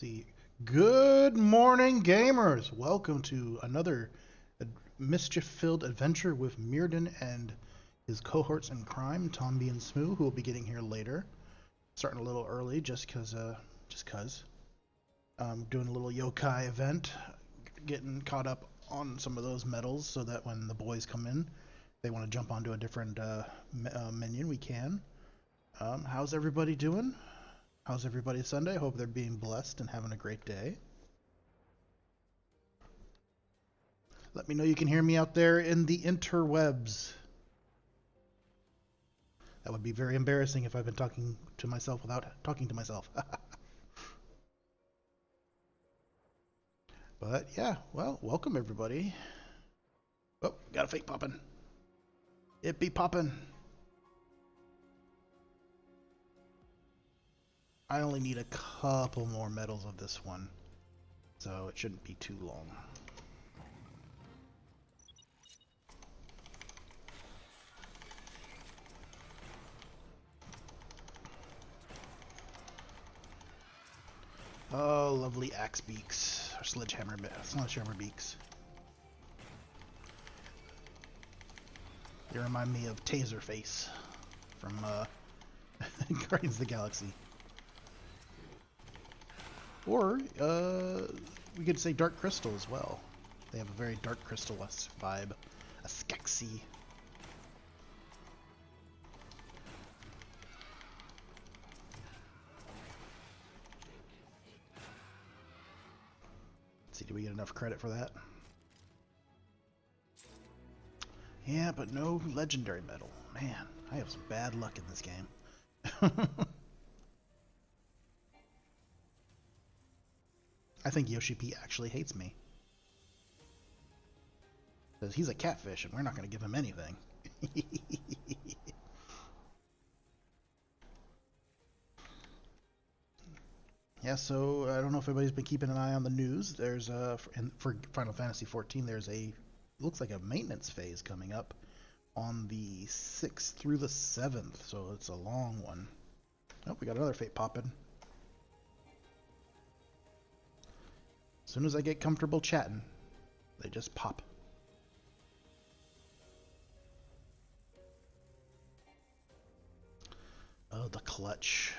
See, good morning, gamers. Welcome to another mischief-filled adventure with Myrddin and his cohorts in crime, Tomby and Smoo, who will be getting here later. Starting a little early, just cause. Doing a little yokai event, getting caught up on some of those medals, so that when the boys come in, they want to jump onto a different minion, we can. How's everybody doing? How's everybody Sunday? Hope they're being blessed and having a great day. Let me know you can hear me out there in the interwebs. That would be very embarrassing if I've been talking to myself without talking to myself. But yeah, well, welcome everybody. Oh, got a fake poppin'. It be poppin'. I only need a couple more medals of this one, so it shouldn't be too long. Oh, lovely axe beaks, or sledgehammer beaks. They remind me of Taserface from Guardians of the Galaxy. Or, we could say Dark Crystal as well. They have a very Dark Crystal-esque vibe. A Skeksis. Let's see, do we get enough credit for that? Yeah, but no legendary medal. Man, I have some bad luck in this game. I think Yoshi P actually hates me. Because he's a catfish and we're not going to give him anything. Yeah, so I don't know if everybody's been keeping an eye on the news. There's for Final Fantasy XIV, there's looks like a maintenance phase coming up on the 6th through the 7th, so it's a long one. Oh, we got another fate popping. As soon as I get comfortable chatting, they just pop. Oh, the clutch.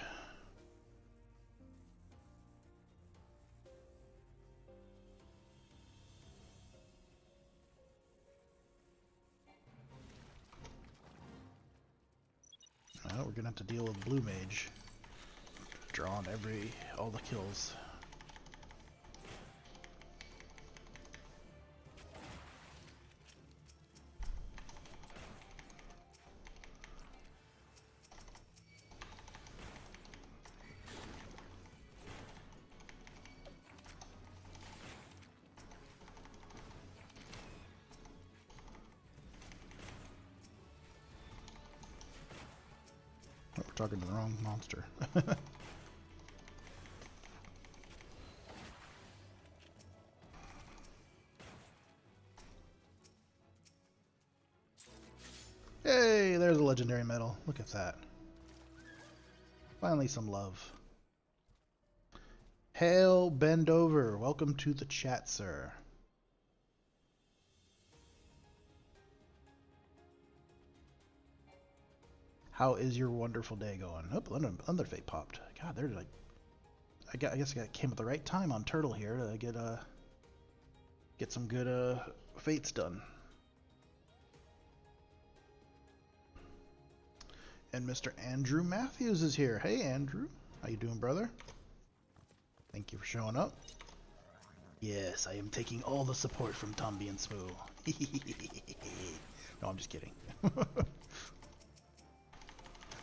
Well, we're gonna have to deal with Blue Mage. Drawing all the kills. Oh, we're talking to the wrong monster. Hey, there's a legendary medal. Look at that. Finally some love. Hail, bend over. Welcome to the chat, sir. How is your wonderful day going? Oh, another fate popped. God, they're like... I guess I came at the right time on Turtle here to get some good fates done. And Mr. Andrew Matthews is here. Hey, Andrew. How you doing, brother? Thank you for showing up. Yes, I am taking all the support from Tomby and Smoo. No, I'm just kidding.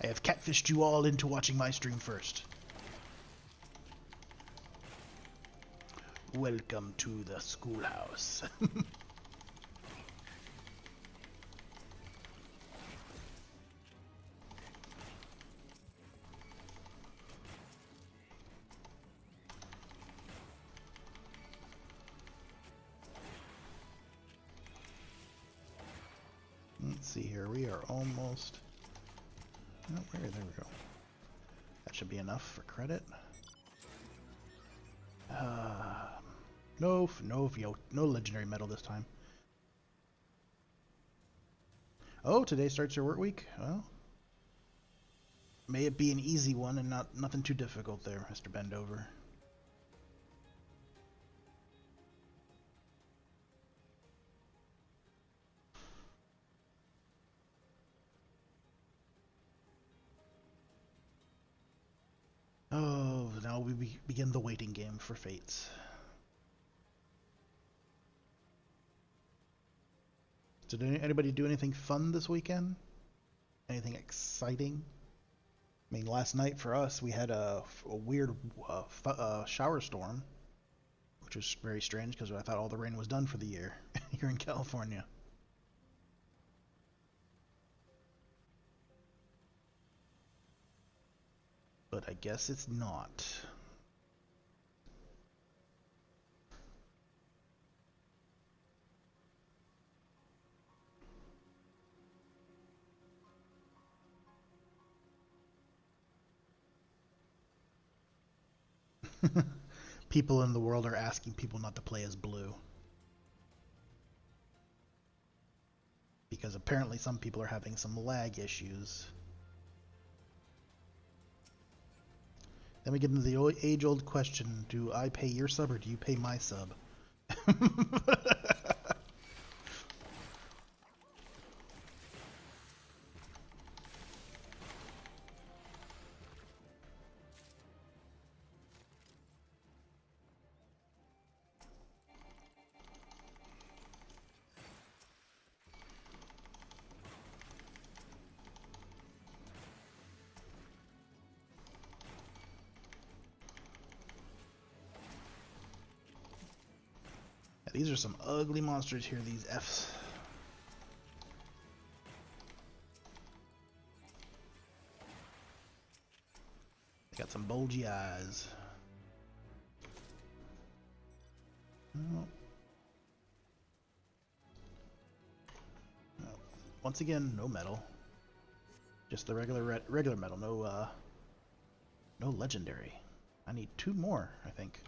I have catfished you all into watching my stream first. Welcome to the schoolhouse. Let's see here. We are almost... Oh, there we go. That should be enough for credit. No legendary medal this time. Oh, today starts your work week? Well, may it be an easy one and nothing too difficult there, Mr. Bendover. Oh, now we begin the waiting game for fates. Did anybody do anything fun this weekend? Anything exciting? I mean, last night for us, we had a weird shower storm, which was very strange because I thought all the rain was done for the year here in California. But I guess it's not. People in the world are asking people not to play as blue. Because apparently some people are having some lag issues. Then we get into the age-old question, do I pay your sub or do you pay my sub? These are some ugly monsters here, these Fs. They got some bulgy eyes. Oh. Oh. Once again, no metal. Just the regular metal, no legendary. I need 2 more, I think.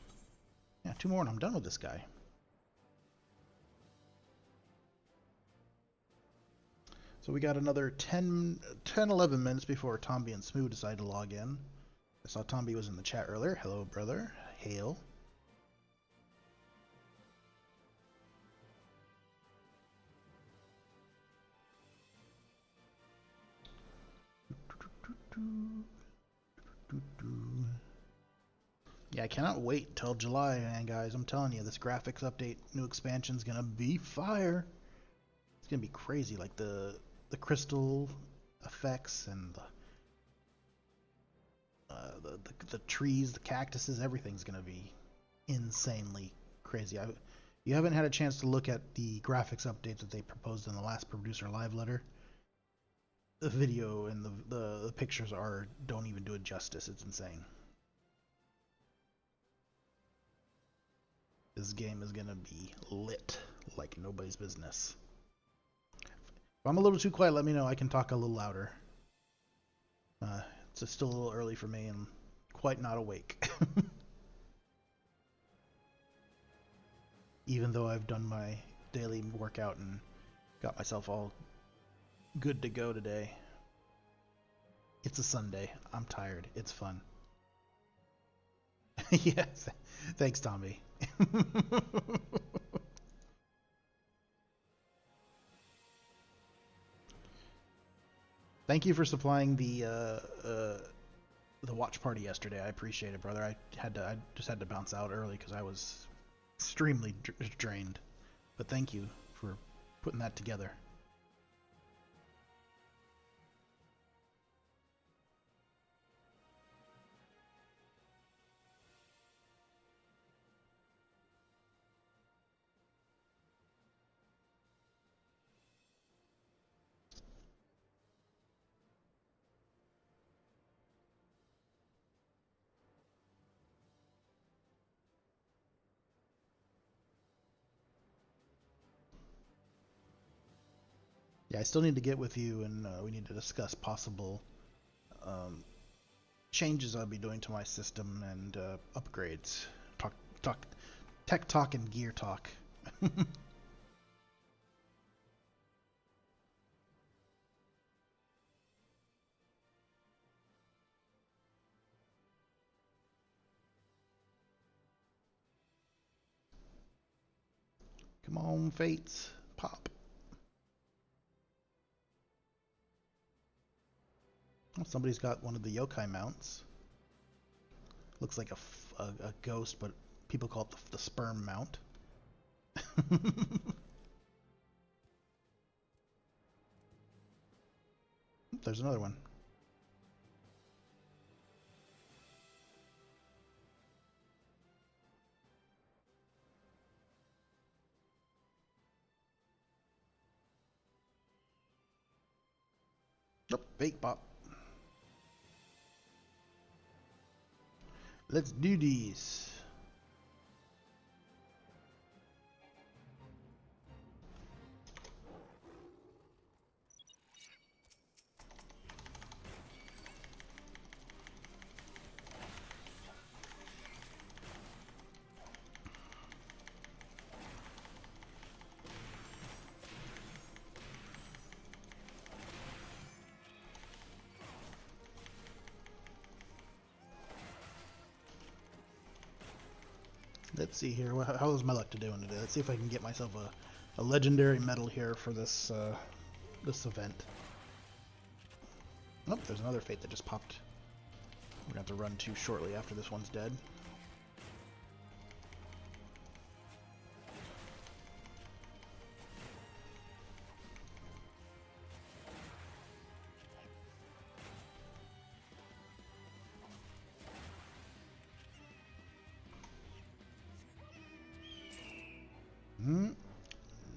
Yeah, 2 more and I'm done with this guy. So we got another 11 minutes before Tomby and Smooth decide to log in. I saw Tomby was in the chat earlier. Hello, brother. Hail. Yeah, I cannot wait till July, man, guys. I'm telling you, this graphics update, new expansion's gonna be fire. It's gonna be crazy, like the crystal effects and the trees, the cactuses, everything's gonna be insanely crazy. You haven't had a chance to look at the graphics updates that they proposed in the last producer live letter. The video and the pictures don't even do it justice. It's insane. This game is gonna be lit like nobody's business. If I'm a little too quiet, let me know. I can talk a little louder. It's still a little early for me and quite not awake. Even though I've done my daily workout and got myself all good to go today. It's a Sunday. I'm tired. It's fun. Yes. Thanks, Tommy. Thank you for supplying the watch party yesterday. I appreciate it, brother. I just had to bounce out early because I was extremely drained. But thank you for putting that together. Yeah, I still need to get with you, and we need to discuss possible changes I'll be doing to my system and upgrades. Tech talk and gear talk. Come on, Fates. Pop. Oh, somebody's got one of the yokai mounts. Looks like a ghost, but people call it the sperm mount. There's another one. Nope, fake pop. Let's do these. Let's see here. How is my luck doing today? Let's see if I can get myself a legendary medal here for this this event. Oh, there's another fate that just popped. We're gonna have to run to shortly after this one's dead.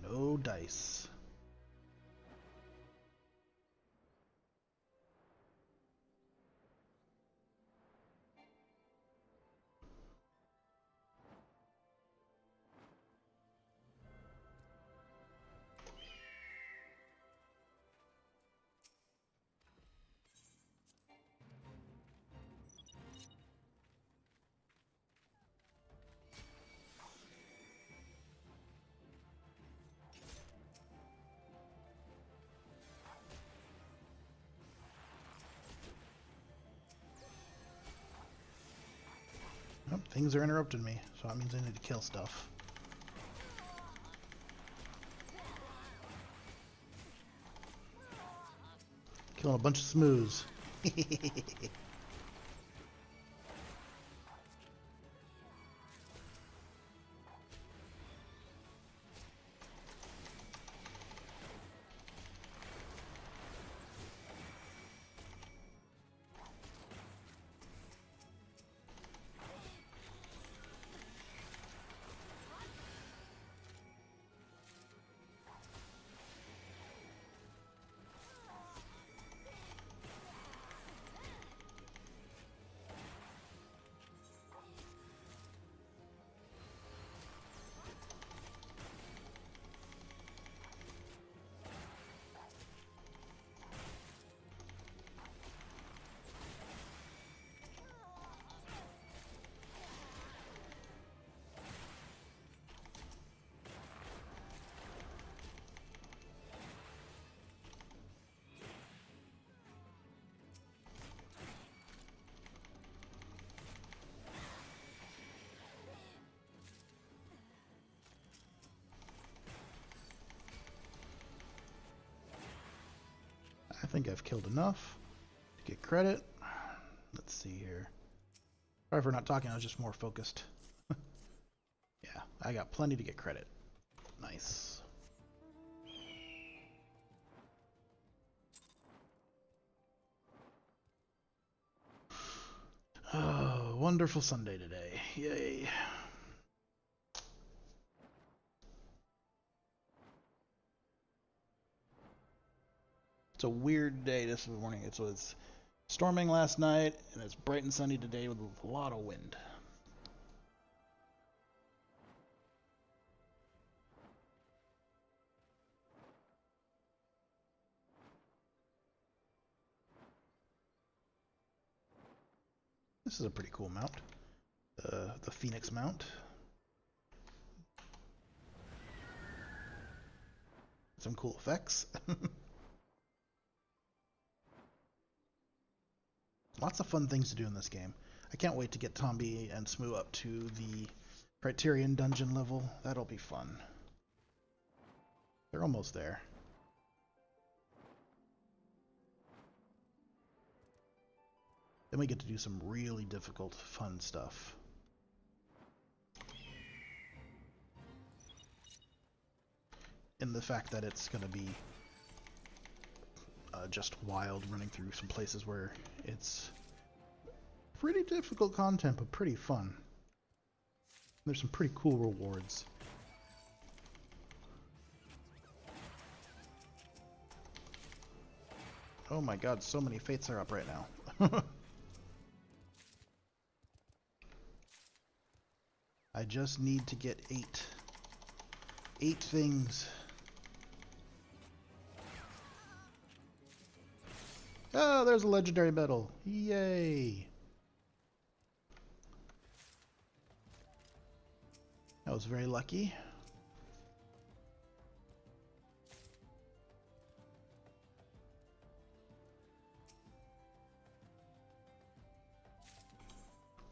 No dice. Oh, things are interrupting me, so that means I need to kill stuff. Killing a bunch of smooths. I think I've killed enough to get credit. Let's see here. Sorry for not talking, I was just more focused. Yeah, I got plenty to get credit. Nice. Oh, wonderful Sunday today. Yay. It's a weird day this morning. It was storming last night, and it's bright and sunny today with a lot of wind. This is a pretty cool mount. The Phoenix mount. some cool effects. Lots of fun things to do in this game. I can't wait to get Tombi and Smoo up to the Criterion dungeon level. That'll be fun. They're almost there. Then we get to do some really difficult, fun stuff. In the fact that it's going to be just wild, running through some places where it's pretty difficult content, but pretty fun. There's some pretty cool rewards. Oh my god, so many fates are up right now. I just need to get 8. 8 things. Oh, there's a legendary medal. Yay! That was very lucky.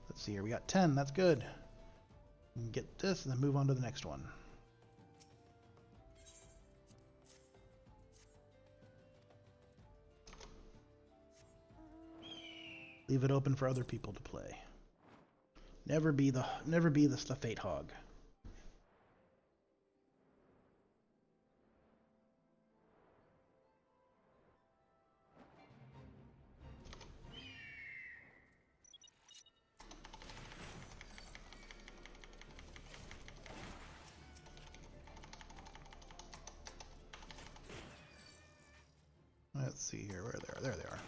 Let's see here. We got 10. That's good. We can get this and then move on to the next one. Leave it open for other people to play. Never be the fate hog. Let's see here where they are. There they are.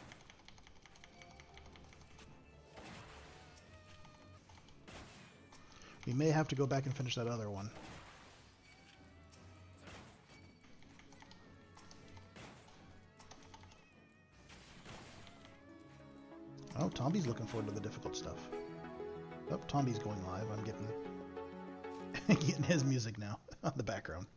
We may have to go back and finish that other one. Oh, Tombi's looking forward to the difficult stuff. Oh, Tombi's going live. I'm getting his music now on the background.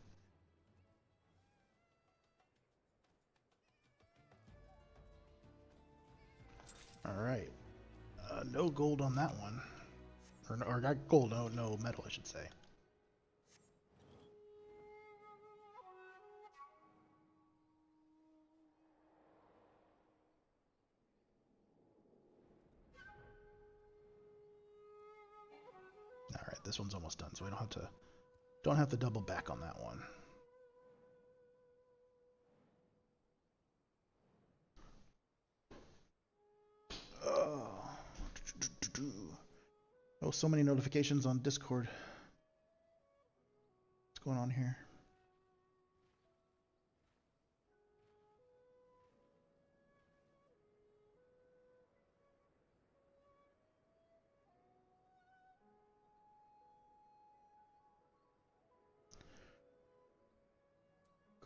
All right. No gold on that one. Or not gold, no metal, I should say. All right, this one's almost done, so we don't have to double back on that one. Oh, so many notifications on Discord. What's going on here?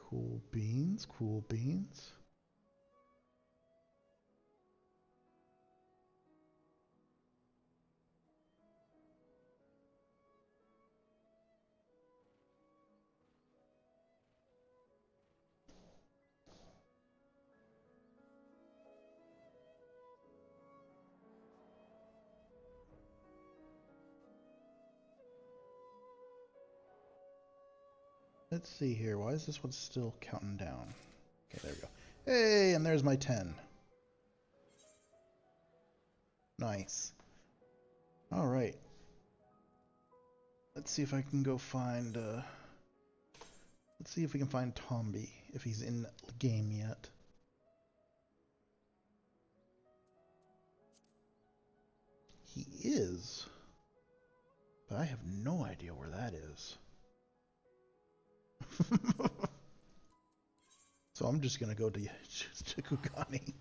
Cool beans, cool beans. Let's see here. Why is this one still counting down? Okay, there we go. Hey, and there's my 10. Nice. All right. Let's see if I can go find... let's see if we can find Tombi, if he's in the game yet. He is. But I have no idea where that is. So I'm just gonna go to Kugani.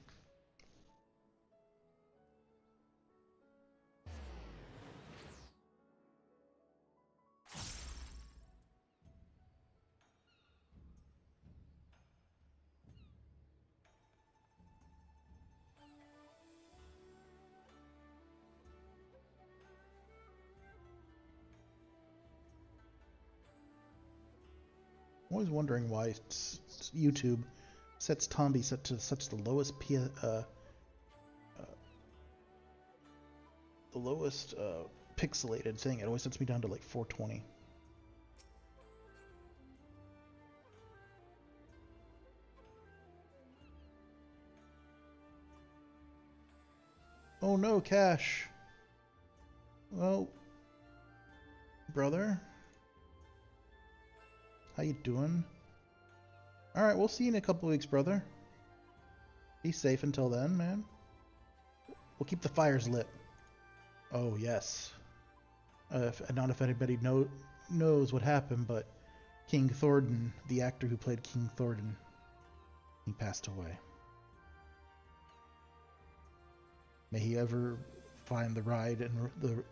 I'm always wondering why YouTube sets Tombi set to such the lowest pixelated thing. It always sets me down to like 420. Oh no, Cash. Well, brother, how you doing? All right, we'll see you in a couple weeks, brother. Be safe until then, man. We'll keep the fires lit. Oh yes. Not if anybody knows what happened, but King Thornton, the actor who played King Thornton, he passed away. May he ever find the ride and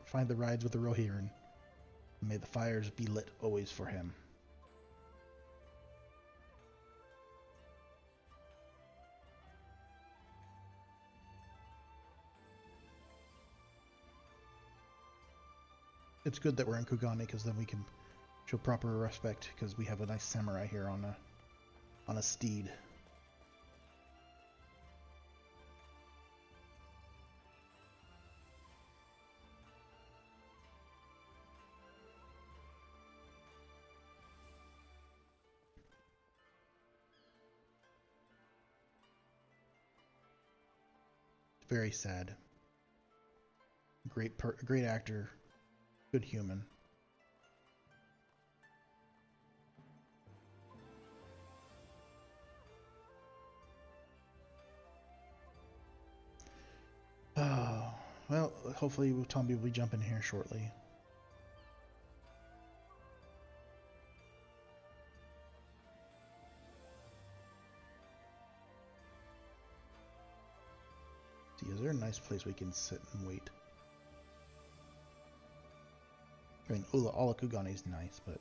find the rides with the Rohirrim. May the fires be lit always for him. It's good that we're in Kugane because then we can show proper respect because we have a nice samurai here on a steed. Very sad. Great actor, good human. Oh, well, hopefully Tombi will be jumping here shortly. See, is there a nice place we can sit and wait? I mean, all of Kugane is nice, but...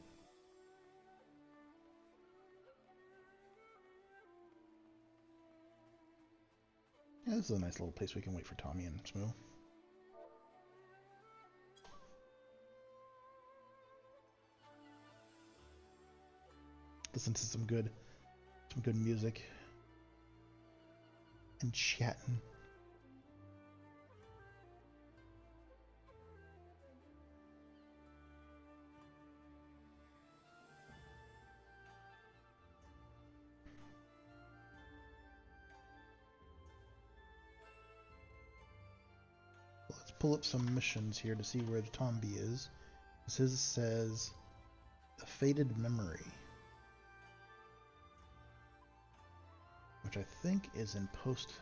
yeah, this is a nice little place we can wait for Tommy and Smoo. Listen to some good music. And chatting. Let's pull up some missions here to see where the Tombi is. This says a faded memory, which I think is in post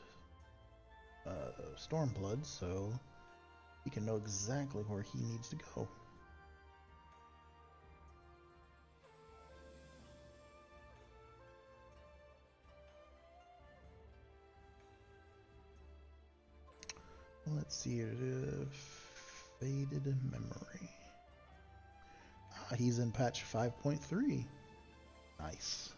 Stormblood, so he can know exactly where he needs to go. Let's see, faded memory. He's in patch 5.3. Nice.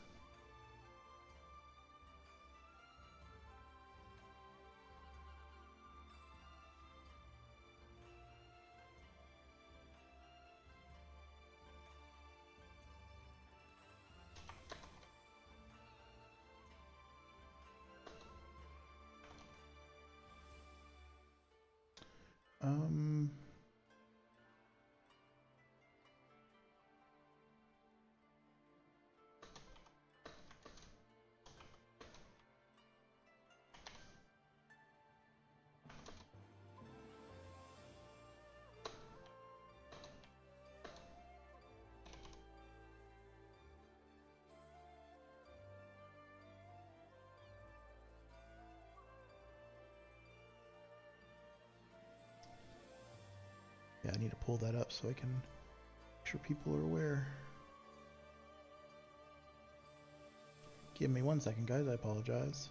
Yeah, I need to pull that up so I can make sure people are aware. Give me 1 second, guys. I apologize.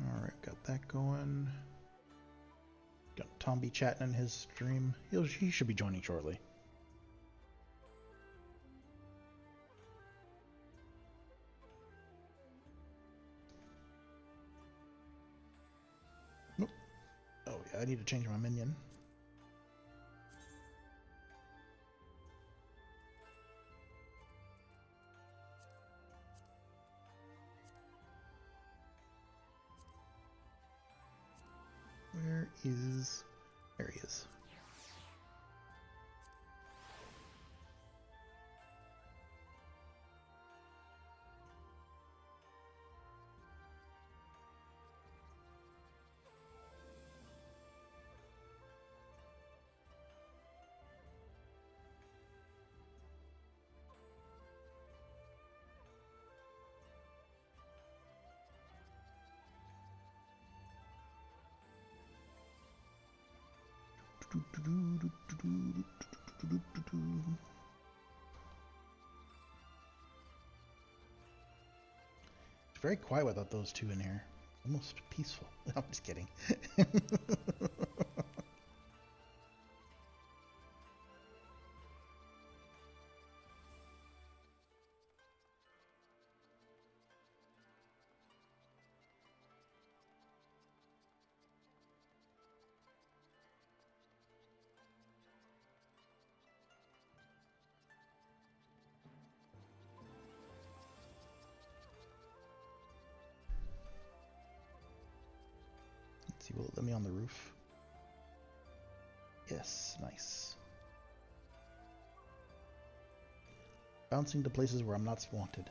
Alright, got that going. Got Tombi chatting in his stream. He should be joining shortly. I need to change my minion. Where is... There he is. It's very quiet without those two in here. Almost peaceful. I'm just kidding. See, will it let me on the roof? Yes, nice. Bouncing to places where I'm not wanted.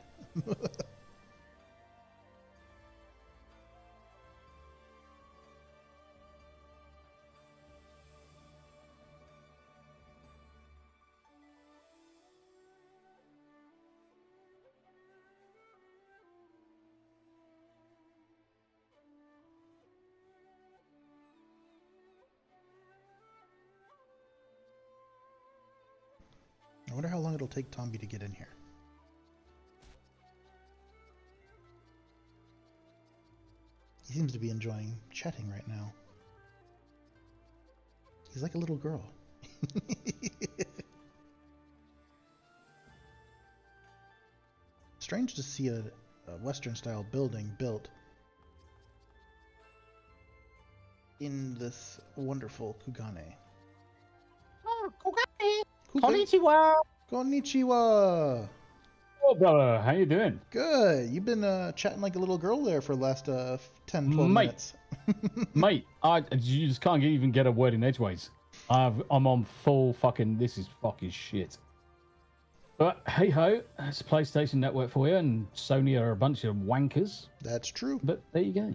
I wonder how long it'll take Tomby to get in here. He seems to be enjoying chatting right now. He's like a little girl. Strange to see a Western-style building built in this wonderful Kugane. Oh, Kugane! Konnichiwa! Konnichiwa! Oh, brother, how you doing? Good. You've been chatting like a little girl there for the last 10, 12 minutes. Mate, you just can't even get a word in edgeways. I'm on full fucking... This is fucking shit. But hey-ho, it's a PlayStation Network for you, and Sony are a bunch of wankers. That's true. But there you go.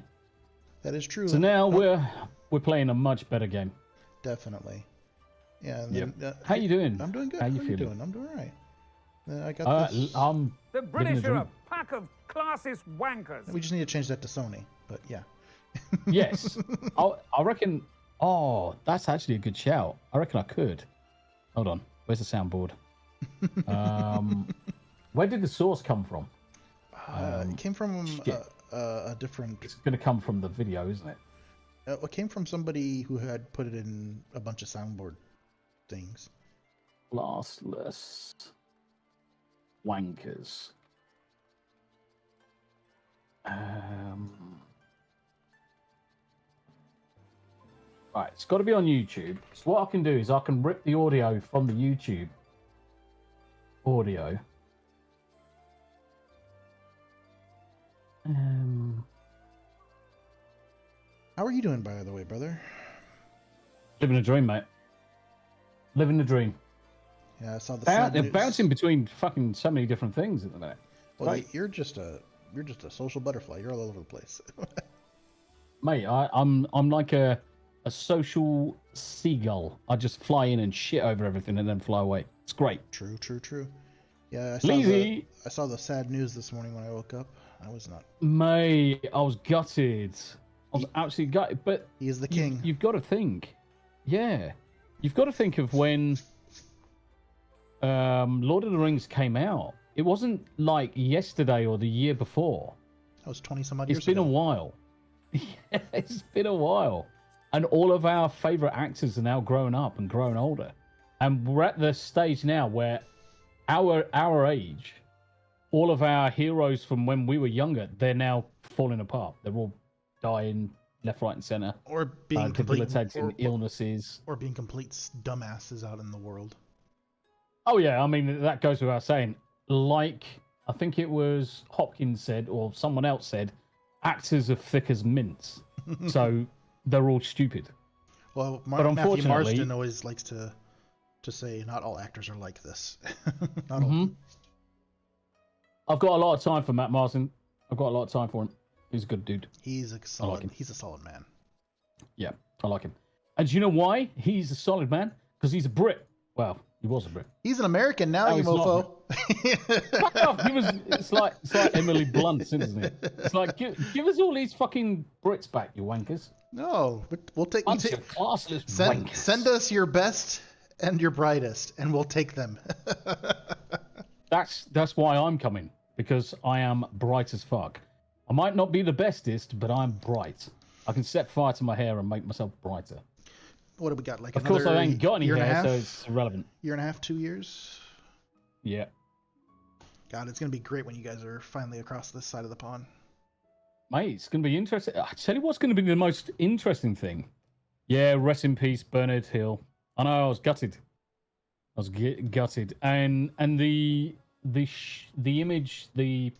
That is true. So now we're playing a much better game. Definitely. Yeah. Yep. How you doing? I'm doing good. How you feeling? feeling? I'm doing all right. I got this. The British are a pack of classist wankers. We just need to change that to Sony, but yeah. Yes. I reckon... Oh, that's actually a good shout. I reckon I could. Hold on. Where's the soundboard? Where did the source come from? It came from a different... It's going to come from the video, isn't it? It came from somebody who had put it in a bunch of soundboard things. Classless wankers. Right, it's got to be on YouTube. So what I can do is I can rip the audio from the YouTube audio. How are you doing, by the way, brother? Living a dream, mate. Living the dream. Yeah, I saw the They're bouncing between fucking so many different things at the minute. Well, right. you're just a social butterfly. You're all over the place. Mate, I'm like a social seagull. I just fly in and shit over everything and then fly away. It's great. True. Yeah, I saw the sad news this morning when I woke up. I was not. Mate, I was gutted. I was absolutely gutted. But he is the king. You've got to think. Yeah. You've got to think of when Lord of the Rings came out. It wasn't like yesterday or the year before. That was 20 some odd years ago. It's been a while. Yeah, it's been a while. And all of our favourite actors are now growing up and growing older. And we're at the stage now where our age, all of our heroes from when we were younger, they're now falling apart. They're all dying, left, right, and center. Or being debilitating illnesses. Or being complete dumbasses out in the world. Oh yeah, I mean that goes without saying. Like I think it was Hopkins said, or someone else said, actors are thick as mints, so they're all stupid. Well, but Matthew Marsden always likes to say not all actors are like this. Not all. I've got a lot of time for Matt Marsden. I've got a lot of time for him. He's a good dude. He's a solid. He's a solid man. Yeah, I like him. And do you know why he's a solid man? Because he's a Brit. Well, he was a Brit. He's an American now, you mofo. Fuck off. It's like Emily Blunt, isn't it? It's like give us all these fucking Brits back, you wankers. No, we'll take. Classless wankers. Wankers. Send us your best and your brightest, and we'll take them. That's why I'm coming, because I am bright as fuck. I might not be the bestest, but I'm bright. I can set fire to my hair and make myself brighter. What have we got? Like of course, I ain't got any hair, so it's irrelevant. Year and a half, 2 years. Yeah. God, it's gonna be great when you guys are finally across this side of the pond. Mate, it's gonna be interesting. I tell you what's gonna be the most interesting thing. Yeah, rest in peace, Bernard Hill. I know, I was gutted. Gutted, and the image, the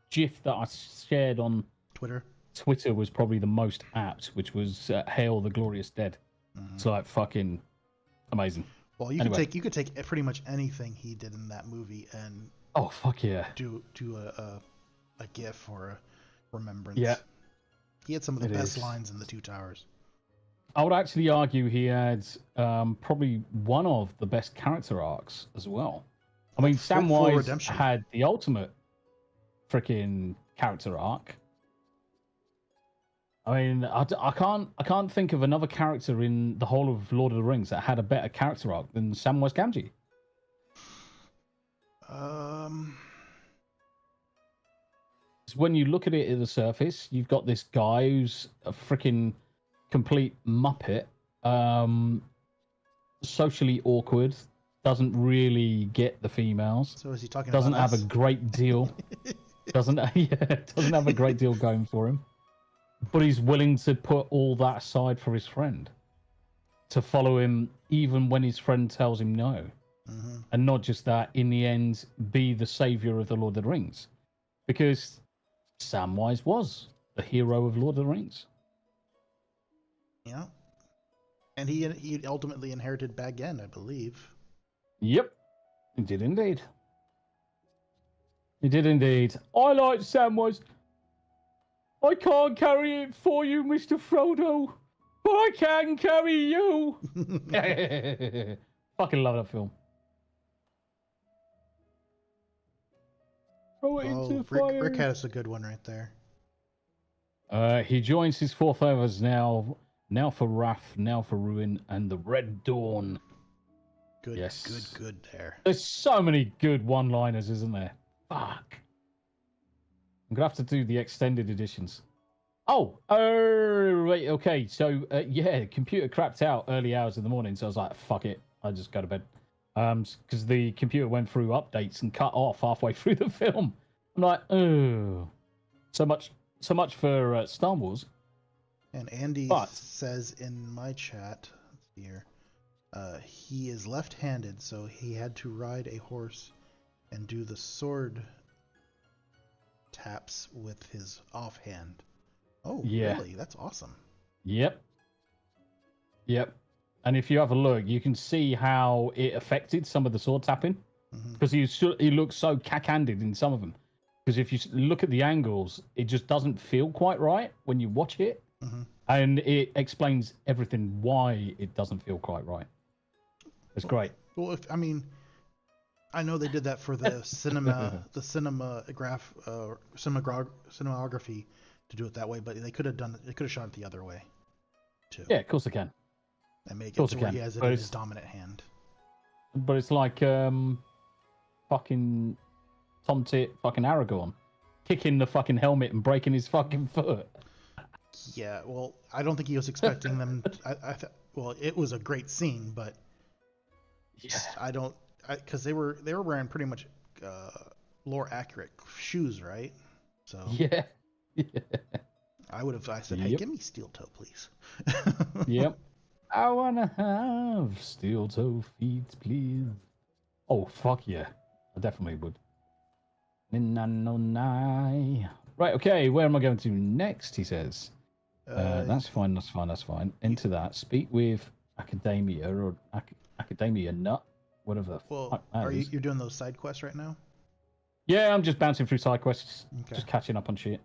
GIF that I shared on Twitter was probably the most apt, which was "Hail the Glorious Dead." It's like fucking amazing. Well, you could take pretty much anything he did in that movie and oh fuck yeah, do a GIF or a remembrance. Yeah, he had some of the best lines in The Two Towers. I would actually argue he had probably one of the best character arcs as well. I mean, Samwise had the ultimate freaking character arc. I mean, I can't think of another character in the whole of Lord of the Rings that had a better character arc than Samwise Gamgee. When you look at it at the surface, you've got this guy who's a freaking complete muppet, socially awkward, doesn't really get the females. So is he talking doesn't about have a great deal. doesn't have a great deal going for him. But he's willing to put all that aside for his friend, to follow him even when his friend tells him no. And not just that, in the end, be the savior of the Lord of the Rings. Because Samwise was the hero of Lord of the Rings. Yeah. And he ultimately inherited Bag End, I believe. Yep. He did indeed. He did indeed. I like Samwise. I can't carry it for you, Mr. Frodo, but I can carry you. Fucking love that film. Throw it into the fire. Rick has a good one right there. He joins his four favours now for Wrath, now for Ruin, and the Red Dawn. Good, yes. good there. There's so many good one-liners, isn't there? Fuck. I'm gonna have to do the extended editions. Oh, right, okay. So, yeah, computer crapped out early hours in the morning, so I was like, fuck it. I just go to bed. Because the computer went through updates and cut off halfway through the film. I'm like, oh. So much for Star Wars. And Andy says in my chat here, he is left-handed, so he had to ride a horse and do the sword taps with his offhand. Oh, yeah. Really? That's awesome. Yep. And if you have a look, you can see how it affected some of the sword tapping. Because he looks so cack-handed in some of them. Because if you look at the angles, it just doesn't feel quite right when you watch it. And it explains everything why it doesn't feel quite right. It's great. Well, I know they did that for the cinematography to do it that way, but they could have shot it the other way too. Yeah, of course they can. And make it so where he has it in his dominant hand. But it's like fucking Tom Tit, fucking Aragorn, kicking the fucking helmet and breaking his fucking foot. Yeah, well, I don't think he was expecting them. Well, it was a great scene, but because they were wearing pretty much lore accurate shoes, right? So yeah. I said, hey, give me steel toe, please. Yep. I wanna have steel toe feet, please. Oh, fuck yeah. I definitely would. Right, okay, where am I going to next, he says. That's fine. Into that. Speak with Academia or Academia Nut, whatever. Well, you're doing those side quests right now? Yeah, I'm just bouncing through side quests, Okay. just catching up on shit.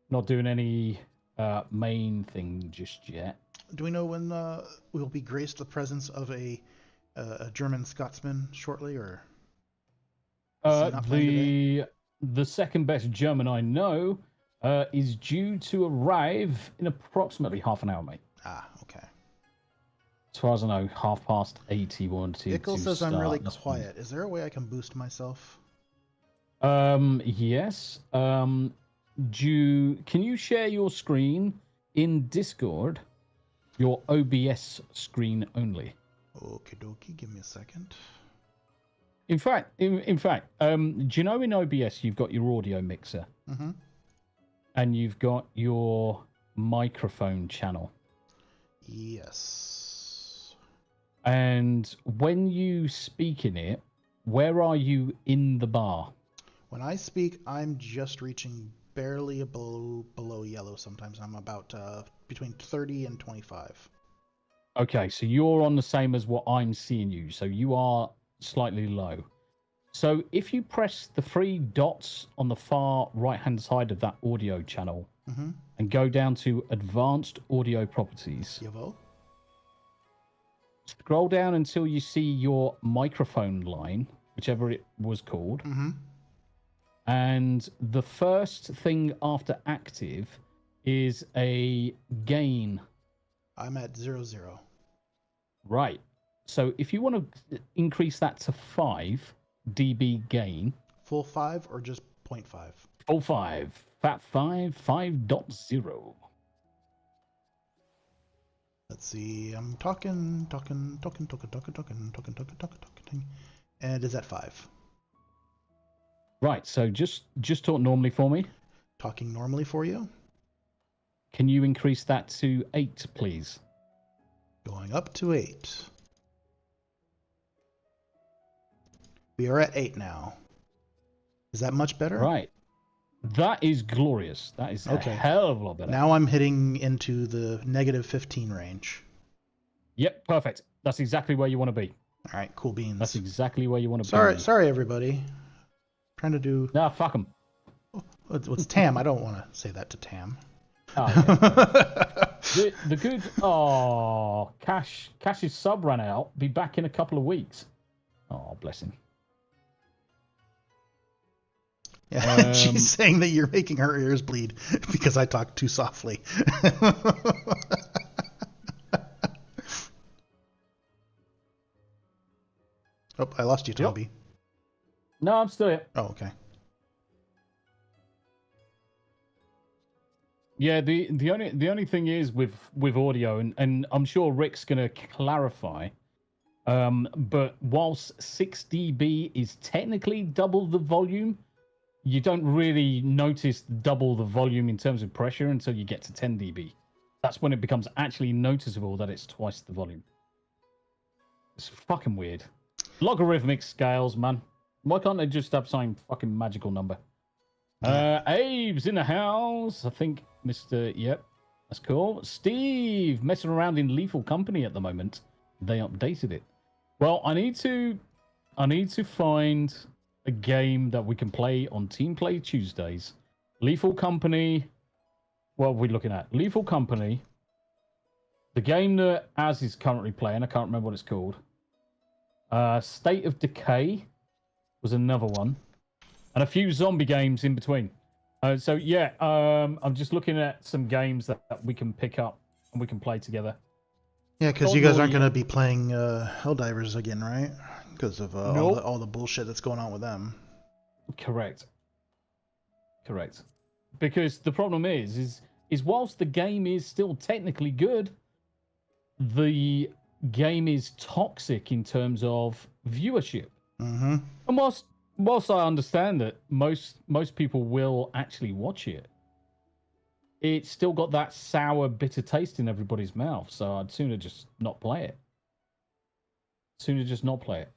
Not doing any main thing just yet. Do we know when we'll be graced the presence of a German Scotsman shortly, or? The second best German I know is due to arrive in approximately half an hour, mate. Ah, okay. As far as I know, 8:30 he wanted Ickle to says start. I'm really quiet. Is there a way I can boost myself? Yes. Can you share your screen in Discord? Your OBS screen only. Okie dokie, give me a second. In fact, do you know in OBS you've got your audio mixer? Mm-hmm. And you've got your microphone channel. Yes. And when you speak in it, where are you in the bar? When I speak, I'm just reaching barely below yellow sometimes. I'm about between 30 and 25. Okay, so you're on the same as what I'm seeing you. So you are slightly low. So if you press the three dots on the far right-hand side of that audio channel and go down to Advanced Audio Properties, scroll down until you see your microphone line, whichever it was called, and the first thing after active is a gain. I'm at 0. Right. So if you want to increase that to 5 dB gain. Full 5 or just 0.5? Full 5. Fat 5, 5.0. Let's see. I'm talking. And is at 5. Right. So just talk normally for me. Talking normally for you. Can you increase that to 8, please? Going up to 8. We are at 8 now. Is that much better? Right. That is glorious. That is a hell of a lot better. Now I'm hitting into the negative 15 range. Yep, perfect. That's exactly where you want to be. All right, cool beans. That's exactly where you want to be. Sorry, everybody. Trying to do... Nah, fuck them. What's Tam? I don't want to say that to Tam. Oh, okay. the good... Oh, Cash's sub ran out. Be back in a couple of weeks. Oh, bless him. Yeah, she's saying that you're making her ears bleed because I talk too softly. Oh, I lost you, Toby. Yep. No, I'm still here. Oh, okay. Yeah, the only thing is with audio, and I'm sure Rick's gonna clarify. But whilst 6 dB is technically double the volume, you don't really notice double the volume in terms of pressure until you get to 10 dB. That's when it becomes actually noticeable that it's twice the volume. It's fucking weird. Logarithmic scales, man. Why can't they just have some fucking magical number? Abe's in the house. I think Mr. Yep, that's cool. Steve messing around in Lethal Company at the moment. They updated it. Well, I need to find a game that we can play on Team Play Tuesdays. Lethal Company. What are we looking at? Lethal Company. The game that Az is currently playing. I can't remember what it's called. State of Decay was another one. And a few zombie games in between. So yeah, I'm just looking at some games that we can pick up and we can play together. Yeah, because you guys aren't going to be playing Helldivers again, right? Because of all the bullshit that's going on with them. Correct. Because the problem is whilst the game is still technically good, the game is toxic in terms of viewership. Mm-hmm. And whilst I understand that most people will actually watch it, it's still got that sour, bitter taste in everybody's mouth. So I'd sooner just not play it. Sooner just not play it.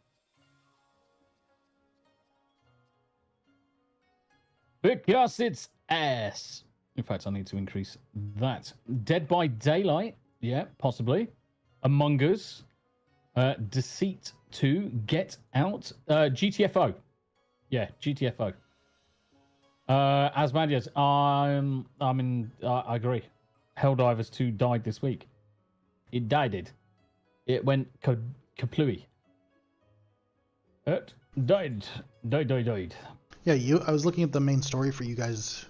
Because it's ass. In fact, I need to increase that. Dead by Daylight. Yeah, possibly. Among Us. Deceit 2. Get Out. GTFO. Yeah, GTFO. Asmodeus, I agree. Helldivers 2 died this week. It died. It went kaplooey. It died. Died. Yeah, I was looking at the main story for you guys,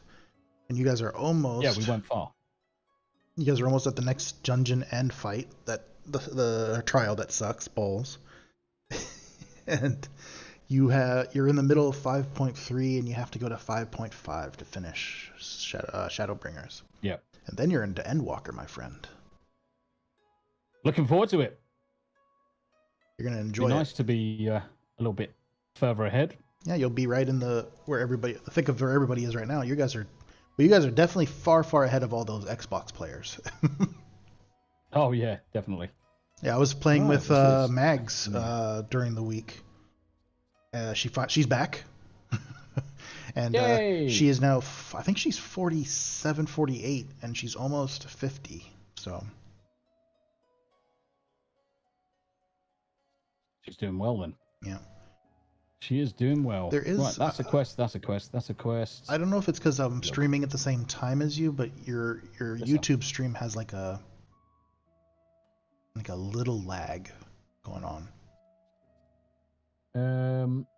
and you guys are almost. Yeah, we went far. You guys are almost at the next dungeon end fight, that the trial that sucks balls, and you're in the middle of 5.3, and you have to go to 5.5 to finish Shadowbringers. Yeah, and then you're into Endwalker, my friend. Looking forward to it. You're gonna enjoy it. Nice to be a little bit further ahead. Yeah, you'll be right in the thick of where everybody is right now. You guys are definitely far ahead of all those Xbox players. Oh yeah, definitely. Yeah, I was playing with Mags during the week. She's back, and she is now. I think she's 47, 48, and she's almost 50. So she's doing well then. Yeah. She is doing well. There is right, that's a quest. That's a quest. I don't know if it's because I'm streaming at the same time as you, but your YouTube stream has like a little lag going on.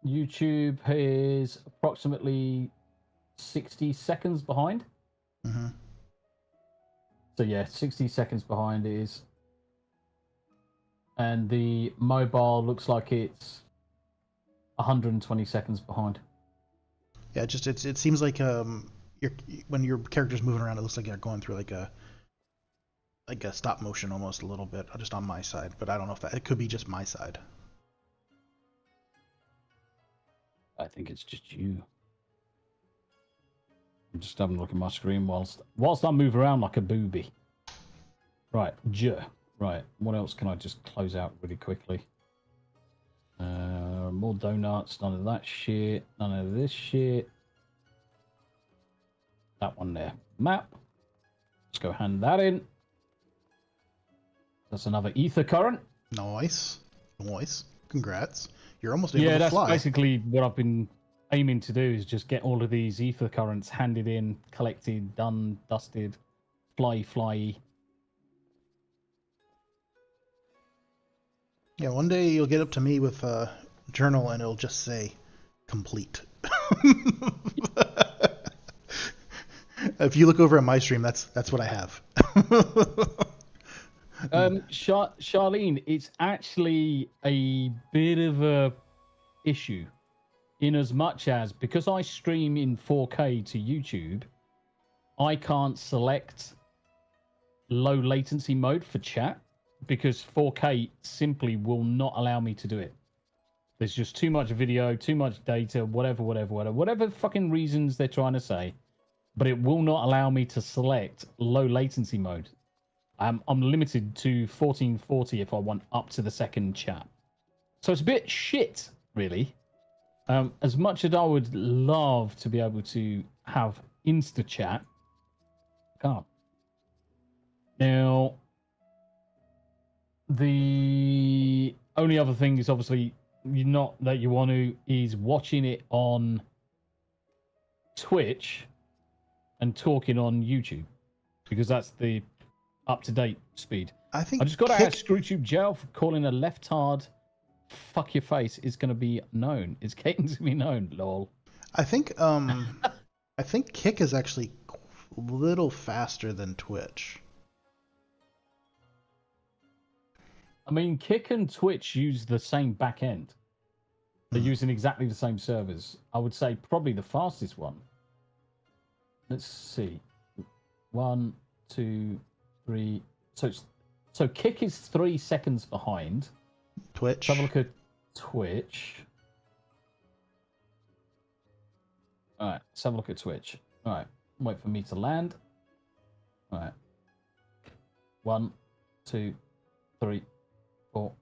YouTube is approximately 60 seconds behind. Mm-hmm. So yeah, 60 seconds behind is, and the mobile looks like it's 120 seconds behind. Yeah, it seems like when your character's moving around, it looks like you're going through like a stop motion almost a little bit, just on my side. But I don't know if it could be just my side. I think it's just you. I'm just having a look at my screen whilst I move around like a booby. Right, right. What else can I just close out really quickly? More donuts, none of that shit, none of this shit. That one there. Map. Let's go hand that in. That's another ether current. Nice. Congrats. You're almost able to fly. Yeah, that's basically what I've been aiming to do, is just get all of these ether currents handed in, collected, done, dusted, fly. Yeah, one day you'll get up to me with a journal and it'll just say complete. If you look over at my stream, that's what I have. Charlene, it's actually a bit of a issue, in as much as, because I stream in 4K to YouTube, I can't select low latency mode for chat, because 4K simply will not allow me to do it. There's just too much video, too much data, whatever fucking reasons they're trying to say, but it will not allow me to select low latency mode. I'm limited to 1440 if I want up to the second chat. So it's a bit shit, really. As much as I would love to be able to have Insta chat, I can't. Now, the only other thing is obviously is watching it on Twitch and talking on YouTube, because that's the up-to-date speed. I just got to ask ScrewTube Gel for calling a leftard fuck your face is going to be known. It's getting to be known, lol. I think Kick is actually a little faster than Twitch. I mean, Kick and Twitch use the same back end. They're using exactly the same servers. I would say probably the fastest one. Let's see. 1, 2, 3. So Kick is 3 seconds behind Twitch. Let's have a look at Twitch. All right, let's have a look at Twitch. All right, wait for me to land. All right. 1, 2, 3, 4,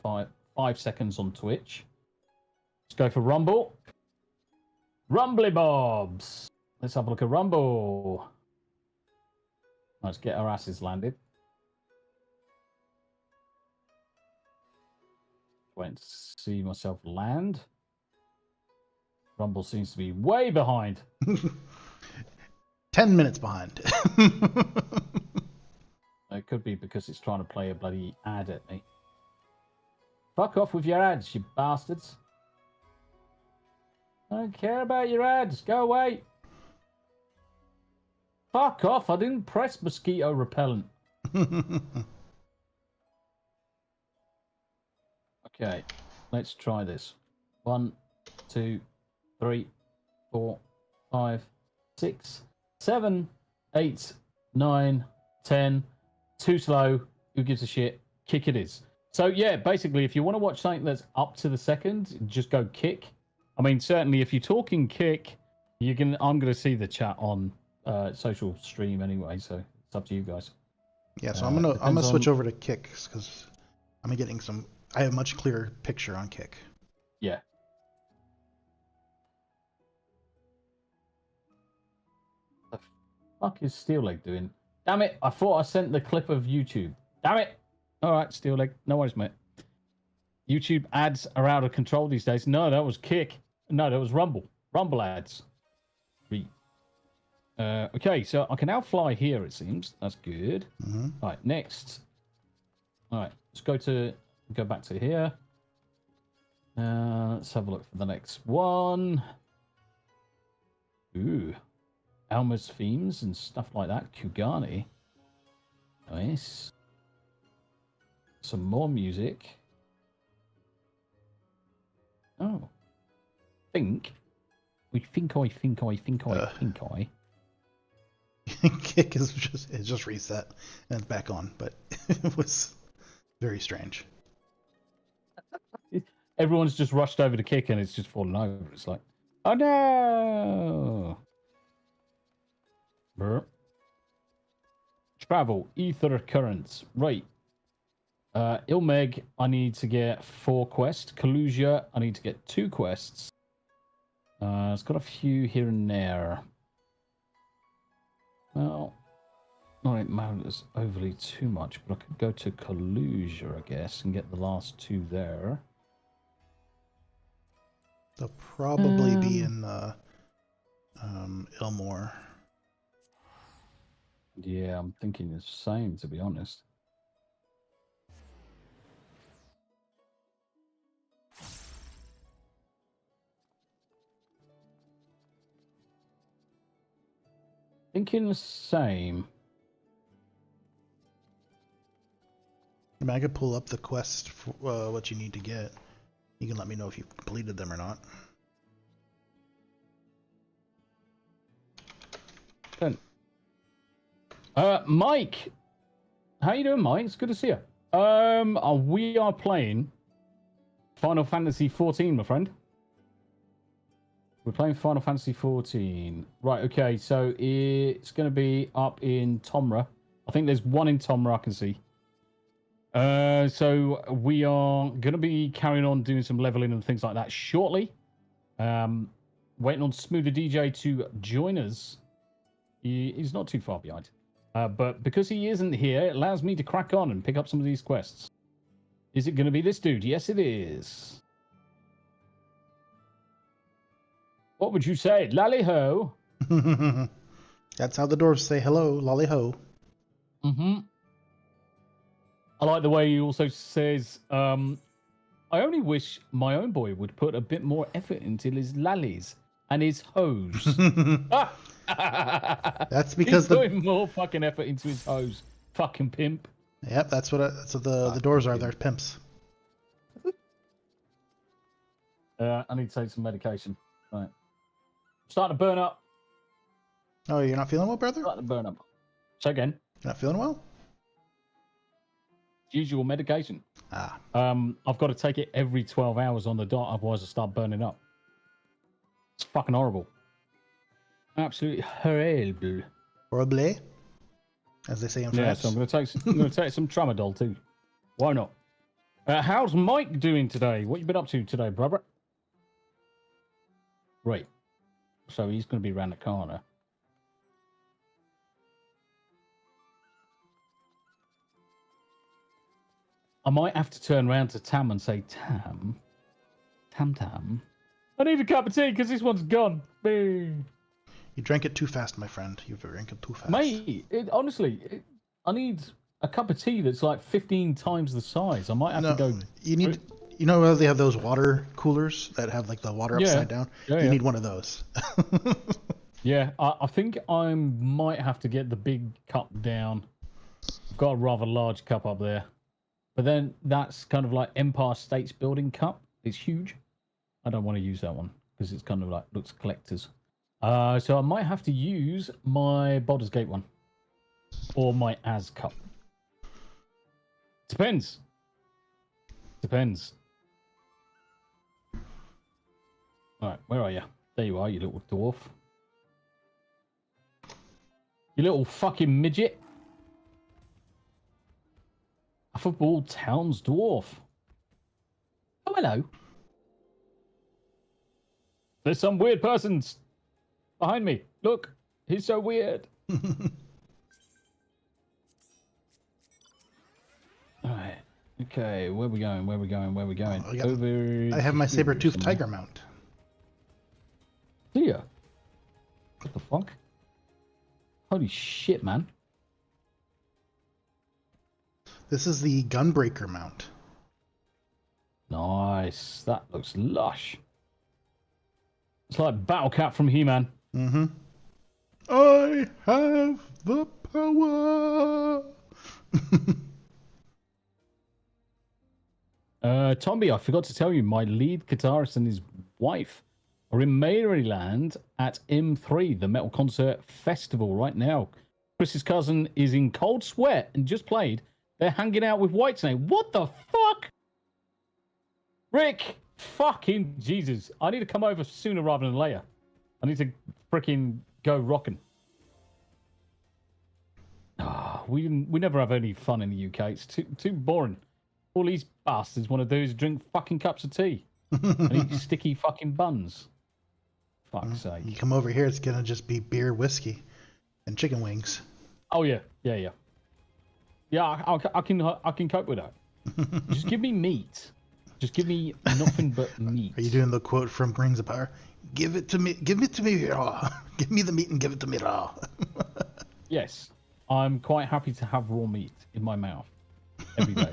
5. 5 seconds on Twitch. Let's go for Rumble. Rumbly Bobs. Let's have a look at Rumble. Let's get our asses landed. Waiting to see myself land. Rumble seems to be way behind. 10 minutes behind. It could be because it's trying to play a bloody ad at me. Fuck off with your ads, you bastards. I don't care about your ads. Go away. Fuck off. I didn't press mosquito repellent. Okay, let's try this. 1, 2, 3, 4, 5, 6, 7, 8, 9, 10. Too slow. Who gives a shit? Kick it is. So yeah, basically, if you want to watch something that's up to the second, just go kick. I mean, certainly, if you're talking kick, I'm going to see the chat on social stream anyway. So it's up to you guys. Yeah, so I'm gonna switch over to kick because I'm getting some. I have a much clearer picture on kick. Yeah. The fuck is Steel Leg doing? Damn it! I thought I sent the clip of YouTube. Damn it! All right, Steel Leg. No worries, mate. YouTube ads are out of control these days. No, that was kick. No, that was Rumble. Rumble ads. Okay, so I can now fly here, it seems. That's good. Mm-hmm. All right, next. All right, let's go back to here. Let's have a look for the next one. Ooh. Alma's themes and stuff like that. Kugani. Nice. Some more music. Oh. I think I. Kick is just reset and it's back on, but it was very strange. Everyone's just rushed over to kick and it's just fallen over. It's like, oh no! Brr. Travel, ether currents. Right. Ilmeg, I need to get 4 quests. Kalusia, I need to get 2 quests. It's got a few here and there. Well, not matters overly too much, but I could go to Kalusia, I guess, and get the last 2 there. They'll probably be in Ilmore. Yeah, I'm thinking the same, to be honest. Thinking the same. I mean, I could pull up the quest for what you need to get. You can let me know if you've completed them or not. Good. Mike, how you doing, Mike? It's good to see you. We are playing Final Fantasy XIV, my friend. We're playing Final Fantasy XIV. Right, okay, so it's going to be up in Tomra. I think there's one in Tomra I can see. So we are going to be carrying on doing some leveling and things like that shortly. Waiting on Smoother DJ to join us. He's not too far behind. But because he isn't here, it allows me to crack on and pick up some of these quests. Is it going to be this dude? Yes, it is. What would you say? Lally-ho? That's how the dwarves say hello, lolly-ho. Mm-hmm. I like the way he also says, I only wish my own boy would put a bit more effort into his lallies and his hoes. That's because he's putting more fucking effort into his hose. Fucking pimp. Yep, that's what the dwarves are. They're pimps. I need to take some medication. Right. Starting to burn up. Oh, you're not feeling well, brother? Starting to burn up. So again. You're not feeling well? Usual medication. Ah. I've got to take it every 12 hours on the dot, otherwise I start burning up. It's fucking horrible. Absolutely horrible. Horrible? as they say in Yeah, France. so I'm going to take some tramadol too. Why not? How's Mike doing today? What you been up to today, brother? Right. So he's going to be around the corner. I might have to turn around to Tam and say, Tam, I need a cup of tea because this one's gone. Boo. You drank it too fast, my friend. You drank it too fast. Mate, honestly, I need a cup of tea that's like 15 times the size. I might have to go. You need. You know how they have those water coolers that have like the water upside down? You need one of those. Yeah, I think I might have to get the big cup down. I've got a rather large cup up there. But then that's kind of like Empire State's Building cup. It's huge. I don't want to use that one because it's kind of like looks collector's. So I might have to use my Baldur's Gate one. Or my As cup. Depends. Alright, where are you? There you are, you little dwarf. You little fucking midget. Affable Towns dwarf. Oh, hello. There's some weird persons behind me. Look, he's so weird. Alright. Okay, where are we going? Over. I have my saber-toothed tiger mount. Do you? What the fuck? Holy shit, man. This is the gunbreaker mount. Nice. That looks lush. It's like Battle Cat from He-Man. Mm-hmm. I have the power. Tommy, I forgot to tell you, my lead guitarist and his wife are in Maryland at M3, the Metal Concert Festival, right now. Chris's cousin is in Cold Sweat and just played. They're hanging out with Whitesnake. What the fuck? Rick, fucking Jesus. I need to come over sooner rather than later. I need to freaking go rocking. We never have any fun in the UK. It's too boring. All these bastards want to do is drink fucking cups of tea and eat sticky fucking buns. Fuck's sake. You come over here, it's gonna just be beer, whiskey, and chicken wings. Oh yeah. Yeah, I can cope with that. Just give me meat. Just give me nothing but meat. Are you doing the quote from Rings of Power? Give it to me raw. Give me the meat and give it to me raw. Yes, I'm quite happy to have raw meat in my mouth every day.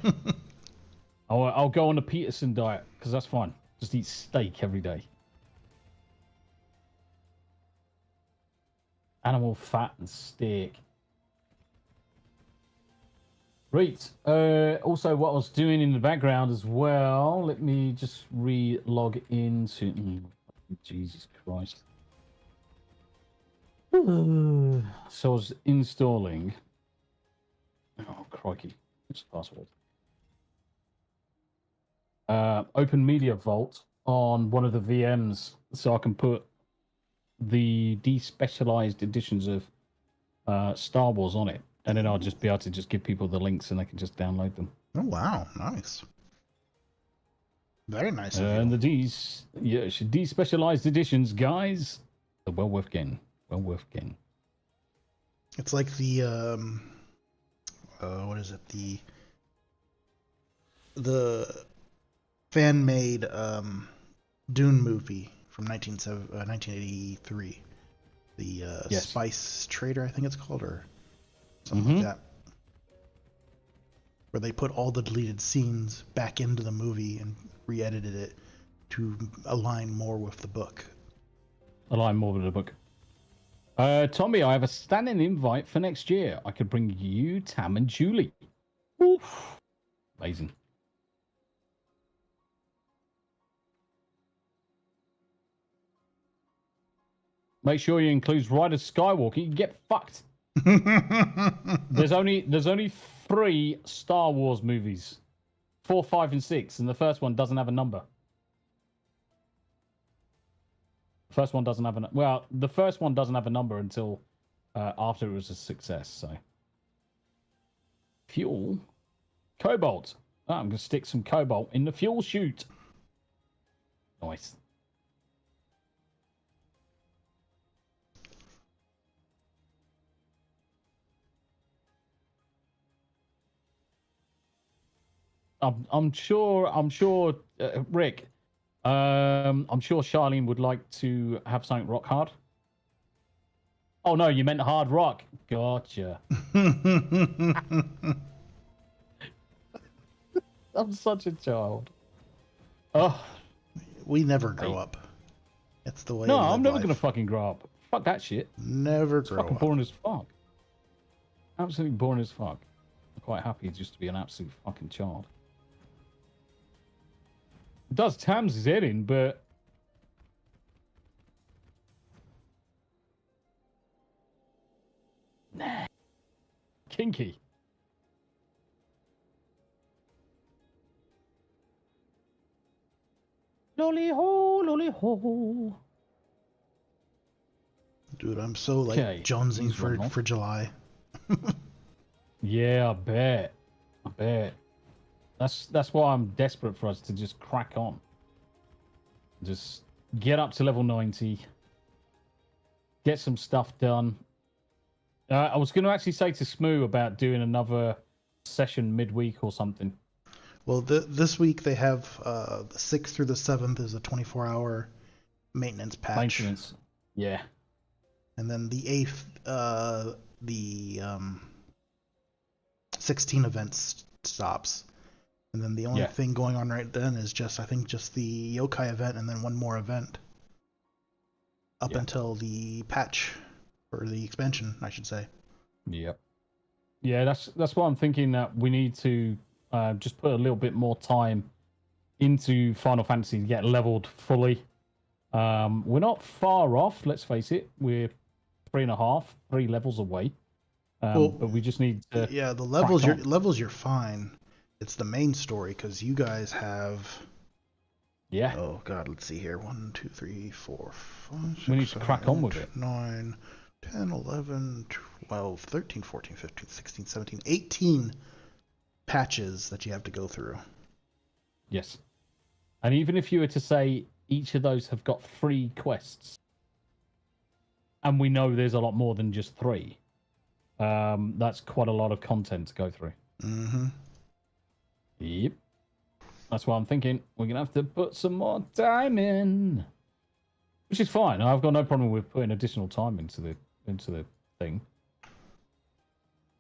I'll go on a Peterson diet because that's fine. Just eat steak every day. Animal fat and steak. Right. Also, what I was doing in the background as well. Let me just re-log into. Jesus Christ. So I was installing. Oh crikey! What's the password? Open Media Vault on one of the VMs, so I can put the despecialized editions of Star Wars on it, and then I'll just be able to just give people the links and they can just download them. Oh wow, nice. Very nice. And the despecialized editions, guys, are well worth getting. Well worth getting. It's like the what is it? The fan-made Dune movie from 1983. The yes. Spice Trader, I think it's called, or something like that. Where they put all the deleted scenes back into the movie and re-edited it to align more with the book. Align more with the book. Tommy, I have a standing invite for next year. I could bring you, Tam, and Julie. Oof. Amazing. Make sure you include Rise of Skywalker. You can get fucked. There's only 3 Star Wars movies, 4, 5, and 6, and the first one doesn't have a number. The first one doesn't have the first one doesn't have a number until after it was a success. So fuel. Cobalt. Oh, I'm going to stick some cobalt in the fuel chute. Nice. I'm sure, Rick, I'm sure Charlene would like to have something rock hard. Oh, no, you meant hard rock. Gotcha. I'm such a child. Oh, we never grow up. It's the way. No, we live I'm never life. going to fucking grow up. Fuck that shit. Never It's grow fucking up. boring as fuck. Absolutely boring as fuck. I'm quite happy just to be an absolute fucking child. It does Tam's his head in, but nah. Kinky. Lolly ho, lolly ho. Dude, I'm so like jonesing for July. Yeah, I bet. That's why I'm desperate for us to just crack on. Just get up to level 90. Get some stuff done. I was going to actually say to Smoo about doing another session midweek or something. Well, this week they have the 6th through the 7th is a 24-hour maintenance patch. Maintenance. Yeah. And then the 8th, the 16 events stops. And then the only thing going on right then is just the yokai event and then one more event. Up until the patch, or the expansion, I should say. Yep. Yeah, that's why I'm thinking that we need to just put a little bit more time into Final Fantasy to get leveled fully. We're not far off, let's face it. We're 3 levels away. But we just need to. Yeah, the levels you're fine. It's the main story because you guys have. Yeah. Oh God, let's see here. 1, 2, 3, 4, 5, 6, we need to crack on with it. 9, 10, 11, 12, 13, 14, 15, 16, 17, 18 patches that you have to go through. Yes. And even if you were to say each of those have got 3 quests, and we know there's a lot more than just 3, that's quite a lot of content to go through. Mm-hmm. Yep. That's why I'm thinking we're going to have to put some more time in. Which is fine. I've got no problem with putting additional time into the thing.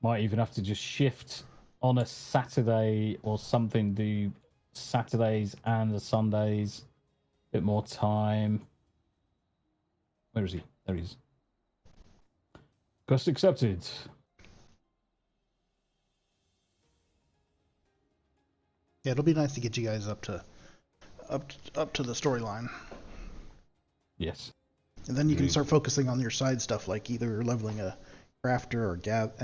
Might even have to just shift on a Saturday or something, do Saturdays and the Sundays. Bit more time. Where is he? There he is. Quest accepted. Yeah, it'll be nice to get you guys up to the storyline. Yes. And then you can start focusing on your side stuff, like either leveling a crafter or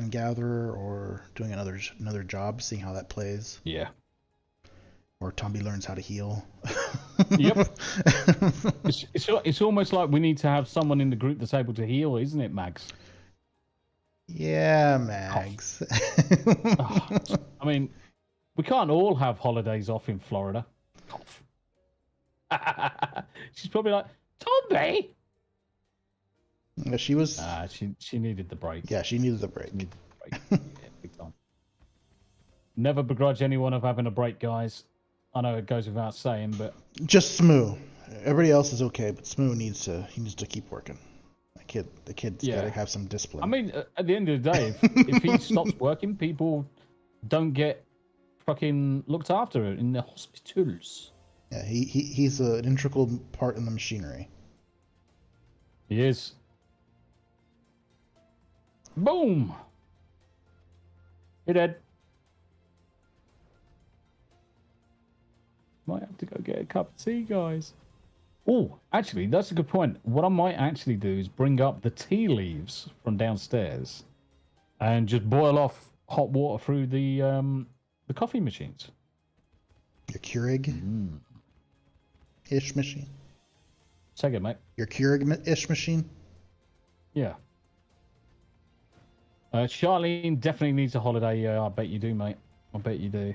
gatherer, or doing another job, seeing how that plays. Yeah. Or Tombi learns how to heal. Yep. It's almost like we need to have someone in the group that's able to heal, isn't it, Mags? Yeah, Mags. I mean, we can't all have holidays off in Florida. She's probably like, Tombi! Yeah, she was. She needed the break. Yeah, she needed the break. Yeah, big time. Never begrudge anyone of having a break, guys. I know it goes without saying, but just Smoo. Everybody else is okay, but Smoo needs to keep working. The kid's got to have some discipline. I mean, at the end of the day, if he stops working, people don't get fucking looked after in the hospitals. Yeah, he's an integral part in the machinery. He is. Boom! Hey, Dad. Might have to go get a cup of tea, guys. Oh, actually, that's a good point. What I might actually do is bring up the tea leaves from downstairs and just boil off hot water through the coffee machines. Your Keurig-ish machine? Second, mate. Your Keurig-ish machine? Yeah. Charlene definitely needs a holiday. Yeah, I bet you do, mate. I bet you do.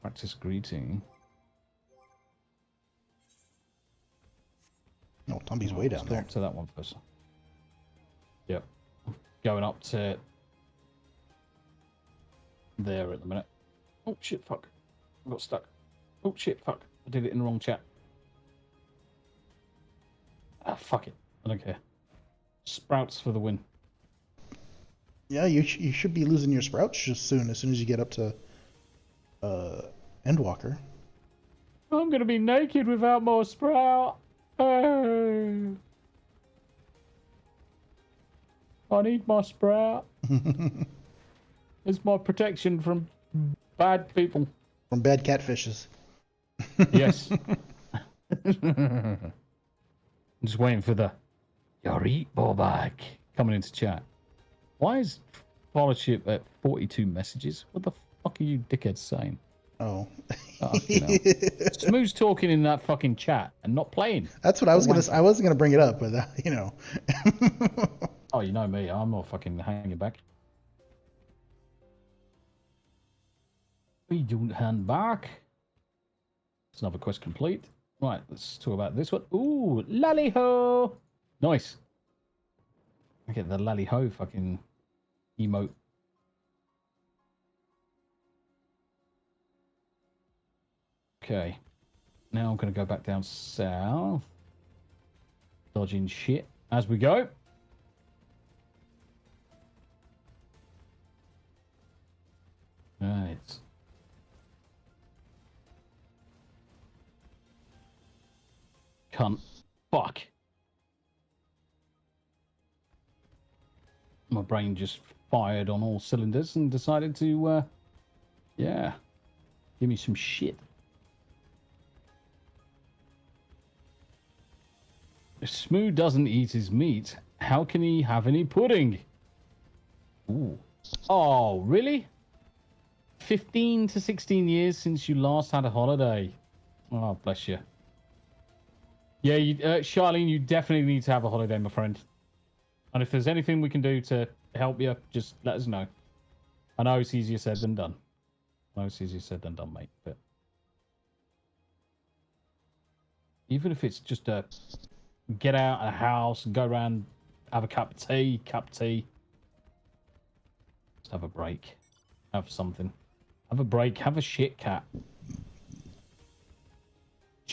Practice greeting. No, Tomby's way down Let's there. go up to that one first. Yep. Going up to there at the minute. Oh, shit, fuck. I got stuck. Oh, shit, fuck. I did it in the wrong chat. Ah, fuck it. I don't care. Sprouts for the win. Yeah, you should be losing your sprouts just soon. As soon as you get up to Endwalker. I'm gonna be naked without more sprout. Oh. I need my sprout. It's my protection from bad people. From bad catfishes. Yes. I'm just waiting for the Yari Bobak coming into chat. Why is followership at 42 messages? What the fuck are you dickheads saying? Oh. Smooth's talking in that fucking chat and not playing. That's what I was I wasn't gonna bring it up, but you know. Oh, you know me. I'm not fucking hanging back. We don't hang back. It's another quest complete. Right, let's talk about this one. Ooh, lally ho! Nice. I get the lally ho fucking emote. Okay. Now I'm going to go back down south. Dodging shit as we go. Right. Cunt. Fuck. My brain just fired on all cylinders and decided to, yeah, give me some shit. If Smooth doesn't eat his meat, how can he have any pudding? Ooh. Oh, really? 15 to 16 years since you last had a holiday. Oh, bless you. Yeah, Charlene, you definitely need to have a holiday, my friend. And if there's anything we can do to help you, just let us know. I know it's easier said than done. I know it's easier said than done, mate. But even if it's just a get out of the house and go around, have a cup of tea. Just have a break. Have something. Have a break. Have a shit cat. Do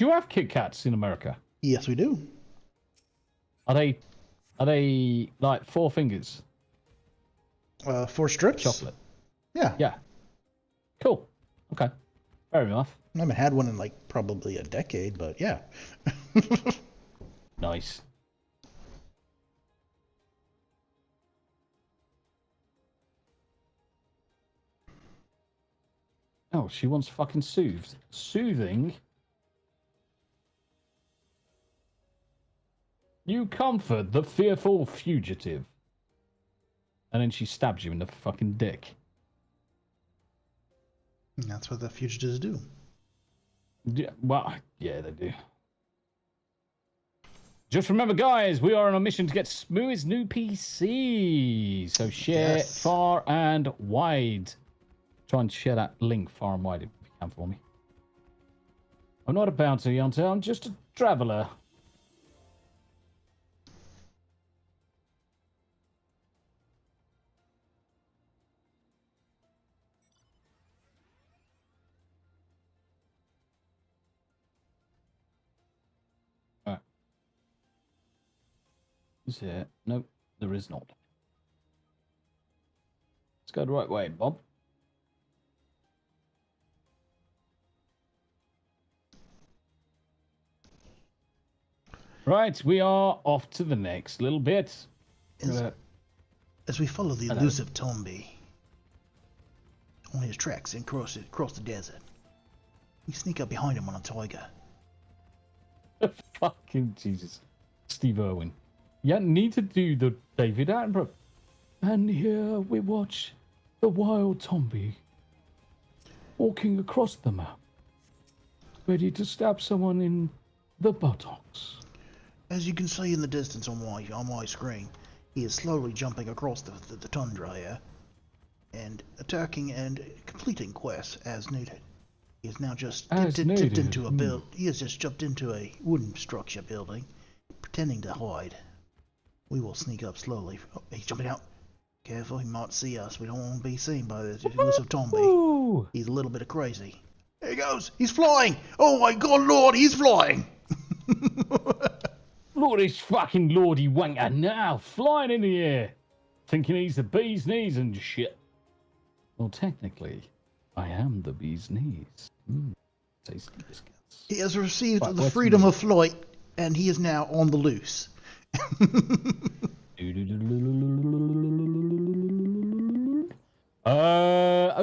you have Kit Kats in America? Yes, we do. Are they like 4 fingers? 4 strips. Chocolate. Yeah. Yeah. Cool. Okay. Fair enough. I haven't had one in like probably a decade, but yeah. Nice. Oh, she wants fucking soothed. Soothing? You comfort the fearful fugitive. And then she stabs you in the fucking dick. And that's what the fugitives do. Yeah, well, yeah, they do. Just remember, guys, we are on a mission to get Smooth's new PC. So share far and wide. Try and share that link far and wide if you can for me. I'm not a bounty hunter, I'm just a traveller. Is there? Nope, there is not. Let's go the right way, Bob. Right, we are off to the next little bit. As we follow the elusive Tomby on his tracks and cross the desert, we sneak up behind him on a tiger. Fucking Jesus. Steve Irwin. You need to do the David Attenborough. And here we watch the wild Tomby walking across the map, ready to stab someone in the buttocks. As you can see in the distance on my screen, He is slowly jumping across the tundra here, and attacking and completing quests as needed. He has now just dipped into a He has just jumped into a wooden structure building, pretending to hide. We will sneak up slowly. Oh, he's jumping out. Careful, he might see us. We don't want to be seen by the elusive Tomby. He's a little bit crazy. There he goes. He's flying. Oh my God, Lord, he's flying. Look at this fucking lordy wanker now, flying in the air, thinking he's the bee's knees and shit. Well, technically, I am the bee's knees. Tasty biscuits. He has received the freedom of flight, and he is now on the loose.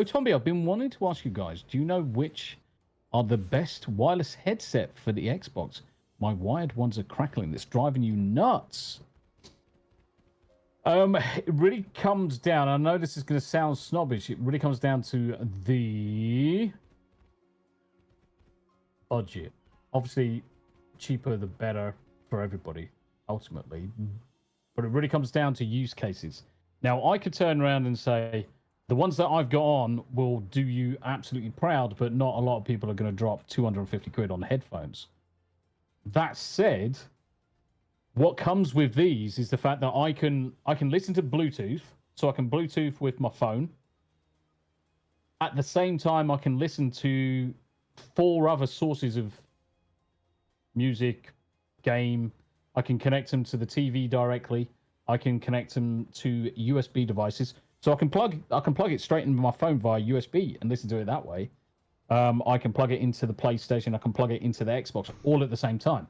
Tombi, I've been wanting to ask you guys, do you know which are the best wireless headset for the Xbox? My wired ones are crackling. It's driving you nuts. It really comes down, I know this is going to sound snobbish, it really comes down to the budget. Obviously, cheaper the better for everybody, ultimately. But it really comes down to use cases. Now, I could turn around and say, the ones that I've got on will do you absolutely proud, but not a lot of people are going to drop 250 quid on headphones. That said, what comes with these is the fact that I can listen to Bluetooth, so I can Bluetooth with my phone. At the same time, I can listen to 4 other sources of music, game. I can connect them to the TV directly. I can connect them to USB devices. So I can plug it straight into my phone via USB and listen to it that way. I can plug it into the PlayStation. I can plug it into the Xbox, all at the same time.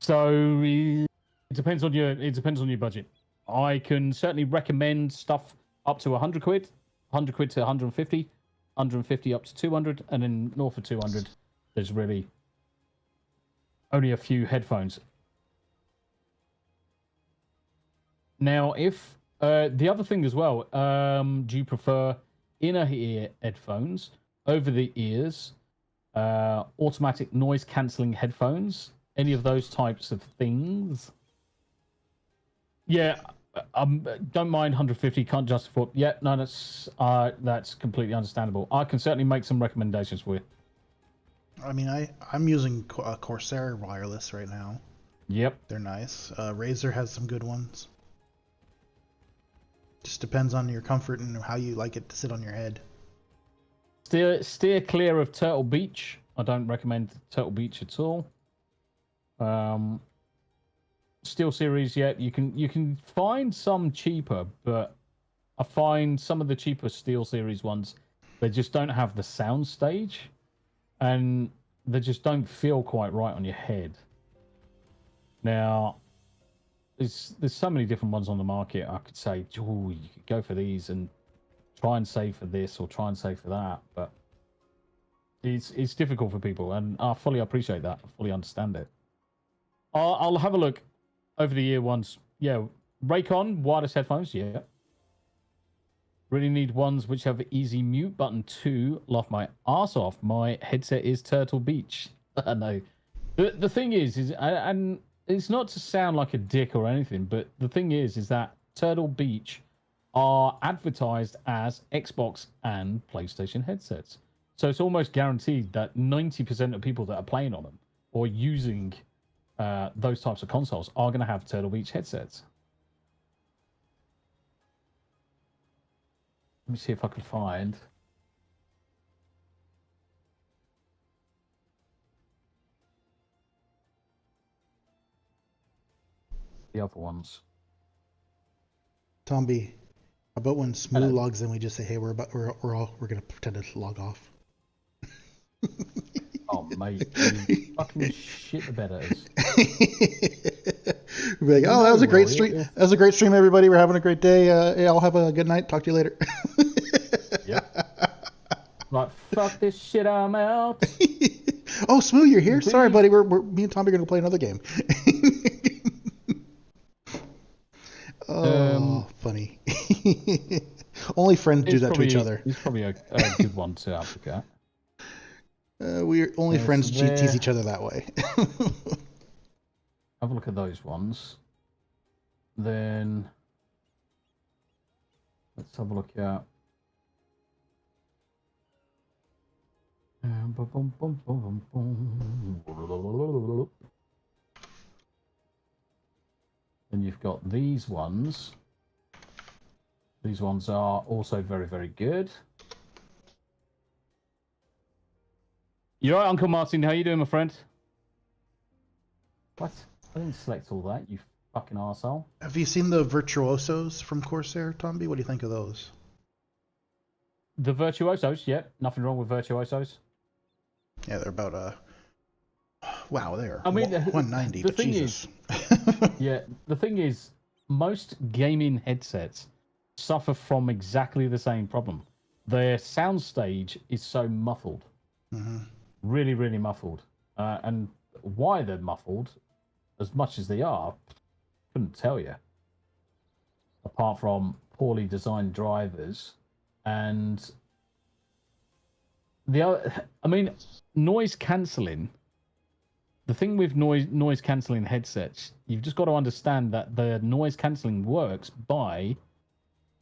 So it depends on your budget. I can certainly recommend stuff up to 100 quid, 100 quid to 150, 150 up to 200, and then north of 200, there's really only a few headphones. Now, if the other thing as well, do you prefer inner ear headphones, over the ears, automatic noise cancelling headphones, any of those types of things? Yeah, don't mind 150, can't justify. Yeah, no, that's completely understandable. I can certainly make some recommendations for you. I mean, I'm using Corsair wireless right now. Yep. They're nice. Razer has some good ones. Just depends on your comfort and how you like it to sit on your head. Steer clear of Turtle Beach. I don't recommend Turtle Beach at all. Steel Series, yeah, you can find some cheaper, but I find some of the cheaper Steel Series ones, they just don't have the sound stage, and they just don't feel quite right on your head. Now, there's so many different ones on the market. I could say, oh, you could go for these and try and save for this or try and save for that, but it's difficult for people, and I fully appreciate that. I fully understand it. I'll have a look over the year ones. Yeah, Raycon wireless headphones. Yeah. Really need ones which have easy mute button too. Laugh my ass off. My headset is Turtle Beach. I know. The thing is and it's not to sound like a dick or anything, but the thing is that Turtle Beach are advertised as Xbox and PlayStation headsets. So it's almost guaranteed that 90% of people that are playing on them or using those types of consoles are going to have Turtle Beach headsets. Let me see if I can find the other ones. Tomby, how about when Smoo logs in, we just say, "Hey, we're gonna pretend to log off." Oh mate, you fucking shit the bed is. We'll be like, "Oh, that was a great stream. That was a great stream, everybody. We're having a great day. Yeah, I'll have a good night. Talk to you later." Yep. Like, fuck this shit, I'm out. Oh, Smoo, you're here. Please. Sorry, buddy. We're me and Tommy are gonna play another game. Oh, funny. Only friends do that to each other. It's probably a good one to advocate. We're only friends tease each other that way. Have a look at those ones. then let's have a look at. Then you've got these ones. These ones are also very, very good. You alright, Uncle Martin? How you doing, my friend? What? I didn't select all that, you fucking arsehole. Have you seen the virtuosos from Corsair, Tomby? What do you think of those? The virtuosos, yeah. Nothing wrong with virtuosos. Yeah, they're about wow, they're 190. The but thing Jesus. is, yeah, the thing is, most gaming headsets suffer from exactly the same problem. Their soundstage is so muffled, really, really muffled, and why they're muffled, as much as they are, couldn't tell you. Apart from poorly designed drivers and the other, I mean, noise cancelling. The thing with noise cancelling headsets, you've just got to understand that the noise cancelling works by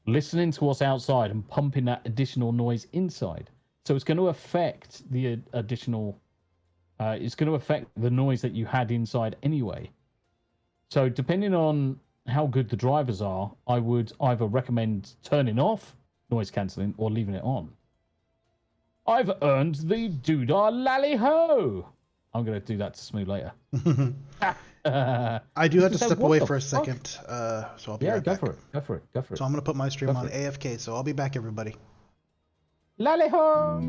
listening to what's outside and pumping that additional noise inside. So it's going to affect the additional. It's going to affect the noise that you had inside anyway. So depending on how good the drivers are, I would either recommend turning off noise cancelling or leaving it on. I've earned the doodah lally ho. I'm going to do that to Smooth later. I do have to step away for a second, so I'll be right back. Go for it. So I'm going to put my stream on AFK, so I'll be back, everybody. Lally ho!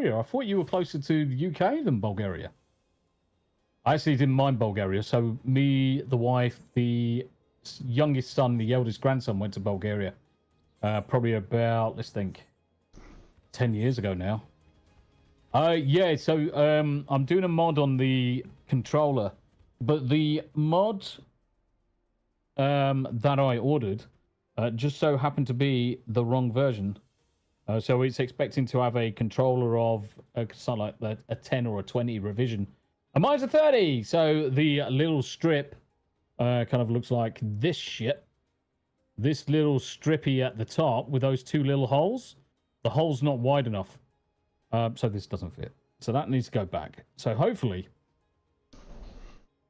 Bulgaria? I thought you were closer to the UK than Bulgaria. I actually didn't mind Bulgaria. So me, the wife, the youngest son, the eldest grandson went to Bulgaria. Probably about, let's think, 10 years ago now. Yeah, so I'm doing a mod on the controller, but the mod that I ordered just so happened to be the wrong version. So it's expecting to have a controller of something like a 10 or a 20 revision. And mine's a 30! So the little strip kind of looks like this shit. This little strippy at the top with those two little holes. The hole's not wide enough. So this doesn't fit. So that needs to go back. So hopefully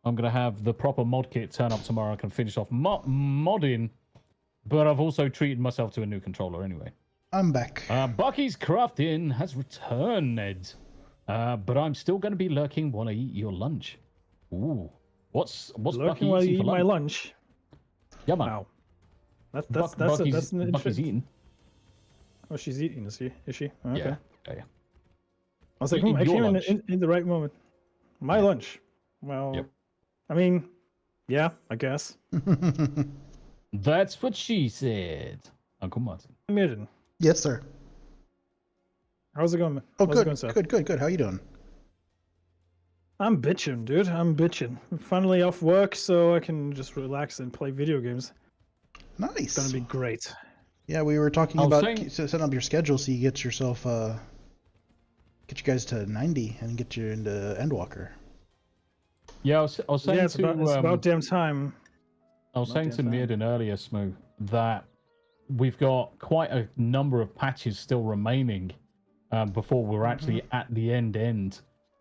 I'm going to have the proper mod kit turn up tomorrow. I can finish off modding. But I've also treated myself to a new controller anyway. I'm back. Bucky's Crafting has returned, Ned. But I'm still going to be lurking while I eat your lunch. Ooh. What's lurking Bucky while eating you eat for my lunch? lunch? Yeah, man. Wow. That's Bucky's an interesting... eating. Oh, she's eating, is she? Okay. Yeah. I was like, Eating I your came in the right moment. My lunch. Well, Yep. I mean, yeah, I guess. That's what she said. Uncle Martin. Myrddin, Yes, sir. how's it going? Oh, How's it good, going, sir? good. How you doing? I'm bitching, dude. I'm bitching. I'm finally off work, so I can just relax and play video games. Nice. It's gonna be great. Yeah, we were talking I was about saying- setting up your schedule so you get yourself, get you guys to 90 and get you into Endwalker. Yeah, I was saying Yeah, it's to about damn time. I was saying to damn time. Myrddin earlier, Smooth, that we've got quite a number of patches still remaining before we're actually at the end.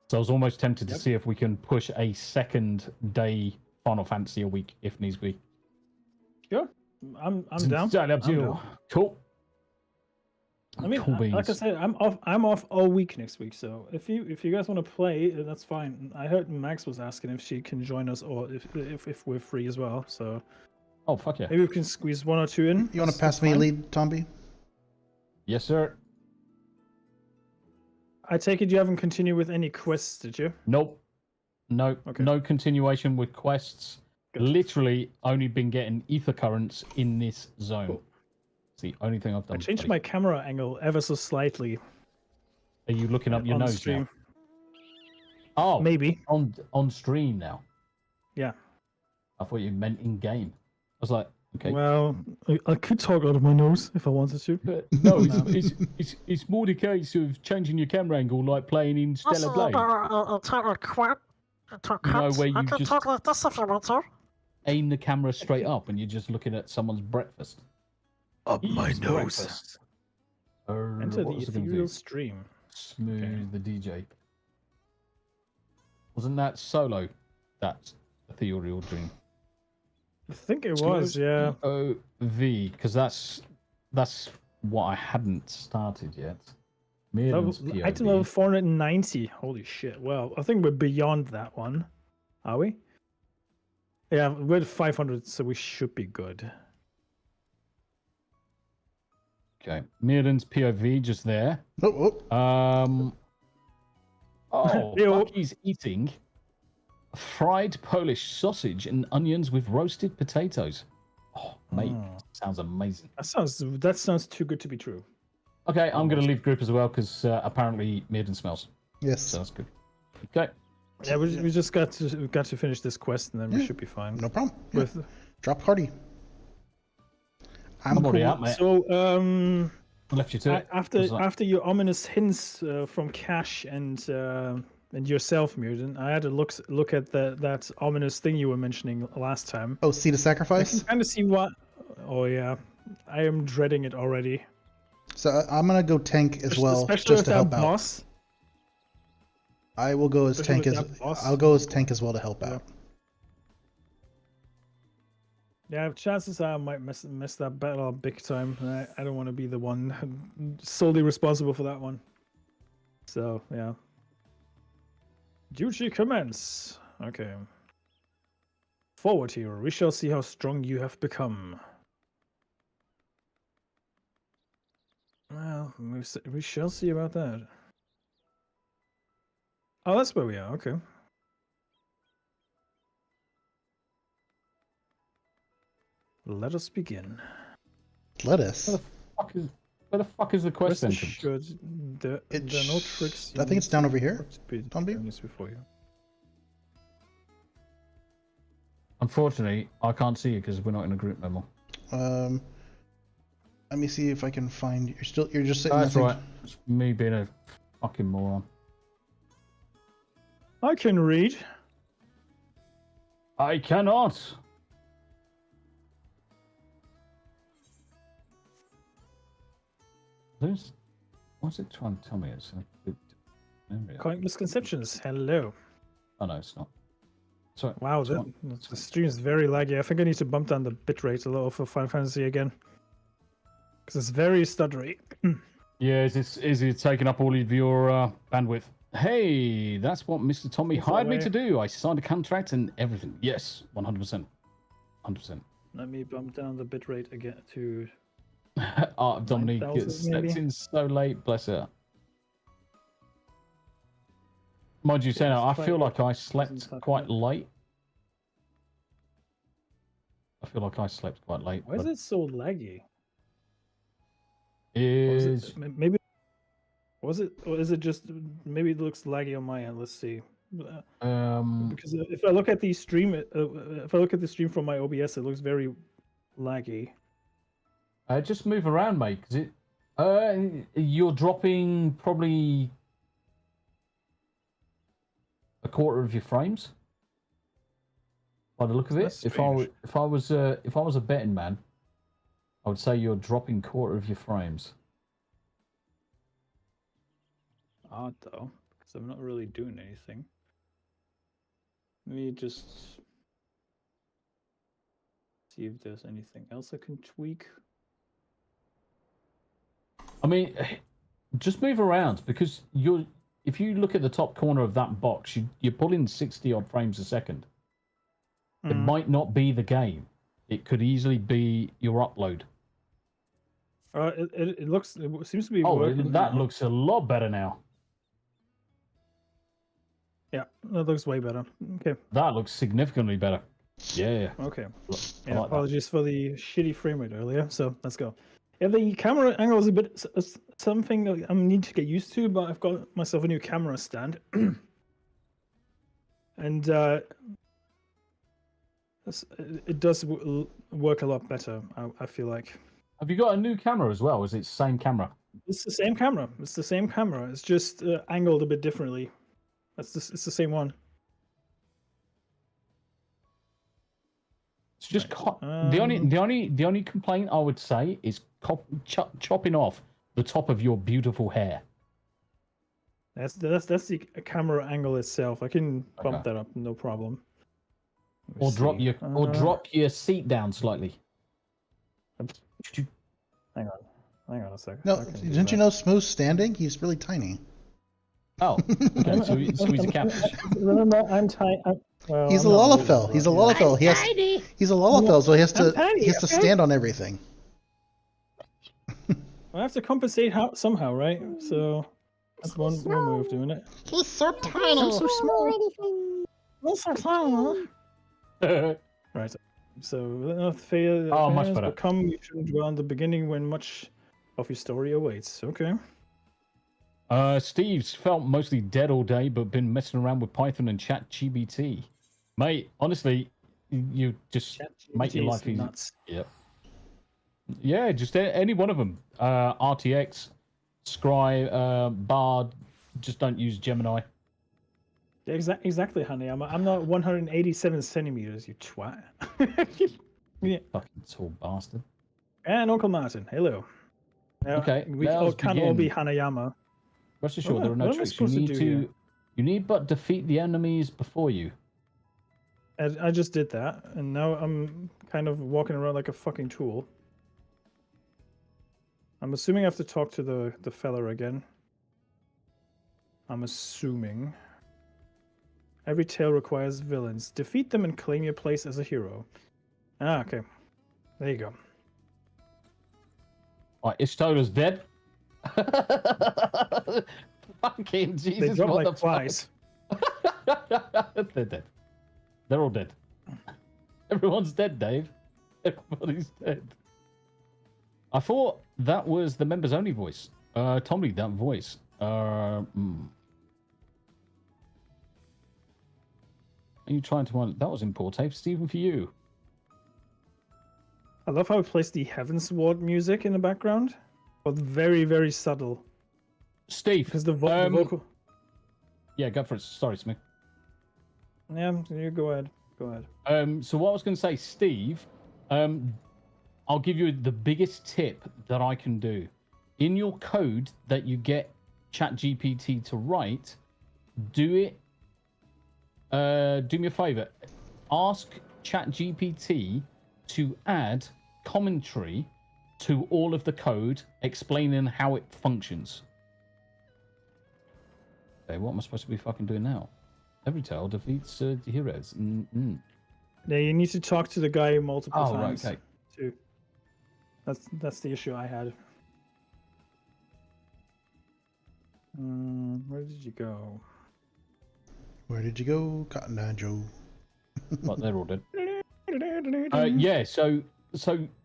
So I was almost tempted to see if we can push a second day Final Fantasy a week if needs be. Sure, I'm down. Entirely up to I'm you. down. Cool. I mean, Cool like I beans. said, I'm off all week next week. So if you guys want to play, that's fine. I heard Max was asking if she can join us or if we're free as well. So Oh, fuck yeah. maybe we can squeeze one or two in. You want to That's pass me a fine. lead, Tomby? Yes, sir. I take it you haven't continued with any quests, did you? Nope. No, Okay. no continuation with quests. Good. Literally only been getting ether currents in this zone. Cool. It's the only thing I've I done. changed buddy. my camera angle ever so slightly Are you looking up your on nose stream. now? Oh, Maybe. on stream now. Yeah. I thought you meant in game. I was like, okay. Well, I could talk out of my nose if I wanted to. But no, it's more the case of changing your camera angle, like playing in Stellar Blade. You know, where you just talk like this if you want to. aim the camera straight up and you're just looking at someone's breakfast. Up Eats breakfast. Enter what the was I gonna do? ethereal stream. Smooth the DJ. Wasn't that Solo? That's ethereal dream. I think it was, yeah. POV, because that's what I hadn't started yet. Myrddin's Item POV. level 490. Holy shit. Well, I think we're beyond that one. Are we? Yeah, we're at 500, so we should be good. Okay, Myrddin's POV just there. Oh, Oh, Ew. Bucky's eating fried Polish sausage and onions with roasted potatoes. Oh, mate, sounds amazing. That sounds too good to be true. Okay, I'm going to leave group as well because apparently Myrddin smells. yes. So that's good. Okay. Yeah, we just got to finish this quest and then we Yeah. should be fine. No problem. Yeah. With Drop Hardy. I'm already out, mate. so I left you to it. after your ominous hints from Cash and yourself, Myrddin, I had to look at that ominous thing you were mentioning last time. Oh, Seed of I Sacrifice? can kind of see what. Oh yeah, I am dreading it already. So I'm going to go tank as well, Especially just with to that help out. boss. I will go as Especially tank with as that boss. I'll go as tank as well to help out. Yeah, chances are I might mess that battle up big time. I don't want to be the one solely responsible for that one. So yeah. Duty commence. Okay. Forward here. We shall see how strong you have become. Well, we shall see about that. Oh, that's where we are. Okay. Let us begin. Lettuce. Where the fuck is the quest Rest entrance? assured, there are no tricks. I think it's down over here. Tombi? Before you. Unfortunately, I can't see you because we're not in a group memo. Let me see if I can find. You're just sitting. That's right. It's me being a fucking moron. I can read. I cannot. What's it trying to tell me? It's a good memory. Coin misconceptions. Hello. Oh no, it's not. Sorry. Wow, the stream is very laggy. I think I need to bump down the bitrate a little for Final Fantasy again. Because it's very stuttery. Yeah, is it taking up all of your bandwidth? Hey, that's what Mr. Tommy hired me to do. I signed a contract and everything. Yes, 100%. 100%. Let me bump down the bitrate again to... Dominique stepped in so late, bless her. Mind you, saying I feel like I slept quite late. I feel like I slept quite late. Why is it so laggy? Maybe was it, or is it just maybe it looks laggy on my end? Let's see. Because if I look at the stream, if I look at the stream from my OBS, it looks very laggy. Just move around, mate. Because you're dropping probably a quarter of your frames. By the look of it, if I was a betting man, I would say you're dropping quarter of your frames. Odd though, because I'm not really doing anything. Let me just see if there's anything else I can tweak. I mean, just move around because if you look at the top corner of that box, you're pulling 60 odd frames a second. It might not be the game. It could easily be your upload. It seems to be. Oh, that looks a lot better now. Yeah, that looks way better. Okay. That looks significantly better. Yeah. Okay. Yeah, like apologies for the shitty frame rate earlier. So let's go. Yeah, the camera angle is a bit something I need to get used to, but I've got myself a new camera stand, and it does work a lot better. I feel like. Have you got a new camera as well? Is it the same camera? It's the same camera. It's the same camera. It's just angled a bit differently. It's the same one. It's just the only complaint I would say is chopping off the top of your beautiful hair. That's the camera angle itself. I can bump that up, no problem. Or drop your seat down slightly. Hang on a second. No, didn't you know Smooth's standing? He's really tiny. Oh, okay. so he's a catfish. Remember, I'm tiny. Well, he's a Lalafell. He's a Lalafell. He's a Lalafell, so he has to stand on everything. I have to compensate somehow, right? So that's one way of doing it. He's so tiny. I'm so small. He's so tiny. Right. So failure much better. Become you should dwell in the beginning when much of your story awaits. Okay. Steve's felt mostly dead all day, but been messing around with Python and ChatGPT. Mate, honestly, you just make your life easy. Nuts. Yep. Yeah, just any one of them. RTX, Scry, Bard. Just don't use Gemini. Yeah, exactly, honey. I'm not 187 centimeters, you twat. Yeah. Fucking tall bastard. And Uncle Martin, hello. Okay, we can't all be Hanayama. Rest assured, there are no tricks. You need but defeat the enemies before you. I just did that, and now I'm kind of walking around like a fucking tool. I'm assuming I have to talk to the fella again. I'm assuming. Every tale requires villains. Defeat them and claim your place as a hero. Ah, okay. There you go. Right, Ishtola's dead. Fucking Jesus, they drop what like the flies. They're dead. They're all dead. Everyone's dead, Dave. Everybody's dead. I thought that was the members only voice. Tommy, that voice. Are you trying to find? That was in poor tape, Stephen, for you. I love how it plays the Heavensward music in the background, but very, very subtle. Steve, Because the vocal. Yeah, go for it. Sorry, Smith. Yeah, you go ahead. Go ahead. So what I was going to say, Steve, I'll give you the biggest tip that I can do. In your code that you get ChatGPT to write, do it. Do me a favor. Ask ChatGPT to add commentary to all of the code, explaining how it functions. Okay, what am I supposed to be fucking doing now? Every tale defeats the heroes. Yeah, you need to talk to the guy multiple times. Right, okay. Too. That's the issue I had. Where did you go? Where did you go, Cotton Eye Joe? But they're all dead. Yeah, so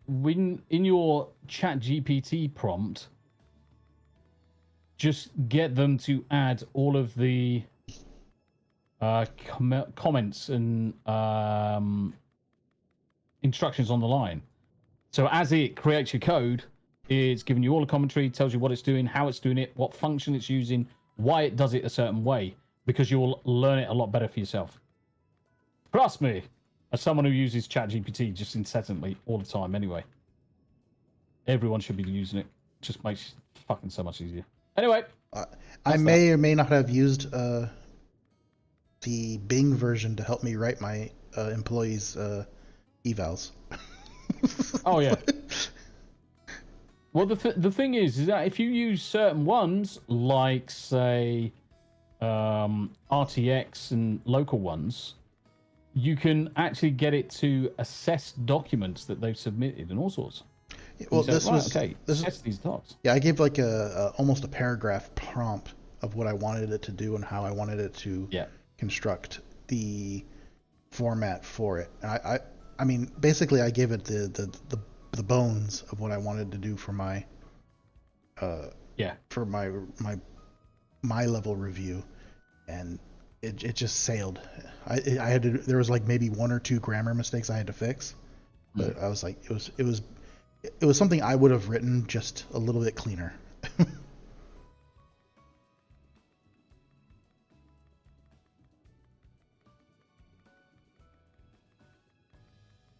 when in your ChatGPT prompt, just get them to add all of the comments and instructions on the line. So as it creates your code, it's giving you all the commentary, tells you what it's doing, how it's doing it, what function it's using, why it does it a certain way, because you'll learn it a lot better for yourself. Trust me, as someone who uses ChatGPT just incessantly all the time anyway. Everyone should be using it. It just makes it fucking so much easier. Anyway. I may or may not have used the Bing version to help me write my employees' evals. Oh, yeah. Well, the thing is that if you use certain ones, like, say, RTX and local ones, you can actually get it to assess documents that they've submitted and all sorts. Well, say, assess these docs. Yeah, I gave like almost a paragraph prompt of what I wanted it to do and how I wanted it to construct the format for it. And I mean, basically, I gave it the bones of what I wanted to do for my for my level review, and it just sailed. I had to. There was like maybe one or two grammar mistakes I had to fix, but I was like, it was something I would have written just a little bit cleaner.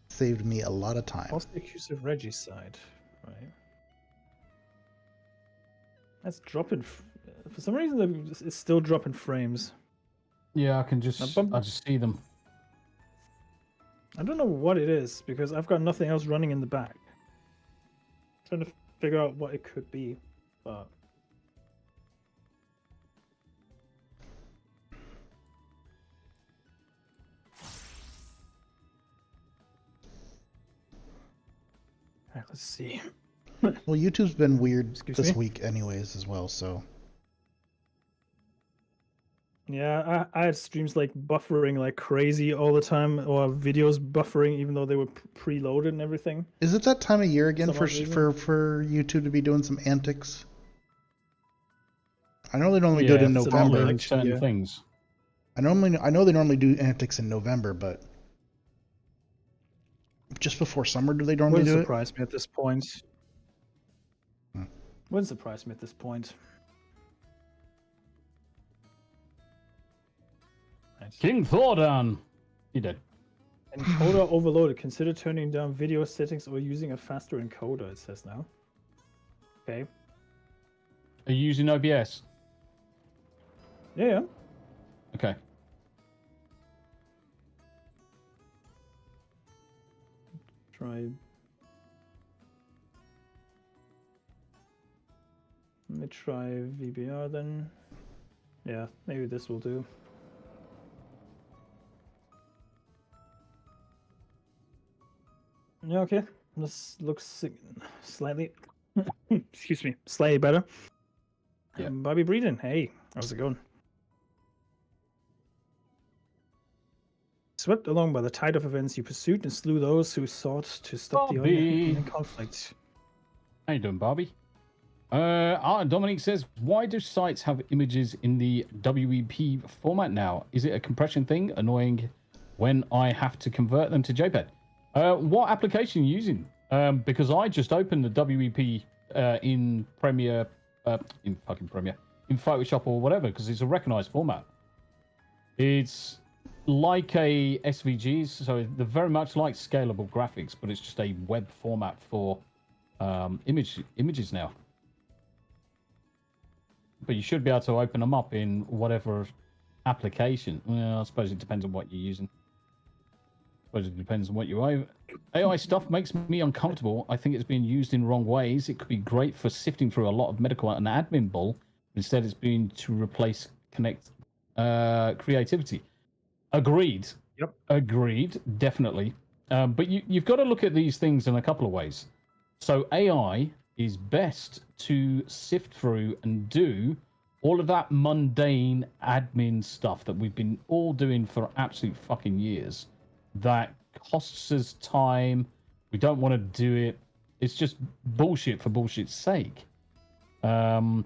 Saved me a lot of time. Falsely accused of Regicide, right? That's dropping. For some reason, it's still dropping frames. Yeah, I just see them. I don't know what it is because I've got nothing else running in the back. Trying to figure out what it could be, but let's see. Well, YouTube's been weird this week anyways as well, so. Yeah, I had streams like buffering like crazy all the time, or videos buffering even though they were preloaded and everything. Is it that time of year again for YouTube to be doing some antics? I know they normally do it in November. Like certain things. I know they normally do antics in November, but just before summer, do they normally do it? Wouldn't surprise me at this point. Wouldn't surprise me at this point. Nice. King Thordan! He did. Encoder overloaded. Consider turning down video settings or using a faster encoder, it says now. Okay. Are you using OBS? Yeah. Okay. Let me try VBR then. Yeah, maybe this will do. Yeah, okay. This looks slightly, excuse me, slightly better. Yeah. Bobby Breeden, hey, how's it going? Swept along by the tide of events, you pursued and slew those who sought to stop the ongoing conflict. How you doing, Barbie? Dominique says, why do sites have images in the WEP format now? Is it a compression thing? Annoying when I have to convert them to JPEG. What application are you using? Because I just opened the WEP in Premiere, in Photoshop or whatever, because it's a recognized format. It's like a SVGs, so they're very much like scalable graphics, but it's just a web format for images now. But you should be able to open them up in whatever application. Well, I suppose it depends on what you're using. I suppose it depends on what you AI stuff makes me uncomfortable. I think it's being used in wrong ways. It could be great for sifting through a lot of medical and admin bull. Instead, it's being to replace creativity. Agreed. Yep. Agreed. Definitely. But you've got to look at these things in a couple of ways. So AI is best to sift through and do all of that mundane admin stuff that we've been all doing for absolute fucking years. That costs us time. We don't want to do it. It's just bullshit for bullshit's sake. It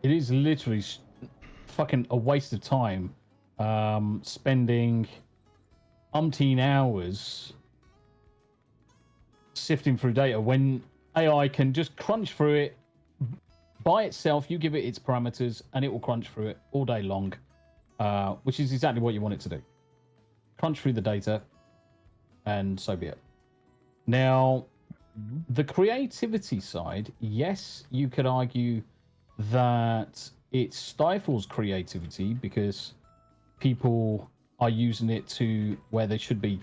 is literally fucking a waste of time spending umpteen hours sifting through data when AI can just crunch through it by itself. You give it its parameters and it will crunch through it all day long, which is exactly what you want it to do. Crunch through the data, and so be it. Now, the creativity side, yes, you could argue that it stifles creativity because people are using it to where they should be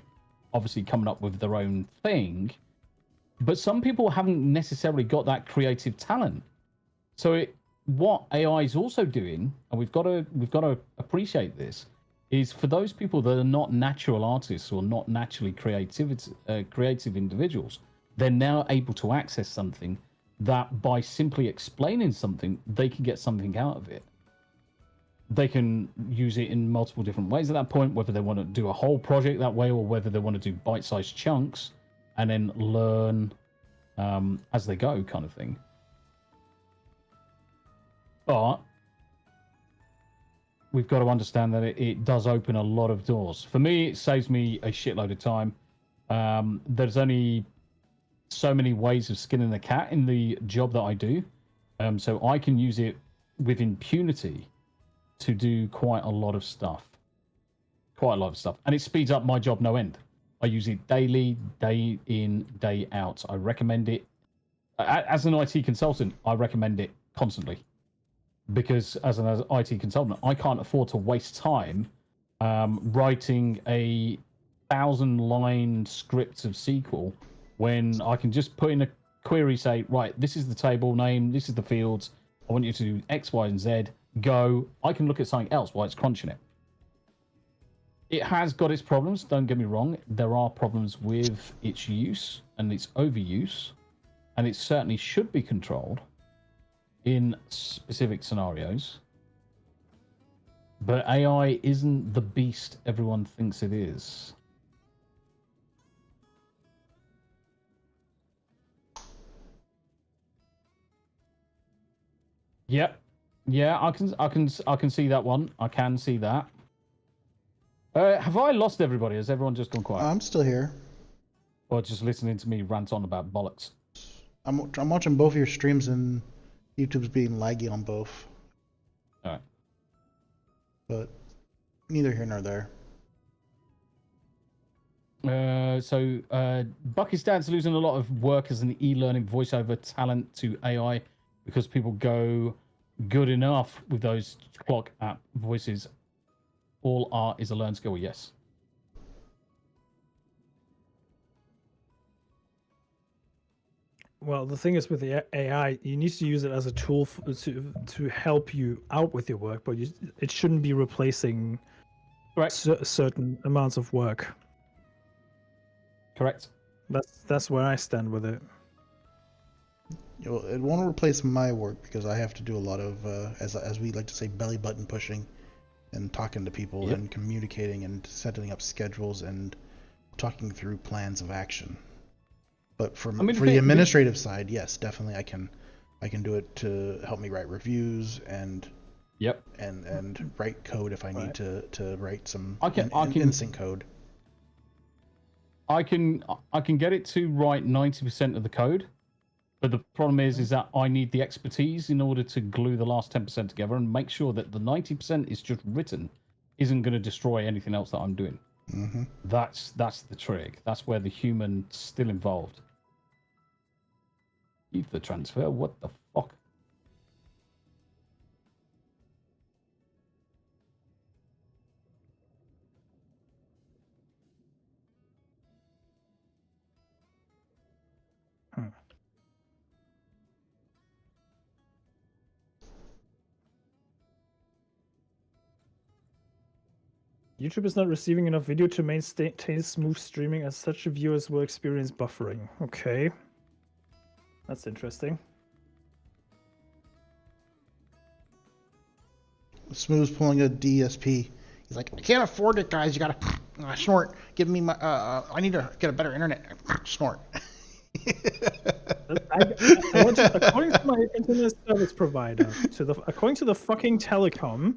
obviously coming up with their own thing. But some people haven't necessarily got that creative talent. So what AI is also doing, and we've got to appreciate this, is for those people that are not natural artists or not naturally creative individuals, they're now able to access something that by simply explaining something, they can get something out of it. They can use it in multiple different ways at that point, whether they want to do a whole project that way or whether they want to do bite-sized chunks and then learn as they go, kind of thing. But we've got to understand that it does open a lot of doors. For me, it saves me a shitload of time. There's only so many ways of skinning the cat in the job that I do. So I can use it with impunity to do quite a lot of stuff. And it speeds up my job no end. I use it daily, day in, day out. I recommend it. As an IT consultant, I recommend it constantly. Because as an IT consultant, I can't afford to waste time writing a 1,000-line script of SQL when I can just put in a query, say, right, this is the table name, this is the fields, I want you to do X, Y, and Z, go. I can look at something else while it's crunching it. It has got its problems, don't get me wrong. There are problems with its use and its overuse, and it certainly should be controlled in specific scenarios. But AI isn't the beast everyone thinks it is. Yep. Yeah, I can see that one. I can see that. Have I lost everybody? Has everyone just gone quiet? I'm still here. Or just listening to me rant on about bollocks? I'm watching both of your streams and YouTube's being laggy on both. All right. But neither here nor there. Bucky's dad's losing a lot of work as an e-learning voiceover talent to AI because people go good enough with those clock app voices. All art is a learned skill, yes. Well, the thing is with the AI, you need to use it as a tool to help you out with your work, but it shouldn't be replacing certain amounts of work. Correct. That's where I stand with it. Well, it won't replace my work because I have to do a lot of, as we like to say, belly button pushing and talking to people and communicating and setting up schedules and talking through plans of action. But for the administrative side, yes, definitely I can do it to help me write reviews and and write code if I need to write some instant code. I can get it to write 90% of the code, but the problem is that I need the expertise in order to glue the last 10% together and make sure that the 90% is just written isn't going to destroy anything else that I'm doing. Mm-hmm. That's the trick. That's where the human's still involved. Ether transfer? What the fuck? YouTube is not receiving enough video to maintain smooth streaming, as such viewers will experience buffering. Okay. That's interesting. Smooth's pulling a DSP. He's like, I can't afford it, guys. You gotta snort. Give me my. I need to get a better internet. Snort. According to my internet service provider, according to the fucking telecom,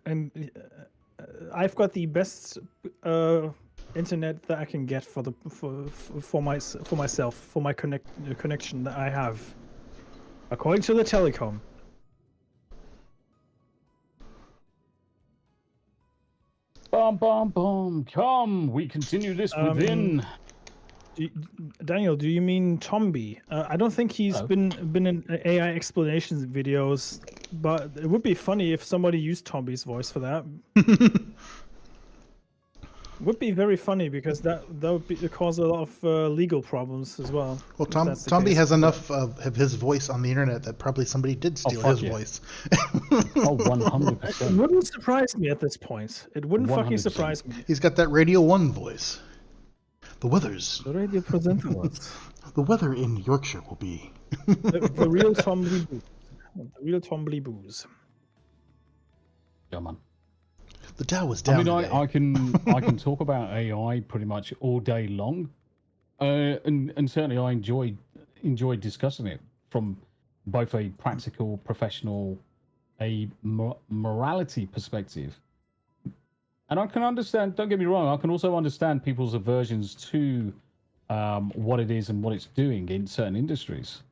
and I've got the best internet that I can get for myself, for my connection that I have, according to the telecom. Bum bum bum. Come, we continue this within. Daniel, do you mean Tomby? I don't think he's been in AI explanations videos, but it would be funny if somebody used Tomby's voice for that. Would be very funny, because that would cause a lot of legal problems as well. Well, Tomby has enough of his voice on the internet that probably somebody did steal his voice. 100%. It wouldn't surprise me at this point. It wouldn't 100%. Fucking surprise me. He's got that Radio 1 voice. The radio presenter. The weather in Yorkshire will be the real Tombly Booze. The real Tombly Booze. Yeah, man. The Dow was down. I can talk about AI pretty much all day long, and certainly I enjoy discussing it from both a practical, professional, a morality perspective. And I can understand, don't get me wrong, I can also understand people's aversions to what it is and what it's doing in certain industries.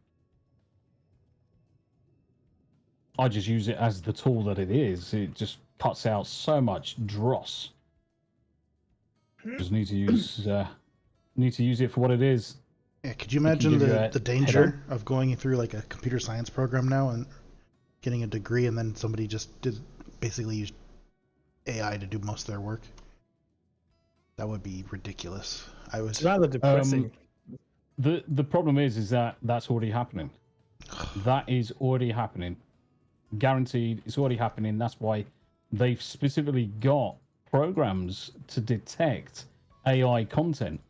I just use it as the tool that it is. It just cuts out so much dross. Just need to use it for what it is. Yeah, could you imagine the danger of going through like a computer science program now and getting a degree, and then somebody just basically used AI to do most of their work? That would be ridiculous. It's rather depressing. The problem is that that's already happening. That is already happening. Guaranteed, it's already happening. That's why they've specifically got programs to detect AI content.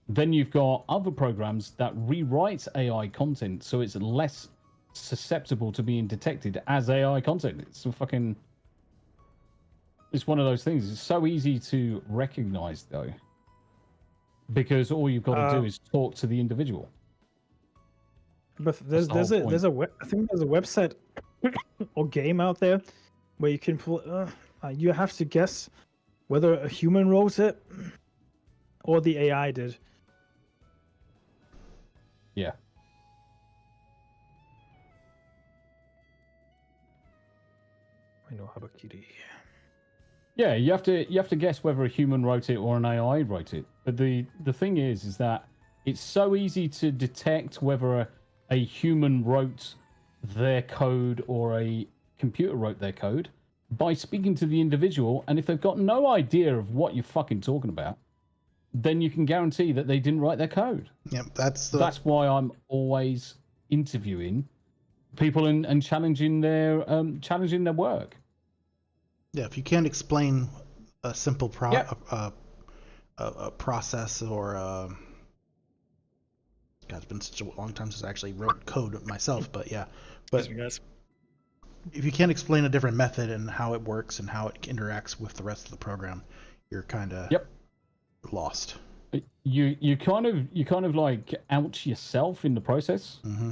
Then you've got other programs that rewrite AI content so it's less susceptible to being detected as AI content. It's one of those things. It's so easy to recognize, though, because all you've got to do is talk to the individual. But I think there's a website or game out there where you can you have to guess whether a human wrote it or the AI did. Yeah. I know Habakiri. Yeah, you have to guess whether a human wrote it or an AI wrote it. But the thing is that it's so easy to detect whether a human wrote their code or a computer wrote their code by speaking to the individual, and if they've got no idea of what you're fucking talking about, then you can guarantee that they didn't write their code. Yep, that's why I'm always interviewing people and challenging their work. Yeah, if you can't explain a simple a process or God, it's been such a long time since I actually wrote code myself, but yeah. But if you can't explain a different method and how it works and how it interacts with the rest of the program, you're kind of lost. You kind of like out yourself in the process. Mm-hmm.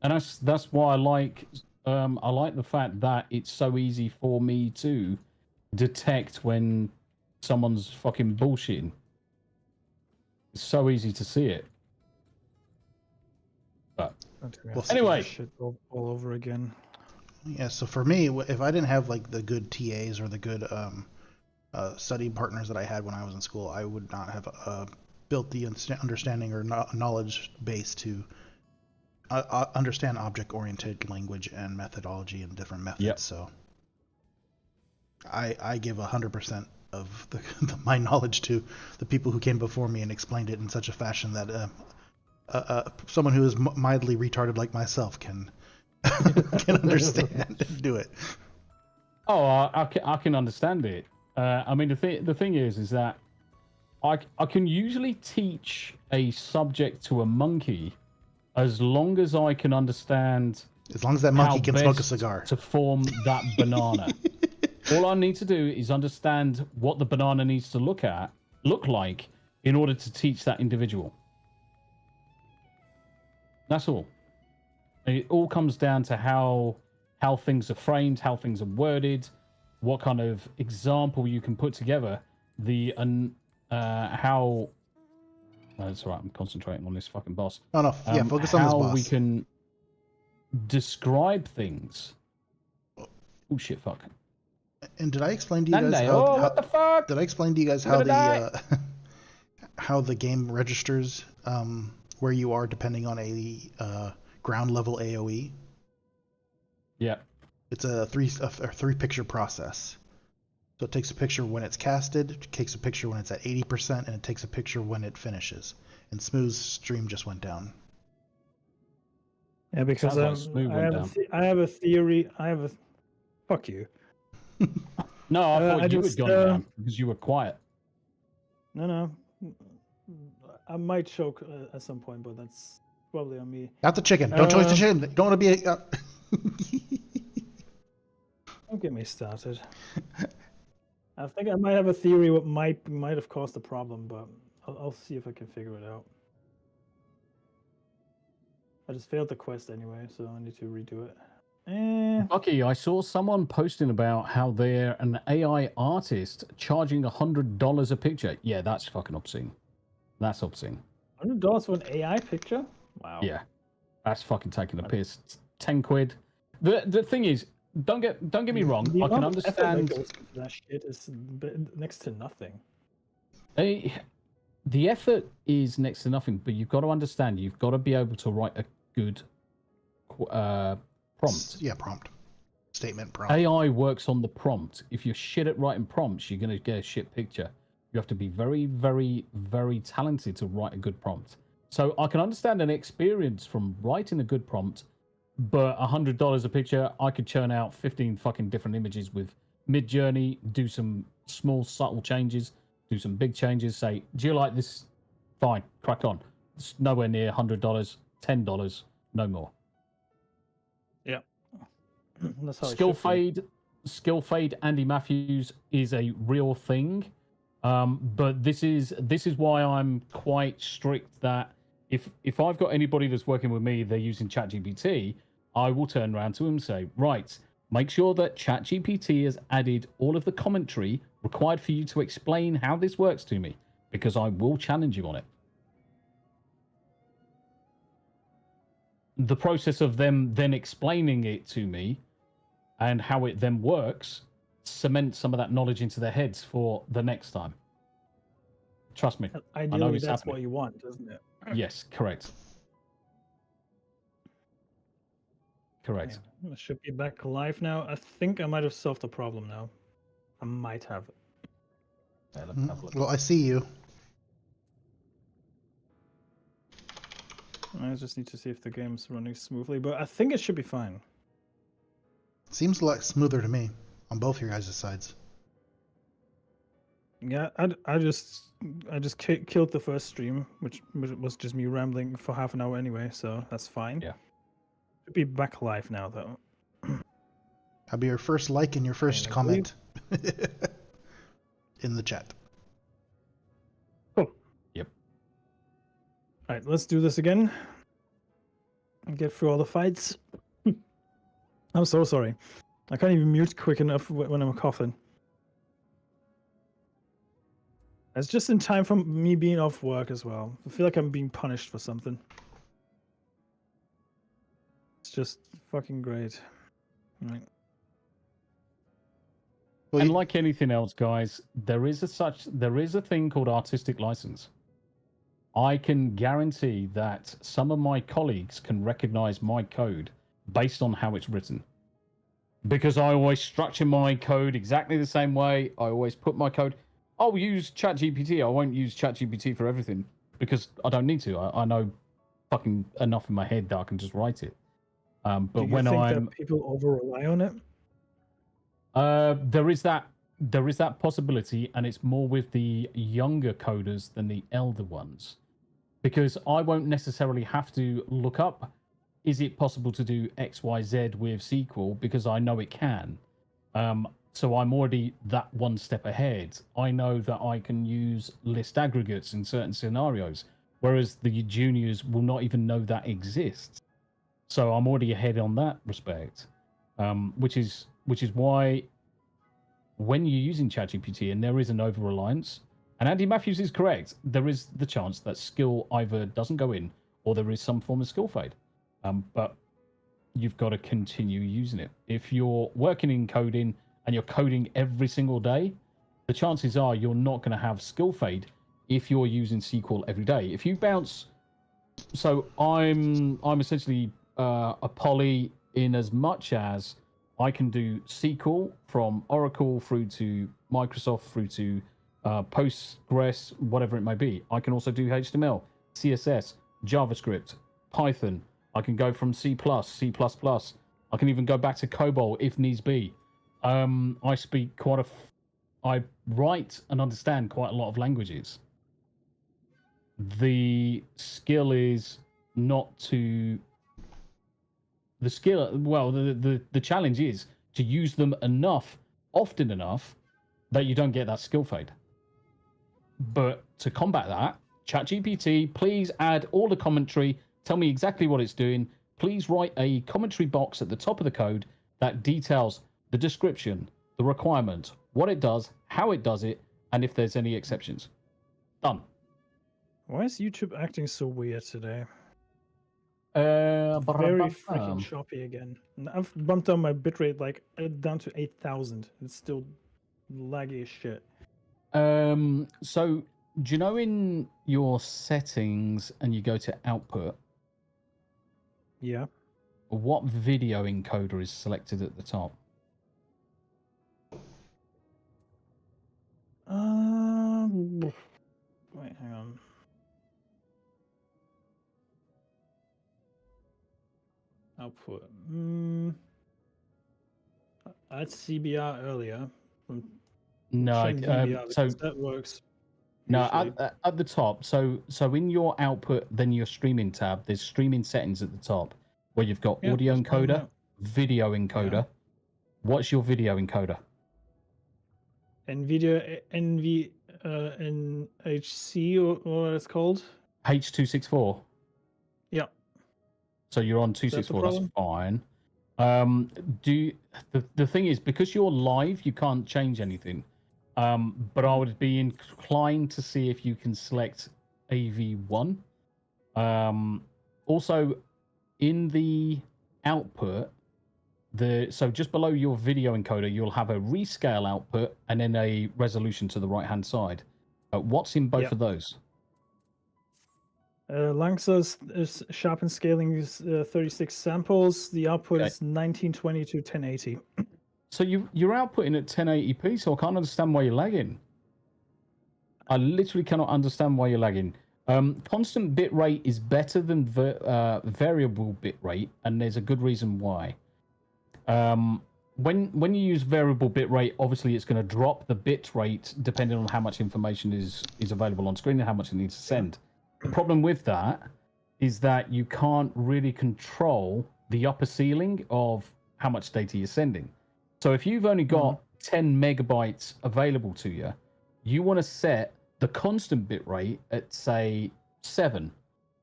And that's why I like the fact that it's so easy for me to detect when someone's fucking bullshitting. It's so easy to see it. But anyway, shit all over again. Yeah. So for me, if I didn't have like the good TAs or the good study partners that I had when I was in school, I would not have built the understanding or knowledge base to understand object-oriented language and methodology and different methods. Yep. So I give 100% of my knowledge to the people who came before me and explained it in such a fashion that someone who is mildly retarded like myself can understand and do it. Oh, I can understand it. I mean, the thing is that I can usually teach a subject to a monkey as long as I can understand. As long as that monkey can smoke a cigar. To form that banana. All I need to do is understand what the banana needs to look like in order to teach that individual. That's all. It all comes down to how things are framed, how things are worded, what kind of example you can put together, how. That's all right. I'm concentrating on this fucking boss. Oh no, yeah, focus on this boss. How we can describe things. Oh shit! Fuck. And did I explain to you guys what the fuck? Did I explain to you guys how the how the game registers where you are depending on a ground level AOE? Yeah. It's a three picture process. So it takes a picture when it's casted, it takes a picture when it's at 80%, and it takes a picture when it finishes. And Smooth's stream just went down. Yeah, because I have a theory. Fuck you. No, I thought you had gone down because you were quiet. No. I might choke at some point, but that's probably on me. Not the chicken. Don't choke the chicken. Don't want to be a... Don't get me started. I think I might have a theory what might have caused the problem, but I'll see if I can figure it out. I just failed the quest anyway, so I need to redo it. Okay, I saw someone posting about how they're an AI artist charging $100 a picture. Yeah, that's fucking obscene. That's obscene. $100 for an AI picture? Wow. Yeah, that's fucking taking a piss. 10 quid. The thing is, don't get me wrong. I can understand. That shit is next to nothing. The effort is next to nothing, but you've got to understand. You've got to be able to write a good prompt. Yeah, prompt. Statement prompt. AI works on the prompt. If you're shit at writing prompts, you're going to get a shit picture. You have to be very, very, very talented to write a good prompt. So I can understand an experience from writing a good prompt. But $100 a picture, I could churn out 15 fucking different images with mid-journey, do some small, subtle changes, do some big changes, say, do you like this? Fine, crack on. It's nowhere near $100, $10, no more. Yeah. That's how Skill fade Andy Matthews is a real thing. But this is why I'm quite strict that if I've got anybody that's working with me, they're using ChatGPT, I will turn around to him and say, right, make sure that ChatGPT has added all of the commentary required for you to explain how this works to me, because I will challenge you on it. The process of them then explaining it to me and how it then works cements some of that knowledge into their heads for the next time. Trust me. Ideally, that's happening. What you want, doesn't it? Yes, correct. Correct. Yeah, I should be back live now. I think I might have solved the problem now. I might have. Yeah, let me have a look. Well, I see you. I just need to see if the game's running smoothly, but I think it should be fine. Seems a lot smoother to me on both your guys' sides. Yeah, I just killed the first stream, which was just me rambling for half an hour anyway, so that's fine. Yeah. Should be back live now, though. I'll be your first like and your first comment in the chat. Cool. Yep. All right, let's do this again. And get through all the fights. I'm so sorry. I can't even mute quick enough when I'm coughing. It's just in time for me being off work as well. I feel like I'm being punished for something. It's just fucking great. All right. Well, And like anything else, guys, there is a thing called artistic license. I can guarantee that some of my colleagues can recognize my code based on how it's written. Because I always structure my code exactly the same way. I always put my code. I'll use ChatGPT. I won't use ChatGPT for everything because I don't need to. I know fucking enough in my head that I can just write it. But Do you when think I'm that people over rely on it? there is that possibility, and it's more with the younger coders than the elder ones, because I won't necessarily have to look up, is it possible to do XYZ with SQL, because I know it can. So I'm already that one step ahead. I know that I can use list aggregates in certain scenarios, whereas the juniors will not even know that exists. So I'm already ahead on that respect, which is why when you're using ChatGPT and there is an over-reliance, and Andy Matthews is correct, there is the chance that skill either doesn't go in or there is some form of skill fade. But you've got to continue using it. If you're working in coding and you're coding every single day, the chances are you're not going to have skill fade if you're using SQL every day. If you bounce, so I'm essentially a poly in as much as I can do SQL from Oracle through to Microsoft through to Postgres, whatever it may be. I can also do HTML, CSS, JavaScript, Python. I can go from C++, C++. I can even go back to COBOL if needs be. I speak I write and understand quite a lot of languages. The skill is not to... The challenge is to use them often enough, that you don't get that skill fade. But to combat that, ChatGPT, please add all the commentary, tell me exactly what it's doing. Please write a commentary box at the top of the code that details the description, the requirement, what it does, how it does it, and if there's any exceptions. Done. Why is YouTube acting so weird today? Very Very freaking choppy again. And I've bumped down my bitrate like down to 8,000. It's still laggy as shit. So do you know in your settings and you go to output? Yeah. What video encoder is selected at the top? Wait, hang on. Output. I had CBR earlier. No, so that works. no, usually. at the top. So in your output, then your streaming tab, there's streaming settings at the top where you've got audio that's fine, encoder, video encoder. Yeah. What's your video encoder? NVIDIA NHC or what it's called? H.264. Yeah. So you're on 264. That's fine. The thing is, because you're live, you can't change anything. But I would be inclined to see if you can select AV1. Also, in the output, so just below your video encoder, you'll have a rescale output and then a resolution to the right-hand side. What's in both of those? Langsa's is sharpen scaling is 36 samples. The output is 1920 to 1080. So you're outputting at 1080p, so I can't understand why you're lagging. I literally cannot understand why you're lagging. Constant bit rate is better than variable bit rate, and there's a good reason why. When you use variable bit rate, obviously it's going to drop the bit rate depending on how much information is available on screen and how much it needs to send. The problem with that is that you can't really control the upper ceiling of how much data you're sending. So if you've only got 10 megabytes available to you, you want to set the constant bitrate at, say, 7.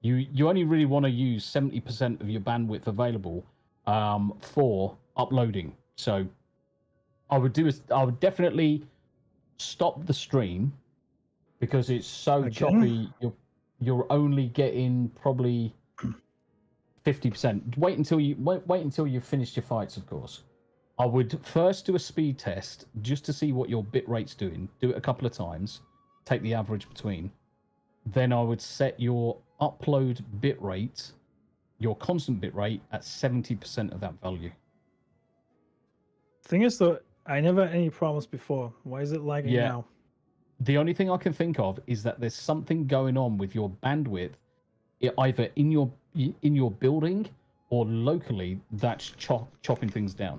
You only really want to use 70% of your bandwidth available for uploading. So I would definitely stop the stream because it's so choppy. You're only getting probably 50%. Wait until you've finished your fights, of course. I would first do a speed test just to see what your bit rate's doing. Do it a couple of times. Take the average between. Then I would set your upload bit rate, your constant bit rate, at 70% of that value. Thing is, though, I never had any problems before. Why is it lagging now? The only thing I can think of is that there's something going on with your bandwidth, either in your building or locally, that's chopping things down.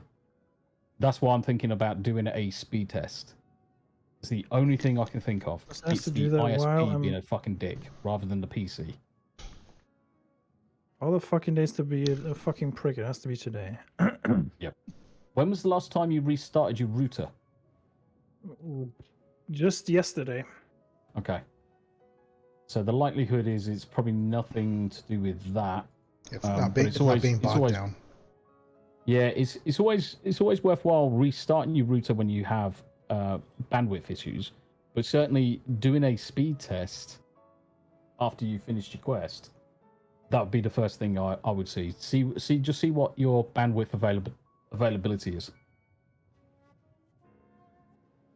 That's why I'm thinking about doing a speed test. It's the only thing I can think of. It's the ISP being a fucking dick rather than the PC. All the fucking days to be a fucking prick. It has to be today. Yep. When was the last time you restarted your router? Just yesterday. Okay. So the likelihood is it's probably nothing to do with that. It's not being bogged down. Yeah, it's always worthwhile restarting your router when you have bandwidth issues, but certainly doing a speed test after you finished your quest, that would be the first thing I would see. See what your bandwidth availability is.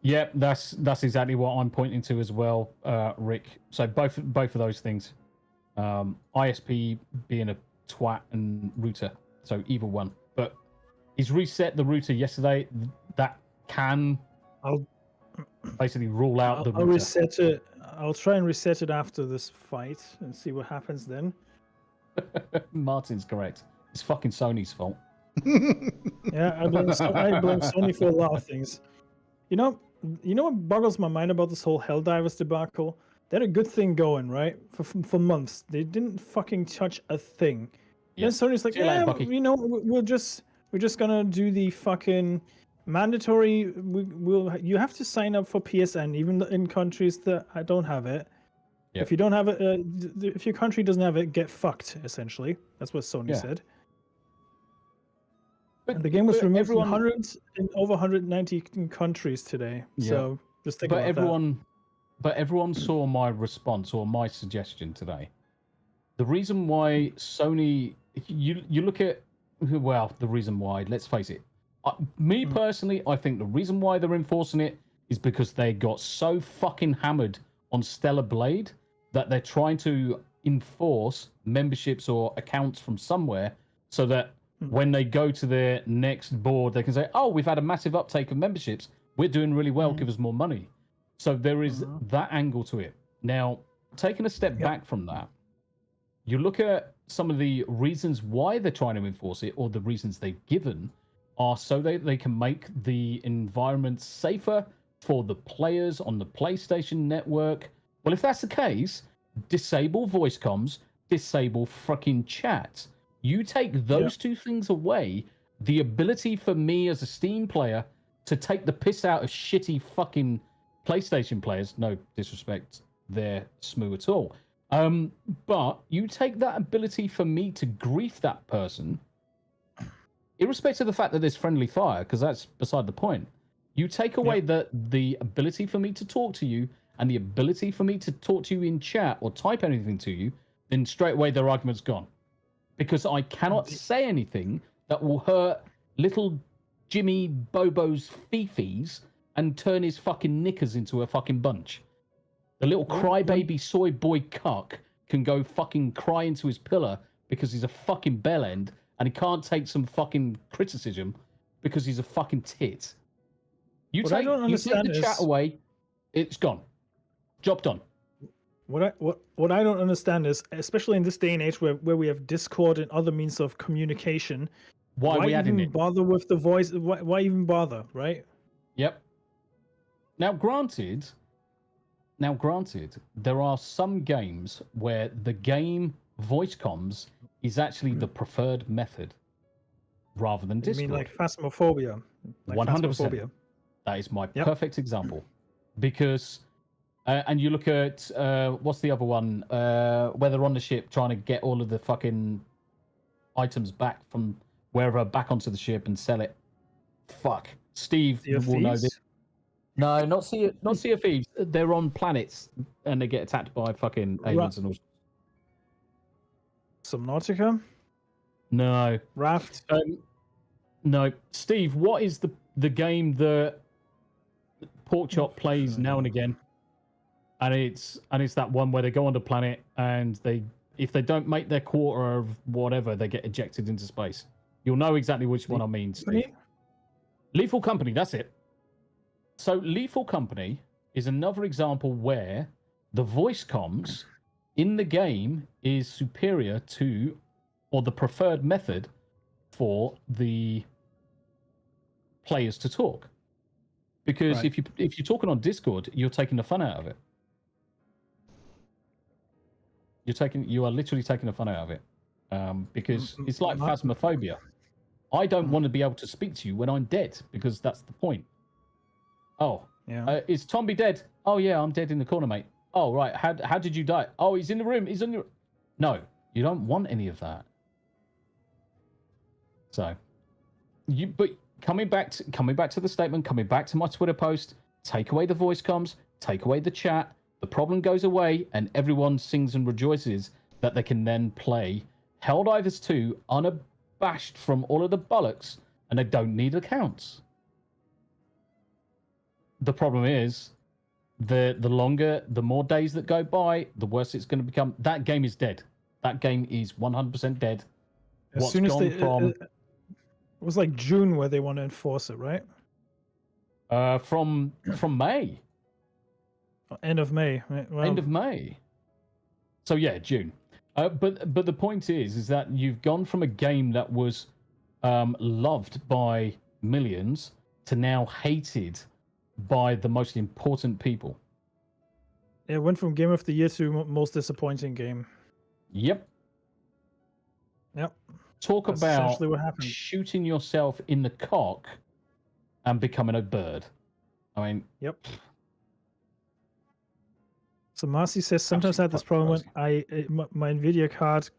Yeah, that's exactly what I'm pointing to as well, Rick. So both of those things, ISP being a twat and router, so either one. But he's reset the router yesterday. That can basically rule out the router. I'll reset it. I'll try and reset it after this fight and see what happens then. Martin's correct. It's fucking Sony's fault. Yeah, I blame Sony for a lot of things. You know what boggles my mind about this whole Helldivers debacle? They had a good thing going, right? For months. They didn't fucking touch a thing. Yeah. Then Sony's like, we're just gonna do the fucking mandatory. You have to sign up for PSN, even in countries that don't have it. Yep. If you don't have it, if your country doesn't have it, get fucked. Essentially, that's what Sony said. And the game was removed from over 190 countries today. Yeah. So just think about that. But everyone saw my response or my suggestion today. The reason why Sony, you look at, well, the reason why, let's face it. Me personally, I think the reason why they're enforcing it is because they got so fucking hammered on Stellar Blade that they're trying to enforce memberships or accounts from somewhere so that when they go to their next board, they can say, oh, we've had a massive uptake of memberships. We're doing really well. Give us more money. So there is that angle to it. Now, taking a step back from that, you look at some of the reasons why they're trying to enforce it, or the reasons they've given, are so they can make the environment safer for the players on the PlayStation Network. Well, if that's the case, disable voice comms, disable fucking chat. You take those two things away, the ability for me as a Steam player to take the piss out of shitty fucking PlayStation players, no disrespect, they're smooth at all. But you take that ability for me to grief that person, irrespective of the fact that there's friendly fire, because that's beside the point. You take away the ability for me to talk to you and the ability for me to talk to you in chat or type anything to you, then straight away their argument's gone. Because I cannot say anything that will hurt little Jimmy Bobo's fifis and turn his fucking knickers into a fucking bunch. The little crybaby soy boy cuck can go fucking cry into his pillar because he's a fucking bellend and he can't take some fucking criticism because he's a fucking tit. You take the chat away, it's gone. Job done. What I don't understand is, especially in this day and age where we have Discord and other means of communication, why we adding it? Bother with the voice? Why even bother, right? Yep. Now, granted, there are some games where the game voice comms is actually the preferred method. rather than You Discord. mean like Phasmophobia? 100%. That is my perfect example. Because, and you look at, what's the other one? Where they're on the ship trying to get all of the fucking items back from wherever back onto the ship and sell it. Fuck. Steve will know this. No, not Sea of Thieves. They're on planets and they get attacked by fucking aliens and all. Subnautica? No. Raft? No. Steve, what is the game that Porkchop plays now and again? And it's that one where they go on the planet and if they don't make their quarter of whatever, they get ejected into space. You'll know exactly which one I mean, Steve. Lethal Company, that's it. So Lethal Company is another example where the voice comms in the game is superior to, or the preferred method for the players to talk. Because if you're talking on Discord, you're taking the fun out of it. You are literally taking the fun out of it. Because it's like Phasmophobia. I don't want to be able to speak to you when I'm dead, because that's the point. Oh, yeah. Is Tomby dead? Oh yeah, I'm dead in the corner, mate. Oh right, how did you die? Oh, he's in the room. He's in the. No, you don't want any of that. So, but coming back to the statement, coming back to my Twitter post, take away the voice comms, take away the chat, the problem goes away, and everyone sings and rejoices that they can then play Helldivers 2 unabashed from all of the bollocks, and they don't need accounts. The problem is, the more days that go by, the worse it's going to become. That game is dead. That game is 100% dead. As soon as it was like June where they want to enforce it, right? From May. End of May. Well, End of May. So yeah, June. But the point is that you've gone from a game that was loved by millions to now hated by the most important people. It went from Game of the Year to most disappointing game. Yep. Talk That's about essentially what happened. Shooting yourself in the cock and becoming a bird. I mean, yep. So Marcy says, sometimes I had this problem when my NVIDIA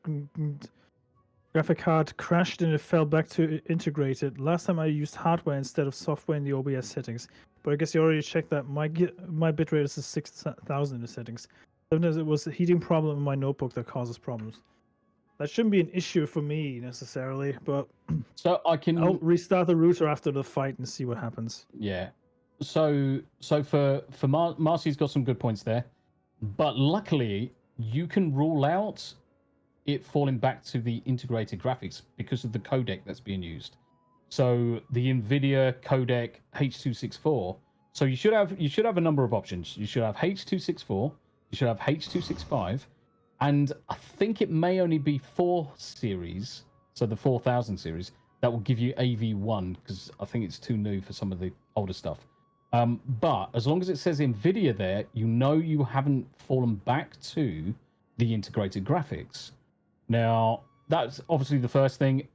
graphic card crashed and it fell back to integrated. Last time I used hardware instead of software in the OBS settings. But I guess you already checked that my bitrate is 6,000 in the settings. Sometimes it was a heating problem in my notebook that causes problems. That shouldn't be an issue for me necessarily, but so I'll restart the router after the fight and see what happens. Yeah. So for Marcy's got some good points there, but luckily you can rule out it falling back to the integrated graphics because of the codec that's being used. So the NVIDIA codec H.264. So you should have a number of options. You should have H.264. You should have H.265. And I think it may only be 4 series, so the 4000 series, that will give you AV1, because I think it's too new for some of the older stuff. But as long as it says NVIDIA there, you know you haven't fallen back to the integrated graphics. Now, that's obviously the first thing.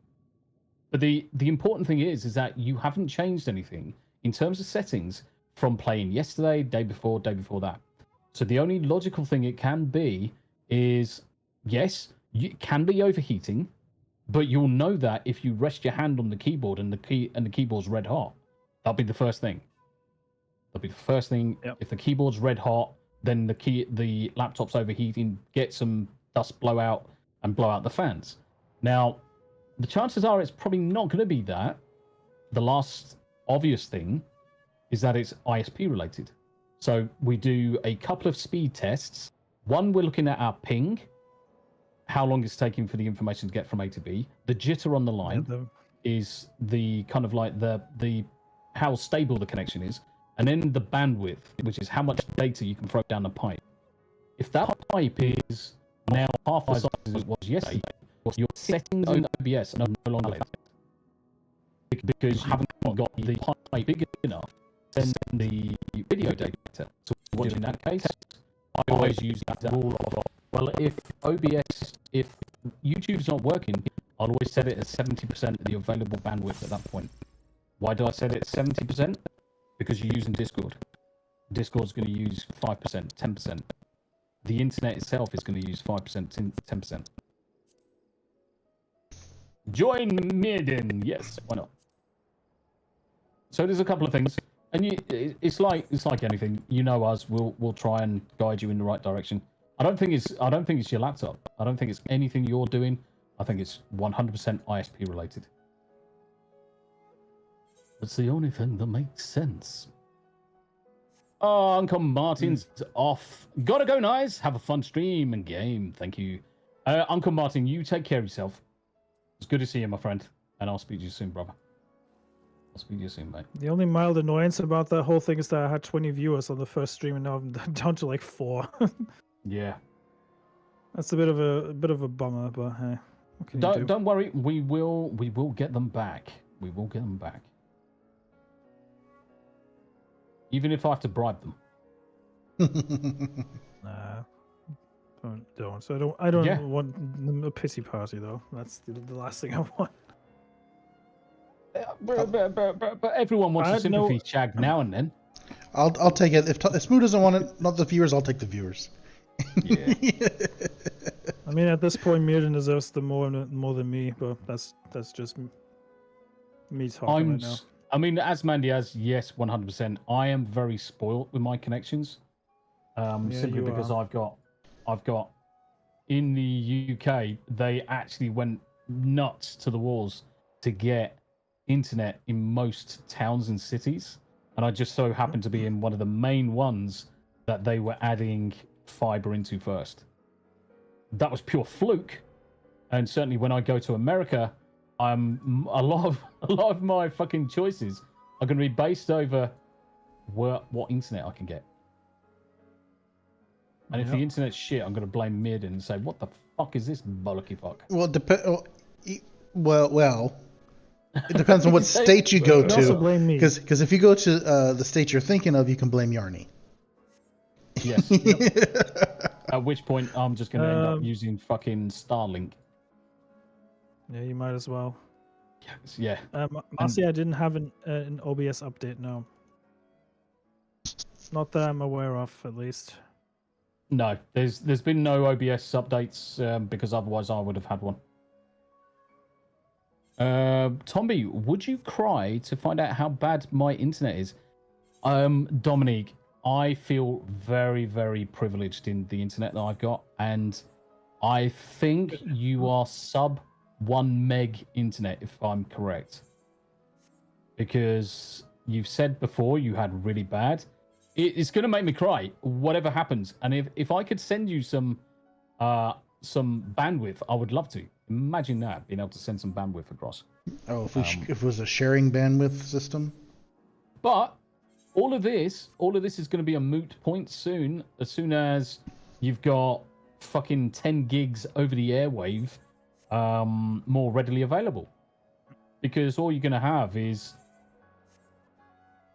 But the important thing is that you haven't changed anything in terms of settings from playing yesterday, day before that. So the only logical thing it can be is, yes, it can be overheating, but you'll know that if you rest your hand on the keyboard and the keyboard's red hot. That'll be the first thing. Yep. If the keyboard's red hot, then the laptop's overheating, get some dust blowout and blow out the fans. Now, the chances are it's probably not going to be that. The last obvious thing is that it's ISP related. So we do a couple of speed tests. One, we're looking at our ping, how long it's taking for the information to get from A to B. The jitter on the line is the kind of like the how stable the connection is. And then the bandwidth, which is how much data you can throw down the pipe. If that pipe is now half the size as it was yesterday, your settings in OBS are no longer valid. Because you haven't got the pipe big enough to send the video data. So in that case, I always use that rule of, well, if YouTube's not working, I'll always set it at 70% of the available bandwidth at that point. Why do I set it at 70%? Because you're using Discord. Discord's going to use 5%, 10%. The internet itself is going to use 5%, 10%. Join Myrddin. Yes, why not? So there's a couple of things, and it's like anything. You know us. We'll try and guide you in the right direction. I don't think it's your laptop. I don't think it's anything you're doing. I think it's 100% ISP related. That's the only thing that makes sense. Oh, Uncle Martin's off. Gotta go, nice. Have a fun stream and game. Thank you. Uncle Martin, you take care of yourself. It's good to see you, my friend. And I'll speak to you soon, brother. I'll speak to you soon, mate. The only mild annoyance about that whole thing is that I had 20 viewers on the first stream and now I'm down to like 4. Yeah. That's a bit of a bummer, but hey, what can you do? Don't worry, we will get them back. We will get them back. Even if I have to bribe them. Nah. Don't. So I don't want a pity party though. That's the last thing I want. But everyone wants a sympathy shag now and then. I'll take it. If Smoo doesn't want it, not the viewers, I'll take the viewers. Yeah. I mean, at this point, Myrddin deserves the more than me, but that's just me talking right now. I mean, as Mandy has, yes, 100%. I am very spoilt with my connections, simply because I've got in the UK, they actually went nuts to the walls to get internet in most towns and cities, and I just so happened to be in one of the main ones that they were adding fiber into first. That was pure fluke, and certainly when I go to America, a lot of my fucking choices are going to be based over what internet I can get. And if the internet's shit, I'm going to blame Myrddin and say, "What the fuck is this bollocky fuck?" Well, it depends on what state you go to. Also blame me. Because if you go to the state you're thinking of, you can blame Yarny. Yes. At which point, I'm just going to end up using fucking Starlink. Yeah, you might as well. Yes, yeah. Marcy, I didn't have an OBS update, no. Not that I'm aware of, at least. No, there's been no OBS updates because otherwise I would have had one. Tomby, would you cry to find out how bad my internet is? Dominique, I feel very, very privileged in the internet that I've got, and I think you are sub 1 meg internet, if I'm correct. Because you've said before you had really bad. It's going to make me cry, whatever happens. And if I could send you some bandwidth, I would love to. Imagine that, being able to send some bandwidth across. Oh, if it was a sharing bandwidth system? But all of this is going to be a moot point soon, as soon as you've got fucking 10 gigs over the airwave more readily available. Because all you're going to have is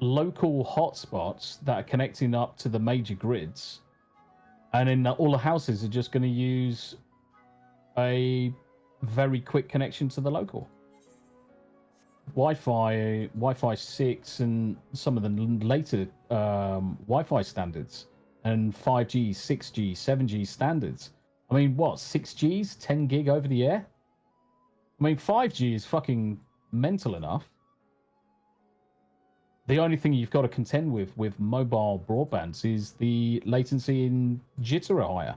local hotspots that are connecting up to the major grids, and then all the houses are just going to use a very quick connection to the local Wi-Fi 6 and some of the later Wi-Fi standards, and 5G, 6G, 7G standards. I mean, what, 6G's 10 gig over the air? I mean, 5G is fucking mental enough. The only thing you've got to contend with mobile broadbands is the latency and jitter are higher.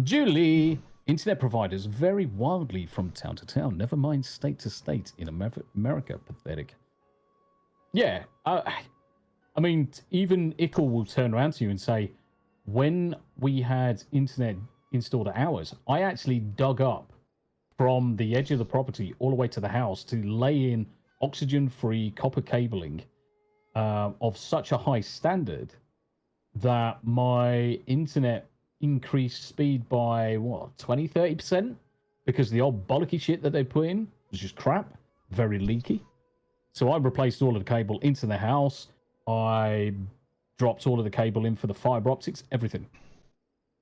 Julie, internet providers vary wildly from town to town, never mind state to state in America. Pathetic. Yeah, I mean, even Ickle will turn around to you and say, when we had internet installed at ours, I actually dug up from the edge of the property all the way to the house to lay in oxygen-free copper cabling of such a high standard that my internet increased speed by, 20-30%? Because the old bollocky shit that they put in was just crap, very leaky. So I replaced all of the cable into the house. I dropped all of the cable in for the fiber optics, everything.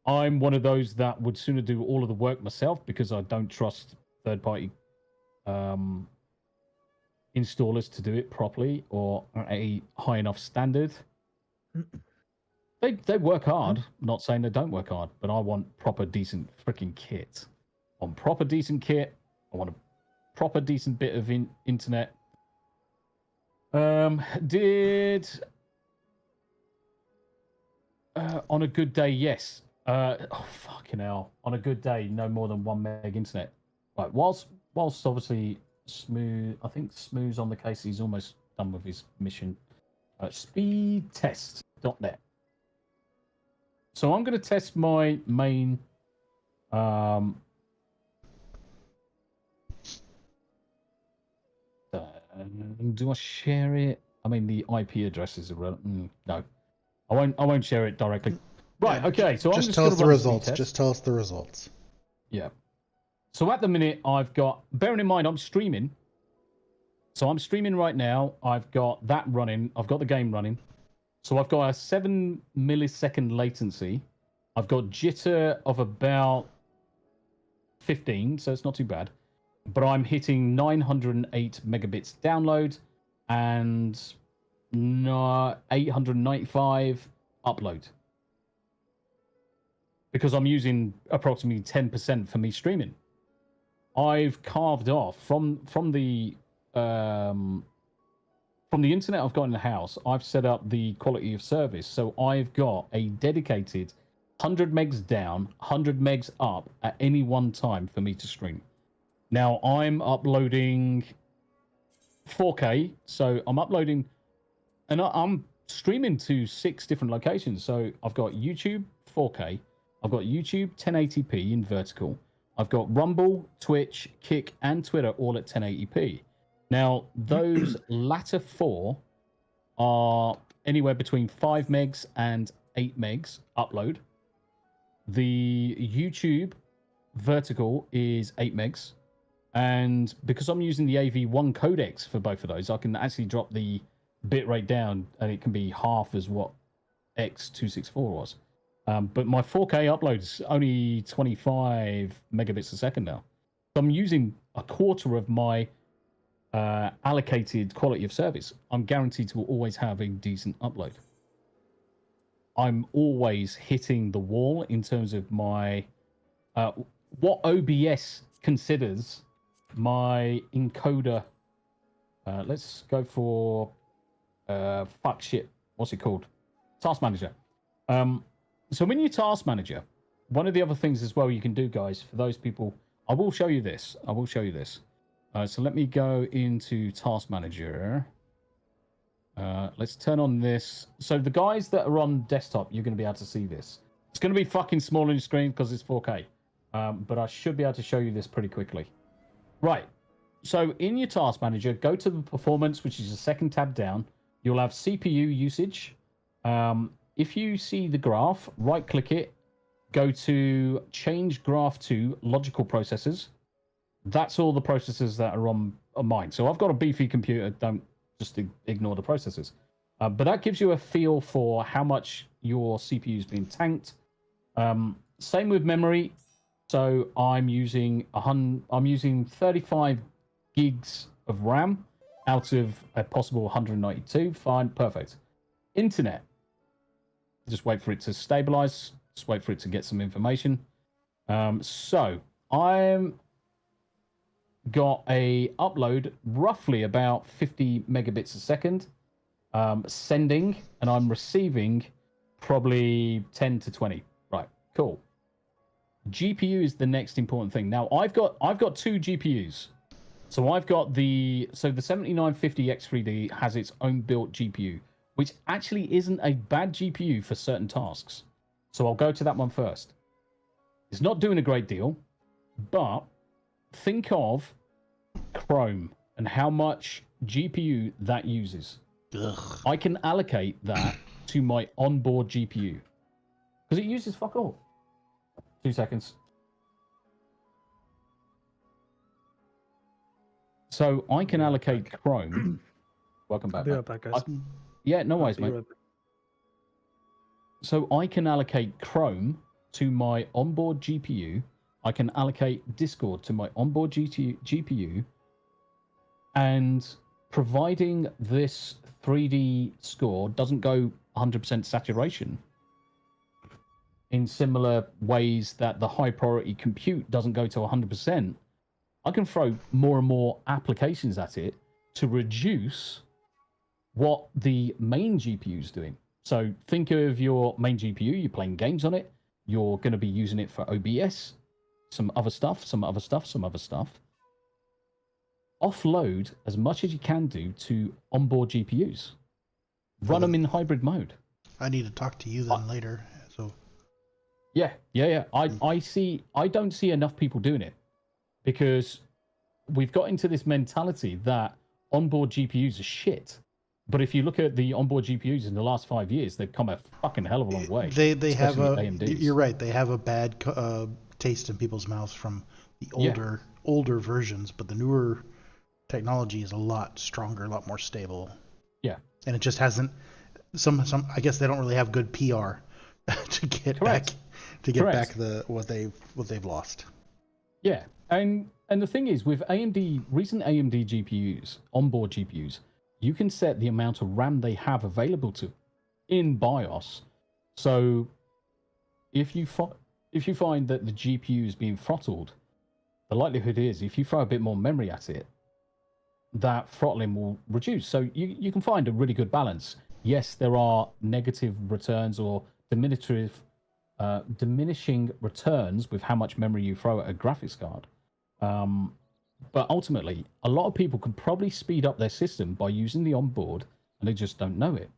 I'm one of those that would sooner do all of the work myself because I don't trust third-party installers to do it properly or at a high enough standard. They work hard. Not saying they don't work hard, but I want proper, decent freaking kit. On proper, decent kit, I want a proper, decent bit of internet. On a good day, yes. Fucking hell. On a good day, no more than 1 meg internet. Right, whilst obviously Smooth, I think Smooth's on the case, he's almost done with his mission. Speedtest.net. So I'm going to test my main do I share it? I mean, the IP address is irrelevant. No, I won't share it directly. Right. Yeah, okay. So just tell us the results. Just tell us the results. Yeah. So at the minute, I've got. Bearing in mind, I'm streaming. So I'm streaming right now. I've got that running. I've got the game running. So I've got a 7 millisecond latency. I've got jitter of about 15, so it's not too bad. But I'm hitting 908 megabits download and 895 upload. Because I'm using approximately 10% for me streaming. I've carved off from the internet I've got in the house. I've set up the quality of service, so I've got a dedicated 100 megs down, 100 megs up at any one time for me to stream. Now I'm uploading 4K, so I'm uploading, and I'm streaming to 6 different locations. So I've got YouTube 4K, I've got YouTube 1080p in vertical, I've got Rumble, Twitch, Kick, and Twitter all at 1080p. Now those latter 4 are anywhere between 5 megs and 8 megs upload. The YouTube vertical is 8 megs. And because I'm using the AV1 codecs for both of those, I can actually drop the bitrate down and it can be half as what X264 was. But my 4K upload's only 25 megabits a second now. So I'm using a quarter of my allocated quality of service. I'm guaranteed to always have a decent upload. I'm always hitting the wall in terms of my what OBS considers my encoder. Let's go for what's it called? Task manager. So when you task manager, one of the other things as well you can do, guys, for those people, I will show you this. So let me go into task manager. Let's turn on this. So the guys that are on desktop, you're going to be able to see this. It's going to be fucking small on your screen because it's 4K. But I should be able to show you this pretty quickly. Right. So in your task manager, go to the performance, which is the second tab down. You'll have CPU usage. If you see the graph, right click it, go to change graph to logical processors. That's all the processors that are on mine. So I've got a beefy computer. Don't just ignore the processors. But that gives you a feel for how much your CPU is being tanked. Same with memory. So I'm using 35 gigs of RAM out of a possible 192. Fine, perfect. Internet. Just wait for it to stabilize. Just wait for it to get some information. So I'm got a upload roughly about 50 megabits a second, sending, and I'm receiving probably 10 to 20. Right, cool. GPU is the next important thing. Now I've got 2 GPUs. So I've got the 7950 X3D has its own built GPU, which actually isn't a bad GPU for certain tasks. So I'll go to that one first. It's not doing a great deal, but think of Chrome and how much GPU that uses. Ugh. I can allocate that to my onboard GPU because it uses fuck all. 2 seconds. So I can allocate Chrome. Welcome back. I'll be right back, guys. Yeah, no worries, mate. So I can allocate Chrome to my onboard GPU. I can allocate Discord to my onboard GPU, and providing this 3D score doesn't go 100% saturation in similar ways that the high priority compute doesn't go to 100%, I can throw more and more applications at it to reduce what the main GPU is doing. So think of your main GPU, you're playing games on it, you're going to be using it for OBS, some other stuff. Offload as much as you can do to onboard GPUs. Run them in hybrid mode. I need to talk to you then later. So Yeah. I don't see enough people doing it because we've got into this mentality that onboard GPUs are shit. But if you look at the onboard GPUs in the last 5 years, they've come a fucking hell of a long way. They have AMDs. You're right. They have a bad taste in people's mouths from the older versions, but the newer technology is a lot stronger, a lot more stable. Yeah. And it just hasn't. Some I guess they don't really have good PR to get back what they've lost. Yeah, and the thing is with recent AMD GPUs, onboard GPUs, you can set the amount of RAM they have available to in BIOS. So if you find that the GPU is being throttled, the likelihood is if you throw a bit more memory at it, that throttling will reduce. So you can find a really good balance. Yes, there are negative returns or diminishing returns with how much memory you throw at a graphics card. But ultimately, a lot of people could probably speed up their system by using the onboard, and they just don't know it.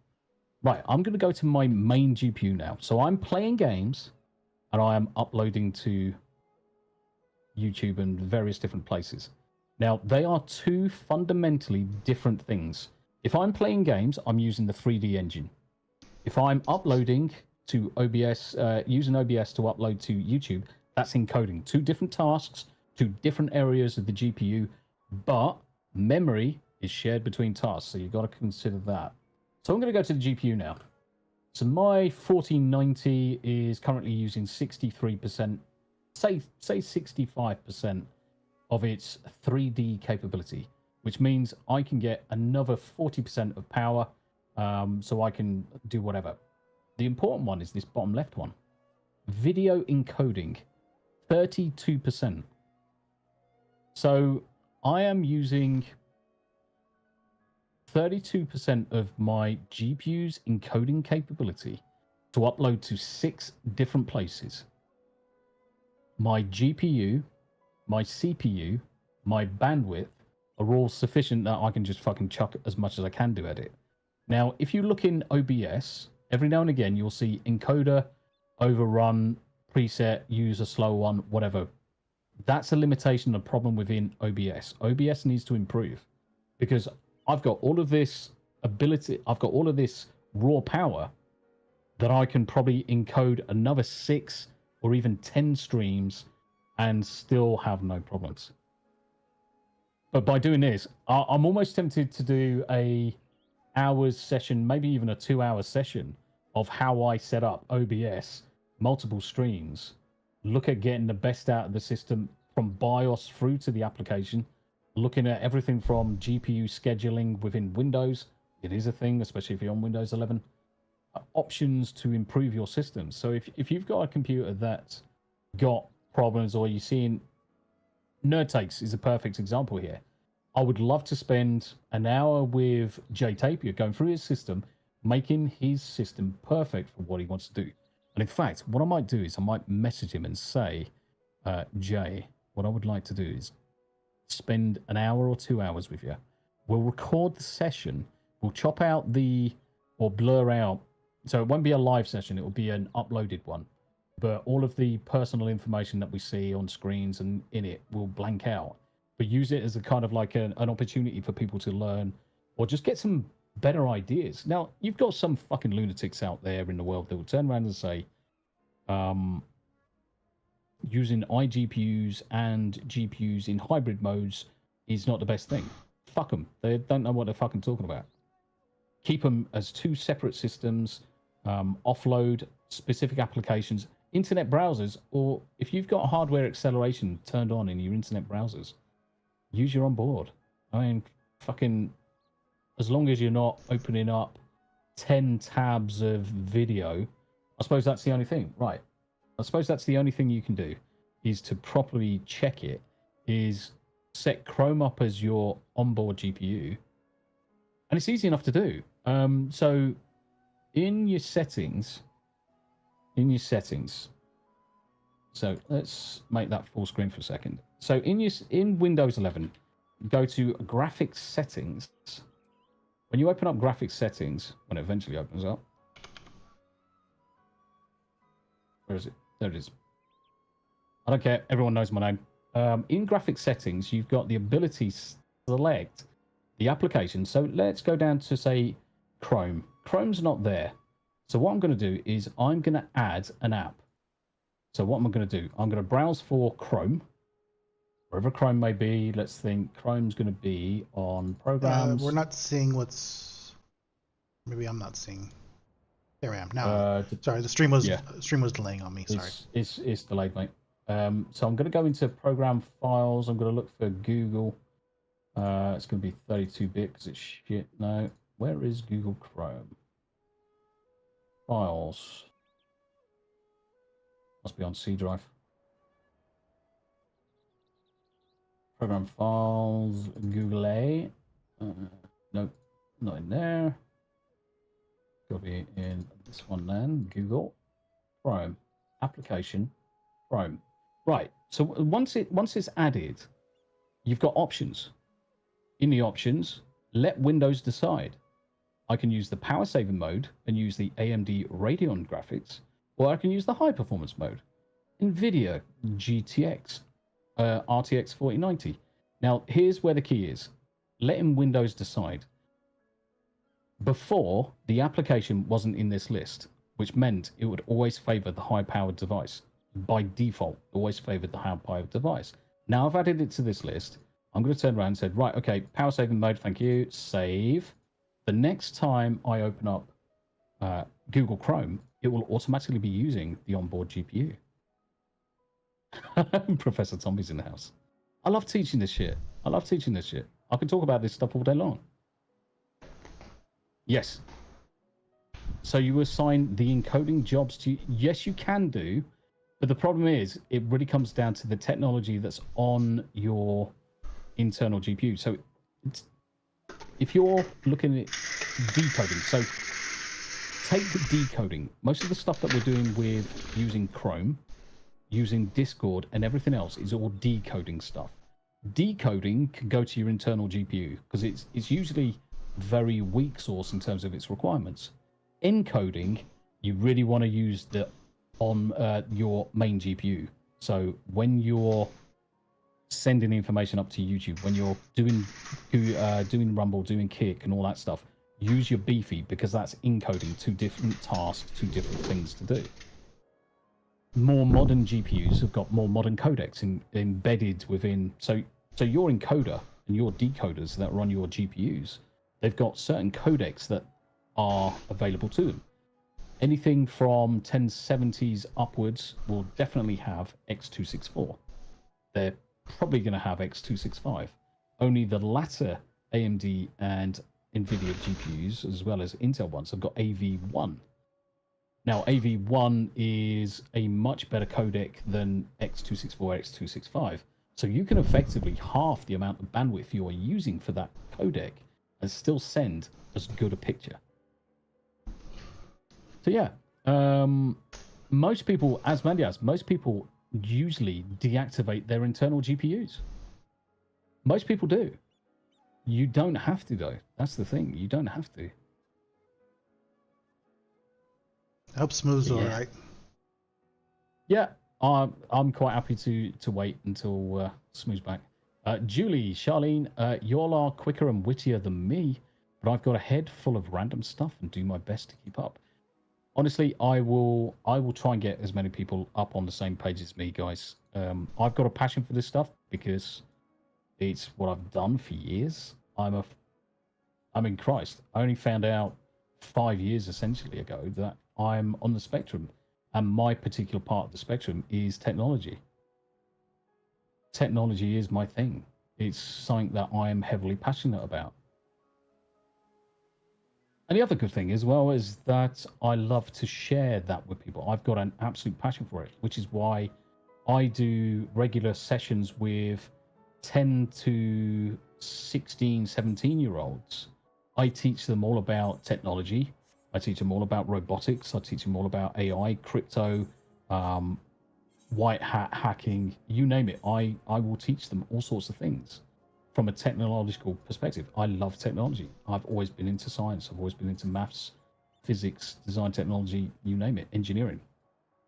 Right, I'm going to go to my main GPU now. So I'm playing games, and I am uploading to YouTube and various different places. Now, they are two fundamentally different things. If I'm playing games, I'm using the 3D engine. If I'm uploading to OBS, using OBS to upload to YouTube, that's encoding. Two different tasks, two different areas of the GPU, but memory is shared between tasks, so you've got to consider that. So I'm going to go to the GPU now. So my 1490 is currently using 63%, say 65% of its 3D capability, which means I can get another 40% of power, so I can do whatever. The important one is this bottom left one. Video encoding, 32%. So I am using 32% of my GPU's encoding capability to upload to 6 different places. My GPU, my CPU, my bandwidth are all sufficient that I can just fucking chuck as much as I can do at it. Now, if you look in OBS, every now and again, you'll see encoder, overrun, preset, use a slow one, whatever. That's a limitation, a problem within OBS. OBS needs to improve because I've got all of this ability, I've got all of this raw power that I can probably encode another 6 or even 10 streams and still have no problems. But by doing this, I'm almost tempted to do a hours session, maybe even a 2-hour session of how I set up OBS, multiple streams, look at getting the best out of the system from BIOS through to the application, looking at everything from GPU scheduling within Windows. It is a thing, especially if you're on Windows 11. Options to improve your system. So if you've got a computer that's got problems, or you're seeing Nerd Takes is a perfect example here. I would love to spend an hour with Jay Tapia going through his system, making his system perfect for what he wants to do. And in fact, what I might do is I might message him and say, Jay, what I would like to do is spend an hour or 2 hours with you. We'll record the session. We'll chop out or blur out. So it won't be a live session. It will be an uploaded one. But all of the personal information that we see on screens and in it will blank out. But use it as a kind of like an opportunity for people to learn or just get some better ideas. Now, you've got some fucking lunatics out there in the world that will turn around and say, using iGPUs and GPUs in hybrid modes is not the best thing. Fuck them. They don't know what they're fucking talking about. Keep them as two separate systems. offload specific applications, internet browsers, or if you've got hardware acceleration turned on in your internet browsers, use your onboard. I mean, fucking, as long as you're not opening up 10 tabs of video, I suppose that's the only thing, right? I suppose that's the only thing you can do, is to properly check it, is set Chrome up as your onboard GPU. And it's easy enough to do. So in your settings, so let's make that full screen for a second. So in Windows 11, go to graphics settings. When you open up graphics settings, when it eventually opens up, where is it? There it is. I don't care. Everyone knows my name. In graphics settings, you've got the ability to select the application. So let's go down to, say, Chrome. Chrome's not there. So what I'm going to do is I'm going to add an app. So what am I going to do? I'm going to browse for Chrome. Wherever Chrome may be, let's think Chrome's going to be on programs. We're not seeing what's... Maybe I'm not seeing... There I am. Now, sorry, the stream was delaying on me. Sorry. It's delayed, mate. So I'm going to go into program files. I'm going to look for Google. It's going to be 32-bit because it's shit now. Where is Google Chrome? Files. Must be on C drive. Program files, Google A. No, not in there. It'll be in this one then. Google Chrome application Chrome. Right. So once it's added, you've got options. In the options, let Windows decide. I can use the power saving mode and use the AMD Radeon graphics, or I can use the high performance mode, NVIDIA GTX, RTX 4090. Now, here's where the key is. Letting Windows decide. Before, the application wasn't in this list, which meant it would always favor the high-powered device. By default, always favored the high-powered device. Now I've added it to this list. I'm going to turn around and say, right, okay, power saving mode, thank you, save. The next time I open up Google Chrome, it will automatically be using the onboard GPU. Professor Tommy's in the house. I love teaching this shit. I can talk about this stuff all day long. Yes. So you assign the encoding jobs to you. Yes, you can do. But the problem is, it really comes down to the technology that's on your internal GPU. So if you're looking at decoding, so take decoding. Most of the stuff that we're doing with using Chrome, using Discord and everything else is all decoding stuff. Decoding can go to your internal GPU because it's usually very weak source in terms of its requirements. Encoding, you really want to use on your main GPU. So when you're sending information up to YouTube, when you're doing Rumble, doing Kick and all that stuff, use your beefy because that's encoding two different tasks, two different things to do. More modern GPUs have got more modern codecs embedded within. So your encoder and your decoders that are on your GPUs, they've got certain codecs that are available to them. Anything from 1070s upwards will definitely have X264. They're probably going to have X265. Only the latter AMD and NVIDIA GPUs, as well as Intel ones, have got AV1. Now, AV1 is a much better codec than X264, X265. So you can effectively half the amount of bandwidth you're using for that codec and still send as good a picture. So yeah, most people, most people usually deactivate their internal GPUs. Most people do. You don't have to though. That's the thing. You don't have to. Helps smooth, all right. Yeah, I'm quite happy to wait until smooth's back. Julie, Charlene, y'all are quicker and wittier than me, but I've got a head full of random stuff and do my best to keep up. Honestly, I will try and get as many people up on the same page as me, guys. I've got a passion for this stuff because it's what I've done for years. I mean, Christ, I only found out 5 years essentially ago that I'm on the spectrum, and my particular part of the spectrum is technology. Technology is my thing. It's something that I am heavily passionate about. And the other good thing as well is that I love to share that with people. I've got an absolute passion for it, which is why I do regular sessions with 10 to 16, 17-year-olds. I teach them all about technology. I teach them all about robotics. I teach them all about AI, crypto, white hat hacking, you name it. I will teach them all sorts of things from a technological perspective. I love technology. I've always been into science. I've always been into maths, physics, design, technology, you name it, engineering.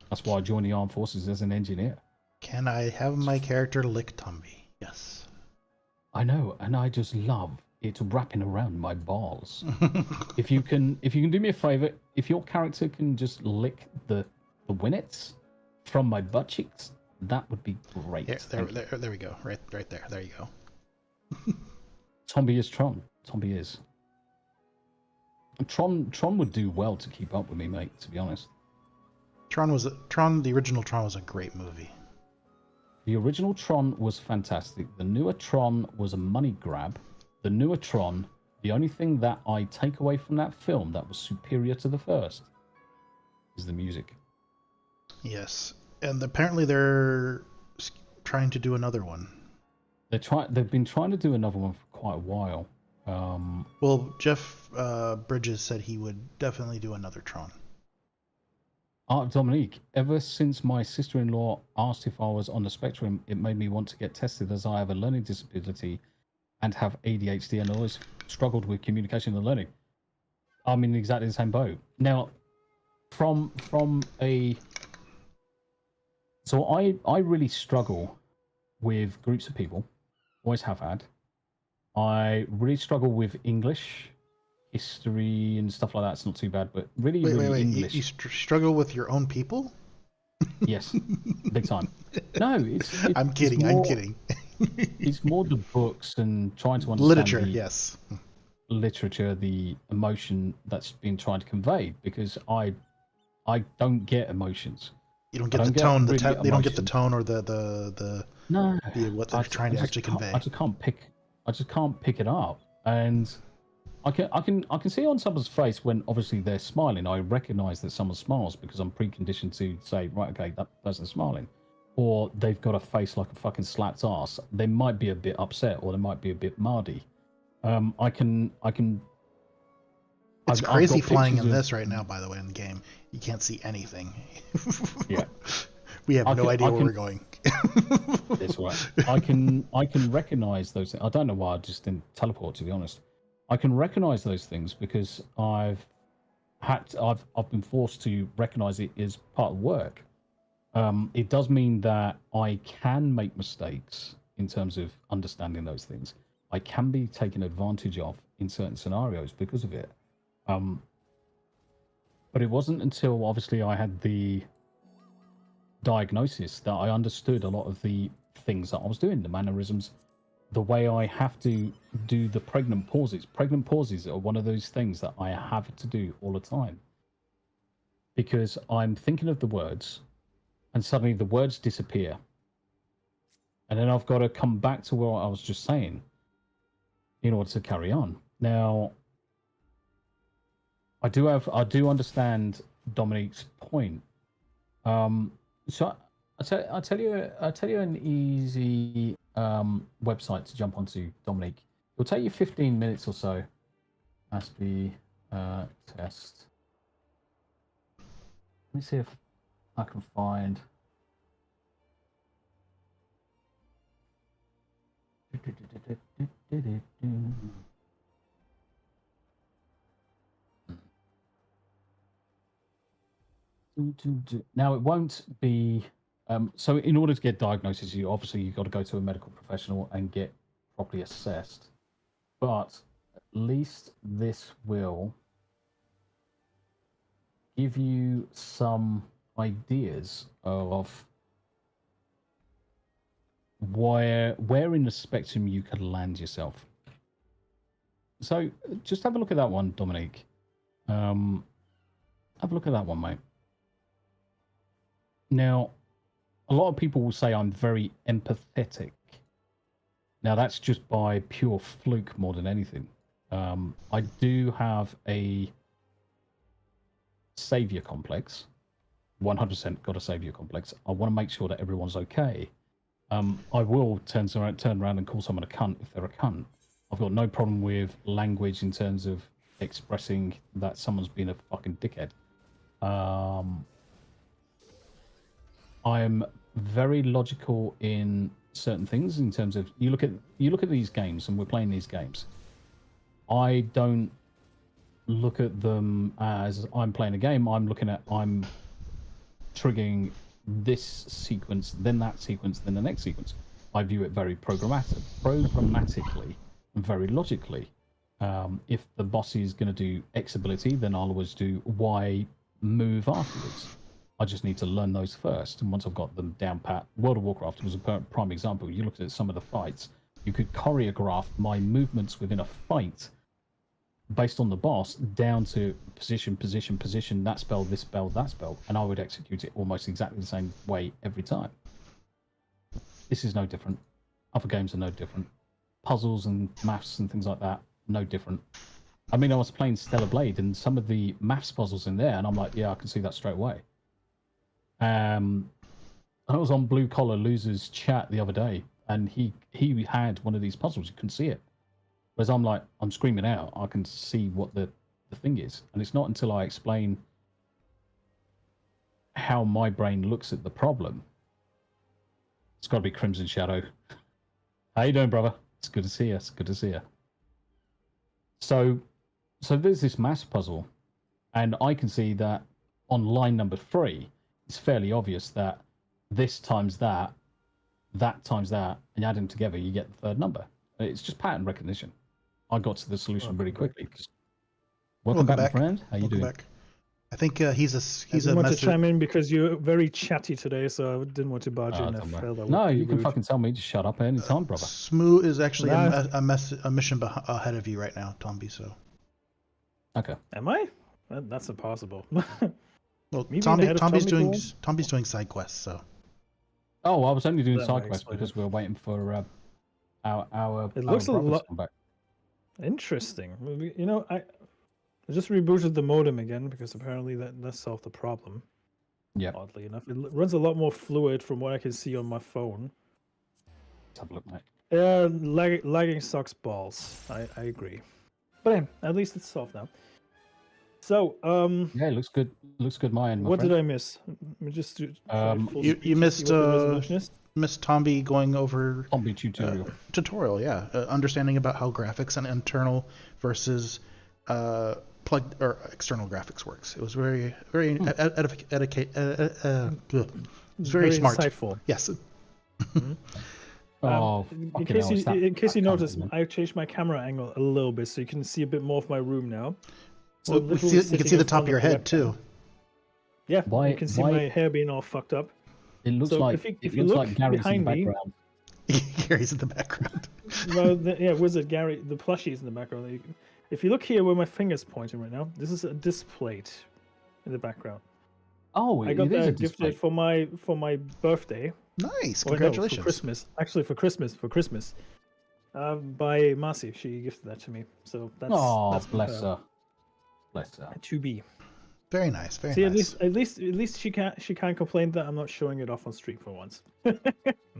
That's why I joined the armed forces as an engineer. Can I have my character lick Tumby? Yes. I know, and I just love it wrapping around my balls. If you can do me a favor, if your character can just lick the winnets from my butt cheeks, that would be great. There we go. Right there. There you go. Tomby is Tron. Tomby is. Tron would do well to keep up with me, mate, to be honest. The original Tron was a great movie. The original Tron was fantastic. The newer Tron was a money grab. The newer Tron, the only thing that I take away from that film that was superior to the first is the music. Yes. And apparently they're trying to do another one. They've been trying to do another one for quite a while. Well, Jeff Bridges said he would definitely do another Tron. Dominique, ever since my sister-in-law asked if I was on the spectrum, it made me want to get tested, as I have a learning disability and have ADHD and always struggled with communication and learning. I'm in exactly the same boat. Now, so I really struggle with groups of people, always have had. I really struggle with English, history and stuff like that. It's not too bad, but really English. You struggle with your own people? Yes, big time. No, I'm kidding. It's more the books and trying to understand literature. Yes, literature, the emotion that's been trying to convey, because I don't get emotions. You don't get the tone. They don't get the tone or the what they're trying to actually convey. I just can't pick it up, and I can see on someone's face when obviously they're smiling. I recognise that someone smiles because I'm preconditioned to say, right, okay, that person's smiling. Or they've got a face like a fucking slapped ass. They might be a bit upset, or they might be a bit mardy. I can. It's crazy flying in this right now, by the way, in the game. You can't see anything. Yeah. We have no idea where we're going. That's right. I can recognise those things. I don't know why I just didn't teleport, to be honest. I can recognise those things because I've been forced to recognise it as part of work. It does mean that I can make mistakes in terms of understanding those things. I can be taken advantage of in certain scenarios because of it. But it wasn't until obviously I had the diagnosis that I understood a lot of the things that I was doing, the mannerisms, the way I have to do the pregnant pauses. Pregnant pauses are one of those things that I have to do all the time, because I'm thinking of the words and suddenly the words disappear. And then I've got to come back to what I was just saying in order to carry on. Now, I do understand Dominique's point. So I'll tell you an easy website to jump onto, Dominique. It'll take you 15 minutes or so. Must be test. Let me see if I can find. Now, it won't be. So in order to get diagnosis, you've got to go to a medical professional and get properly assessed. But at least this will give you some ideas of where in the spectrum you could land yourself. So just have a look at that one, Dominique. Have a look at that one, mate. Now, a lot of people will say I'm very empathetic. Now, that's just by pure fluke more than anything. I do have a savior complex. 100% got a savior complex. I want to make sure that everyone's okay. I will turn around and call someone a cunt if they're a cunt. I've got no problem with language in terms of expressing that someone's been a fucking dickhead. I'm very logical in certain things. In terms of you look at these games, and we're playing these games. I don't look at them as I'm playing a game. I'm triggering this sequence, then that sequence, then the next sequence. I view it very programmatically, and very logically. If the boss is going to do X ability, then I'll always do Y move afterwards. I just need to learn those first, and once I've got them down pat, World of Warcraft was a prime example. You looked at some of the fights, you could choreograph my movements within a fight based on the boss down to position, that spell, this spell, that spell, and I would execute it almost exactly the same way every time. This is no different. Other games are no different. Puzzles and maths and things like that, no different. I mean, I was playing Stellar Blade, and some of the maths puzzles in there, and I'm like, yeah, I can see that straight away. I was on Blue Collar Losers chat the other day, and he had one of these puzzles. You couldn't see it. Whereas I'm like, I'm screaming out. I can see what the thing is. And it's not until I explain how my brain looks at the problem. It's got to be Crimson Shadow. How you doing, brother? It's good to see you. It's good to see you. So there's this maths puzzle, and I can see that on line number 3, it's fairly obvious that this times that times that, and you add them together, you get the third number. It's just pattern recognition. I got to the solution really quickly. Welcome back, my friend. How you doing? Back. I think he's a want to chime in because you're very chatty today, so I didn't want to barge in. No, you can fucking tell me to shut up at any time, brother. Smoo is actually a mission ahead of you right now, Tomby. So. Okay. Am I? That's impossible. Well, Tomby's doing side quests, so. Oh, I was only doing side quests because we were waiting for our. It looks a lot interesting. You know, I just rebooted the modem again because apparently that solved the problem. Yeah. Oddly enough, it runs a lot more fluid from what I can see on my phone. Let's have a look, mate. Lagging sucks balls. I agree, but hey, at least it's solved now. So, yeah, it looks good. Looks good, my end. What did I miss? Let me just do. You missed Tomby going over Tomby tutorial. Yeah, understanding about how graphics and internal versus plugged or external graphics works. It was very very smart. Insightful. Yes. In case you notice, I changed my camera angle a little bit so you can see a bit more of my room now. So you can see the top of your head too. Yeah, you can see my hair being all fucked up. It looks like Gary's in the background. Gary's in the background. Well, Wizard Gary, the plushie's in the background. If you look here where my finger's pointing right now, this is a disc plate in the background. Oh, I got that gifted for my birthday. Nice, congratulations. No, for Christmas. Actually, for Christmas. By Marcy, she gifted that to me. So that's bless her. Bless her. To be. Very nice. Very nice. At least she can't complain that I'm not showing it off on stream for once. No,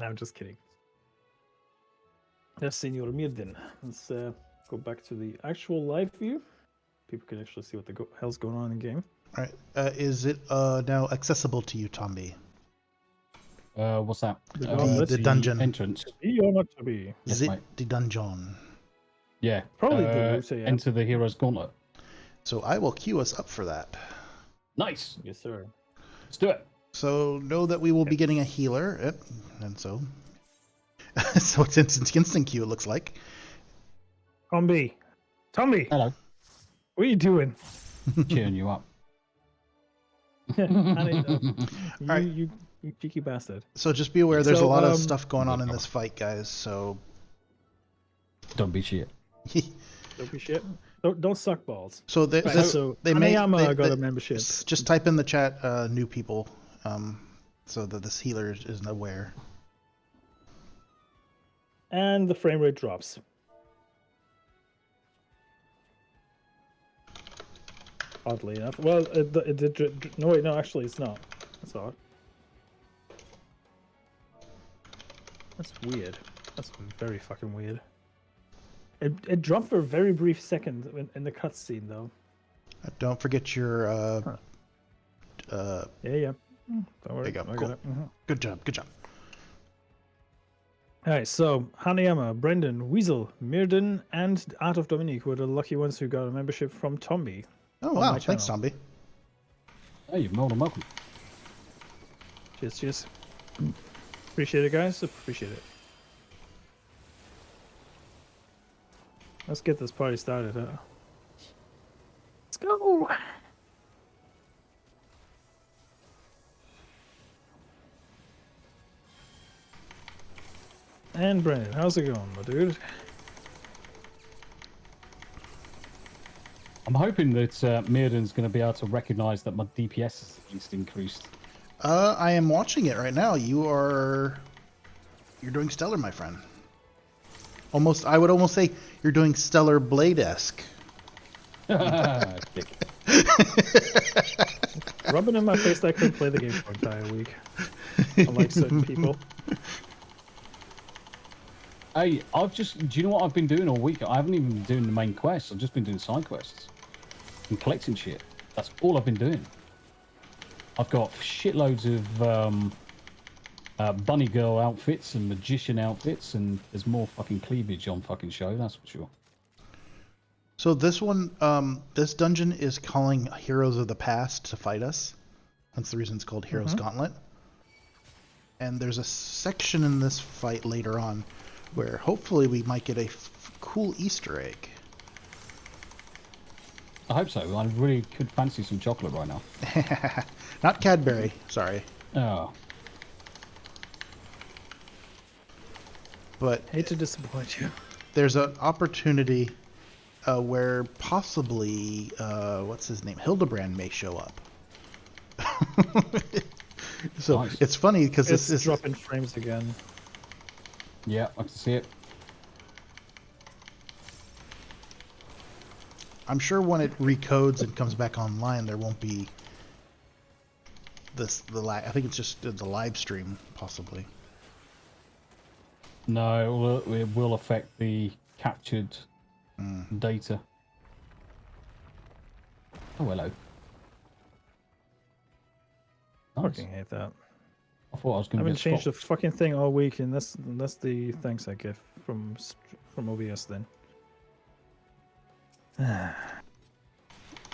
I'm just kidding. That's Senor Myrddin. Let's go back to the actual live view. People can actually see what the hell's going on in game. All right. Is it now accessible to you, Tomby? What's that? The dungeon entrance. Be or not to be? Is it the dungeon? Yeah. Probably the route, yeah. Enter the hero's gauntlet. So I will queue us up for that. Nice. Yes, sir. Let's do it. So know that we will be getting a healer, and so it's instant queue. It looks like. Tomby, hello. What are you doing? Cheering you up. You cheeky bastard. So just be aware, there's a lot of stuff going on in this fight, guys. So don't be shit. Don't be shit. Don't suck balls. So they, Right, this, so they may Hanayama got a membership. Just type in the chat new people, so that this healer isn't aware. And the frame rate drops. Oddly enough. Well, it did. No, wait, no, actually, it's not. That's odd. That's weird. That's very fucking weird. It dropped for a very brief second in the cutscene, though. Don't forget your. Yeah. Don't worry. There you go. I Cool. got it. Mhm. Good job. Good job. All right, so Hanayama, Brendan, Weasel, Myrddin, and Art of Dominique were the lucky ones who got a membership from Tombi. Oh wow! Thanks, Zombie. Hey, you're more than welcome. Cheers. Appreciate it, guys. Appreciate it. Let's get this party started. Let's go. And Brandon, how's it going, my dude? I'm hoping that Myrddin's going to be able to recognize that my DPS is at least increased. I am watching it right now. You're doing stellar, my friend. I would almost say you're doing stellar Blade-esque. Dick. Rubbing in my face that I couldn't play the game for an entire week. Unlike certain people. Hey, do you know what I've been doing all week? I haven't even been doing the main quests. I've just been doing side quests and collecting shit. That's all I've been doing. I've got shitloads of bunny girl outfits and magician outfits, and there's more fucking cleavage on fucking show, that's for sure. So this one, this dungeon is calling heroes of the past to fight us. That's the reason it's called Heroes Gauntlet. And there's a section in this fight later on where hopefully we might get a cool Easter egg. I hope so. I really could fancy some chocolate right now. Not Cadbury, sorry. Oh. But Hate to disappoint you. there's an opportunity where possibly, what's his name? Hildebrand may show up. So Nice. it's funny because It's this is dropping frames again. Yeah, I can see it. I'm sure when it recodes and comes back online, there won't be I think it's just the live stream, possibly. No, it will affect the captured data. Oh, hello. Nice. Fucking hate that. I thought I was I going to haven't get changed the spot. fucking thing all week, and that's the thanks I get from OBS then.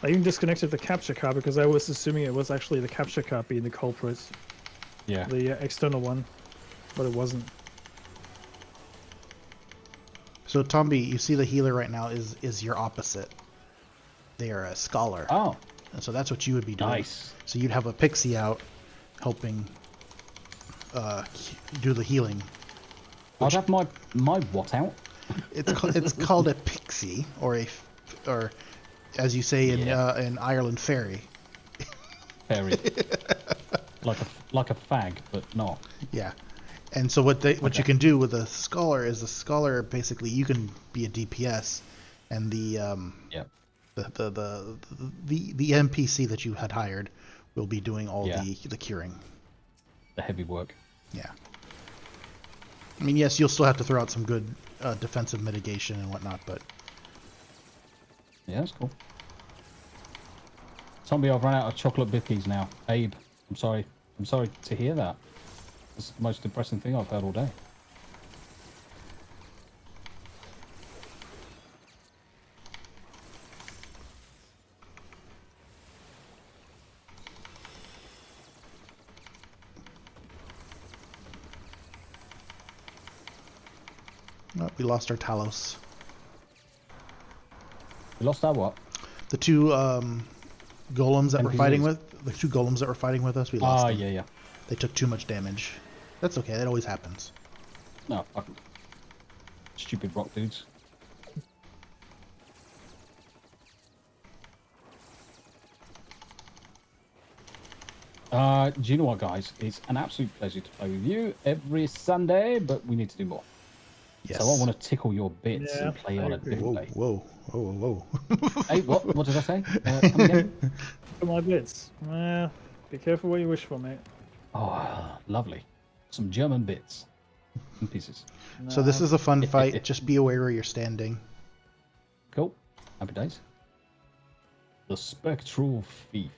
I even disconnected the capture card because I was assuming it was actually the capture card being the culprit, Yeah. the external one, but it wasn't. So Tombi, you see the healer right now is your opposite. They are a scholar. Oh, And so that's what you would be doing. nice. So you'd have a pixie out helping do the healing. I'd have my what out? It's called a pixie, or as you say in Yeah. in Ireland, fairy. Fairy. like a fag, but not. Yeah. And so what you Okay. can do with a scholar is the scholar basically you can be a DPS, and the Yep. the NPC that you had hired will be doing all Yeah. the curing. The heavy work. Yeah. I mean, yes, you'll still have to throw out some good defensive mitigation and whatnot, but Yeah, that's cool. Zombie, I've run out of chocolate bickies now. Abe, I'm sorry. I'm sorry to hear that. It's the most depressing thing I've heard all day. oh, we lost our Talos. We lost our what? The two golems that we're fighting NPCs. with, the two golems that were fighting with us, we lost Ah, them. yeah. They took too much damage. That's okay. That always happens. No, fucking stupid rock dudes. Do you know what, guys? It's an absolute pleasure to play with you every Sunday, but we need to do more. Yes. So I want to tickle your bits and play on a different way. Whoa. Hey, what did I say? Come again? For my bits. Be careful what you wish for, mate. Oh, lovely. Some German bits and pieces. So this is a fun fight. Just be aware where you're standing. Cool. Happy days. The Spectral Thief.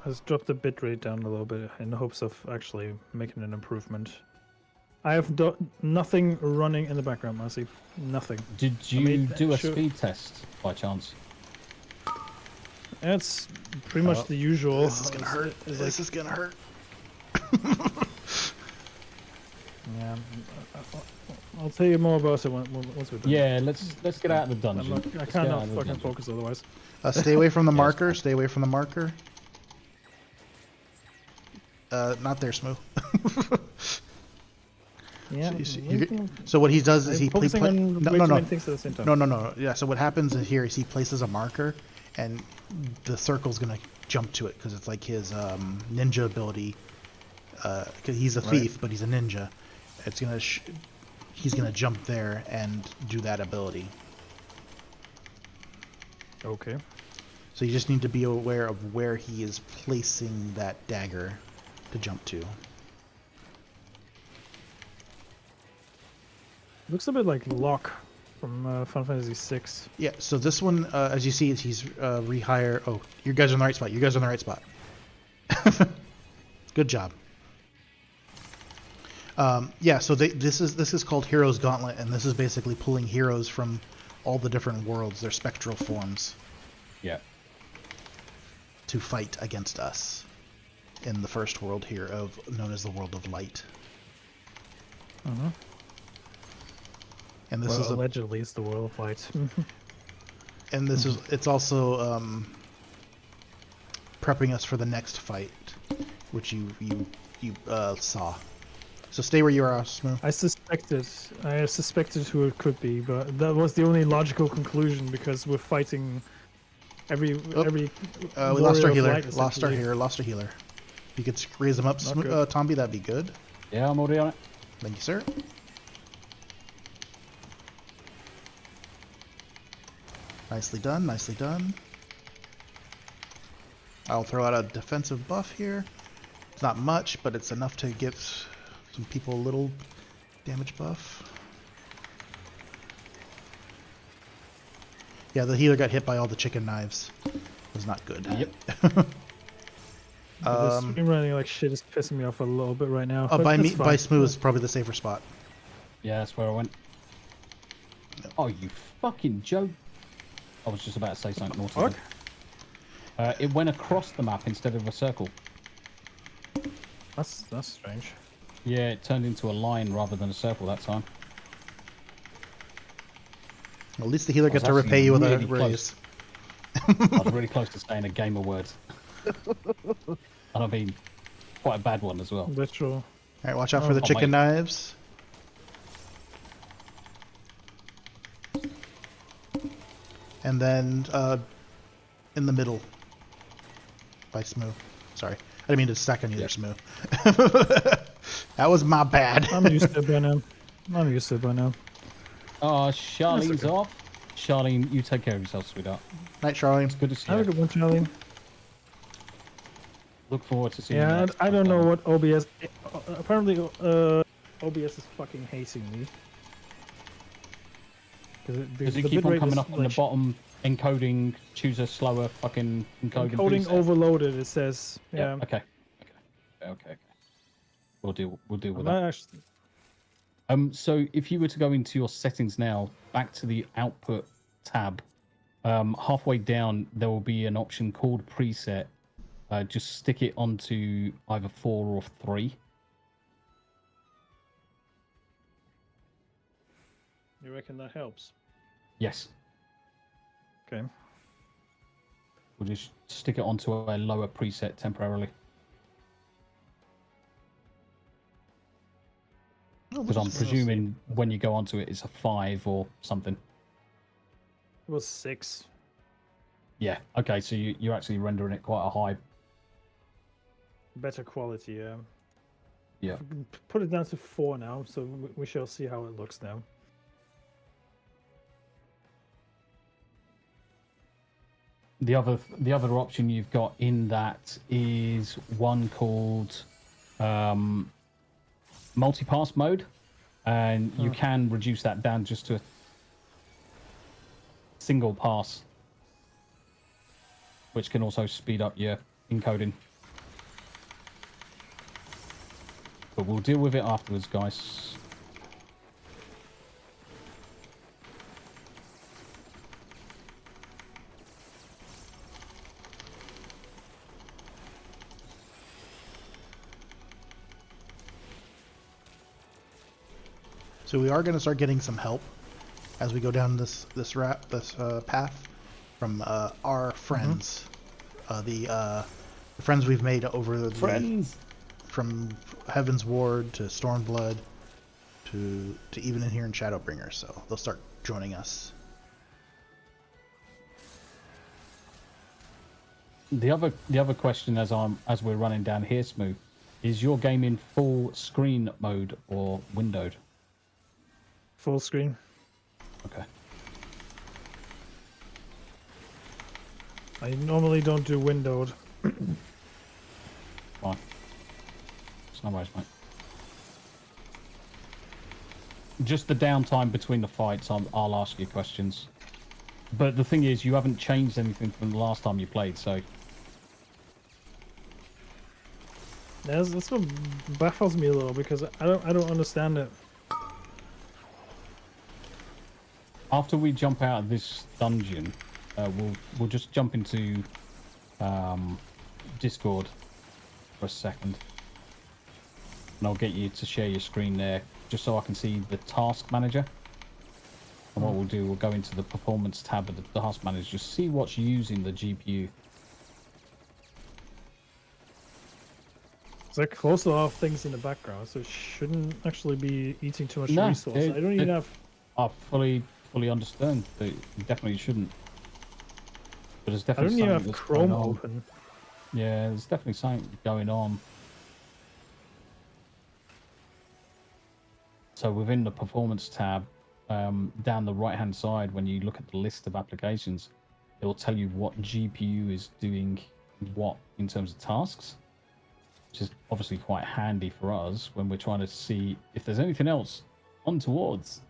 Let's drop the bitrate down a little bit in the hopes of actually making an improvement. I have nothing running in the background, Marcy. Nothing. Did you do a speed test by chance? It's pretty much the usual. This is gonna hurt. This is gonna hurt. Yeah, I'll tell you more about it once we're done. Yeah, let's get out of the dungeon. I cannot fucking focus otherwise. Stay away from the marker. Stay away from the marker. Not there, Smooth. Yeah. So what he does is he No. Yeah. So what happens here is he places a marker, and the circle's gonna jump to it because it's like his ninja ability. Cause he's a thief, but he's a ninja. It's gonna he's gonna jump there and do that ability. Okay. So you just need to be aware of where he is placing that dagger to jump to. Looks a bit like Locke from Final Fantasy VI. Yeah, so this one, as you see, he's rehire. Oh, you guys are in the right spot. You guys are in the right spot. Good job. Yeah, so this is called Hero's Gauntlet, and this is basically pulling heroes from all the different worlds, their spectral forms. Yeah. To fight against us in the first world here, known as the World of Light. Uh-huh. And this is allegedly it's the World of Light. And this is it's also prepping us for the next fight, which you saw. So stay where you are, Smooth. I suspected who it could be, but that was the only logical conclusion because we're fighting every. We lost our healer. Lost our healer. If you could raise him up, Tomby, that'd be good. Yeah, I'm already on it. Thank you, sir. Nicely done, nicely done. I'll throw out a defensive buff here. It's not much, but it's enough to give some people a little damage buff. Yeah, the healer got hit by all the chicken knives. It was not good. Yep. The stream running like shit is pissing me off a little bit right now. By Smooth is probably the safer spot. Yeah, that's where I went. No. Oh, you fucking joke. I was just about to say something naughty. It went across the map instead of a circle. That's strange. Yeah, it turned into a line rather than a circle that time. At least the healer got to repay you with a raise. I was really close to saying a gamer word. And I mean, quite a bad one as well. That's true. Alright, watch out for the chicken knives. And then in the middle by Smooth. Sorry. I didn't mean to stack on you there, Smooth. That was my bad. I'm used to it by now. Oh, Charlene's off. Charlene, you take care of yourself, sweetheart. Night, Charlene. It's good to see you. Have a good one, Charlene. Look forward to seeing you. Yeah, I don't know what OBS... Apparently, OBS is fucking hating me. Does it keep on coming up on the bottom, encoding, choose a slower fucking encoding? Encoding overloaded, it says. Yeah. Okay. We'll deal with that. So if you were to go into your settings now, back to the output tab, halfway down there will be an option called preset. Just stick it onto either 4 or 3. You reckon that helps? Yes. Okay. We'll just stick it onto a lower preset temporarily. Because I'm presuming when you go onto it, it's a 5 or something. It was 6. Yeah. Okay. So you're actually rendering it quite a high Better quality, yeah. Yeah. Put it down to 4 now, so we shall see how it looks now. The other option you've got in that is one called multi-pass mode, and you can reduce that down just to a single pass, which can also speed up your encoding. But we'll deal with it afterwards, guys. So we are going to start getting some help as we go down this path from our friends, the friends we've made over from Heaven's Ward to Stormblood to even in here in Shadowbringer. So they'll start joining us. The other question as we're running down here, Smooth, is your game in full screen mode or windowed? Full screen. Okay. I normally don't do windowed. Fine. It's no worries, mate. Just the downtime between the fights, I'll ask you questions. But the thing is, you haven't changed anything from the last time you played, so... That's what baffles me a little, because I don't understand it. After we jump out of this dungeon, we'll just jump into Discord for a second, and I'll get you to share your screen there, just so I can see the task manager. And what we'll do, we'll go into the performance tab of the task manager, just see what's using the GPU. It's like close a lot of things in the background, so it shouldn't actually be eating too much resource. I don't even have. I fully understand that you definitely shouldn't. But there's I definitely don't even something have that's Chrome going on. open. Yeah, there's definitely something going on. So within the performance tab, down the right hand side, when you look at the list of applications, it will tell you what GPU is doing what in terms of tasks, which is obviously quite handy for us when we're trying to see if there's anything else untowards.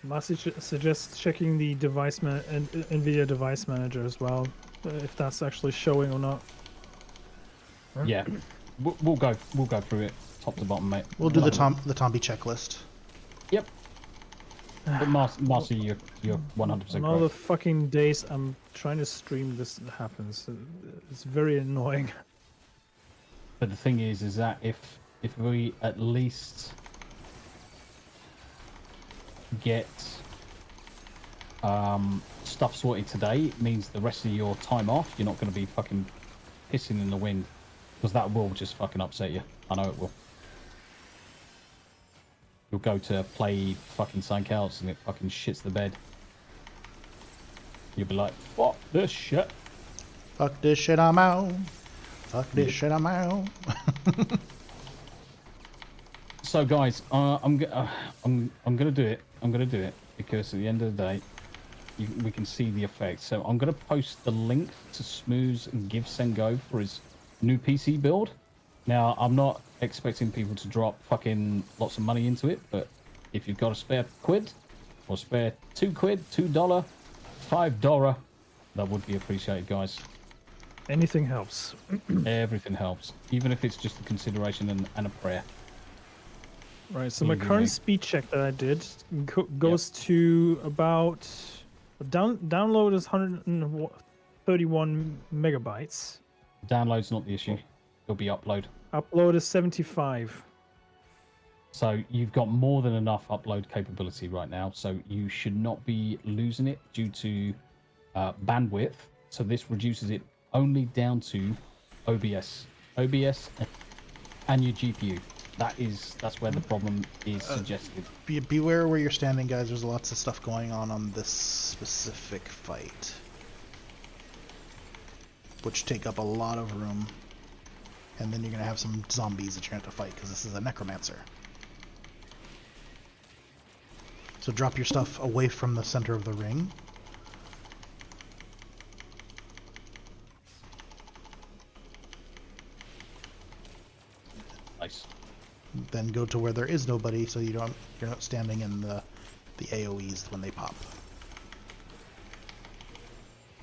Marcy suggests checking the device and NVIDIA device manager as well, if that's actually showing or not. Yeah, we'll go through it top to bottom, mate. We'll do the Tomby checklist. Yep. But Marcy, you're 100% On all the correct. fucking days I'm trying to stream, this happens. It's very annoying. But the thing is that if we at least get stuff sorted today, it means the rest of your time off, you're not going to be fucking pissing in the wind, because that will just fucking upset you. I know it will. You'll go to play fucking something else and it fucking shits the bed. You'll be like, fuck this shit. Fuck this shit, I'm out. Fuck this shit, I'm out. So guys, I'm gonna do it. I'm gonna do it because at the end of the day, we can see the effect. So I'm gonna post the link to Smooth's Give Send Go for his new PC build. Now I'm not expecting people to drop fucking lots of money into it, but if you've got a spare quid or spare £2, $2, $5, that would be appreciated, guys. Anything helps. Everything helps, even if it's just a consideration and a prayer. Right, so my current speed check that I did goes to about... Download is 131 megabytes. Download's not the issue. It'll be upload. Upload is 75. So you've got more than enough upload capability right now. So you should not be losing it due to bandwidth. So this reduces it only down to OBS, and your GPU. That's where the problem is suggested. Beware where you're standing, guys. There's lots of stuff going on this specific fight, which take up a lot of room. And then you're gonna have some zombies that you're gonna have to fight because this is a necromancer. So drop your stuff away from the center of the ring. Nice. Then go to where there is nobody, so you're not standing in the AoEs when they pop.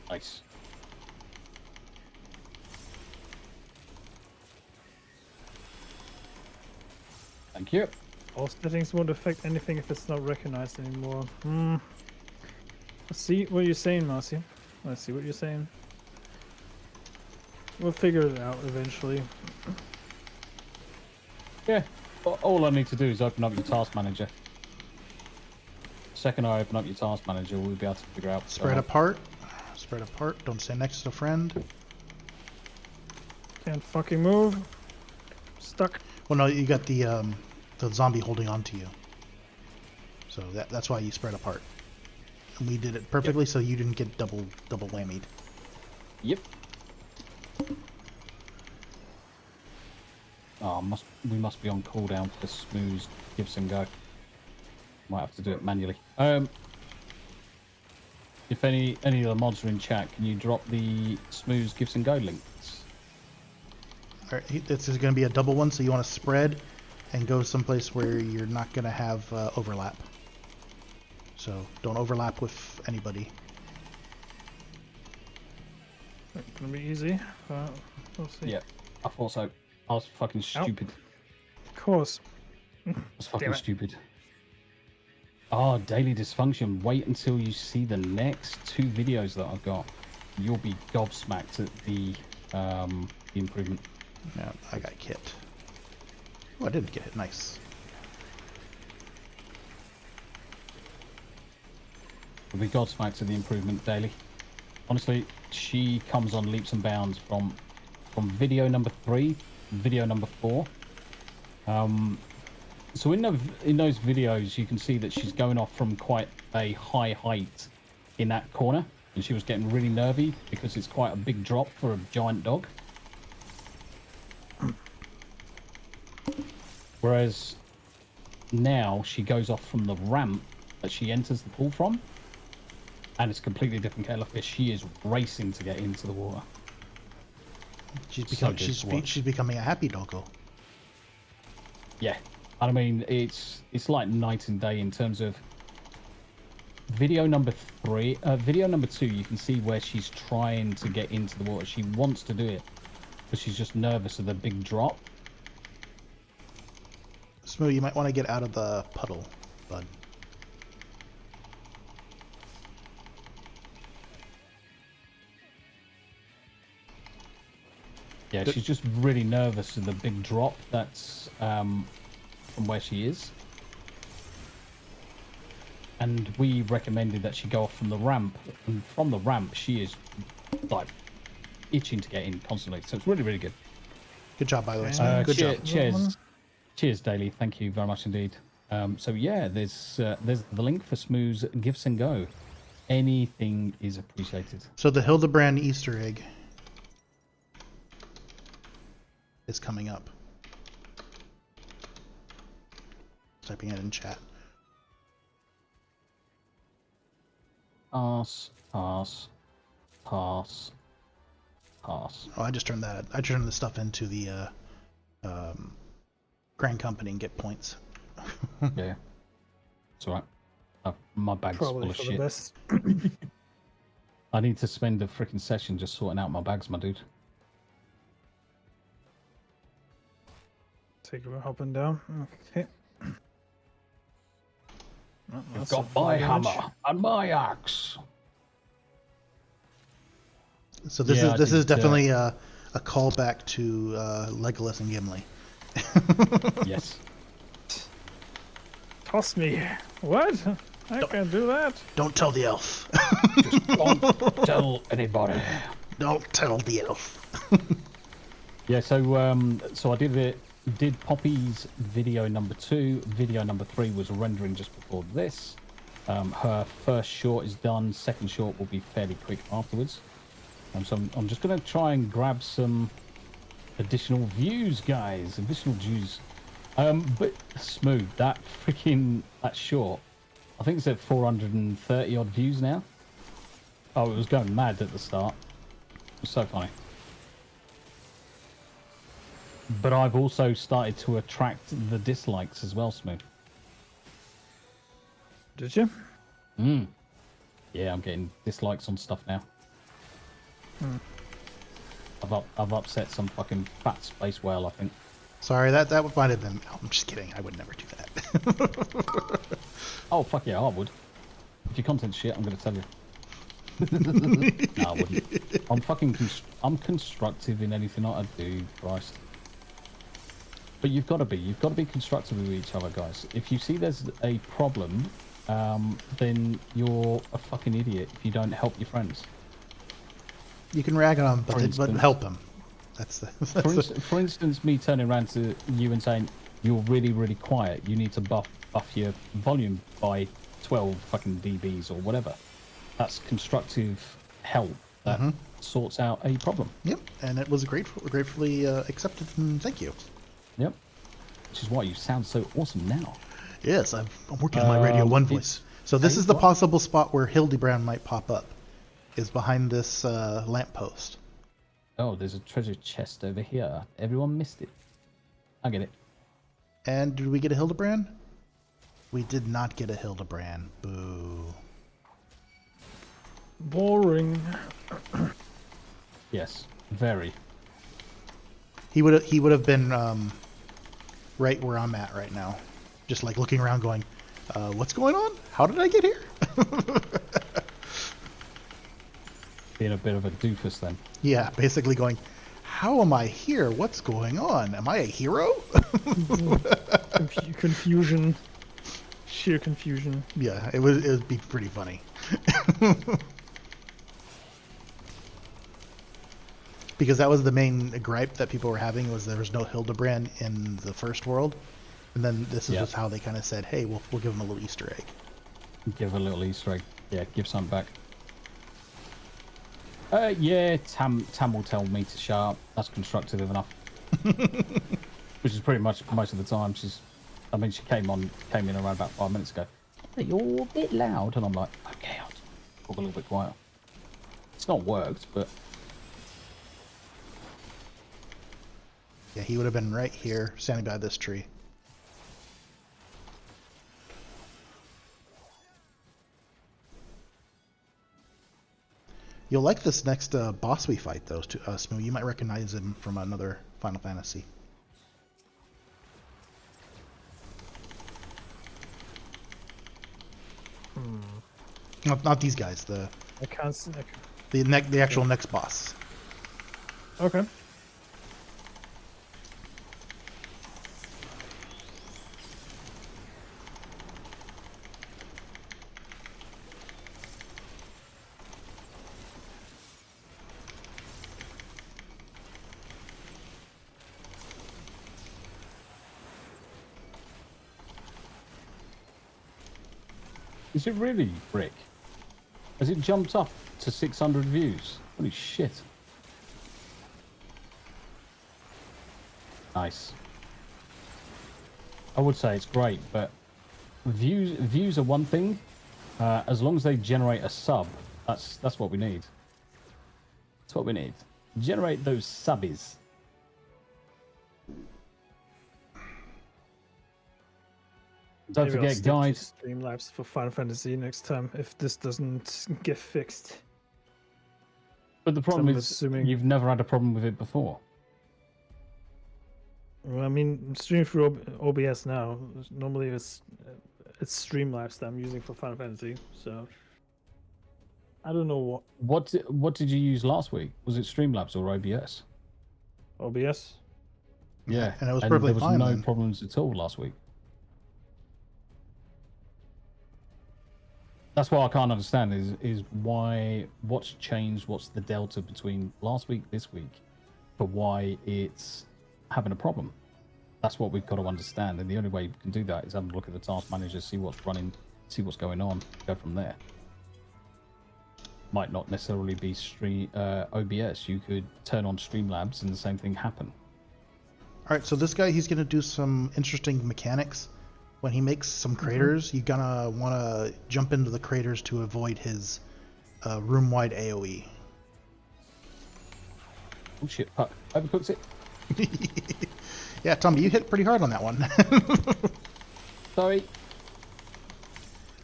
Nice. Thank you. All settings won't affect anything if it's not recognized anymore. I see what you're saying, Marcy. I see what you're saying. We'll figure it out eventually. Yeah. All I need to do is open up your task manager. The second I open up your task manager, we'll be able to figure out. Spread apart. Spread apart. Don't stand next to a friend. Can't fucking move. Stuck. Well, no, you got the zombie holding on to you. So that's why you spread apart. And we did it perfectly, so you didn't get double whammied. Yep. Oh, we must be on cooldown for smooth gives and go. Might have to do it manually. If any of the mods are in chat, can you drop the smooth gives and go links? All right, this is going to be a double one, so you want to spread and go someplace where you're not going to have overlap. So don't overlap with anybody. It's gonna be easy. We'll see. Yeah, I thought so. I was fucking stupid. Of course. I was fucking stupid. Oh, daily dysfunction. Wait until you see the next 2 videos that I've got. You'll be gobsmacked at the improvement. Yeah, I got kit. Oh, I didn't get it. Nice. You'll be gobsmacked at the improvement daily. Honestly, she comes on leaps and bounds from video number 3, video number 4. So in those videos, you can see that she's going off from quite a high height in that corner, and she was getting really nervy because it's quite a big drop for a giant dog. Whereas now she goes off from the ramp that she enters the pool from, and it's a completely different kettle of fish. She is racing to get into the water. She's becoming a happy doggo. Yeah, I mean it's like night and day in terms of video number 3. Video number 2, you can see where she's trying to get into the water. She wants to do it, but she's just nervous of the big drop. Smooth, you might want to get out of the puddle, bud. Yeah, she's just really nervous of the big drop that's from where she is. And we recommended that she go off from the ramp. And from the ramp, she is like itching to get in constantly. So it's really, really good. Good job, by the way, Smooth. Good job. Cheers, Daily. Thank you very much indeed. So yeah, there's the link for Smooth's Gifts and Go. Anything is appreciated. So the Hildebrand Easter egg is coming up. Typing it in chat. Pass. Oh, I just turned that. I turned the stuff into the Grand Company and get points. Yeah, it's alright. My bag's Probably full of for the shit. best. I need to spend a freaking session just sorting out my bags, my dude. Take a hop and down. Okay. I've got my hammer and my axe. So this is definitely a callback to Legolas and Gimli. Yes. Toss me. What? I can't do that. Don't tell the elf. Just don't tell anybody. Don't tell the elf. Yeah, so I did Poppy's video number 2. Video number 3 was rendering just before this. Her first short is done. Second short will be fairly quick afterwards. So I'm just going to try and grab some additional views, guys. Additional views. But Smooth, that short, I think it's at 430 odd views now. Oh, it was going mad at the start. It was so funny. But I've also started to attract the dislikes as well, Smooth. Did you? Yeah, I'm getting dislikes on stuff now. I've upset some fucking fat space whale, I think. Sorry, that might have been... Oh, I'm just kidding. I would never do that. Oh, fuck yeah, I would. If your content's shit, I'm going to tell you. No, I wouldn't. I'm constructive in anything I do, Christ. But you've got to be constructive with each other, guys. If you see there's a problem, then you're a fucking idiot if you don't help your friends. You can rag on them, but help them. That's the... For instance, me turning around to you and saying, you're really, really quiet. You need to buff your volume by 12 fucking dBs or whatever. That's constructive help that sorts out a problem. Yep, and it was gratefully accepted, and thank you. Yep. Which is why you sound so awesome now. Yes, I'm working on my Radio 1 voice. So this is the possible spot where Hildebrand might pop up, is behind this lamppost. Oh, there's a treasure chest over here. Everyone missed it. I get it. And did we get a Hildebrand? We did not get a Hildebrand. Boo. Boring. Yes, very. He would have been right where I'm at right now, just like looking around, going, "What's going on? How did I get here?" Being a bit of a doofus then. Yeah, basically going, "How am I here? What's going on? Am I a hero?" Confusion. Sheer confusion. Yeah, it would be pretty funny. Because that was the main gripe that people were having, was there was no Hildebrand in the first world. And then this is just how they kind of said, hey, we'll give them a little Easter egg. Give a little Easter egg. Yeah, give something back. Yeah, Tam will tell me to shut up. That's constructive enough. Which is pretty much most of the time. She came in around about 5 minutes ago. Hey, you're a bit loud. And I'm like, okay, I'll talk a little bit quieter. It's not worked, but... Yeah, he would have been right here, standing by this tree. You'll like this next boss we fight, though, Smooth. You might recognize him from another Final Fantasy. Not these guys. I can't see. The actual next boss. Okay. Is it really, Rick? Has it jumped up to 600 views? Holy shit. Nice. I would say it's great, but views are one thing. As long as they generate a sub, that's what we need. That's what we need. Generate those subbies. Don't Maybe forget, guys. Streamlabs for Final Fantasy next time if this doesn't get fixed. But the problem is, you've never had a problem with it before. Well, I mean, I'm streaming through OBS now. Normally, it's Streamlabs that I'm using for Final Fantasy. So I don't know what did you use last week? Was it Streamlabs or OBS? OBS. Yeah, and it was perfectly fine. There was no problems at all last week. That's what I can't understand is what's changed, what's the delta between last week, this week, for why it's having a problem. That's what we've got to understand, and the only way we can do that is have a look at the task manager, see what's running, see what's going on, go from there. Might not necessarily be OBS. You could turn on Streamlabs and the same thing happen. All right, so this guy, he's going to do some interesting mechanics. When he makes some craters, you're going to want to jump into the craters to avoid his room-wide AoE. Oh shit, Puck. Overcooked it. Yeah, Tommy, you hit pretty hard on that one. Sorry.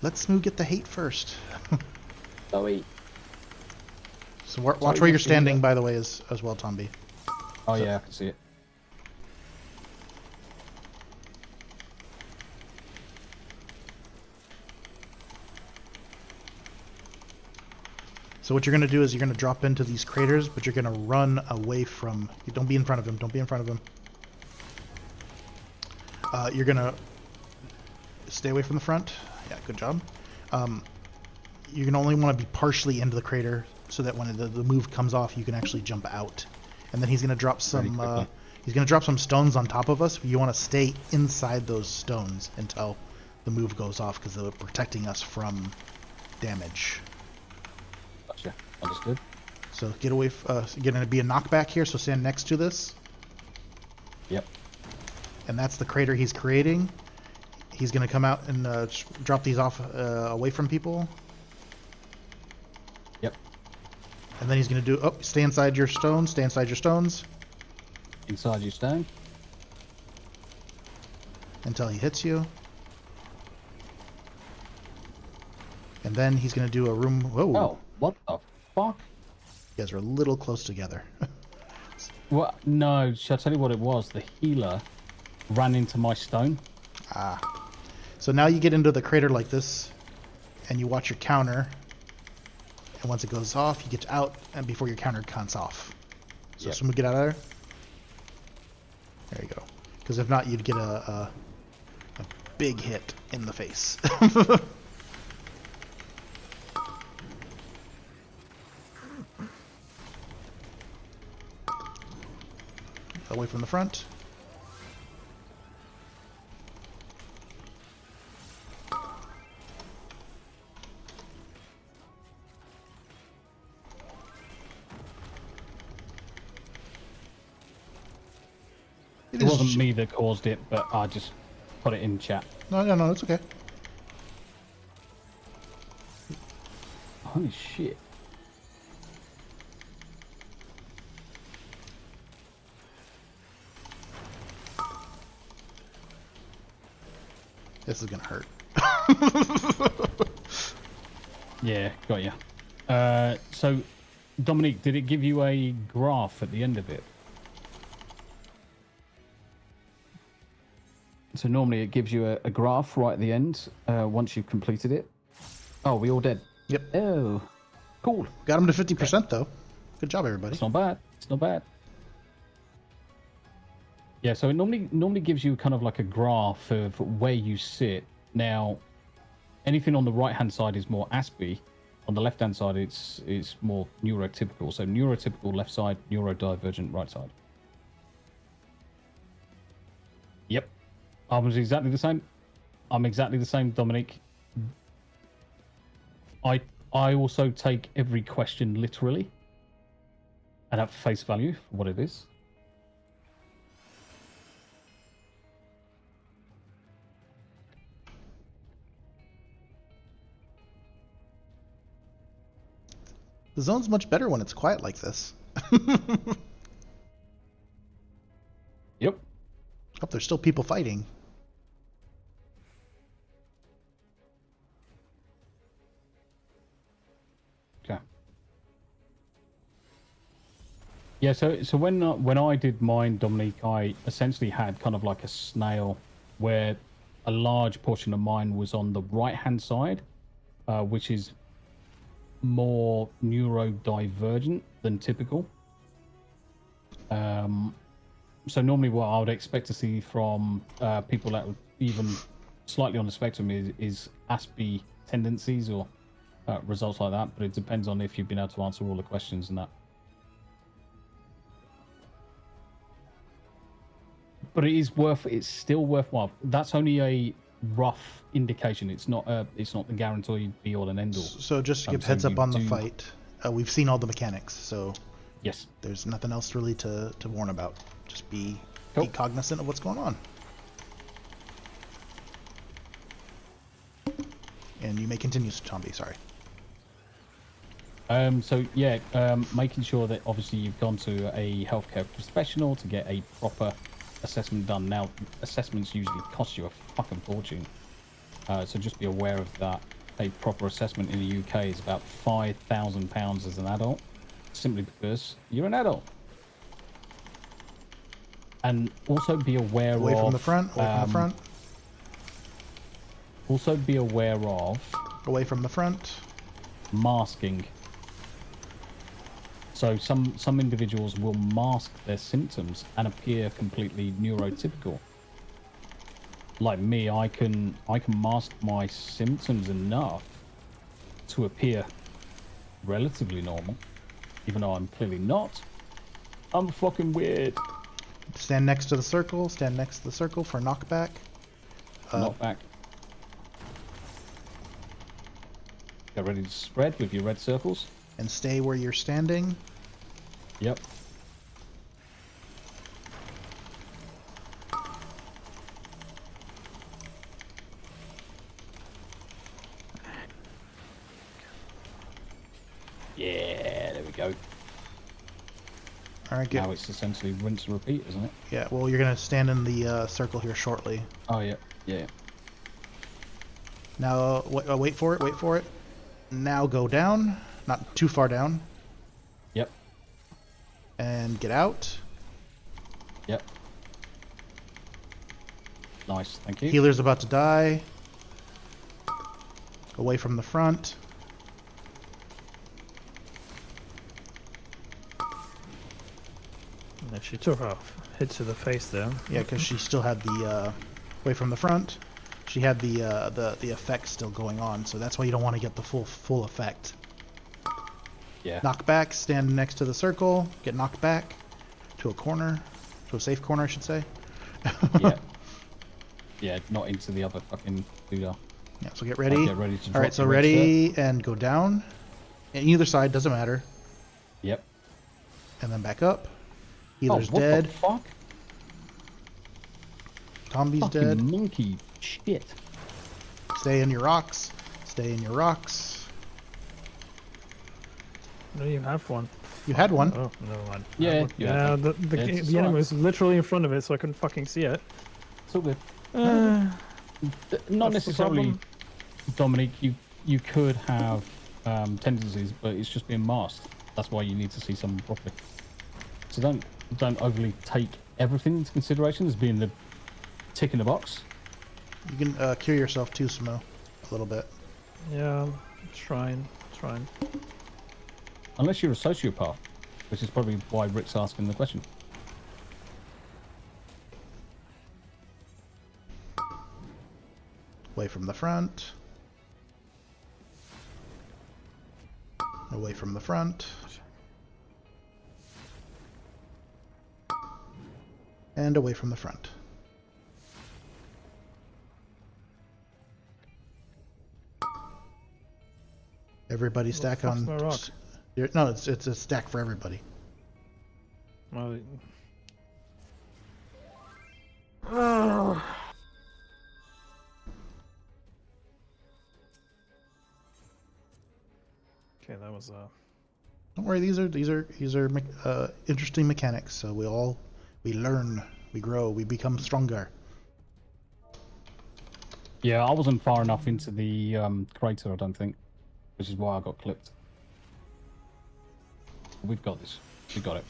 Let Smoo get the hate first. Sorry. So watch where you're standing, by the way, as well, Tomby. Oh yeah, I can see it. So what you're going to do is you're going to drop into these craters, but you're going to run away from... Don't be in front of him. Don't be in front of him. You're going to stay away from the front. Yeah, good job. You're going to only want to be partially into the crater so that when the move comes off, you can actually jump out. And then he's going to drop some... he's going to drop some stones on top of us. You want to stay inside those stones until the move goes off because they're protecting us from damage. Gotcha. Understood. So get away. You're going to be a knockback here, so stand next to this. Yep. And that's the crater he's creating. He's going to come out and drop these off away from people. Yep. And then he's going to do... Oh, stay inside your stones. Stay inside your stones. Inside your stone. Until he hits you. And then he's going to do a room... Whoa. Oh, what the fuck? You guys are a little close together. What? No, shall I tell you what it was? The healer ran into my stone. Ah. So now you get into the crater like this, and you watch your counter. And once it goes off, you get out, and before your counter counts off. So Yep. Smoo, get out of there. There you go. Because if not, you'd get a big hit in the face. Away from the front. It wasn't me that caused it, but I just put it in chat. No, it's okay. Holy shit. This is gonna hurt. Yeah, got you. So, Dominique, did it give you a graph at the end of it? So normally it gives you a graph right at the end once you've completed it. Oh, we all dead. Yep. Oh, cool. Got him to 50% though. Good job, everybody. It's not bad. It's not bad. Yeah, so it normally gives you kind of like a graph of where you sit. Now, anything on the right-hand side is more Aspie. On the left-hand side, it's more neurotypical. So neurotypical left side, neurodivergent right side. Yep. I was exactly the same. I'm exactly the same, Dominique. I also take every question literally and at face value for what it is. The zone's much better when it's quiet like this. Yep. Oh, there's still people fighting. Okay. Yeah, so when I did mine, Dominique, I essentially had kind of like a snail where a large portion of mine was on the right-hand side, which is more neurodivergent than typical. So normally what I would expect to see from people that are even slightly on the spectrum is Aspie tendencies or results like that, but it depends on if you've been able to answer all the questions and that. But it is it's still worthwhile. That's only a rough indication. It's not the guaranteed be all and end all. So just to give heads up on the fight, we've seen all the mechanics, so yes, there's nothing else really to warn about. Just be cool. cognizant of what's going on. And you may continue, Tombi, sorry. So yeah, making sure that obviously you've gone to a healthcare professional to get a proper assessment done. Now, assessments usually cost you a fucking fortune. So just be aware of that. A proper assessment in the UK is about £5,000 as an adult, simply because you're an adult. And also be aware away from the front, away from the front. Also be aware of away from the front. Masking. So some individuals will mask their symptoms and appear completely neurotypical. Like me, I can mask my symptoms enough to appear relatively normal, even though I'm clearly not. I'm fucking weird. Stand next to the circle. Stand next to the circle for knockback. Knockback. Get ready to spread with your red circles. And stay where you're standing. Yep. Yeah, there we go. All right, now it's essentially rinse and repeat, isn't it? Yeah, well, you're going to stand in the circle here shortly. Oh, yeah. Yeah. Now, wait for it, wait for it. Now go down. Not too far down. Yep. And get out. Yep. Nice, thank you. Healer's about to die. Away from the front. And she took a hit to the face there. Yeah, because she still had the away from the front. She had the effect still going on, so that's why you don't want to get the full effect. Yeah. Knock back, stand next to the circle, get knocked back to a corner, to a safe corner, I should say. Yeah. Yeah, not into the other fucking Buddha. Yeah, so get ready. Get ready to all right, so ready and go down. And either side, doesn't matter. Yep. And then back up. Healer's what dead. The fuck? Tombi's fucking dead. Monkey shit. Stay in your rocks. Stay in your rocks. No, you have one. You had one. Oh, no one. Yeah, yeah. The enemy was literally in front of it, so I couldn't fucking see it. It's all good. Not necessarily, Dominic. You could have tendencies, but it's just being masked. That's why you need to see someone properly. So don't overly take everything into consideration as being the tick in the box. You can cure yourself too, Smo, a little bit. Yeah, trying. Unless you're a sociopath, which is probably why Rick's asking the question. Away from the front. Away from the front. And away from the front. Everybody stack on. My rock? No, it's a stack for everybody. Well, oh. Okay, that was Don't worry, these are interesting mechanics. So we learn, we grow, we become stronger. Yeah, I wasn't far enough into the crater, I don't think, which is why I got clipped. We've got this. We got it.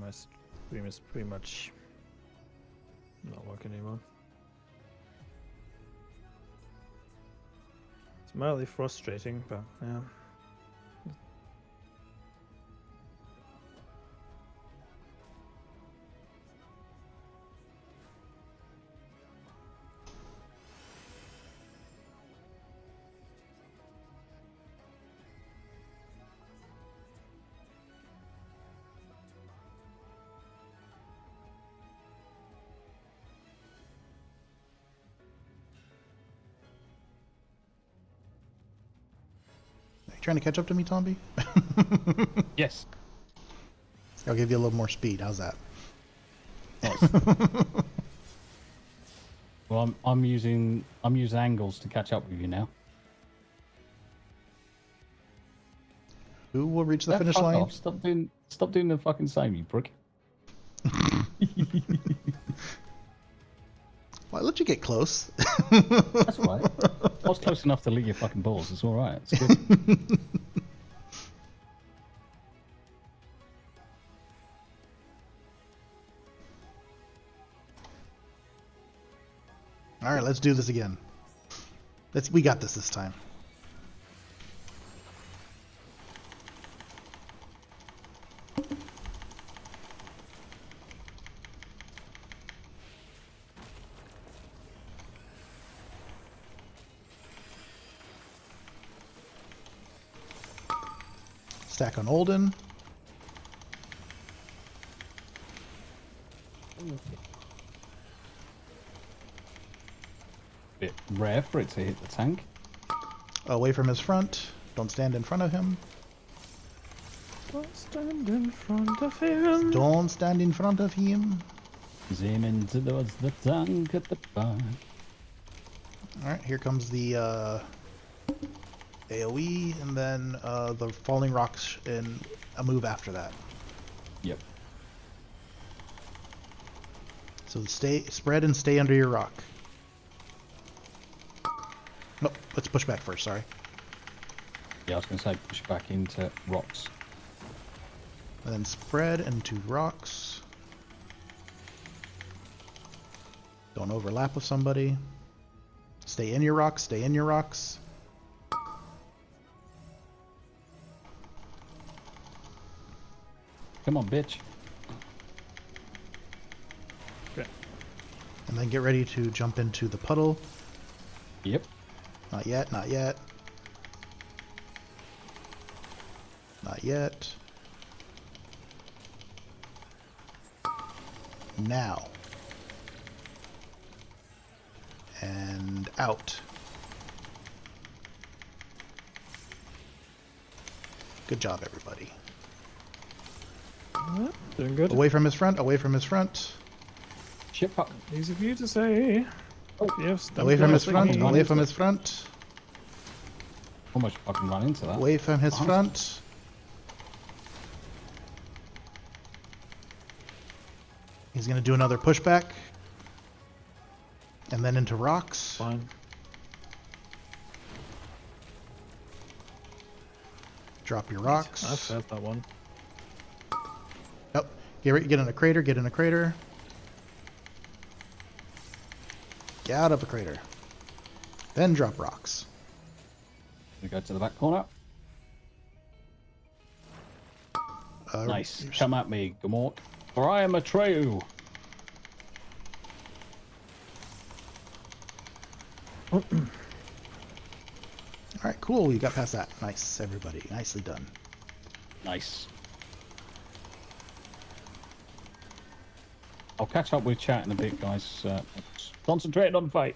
my stream is pretty much not working anymore. It's mildly frustrating, but yeah. trying to catch up to me, Tomby? Yes. I'll give you a little more speed. How's that? Nice. Well, I'm using angles to catch up with you now. Who will reach the Yeah, finish fuck line? off. Stop doing the fucking same, you prick. Well, I let you get close. That's all right. I was close enough to lick your fucking balls. It's all right. It's good. All right, let's do this again. We got this time. Stack on Olden. Bit rare for it to hit the tank. Away from his front. Don't stand in front of him. Don't stand in front of him. Don't stand in front of him. Zooming towards the tank at the back. Alright, here comes the AoE, and then the falling rocks in a move after that. Yep. So spread and stay under your rock. Nope, let's push back first, sorry. Yeah, I was going to say push back into rocks. And then spread into rocks. Don't overlap with somebody. Stay in your rocks, stay in your rocks. Come on, bitch. Okay. And then get ready to jump into the puddle. Yep. Not yet, not yet. Not yet. Now. And out. Good job, everybody. Doing good. Away from his front, away from his front. Shit, fuck. Easy for you to say. Oh. Yes. Away from his front, me. away from his front. Almost fucking run into that. Away from his front. He's going to do another pushback. And then into rocks. Fine. Drop your rocks. I felt that one. Yep. Get in a crater, get in a crater. Get out of a crater. Then drop rocks. We go to the back corner. Nice. Come at me, Gamork. For I am a Treu. Alright, cool. You got past that. Nice, everybody. Nicely done. Nice. I'll catch up with chat in a bit, guys. Concentrate on the fight.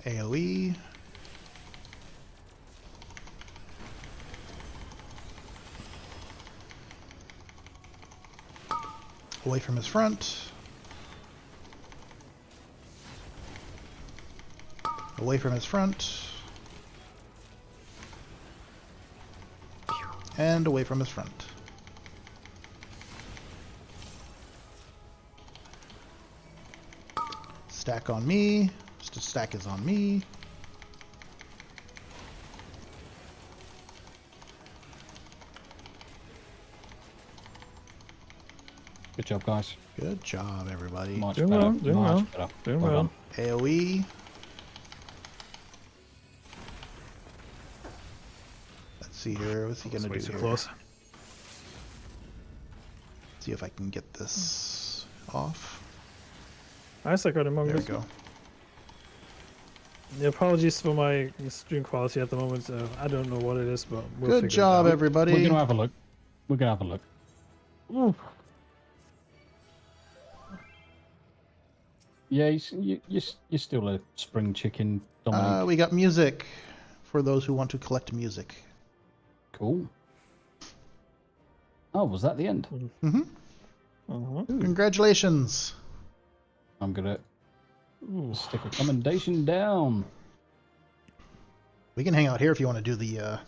AoE. Away from his front. Away from his front. And away from his front. Stack on me. Just a stack is on me. Good job, guys. Good job, everybody. Much Doing better. well, doing much well. better. Doing Well well. done. AoE. Let's see here. What's he gonna do Way too here? close. See if I can get this off. I suck out There we among us. go. The apologies for my stream quality at the moment. I don't know what it is, but we'll Good figure job, it out. everybody. We're gonna have a look. We're gonna have a look. Ooh. Yeah, you're still a spring chicken, Dominic. We got music for those who want to collect music. Cool. Oh, was that the end? Mm-hmm. Congratulations. I'm gonna stick a commendation down. We can hang out here if you want to do the.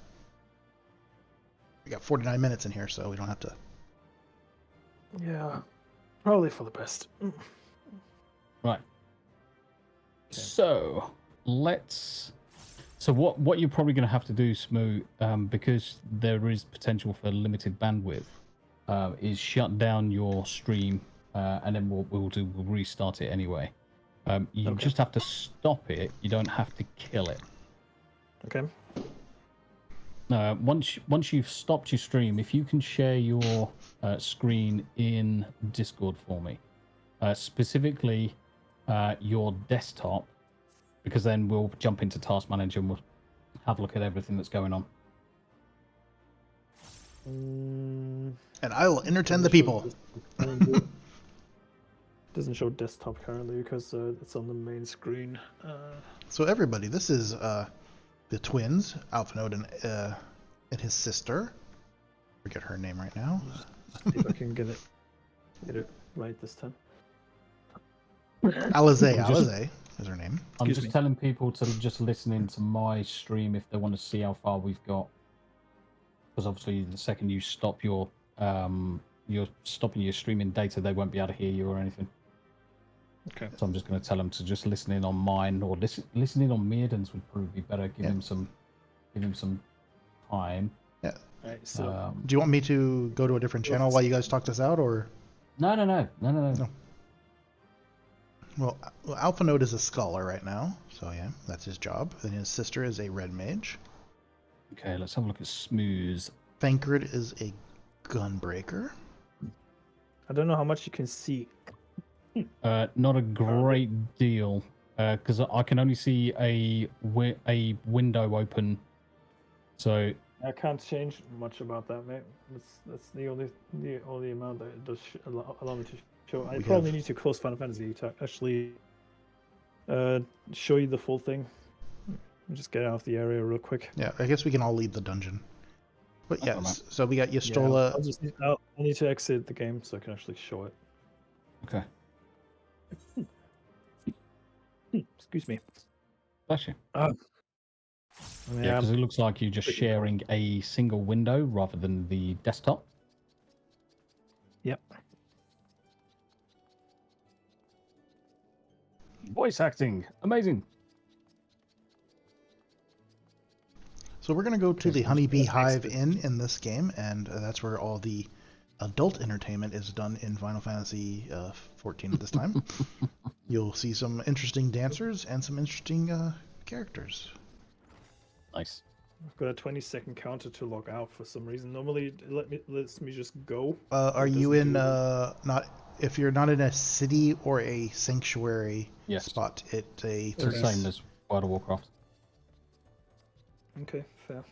We got 49 minutes in here, so we don't have to. Yeah, probably for the best. Right. So let's. So what you're probably going to have to do, Smoo, because there is potential for limited bandwidth, is shut down your stream, and then we'll restart it anyway. You just have to stop it. You don't have to kill it. Okay. Once you've stopped your stream, if you can share your screen in Discord for me, specifically your desktop, because then we'll jump into Task Manager and we'll have a look at everything that's going on. And I will entertain the people. Doesn't show desktop currently because it's on the main screen. So everybody, this is the twins, Alphanode and his sister. Forget her name right now. See if I can get it right this time. Alize is her name. I'm just telling people to just listen into my stream if they want to see how far we've got. Because obviously, the second you stop you're stopping your streaming data, they won't be able to hear you or anything. Okay. So I'm just going to tell them to just listen in on mine, or listen in on Myrddin's would probably be better. Give him some time. Yeah. Right, so do you want me to go to a different channel while you guys talk this out, or? No. Well, Alphanode is a scholar right now, so yeah, that's his job. And his sister is a red mage. Okay, let's have a look at Smooth. Thancred is a gunbreaker. I don't know how much you can see. Not a great deal, because I can only see a window open. So I can't change much about that, mate. That's the only amount that it does allow me to show. I probably need to close Final Fantasy to actually show you the full thing. Just get out of the area real quick. Yeah, I guess we can all leave the dungeon. But yes, so we got Ystrola. Yeah, I'll need to exit the game so I can actually show it. Okay. Excuse me. Bless you. Yeah, because it looks like you're just sharing a single window rather than the desktop. Yep. Voice acting, amazing. So we're going to go to the Honeybee Hive Inn in this game, and that's where all the adult entertainment is done in Final Fantasy XIV at this time. You'll see some interesting dancers and some interesting characters. Nice. I've got a 20-second counter to log out for some reason. Normally it lets me just go. Are you in if you're not in a city or a sanctuary spot, it's the same as World of Warcraft. Okay, fair.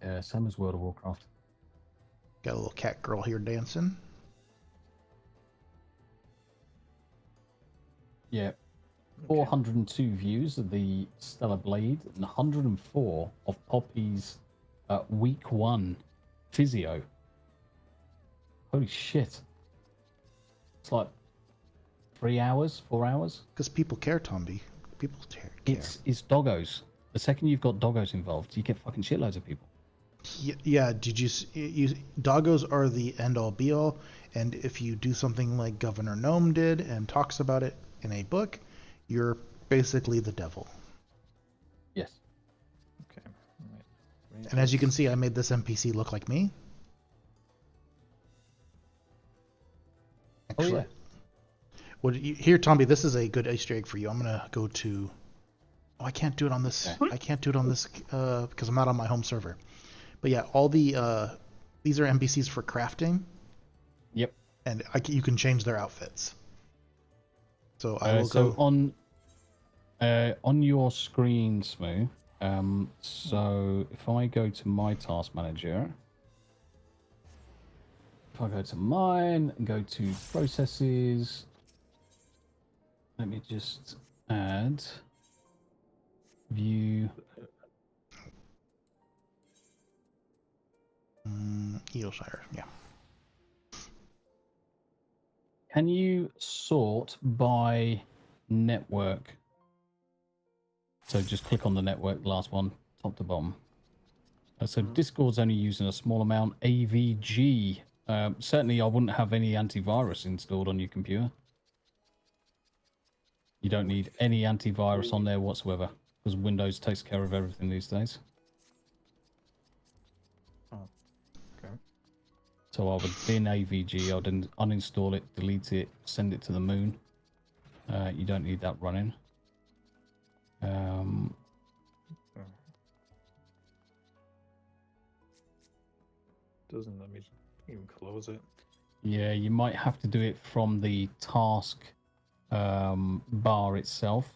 Yeah, same as World of Warcraft. Got a little cat girl here dancing. Yeah. 402 views of the Stellar Blade and 104 of Poppy's week 1 physio. Holy shit. It's like 3 hours, 4 hours. Because people care, Tomby. People care. It's doggos. The second you've got doggos involved, you get fucking shitloads of people. Yeah, did you doggos are the end-all be-all, and if you do something like Governor Gnome did and talks about it in a book, you're basically the devil. Yes. Okay. Right. And as you can see, I made this NPC look like me. Actually, here, Tomby, this is a good Easter egg for you. I'm gonna go to. Oh, I can't do it on this. I can't do it on this because I'm not on my home server. But yeah, all the these are NPCs for crafting. Yep. And you can change their outfits. So I will so go on your screen, Smooth. So if I go to my task manager, if I go to mine and go to processes, let me just add view. Eorzea, yeah. Can you sort by network? So just click on the network, last one, top to bottom. So Discord's only using a small amount. AVG. Certainly I wouldn't have any antivirus installed on your computer. You don't need any antivirus on there whatsoever, because Windows takes care of everything these days. Oh, okay. So I would bin AVG, I'd uninstall it, delete it, send it to the moon. You don't need that running. Doesn't let me even close it. Yeah, you might have to do it from the task bar itself,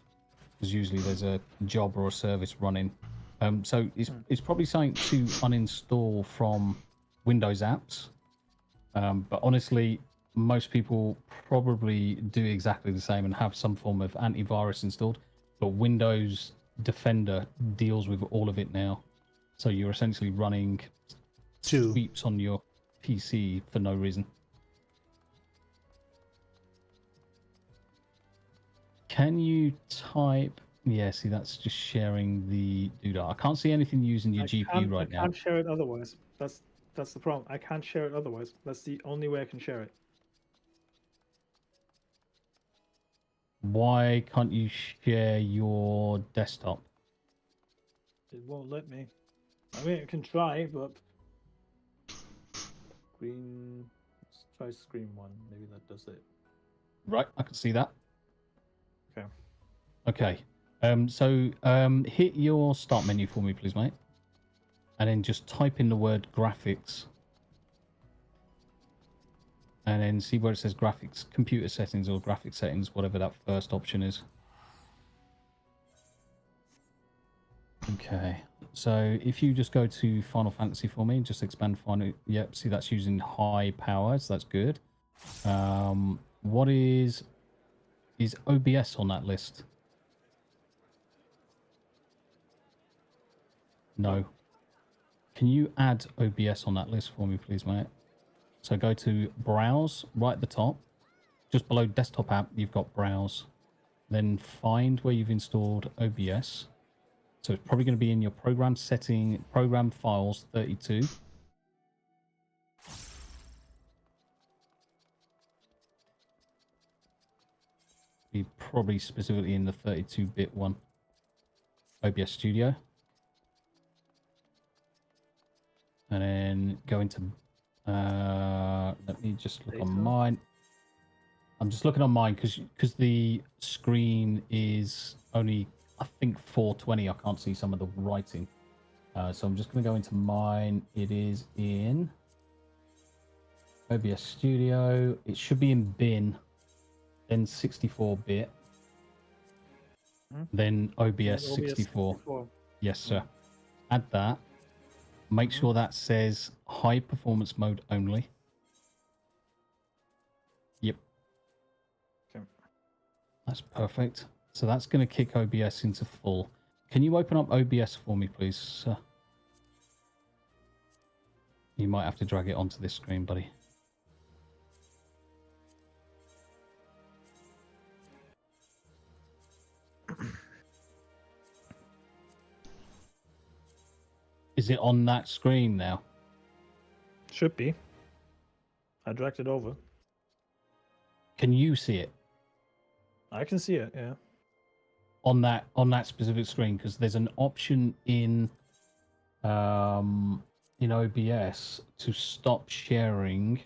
because usually there's a job or a service running. So it's probably something to uninstall from Windows apps. But honestly, most people probably do exactly the same and have some form of antivirus installed. But Windows Defender deals with all of it now. So you're essentially running sweeps on your PC for no reason. Can you type? Yeah, see, that's just sharing the doodah. I can't see anything using your GPU right now. I can't share it otherwise. That's the problem. I can't share it otherwise. That's the only way I can share it. Why can't you share your desktop? It won't let me. I mean, I can try, but screen. Let's try screen one. Maybe that does it. Right, I can see that. Okay. Okay. So hit your start menu for me, please, mate. And then just type in the word graphics. And then see where it says graphics, computer settings or graphics settings, whatever that first option is. Okay. So if you just go to Final Fantasy for me, just expand Final. Yep, see that's using high power, so that's good. What is OBS on that list? No. Can you add OBS on that list for me, please, mate? So go to Browse, right at the top. Just below Desktop App, you've got Browse. Then find where you've installed OBS. So it's probably going to be in your Program Setting, Program Files 32. Be probably specifically in the 32-bit one. OBS Studio. And then go into... let me just look on mine. I'm just looking on mine because the screen is only, I think, 420. I can't see some of the writing. So I'm just going to go into mine. It is in OBS Studio. It should be in bin, then 64-bit, then OBS 64. Yes, sir. Add that. Make sure that says high performance mode only. Yep. Okay. That's perfect. So that's going to kick OBS into full. Can you open up OBS for me, please, sir? You might have to drag it onto this screen, buddy. Is it on that screen now? Should be. I dragged it over. Can you see it? I can see it, yeah. On that specific screen, because there's an option in OBS to stop sharing.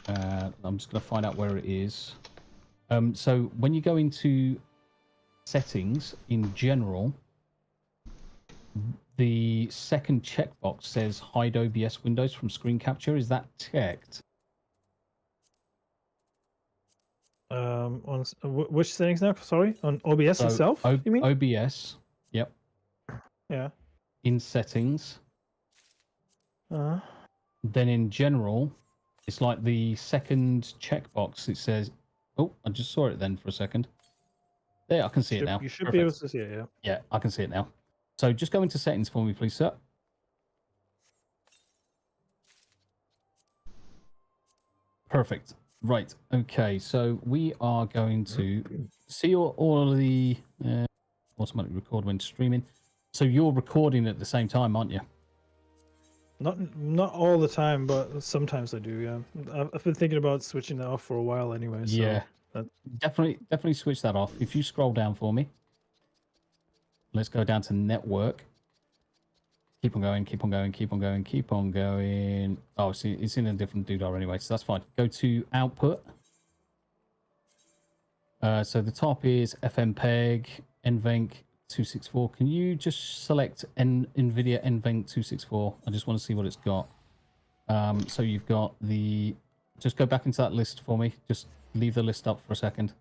I'm just going to find out where it is. So when you go into settings in general, the second checkbox says hide OBS windows from screen capture. Is that checked? Which settings now? Sorry, on OBS itself. You mean OBS? Yep. Yeah. In settings. Uh. Then in general, it's like the second checkbox. It says, "Oh, I just saw it then for a second." There, I can see it now. You should Perfect. be able to see it. Yeah. Yeah, I can see it now. So just go into settings for me, please, sir. Perfect. Right. Okay. So we are going to see all of the automatic record when streaming. So you're recording at the same time, aren't you? Not all the time, but sometimes I do. Yeah. I've been thinking about switching that off for a while anyway. So Yeah. Definitely switch that off. If you scroll down for me, let's go down to network. Keep on going, keep on going, keep on going, keep on going. Oh, see, it's in a different doodah anyway, so that's fine. Go to output. So the top is FMPEG, NVENC 264. Can you just select NVIDIA NVENC 264? I just want to see what it's got. So you've got the... Just go back into that list for me. Just leave the list up for a second.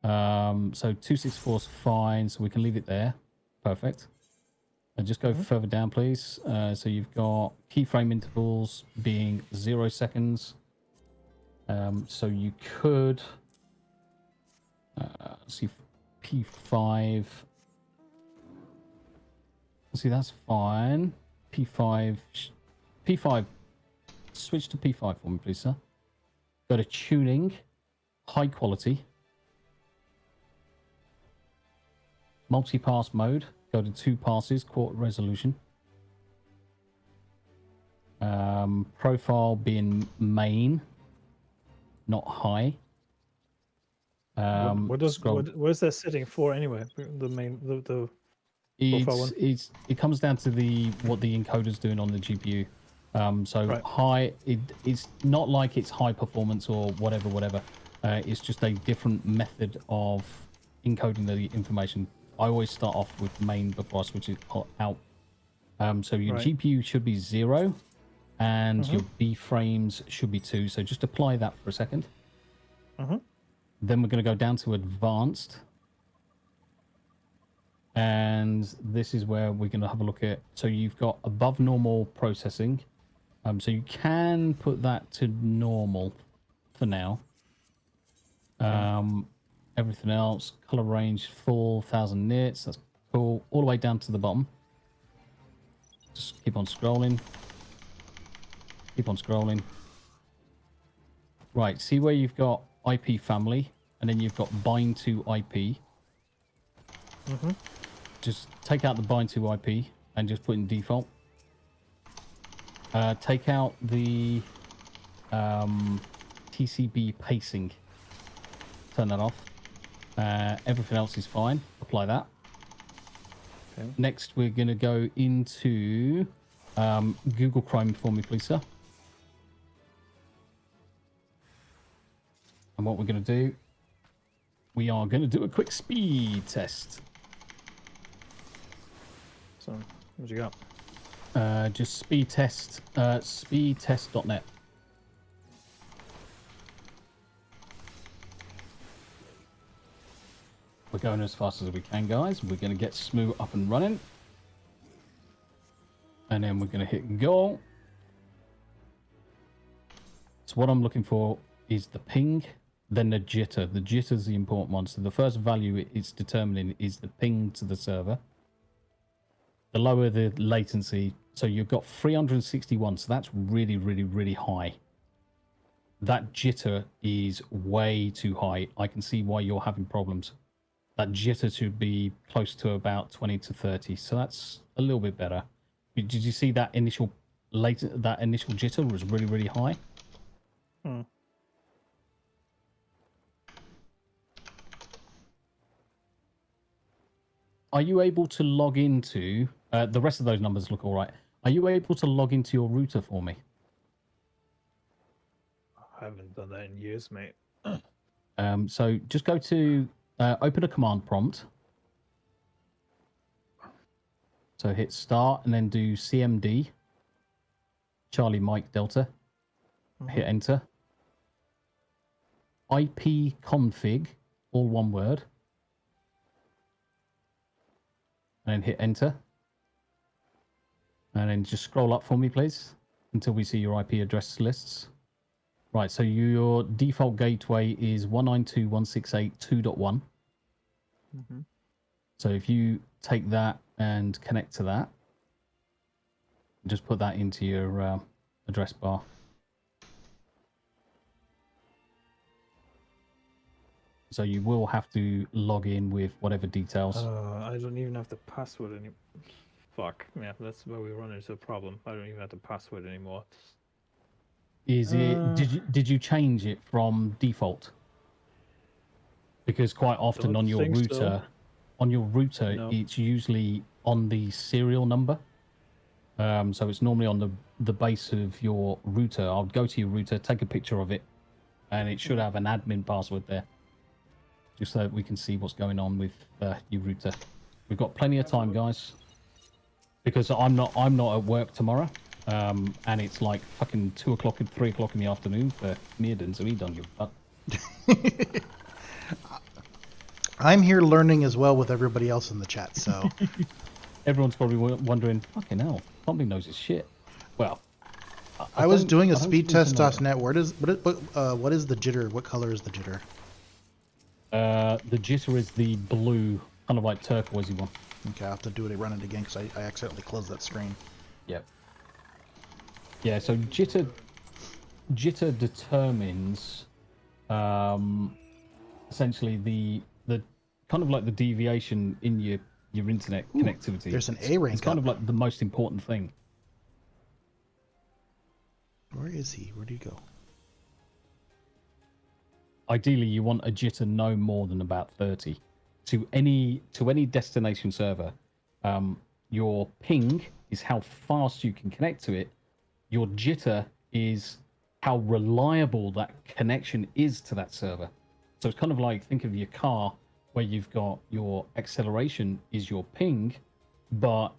So 264 is fine, so we can leave it there. Perfect. And just go further down, please. So you've got keyframe intervals being 0 seconds. So you could see P5. See, that's fine. P5. Switch to P5 for me, please, sir. Go to tuning, high quality, multi-pass mode. Go to 2 passes, quarter resolution. Profile being main, not high. What is that setting for anyway? The main the profile one. It comes down to what the encoder's doing on the GPU. So right. High. It's not like it's high performance or whatever. It's just a different method of encoding the information. I always start off with main before I switch it out. So your GPU should be 0 and your B frames should be 2. So just apply that for a second. Then we're going to go down to advanced. And this is where we're going to have a look at. So you've got above normal processing. So you can put that to normal for now. Everything else, color range full, 1000 nits. That's cool. All the way down to the bottom. Just keep on scrolling. Keep on scrolling. Right. See where you've got IP family, and then you've got bind to IP. Just take out the bind to IP and just put in default. Take out the TCB pacing. Turn that off. Everything else is fine. Apply that. Okay. Next, we're going to go into Google Chrome for me, please, sir. And what we're going to do, we are going to do a quick speed test. So, what you got? Just speed test, speedtest.net. We're going as fast as we can, guys. We're going to get Smooth up and running. And then we're going to hit go. So what I'm looking for is the ping, then the jitter. The jitter is the important one. So the first value it's determining is the ping to the server. The lower the latency, so you've got 361, so that's really, really, really high. That jitter is way too high. I can see why you're having problems. That jitter should be close to about 20 to 30, so that's a little bit better. Did you see that initial jitter was really, really high? Are you able to log into... the rest of those numbers look all right. Are you able to log into your router for me? I haven't done that in years, mate. So just go to... open a command prompt. So hit start and then do CMD. Charlie Mike Delta. Hit enter. ipconfig, all one word, and then hit enter. And then just scroll up for me, please, until we see your IP address lists. Right, so your default gateway is 192.168.2.1. Mm-hmm. So if you take that and connect to that, just put that into your address bar. So you will have to log in with whatever details. I don't even have the password anymore. Fuck. Yeah, that's where we run into a problem. I don't even have the password anymore. Is it? Did you change it from default? Because quite often on your router, No. it's usually on the serial number. So it's normally on the base of your router. I'll go to your router, take a picture of it, and it should have an admin password there, just so that we can see what's going on with your router. We've got plenty of time, guys, because I'm not at work tomorrow. And it's like fucking 2 o'clock and 3 o'clock in the afternoon for Myrddin, so he don't give a fuck. I'm here learning as well with everybody else in the chat, so... Everyone's probably wondering, fucking hell, Tommy knows his shit. Well, I was doing a speed test.net. What is the jitter? What color is the jitter? The jitter is the blue, kind of like turquoisey one. Okay, I'll have to run it again because I accidentally closed that screen. Yep. Yeah, so jitter determines essentially the kind of like the deviation in your internet connectivity. There's an A rank. It's kind of like the most important thing. Where is he? Where'd he go? Ideally, you want a jitter no more than about 30 to any destination server. Your ping is how fast you can connect to it. Your jitter is how reliable that connection is to that server. So it's kind of like, think of your car, where you've got your acceleration is your ping, but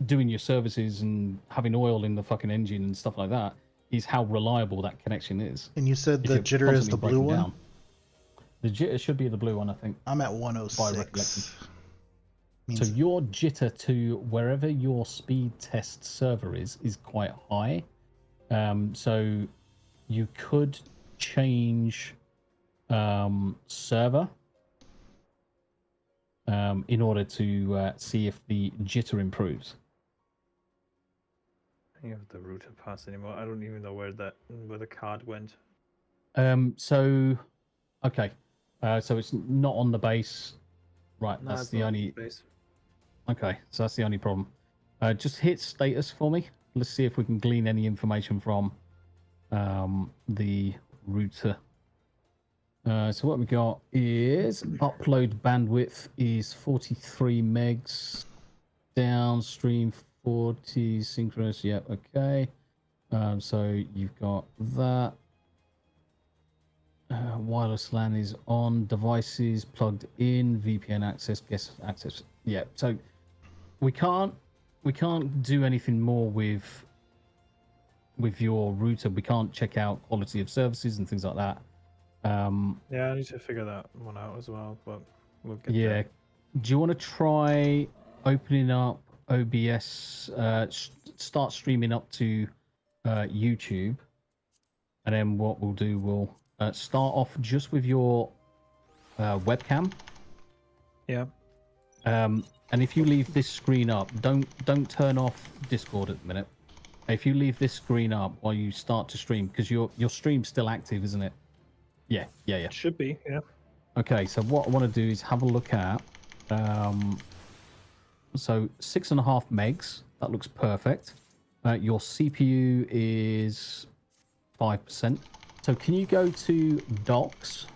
doing your services and having oil in the fucking engine and stuff like that is how reliable that connection is. And you said the jitter is the blue one? The jitter should be the blue one, I think. I'm at 106. So your jitter to wherever your speed test server is quite high. So you could change server in order to see if the jitter improves. I don't have the router pass anymore. I don't even know where the card went. So it's not on the base. Right, No, that's the only base. Okay, so that's the only problem. Just hit status for me. Let's see if we can glean any information from the router. So what we got is upload bandwidth is 43 megs, downstream 40, synchronous, yeah, okay. So you've got that. Wireless LAN is on, devices plugged in, VPN access, guest access. Yeah, so we can't do anything more with your router. We can't check out quality of services and things like that. Yeah, I need to figure that one out as well, but we'll get Yeah. there. Do you want to try opening up OBS, start streaming up to YouTube, and then what we'll do, we'll start off just with your webcam. Yeah. And if you leave this screen up, don't turn off Discord at the minute. If you leave this screen up while you start to stream, because your stream's still active, isn't it? Yeah. It should be, yeah. Okay, so what I want to do is have a look at so 6.5 megs. That looks perfect. Your CPU is 5%. So can you go to docs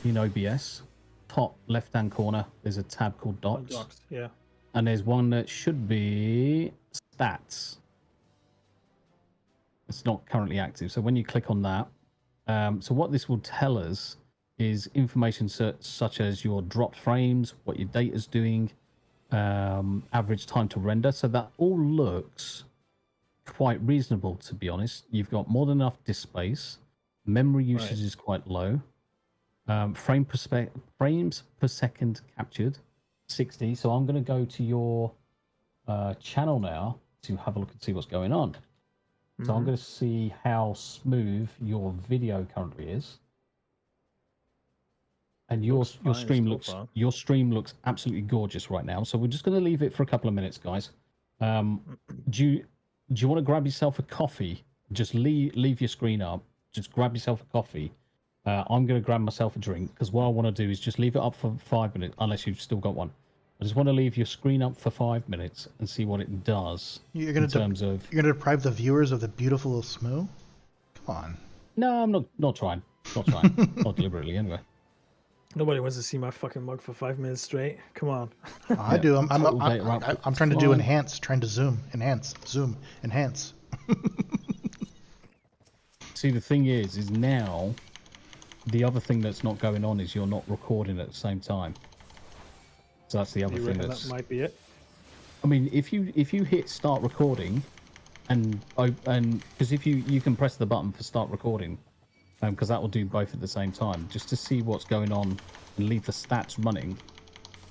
in OBS? Top left-hand corner, there's a tab called docs. Docs, yeah. And there's one that should be stats. It's not currently active. So when you click on that, so what this will tell us is information such as your dropped frames, what your data's doing, average time to render. So that all looks quite reasonable, to be honest. You've got more than enough disk space. Memory usage is quite low. Frames per second captured, 60. So I'm going to go to your channel now to have a look and see what's going on. So I'm going to see how smooth your video currently is. And your stream looks absolutely gorgeous right now. So we're just going to leave it for a couple of minutes, guys. Do you want to grab yourself a coffee? Just leave your screen up. Just grab yourself a coffee. I'm going to grab myself a drink because what I want to do is just leave it up for 5 minutes, unless you've still got one. I just want to leave your screen up for 5 minutes and see what it does. You're going to deprive the viewers of the beautiful Smoo? Come on. No, I'm not trying. Not trying. Not deliberately, anyway. Nobody wants to see my fucking mug for 5 minutes straight. Come on. I do. I'm trying to do enhance, trying to zoom, enhance. See, the thing is now the other thing that's not going on is you're not recording at the same time. So that's the other thing that might be it. I mean, if you hit start recording, and because if you can press the button for start recording, because that will do both at the same time, just to see what's going on and leave the stats running.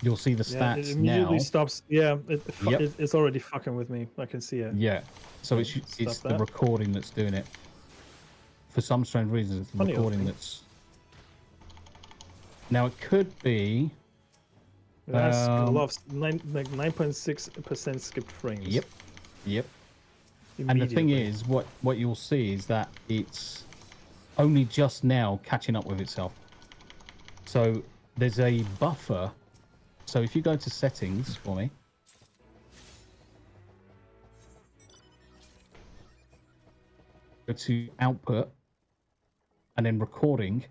You'll see the stats it immediately now. Stops. Yeah, it's already fucking with me. I can see it. Yeah, so it's the recording that's doing it. For some strange reason, it's the recording that's. Now it could be. That's a lot of 9.6% skipped frames. Yep. And the thing is, what you'll see is that it's only just now catching up with itself. So there's a buffer. So if you go to settings for me, go to output, and then recording.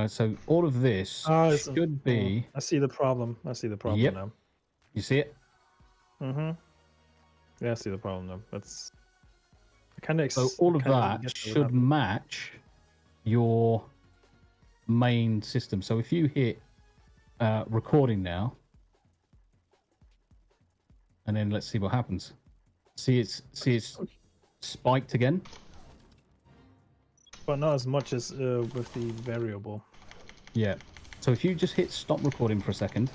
So all of this should be. I see the problem. Now. You see it? Yeah, I see the problem now. That's kind of. So all of that should match your main system. So if you hit recording now, and then let's see what happens. See it's spiked again. But not as much as with the variable. Yeah. So if you just hit stop recording for a second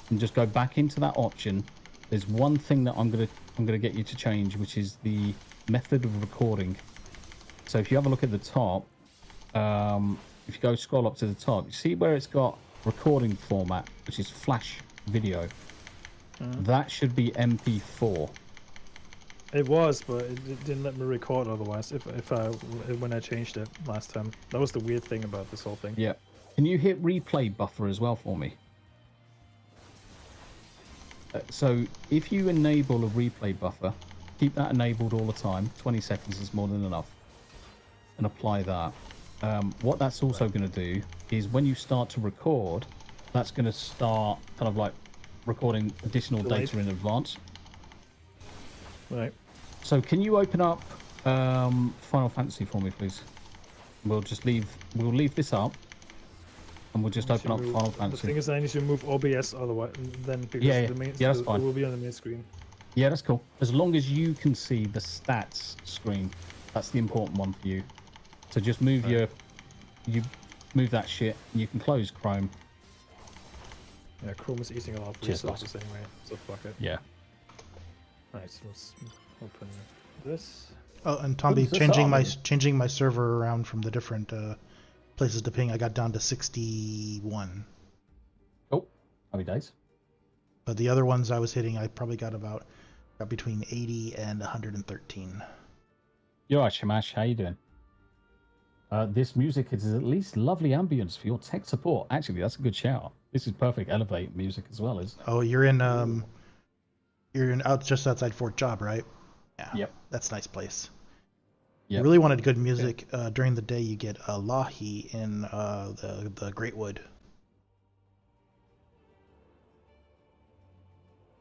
and just go back into that option, there's one thing that I'm gonna get you to change, which is the method of recording. So if you have a look at the top, if you go scroll up to the top, you see where it's got recording format, which is flash video. That should be MP4. It was, but it didn't let me record otherwise. When I changed it last time, that was the weird thing about this whole thing. Yeah. Can you hit replay buffer as well for me? So if you enable a replay buffer, keep that enabled all the time. 20 seconds is more than enough, and apply that. What that's also going to do is when you start to record, that's going to start kind of like recording additional data in advance. Right. So can you open up Final Fantasy for me, please? We'll leave this up, and we'll just open up Final Fantasy. The thing is, I need to move OBS otherwise, because that's fine. It will be on the main screen. Yeah, that's cool. As long as you can see the stats screen, that's the important one for you. So just move move that shit, and you can close Chrome. Yeah, Chrome is eating a lot of resources anyway, so fuck it. Yeah. Alright, so let's open this. Oh, and Tomby, changing my server around from the different places to ping, I got down to 61. Oh, happy days. But the other ones I was hitting, I probably got between 80 and 113. You're right, Shamash. How you doing? This music is at least lovely ambience for your tech support. Actually, that's a good shout. This is perfect elevate music as well as. Oh, you're in just outside Fort Job, right? Yeah. Yep. That's a nice place. Yep. You really wanted good music during the day. You get Lahi in the Great Wood.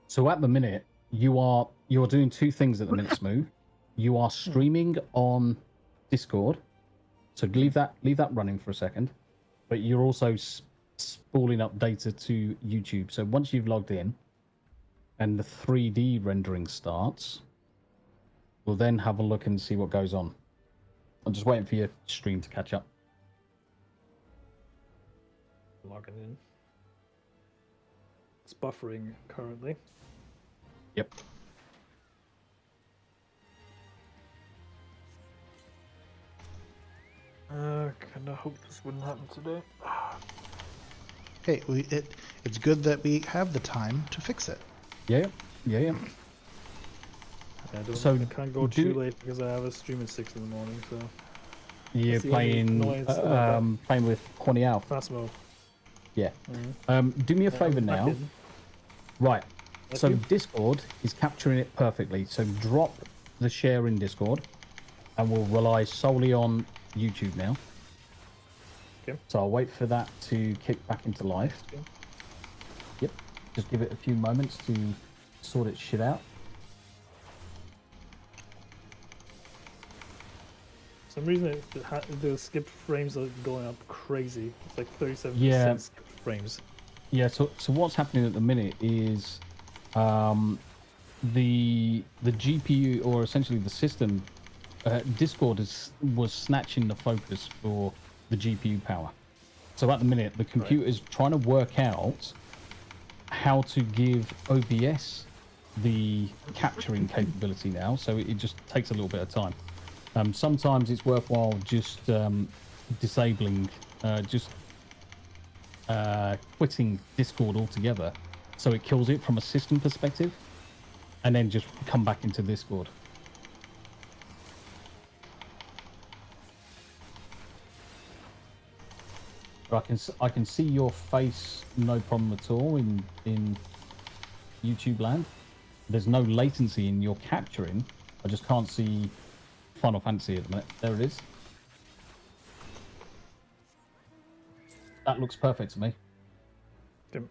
So at the minute, you're doing two things at the minute, Smoo. You are streaming on Discord, so leave that running for a second. But you're also spooling up data to YouTube. So once you've logged in, and the 3D rendering starts, we'll then have a look and see what goes on. I'm just waiting for your stream to catch up. Logging in. It's buffering currently. Yep. Kind of hope this wouldn't happen today. Hey, it's good that we have the time to fix it. Yeah. I can't go too late because I have a stream at 6 in the morning. So you're playing with Quanty Alpha. Phasmo. Yeah. Do me a favor now. Right. So Discord is capturing it perfectly. So drop the share in Discord, and we'll rely solely on YouTube now. Okay. So I'll wait for that to kick back into life. Okay. Yep. Just give it a few moments to sort its shit out. For some reason, the skipped frames are going up crazy. It's like 37% skipped frames. Yeah. So what's happening at the minute is, the GPU, or essentially the system, Discord was snatching the focus for the GPU power. So at the minute, the computer is trying to work out how to give OBS the capturing capability now. So it just takes a little bit of time. Sometimes it's worthwhile just disabling, quitting Discord altogether, so it kills it from a system perspective, and then just come back into Discord. But I can see your face, no problem at all in YouTube land. There's no latency in your capturing. I just can't see Final Fantasy at the minute. There it is. That looks perfect to me.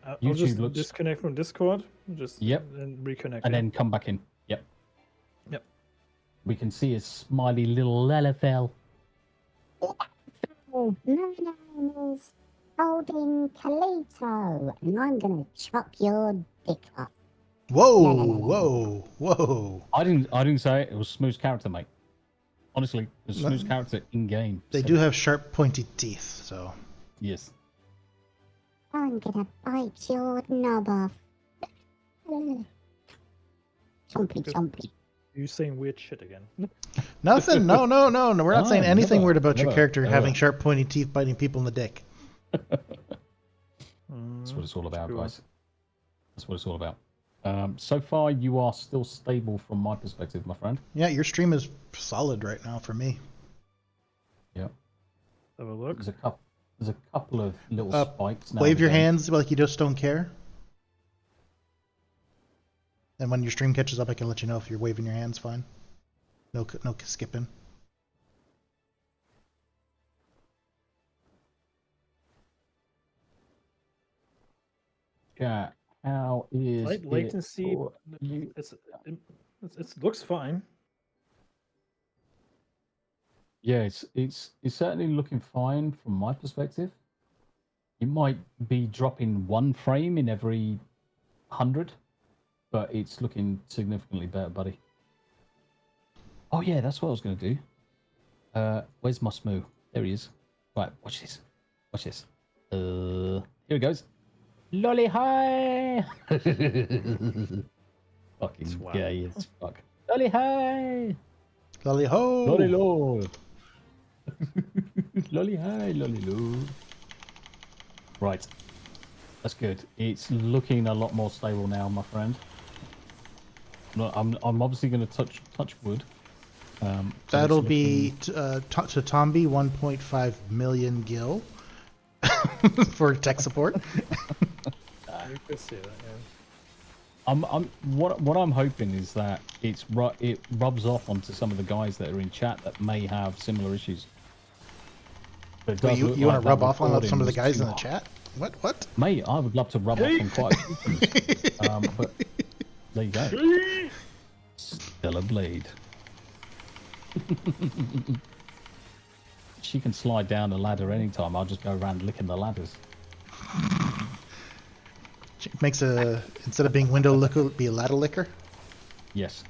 I'll just disconnect from Discord. And reconnect. And then come back in. Yep. Yep. We can see his smiley little Lalafell. Oh, my name is Holding Kalito, and I'm gonna chop your dick off. Whoa. I didn't say it. It was Smooth's character, mate. Honestly, it was Smooth's character in game. They do have sharp, pointy teeth, so. Yes. I'm gonna bite your knob off. Chompy. You saying weird shit again? Nothing. No. We're not saying anything weird about your character having sharp, pointy teeth biting people in the dick. That's what it's all about, guys. That's what it's all about. So far, you are still stable from my perspective, my friend. Yeah, your stream is solid right now for me. Yeah. Have a look. There's a couple of little spikes now. Wave your hands like you just don't care. And when your stream catches up, I can let you know if you're waving your hands fine. No skipping. Yeah. How is latency? It looks fine. Yeah, it's certainly looking fine from my perspective. You might be dropping 1 frame in every 100, but it's looking significantly better, buddy. Oh yeah, that's what I was going to do. Where's my Smoo? There he is. Right, watch this. Here it goes. Lolly hi! Fucking gay as fuck. Lolly hi! Lolly ho! Lolly lo! Lolly hi, lolly lo. Right. That's good. It's looking a lot more stable now, my friend. I'm obviously going to touch wood. That'll be to Tomby 1.5 million gil for tech support. You could see that, yeah. What I'm hoping is that it rubs off onto some of the guys that are in chat that may have similar issues. Wait, you want to rub off on some of the guys in the chat? What? Mate, I would love to rub off on quite a few things. But there you go. Still a blade. She can slide down the ladder anytime. I'll just go around licking the ladders. She makes instead of being window licker, be a ladder licker. Yes.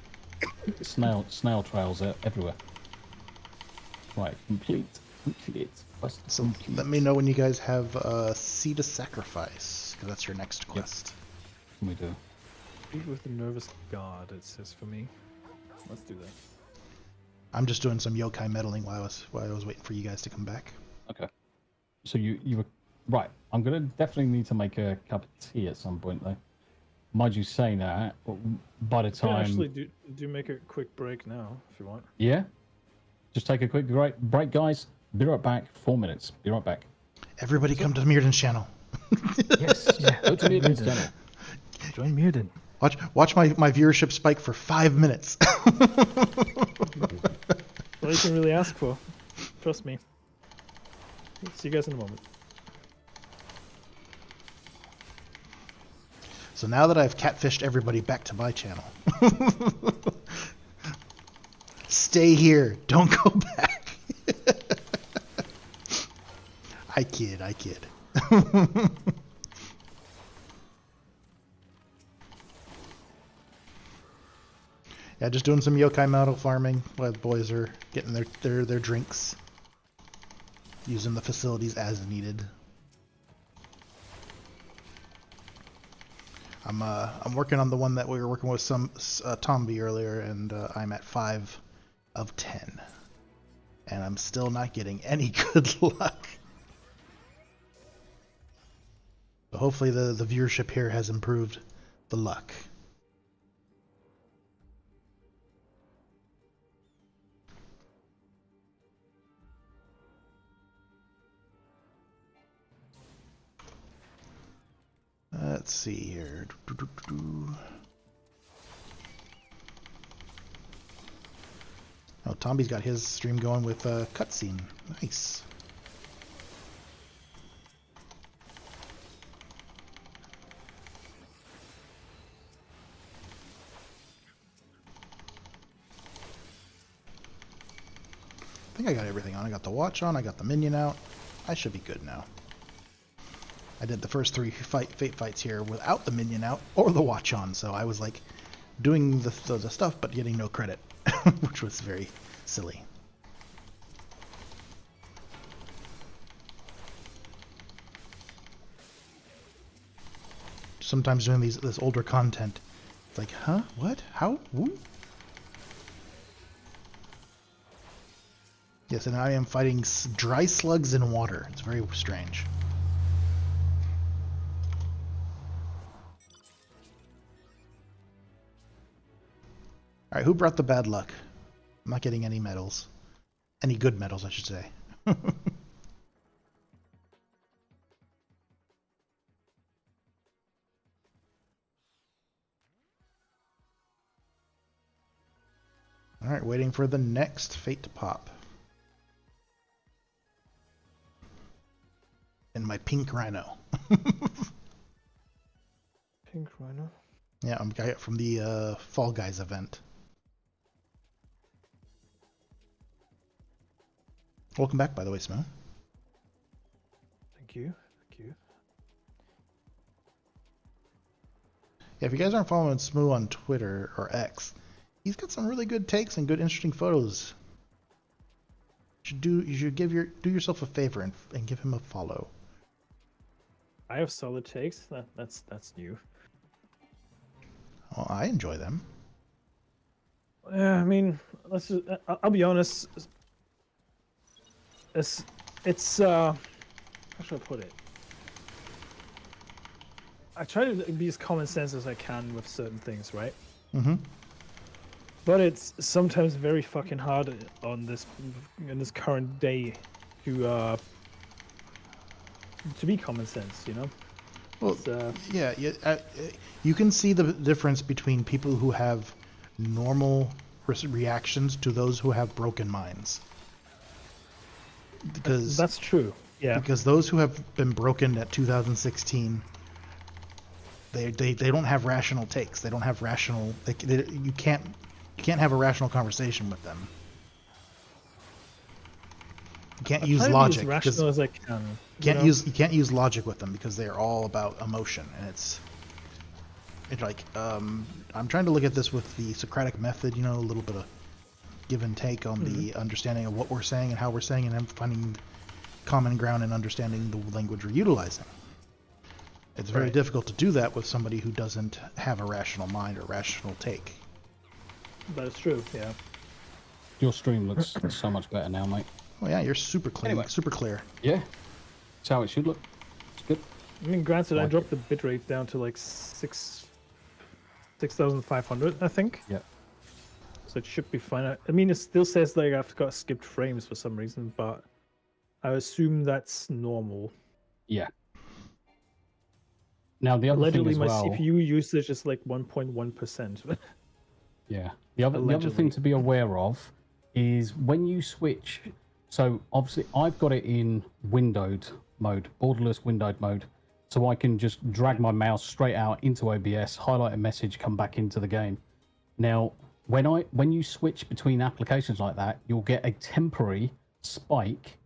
Snail trails are everywhere. Right, complete. So let me know when you guys have Seed of Sacrifice, because that's your next quest. We do. Speak with the nervous god, it says for me. Let's do that. I'm just doing some yokai meddling while I was waiting for you guys to come back. Okay. So you were right. I'm gonna definitely need to make a cup of tea at some point, though. Mind you saying that, by the time Actually, do make a quick break now if you want. Yeah. Just take a quick break, guys. Be right back. 4 minutes. Be right back. Everybody come to Myrddin's channel. Yes. Yeah. Go to Myrddin's channel. Join Myrddin. Watch my viewership spike for 5 minutes. All you can really ask for. Trust me. See you guys in a moment. So now that I've catfished everybody back to my channel, stay here. Don't go back. I kid. Yeah, just doing some yokai model farming while the boys are getting their drinks. Using the facilities as needed. I'm working on the one that we were working with Tomby earlier, and I'm at 5 of 10. And I'm still not getting any good luck. So hopefully the viewership here has improved the luck. Let's see here. Oh, Tomby's got his stream going with a cutscene. Nice. I think I got everything on. I got the watch on, I got the minion out. I should be good now. I did the first 3 fate fights here without the minion out or the watch on, so I was like doing the stuff but getting no credit, which was very silly. Sometimes doing this older content, it's like, huh? What? How? Woo? Yes, and I am fighting dry slugs in water. It's very strange. Alright, who brought the bad luck? I'm not getting any medals. Any good medals, I should say. Alright, waiting for the next fate to pop. And my pink rhino. Pink rhino? Yeah, I'm from the Fall Guys event. Welcome back, by the way, Smo. Thank you. Thank you. Yeah, if you guys aren't following Smo on Twitter or X, he's got some really good takes and good, interesting photos. You should do yourself a favor and give him a follow. I have solid takes. That's new. Well, I enjoy them. Yeah, I mean, I'll be honest. It's how should I put it? I try to be as common sense as I can with certain things, right? Mm-hmm. But it's sometimes very fucking hard in this current day to be common sense, you know? Well, yeah, you can see the difference between people who have normal reactions to those who have broken minds. Because that's true. Yeah. Because those who have been broken at 2016, they don't have rational takes. They don't have rational. You can't have a rational conversation with them. You can't use logic. As rational as I can. You can't use logic with them because they are all about emotion, and it's like I'm trying to look at this with the Socratic method, a little bit of give and take on the understanding of what we're saying and how we're saying, and finding common ground and understanding the language we're utilizing. It's very difficult to do that with somebody who doesn't have a rational mind or rational take. That is true, yeah. Your stream looks so much better now, mate. Oh yeah, you're super clean, Anyway. super clear. Yeah, that's how it should look. It's good. I mean, granted, I Like dropped the bitrate down to like 6,500, I think. Yeah. So it should be fine. I mean, it still says like I've got skipped frames for some reason, but I assume that's normal. Yeah. Now the other Allegedly, thing as my well. CPU usage is like 1.1%. Yeah. The other thing to be aware of is when you switch. So obviously, I've got it in windowed mode, borderless windowed mode, so I can just drag my mouse straight out into OBS, highlight a message, come back into the game. Now, when you switch between applications like that, you'll get a temporary spike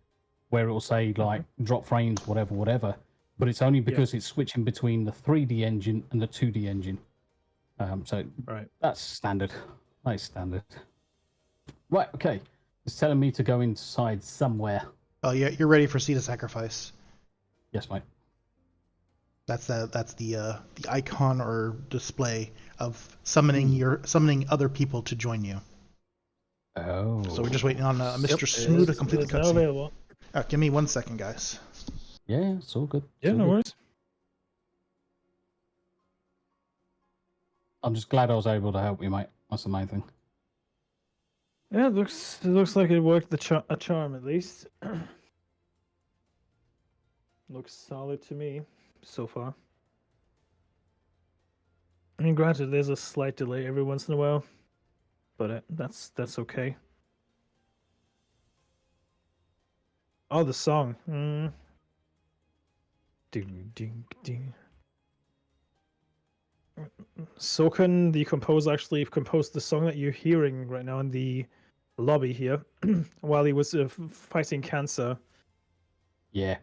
where it will say like drop frames, whatever. But it's only because it's switching between the 3D engine and the 2D engine. So that's standard. That is standard. Right, okay. It's telling me to go inside somewhere. Oh yeah, you're ready for Seed of Sacrifice. Yes, mate. That's the icon or display of summoning other people to join you. Oh. So we're just waiting on Mr. Smooth to complete the cutscene. Available. Give me 1 second, guys. Yeah, it's all good. Yeah, no worries. I'm just glad I was able to help you, mate. That's the main thing. Yeah, it looks like it worked a charm at least. Looks solid to me so far. I mean, granted, there's a slight delay every once in a while, but that's okay. Oh, the song. Ding, ding, ding. Soken, the composer, actually composed the song that you're hearing right now in the lobby here while he was fighting cancer. Yeah.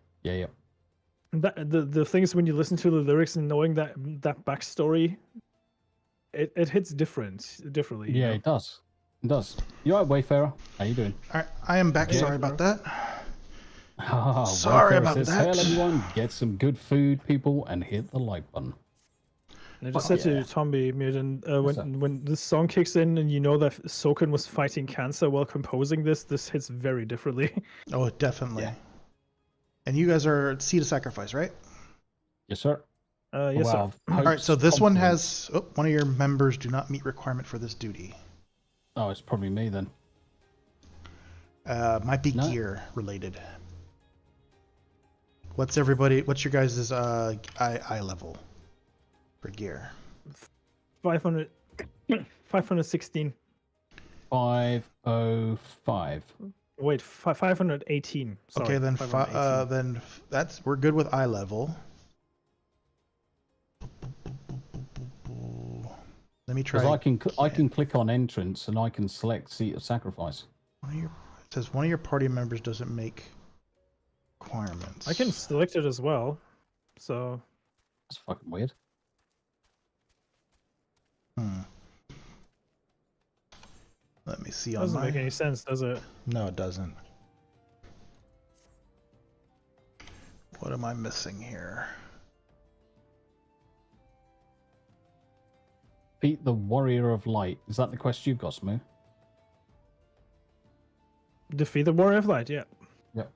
That the thing is, when you listen to the lyrics and knowing that backstory, it hits differently. Yeah, it does. It does. You alright, Wayfarer? How you doing? All right, I am back. Yeah. Sorry about that. Oh, Sorry Wayfarer about says, that. Hello, everyone. Get some good food, people, and hit the like button. And I just said to Tomby, Myrddin, when this song kicks in and you know that Soken was fighting cancer while composing this hits very differently. Oh, definitely. Yeah. And you guys are Seed of Sacrifice, right? Yes, sir. Yes, sir. All right, so this one has one of your members do not meet requirement for this duty. Oh, it's probably me then. Might be gear related. What's your guys' eye level for gear? 516. 505. Wait, 518. Sorry, okay, then we're good with eye level. Let me try. Because I can click on entrance and I can select Seat of Sacrifice. It says one of your party members doesn't make requirements. I can select it as well. So that's fucking weird. Let me see. Doesn't make any sense, does it? No, it doesn't. What am I missing here? Beat the Warrior of Light. Is that the quest you've got, Smoo? Defeat the Warrior of Light, yeah. Yep.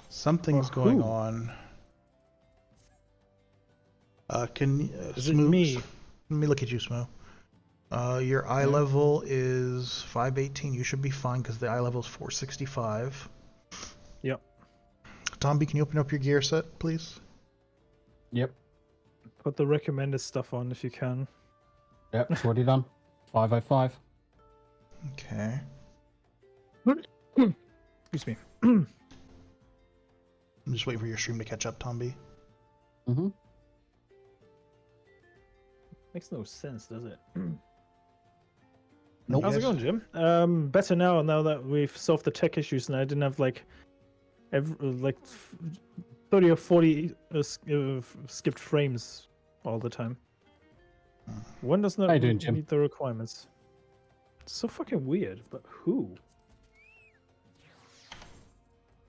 Something's going on. Is it me? Let me look at you, Smo. Your eye level is 518. You should be fine because the eye level is 465. Yep. Tomby, can you open up your gear set, please? Yep. Put the recommended stuff on if you can. Yep, it's already done. 505. Okay. Excuse me. I'm just waiting for your stream to catch up, Tomby. Mm-hmm. Makes no sense, does it? Nope. How's it going, Jim? Better now that we've solved the tech issues and I didn't have like 30 or 40 skipped frames all the time. One does not How you doing, Jim? meet the requirements. It's so fucking weird, but who?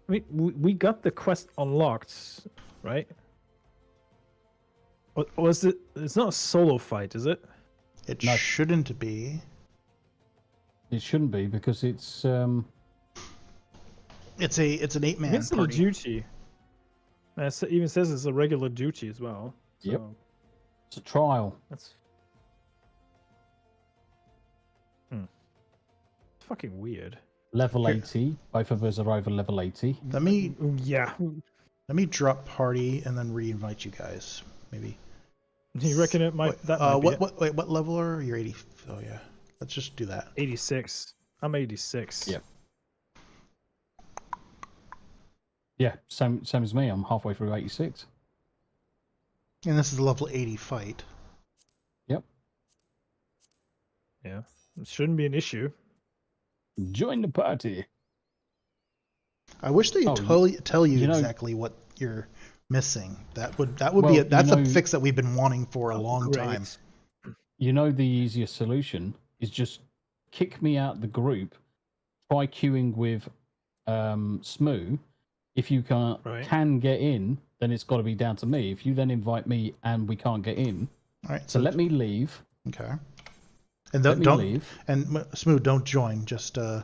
I mean, we got the quest unlocked, right? What was it? It's not a solo fight, is it? It No. shouldn't be. It shouldn't be because it's It's an 8-man It's a party. duty. It even says it's a regular duty as well. So Yep. It's a trial. That's fucking weird. Level Here. 80. Both of us are over level 80. Let me Yeah. drop party and then re-invite you guys. Maybe. You reckon it might? Wait, That might be it? what level are you? You're 80. Oh yeah. Let's just do that. 86. I'm 86. Yeah. Yeah, same as me. I'm halfway through 86. And this is a level 80 fight. Yep. Yeah. It shouldn't be an issue. Join the party. I wish they Oh, tell you you know- exactly what you're missing. That would Well, be you that's a know- fix that we've been wanting for a long Great. time. You know the easiest solution is just kick me out the group. Try queuing with Smoo. If you Right. can get in, then it's got to be down to me. If you then invite me and we can't get in, All right. so let me leave. Okay. And Let me don't leave. and Smooth, don't join. Just so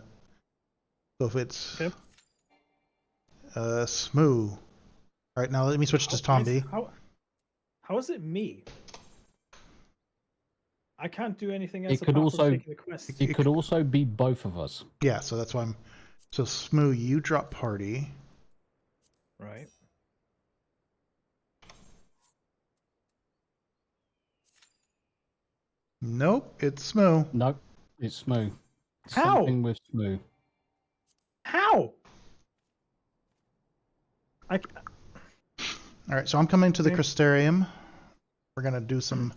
if it's Okay. Smooth. All right, now let me switch to Tomby. How is it me? I can't do anything else. It could apart also- from taking the quest. It could also be both of us. Yeah, so that's why I'm. So Smooth, you drop party. Right. Nope, it's Smooth. No, it's Smoo. How? Something with Smoo. How? All right, so I'm coming to the Okay. Crystarium. We're gonna do some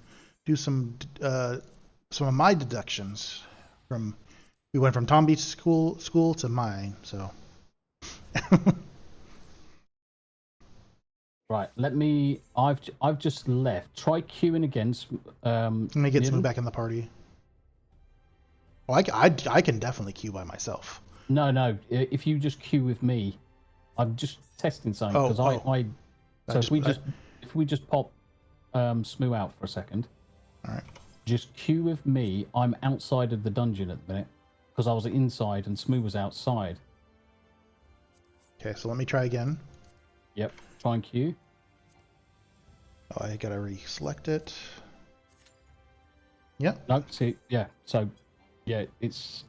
of my deductions from. We went from Tom Beach school to mine, so. Right, let me. I've just left. Try queuing against. Let me get Myrddin. Smooth back in the party. Oh, I can definitely queue by myself. No. If you just queue with me, I'm just testing something because I. So if we just pop Smoo out for a second. All right. Just queue with me. I'm outside of the dungeon at the minute because I was inside and Smoo was outside. Okay, so let me try again. Yep. Try and queue. Oh, I gotta reselect it. Yep. No, see, yeah. So, yeah, it's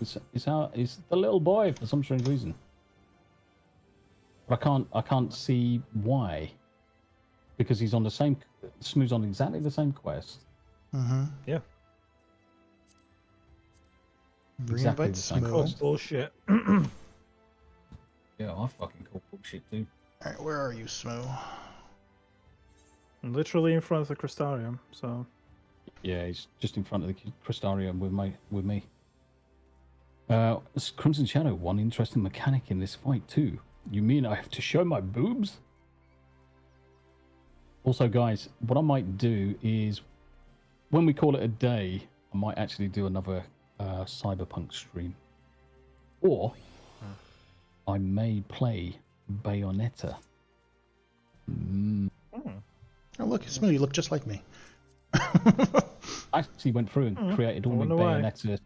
the little boy for some strange reason. But I can't see why. Because he's on the same. Smooth's on exactly the same quest. Mm-hmm. Yeah. Exactly Reinvite the same Smooth. quest. Bullshit. Yeah, I fucking call bullshit too. All right, where are you, Smooth? I'm literally in front of the Crystarium, so Yeah, he's just in front of the Crystarium with me. Crimson Shadow, one interesting mechanic in this fight too. You mean I have to show my boobs? Also, guys, what I might do is, when we call it a day, I might actually do another Cyberpunk stream. Or, I may play Bayonetta. Oh, look, Smooth, you look just like me. I actually went through and created all my wonder why. Bayonetta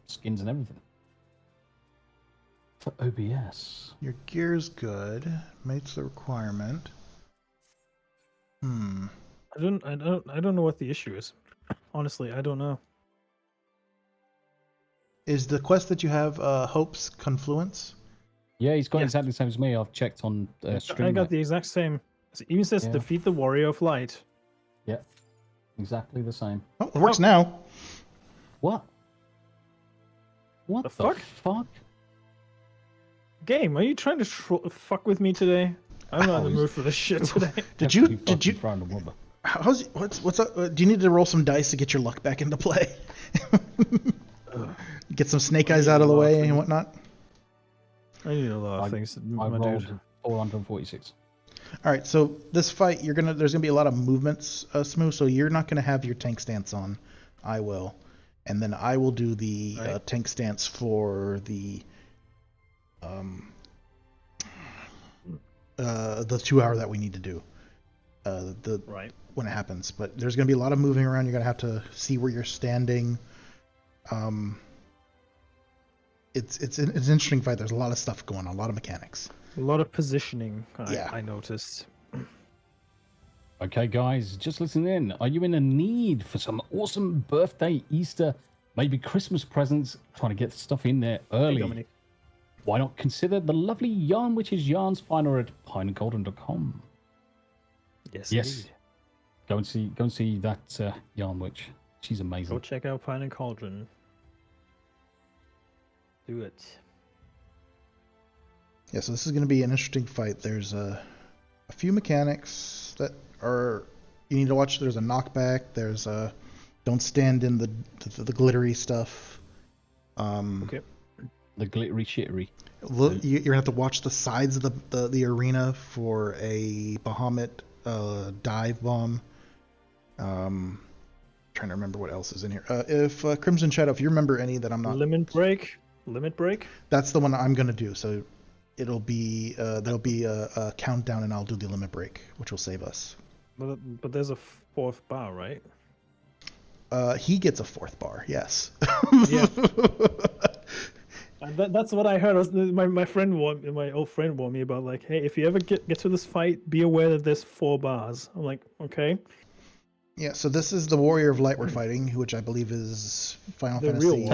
skins and everything. For OBS. Your gear's good. Meets the requirement. Hmm. I don't know what the issue is. Honestly, I don't know. Is the quest that you have Hope's Confluence? Yeah, he's got Yes. exactly the same as me. I've checked on stream. I got the exact same. It even says Yeah. defeat the warrior of light. Yeah, exactly the same. Oh, it works now. What? What The the fuck? fuck? Game, are you trying to fuck with me today? I'm not in the he's- mood for this shit today. Did you Throwing the wobber. what's up? Do you need to roll some dice to get your luck back into play? Get some snake eyes out of the way and whatnot. I need a lot of I- things, I my rolled dude. 446. All right, so this fight, there's gonna be a lot of movements, Smooth. So you're not gonna have your tank stance on. I will, and then I will do the tank stance for the 2 hour that we need to do. When it happens, but there's gonna be a lot of moving around. You're gonna have to see where you're standing. It's an interesting fight. There's a lot of stuff going on, a lot of mechanics. A lot of positioning. Yeah. I noticed. Okay, guys, just listen in. Are you in a need for some awesome birthday, Easter, maybe Christmas presents? Trying to get stuff in there early. Dominic. Why not consider the lovely Yarn, which is Yarns Finder at pineandgolden.com. Yes. Yes. Indeed. Go and see that Yarn Witch. She's amazing. Go check out Pine and Cauldron. Do it. Yeah, so this is going to be an interesting fight. There's a few mechanics that are you need to watch. There's a knockback. There's a don't stand in the glittery stuff. Okay. The glittery shittery. Look, you're gonna have to watch the sides of the arena for a Bahamut dive bomb. Trying to remember what else is in here. If Crimson Shadow, if you remember any that I'm not. Limit break. That's the one I'm gonna do. So it'll be there'll be a countdown, and I'll do the limit break, which will save us. But there's a 4th bar, right? He gets a 4th bar. Yes. Yeah. That's what I heard. My friend my old friend warned me about, like, hey, if you ever get to this fight, be aware that there's 4 bars. I'm like, okay. Yeah, so this is the Warrior of Light we're fighting, which I believe is Final Fantasy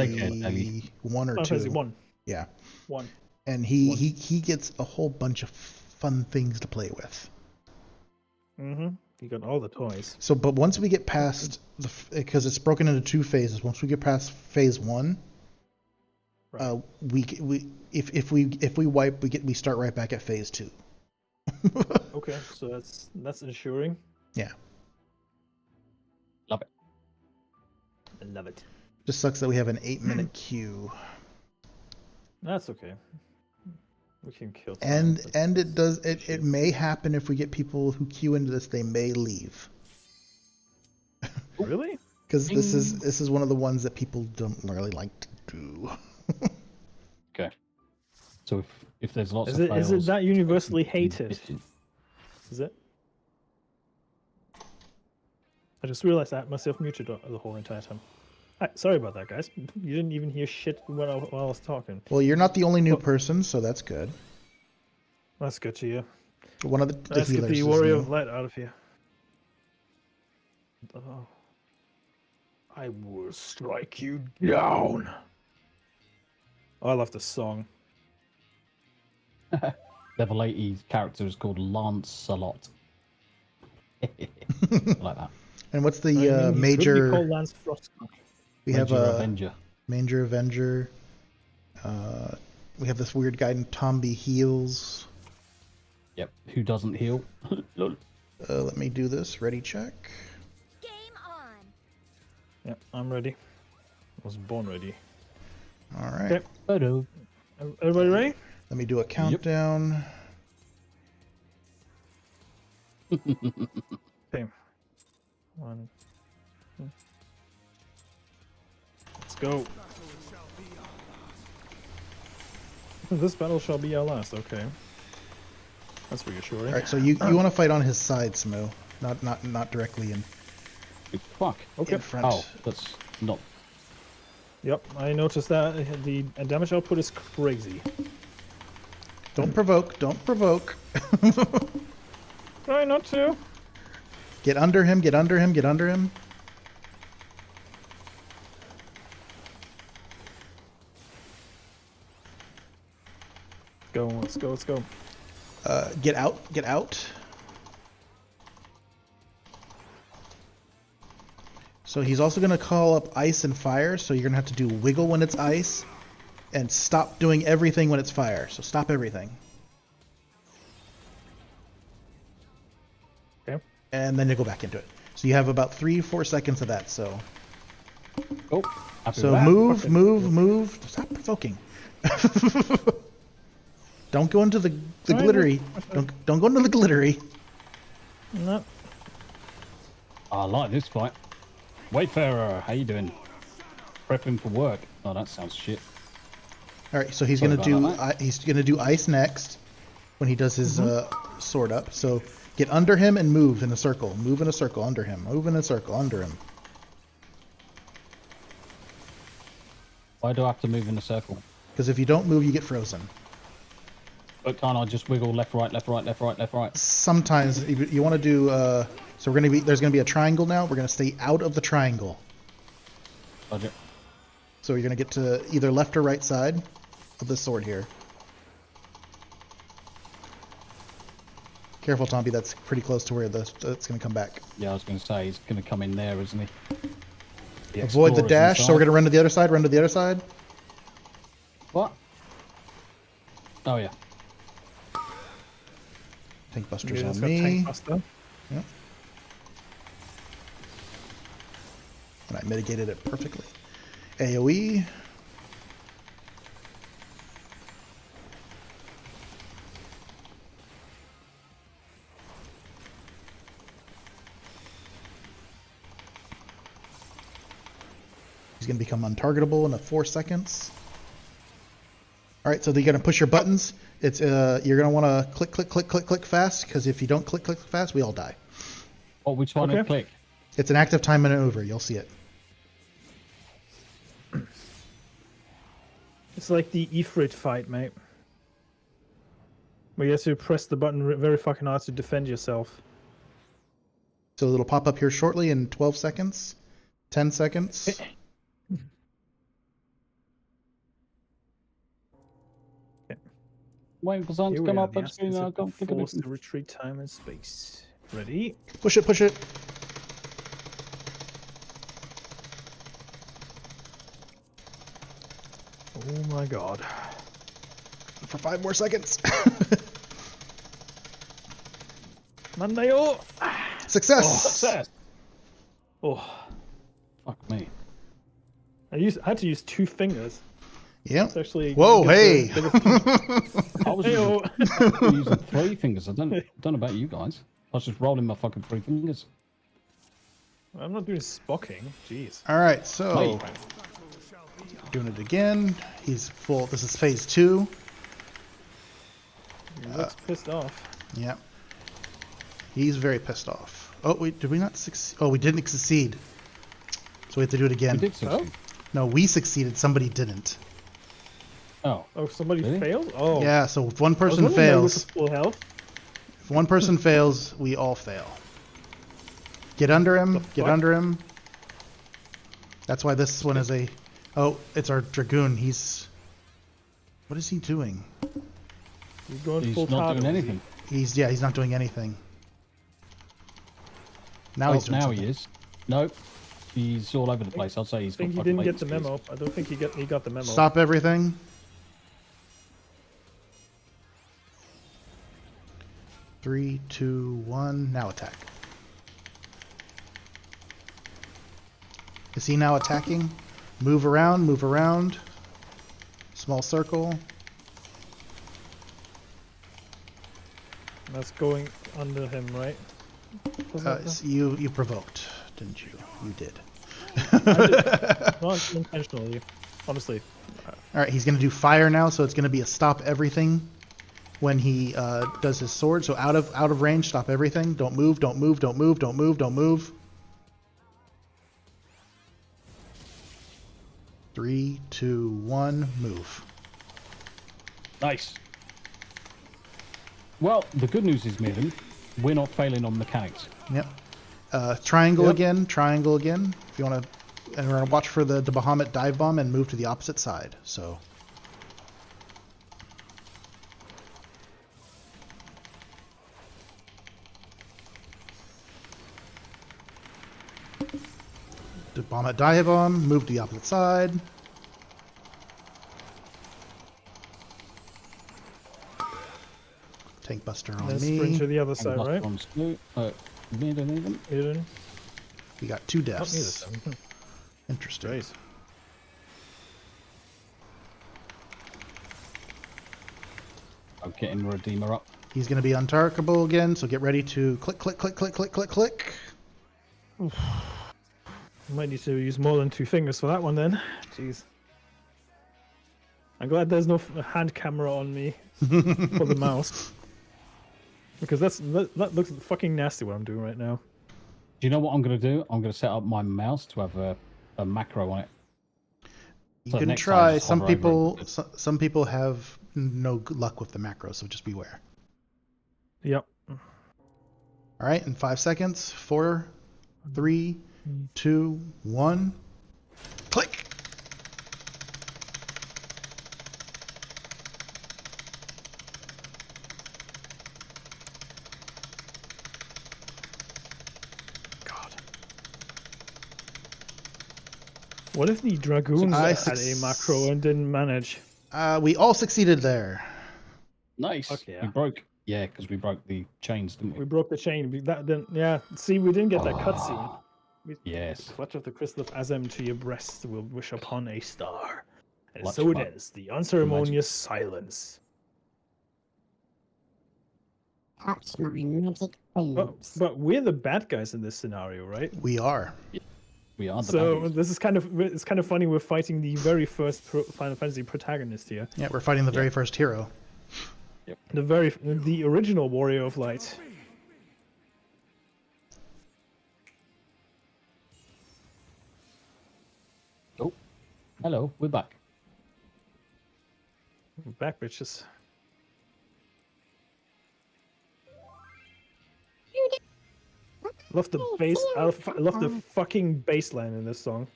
1 or 2. Final Fantasy 1. Yeah. 1. And he gets a whole bunch of fun things to play with. Mm-hmm. You got all the toys. So, but once we get past because it's broken into 2 phases. Once we get past phase 1, right. If we wipe, we start right back at phase 2. Okay, so that's ensuring. Yeah. Love it. I love it. Just sucks that we have an 8-minute queue. That's okay. We can kill. And it may happen if we get people who queue into this, they may leave. Really? Because this is one of the ones that people don't really like to do. Okay. So if there's lots Is of fails, it that universally hated? Is it? I just realized I had myself muted the whole entire time. Sorry about that, guys. You didn't even hear shit while I was talking. Well, you're not the only new person, so that's good. That's good to you. One of the Let's get healers the is Warrior new. of Light out of here. Oh. I will strike you down. Oh, I love this song. level 80 character is called Lancelot. Like that. And what's the He could be major? called Lance Frostcock. We have Major a Avenger. Major Avenger. We have this weird guy in Tomby Heals. Yep. Who doesn't heal? Lol. Let me do this. Ready, check. Game on. Yeah, I'm ready. I was born ready. All right. Okay. Hello. Everybody ready? Let me do a countdown. Okay. 1. 2. Let's go. This battle shall be our last. Okay. That's reassuring. All right. So you want to fight on his side, Smo, not directly in Fuck. Okay. in front. Oh, that's not. Yep, I noticed that the damage output is crazy. Don't provoke. Don't provoke. Try not to. Get under him. Get under him. Get under him. Go. Let's go. Let's go. Get out. Get out. So he's also going to call up ice and fire, so you're going to have to do wiggle when it's ice, and stop doing everything when it's fire. So stop everything. Okay. And then you go back into it. So you have about 3-4 seconds of that, so... Oh. After So that, move. Stop provoking. Don't go into the Alright, glittery. then. Don't go into the glittery. No. I like this fight. Wayfarer, how you doing? Prepping for work. Oh, that sounds shit. All right, so he's Sorry gonna do about he's gonna do ice next when he does his sword up. So get under him and move in a circle. Move in a circle under him. Move in a circle under him. Why do I have to move in a circle? Because if you don't move, you get frozen. But can't I just wiggle left, right, left, right, left, right, left, right? Sometimes you want to do. So there's gonna be a triangle now. We're gonna stay out of the triangle. Roger. So you're gonna get to either left or right side of this sword here. Careful, Tomby. That's pretty close to where it's gonna come back. Yeah, I was going to say, he's going to come in there, isn't he? Avoid the explorer's dash. So inside. we're gonna run to the other side. Run to the other side. What? Oh, yeah. Tank Buster's Yeah, it's on got me. Tank Buster. Yep. And I mitigated it perfectly. AoE. He's going to become untargetable in 4 seconds. All right, so you're going to push your buttons. It's you're going to want to click, click, click, click, click fast, because if you don't click, click fast, we all die. What which one to Okay. click? It's an active time maneuver. You'll see it. It's like the Ifrit fight, mate. Where you have to press the button very fucking hard to defend yourself. So it'll pop up here shortly in 12 seconds, 10 seconds. Waiting for someone Here to we come are, up the on screen. aspects I of can't think of forced it. retreat time and space. Ready? Push it, push it. Oh my god. For 5 more seconds. Mandayo! Success! Success! Oh, Fuck me. I had to use 2 fingers. Yeah. It's actually. Whoa, good hey! to- I was Heyo. using 3 fingers. I don't know about you guys. I was just rolling my fucking 3 fingers. I'm not doing spocking. Jeez. All right, so Wait. doing it again. He's full. This is phase 2. He looks pissed off. Yeah. He's very pissed off. Oh, wait, did we not succeed? Oh, we didn't succeed. So we have to do it We again. did succeed. No, we succeeded. Somebody didn't. Oh. Oh, somebody Really? failed? Oh. Yeah, so if one I was person wondering why he was fails, full health. if one person fails, we all fail. Get under him. The Get fuck? under him. That's why this one is a... Oh, it's our Dragoon. He's... What is he doing? He's going He's full not throttle. doing anything. He's not doing anything. Now Oh, he's doing now something. he is. Nope. He's all over the place. I'd say he's I think got he fucking didn't get the latent memo. I don't think he got the memo. Stop everything. Three, two, one. Now attack. Is he now attacking? Move around, move around. Small circle. That's going under him, right? Wasn't it? You provoked, didn't you? You did. Not intentionally, honestly. All right, he's going to do fire now, so it's going to be a stop everything when he does his sword. So out of range, stop everything. Don't move, don't move, don't move, don't move, don't move. 3, 2, 1, move. Nice. Well, the good news is, Myrddin, we're not failing on mechanics. Yep. Triangle Yep. again, triangle again. If you want to, and we're going to watch for the Bahamut dive bomb and move to the opposite side. So. The Bahamut dive bomb, move to the opposite side. Tank Buster on Then sprint to me. the other side, Buster right? on Scoot. Myrddin even. Myrddin. We got 2 Not me this deaths. time. Interesting. Jeez. I'm getting Redeemer up. He's going to be untargetable again, so get ready to click, click, click, click, click, click, click. Might need to use more than 2 fingers for that one then. Jeez. I'm glad there's no hand camera on me for the mouse. Because that looks fucking nasty what I'm doing right now. Do you know what I'm going to do? I'm going to set up my mouse to have a macro on it. You So can next time, try. just Some hover over people, it. some people have no good luck with the macro, so just beware. Yep. All right, in 5 seconds. 4, 3, 2, 1. Click. God. What if the dragoons had a macro and didn't manage? We all succeeded there. Nice. Fuck yeah. We broke. Yeah, because we broke the chains, didn't we? We broke the chain. That didn't. Yeah. See, we didn't get that cutscene. Yes. Clutch of the crystal of Azem to your breast will wish upon a star. And Clutch so it bug. ends. The unceremonious silence. Touch my magic boobs. But we're the bad guys in this scenario, right? We are. We are the So baddies. this is it's kind of funny. We're fighting the very first Final Fantasy protagonist here. Yeah, we're fighting the very first hero. The original Warrior of Light. Oh, hello. We're back. We're back, bitches. Love the bass. I love the fucking bass line in this song.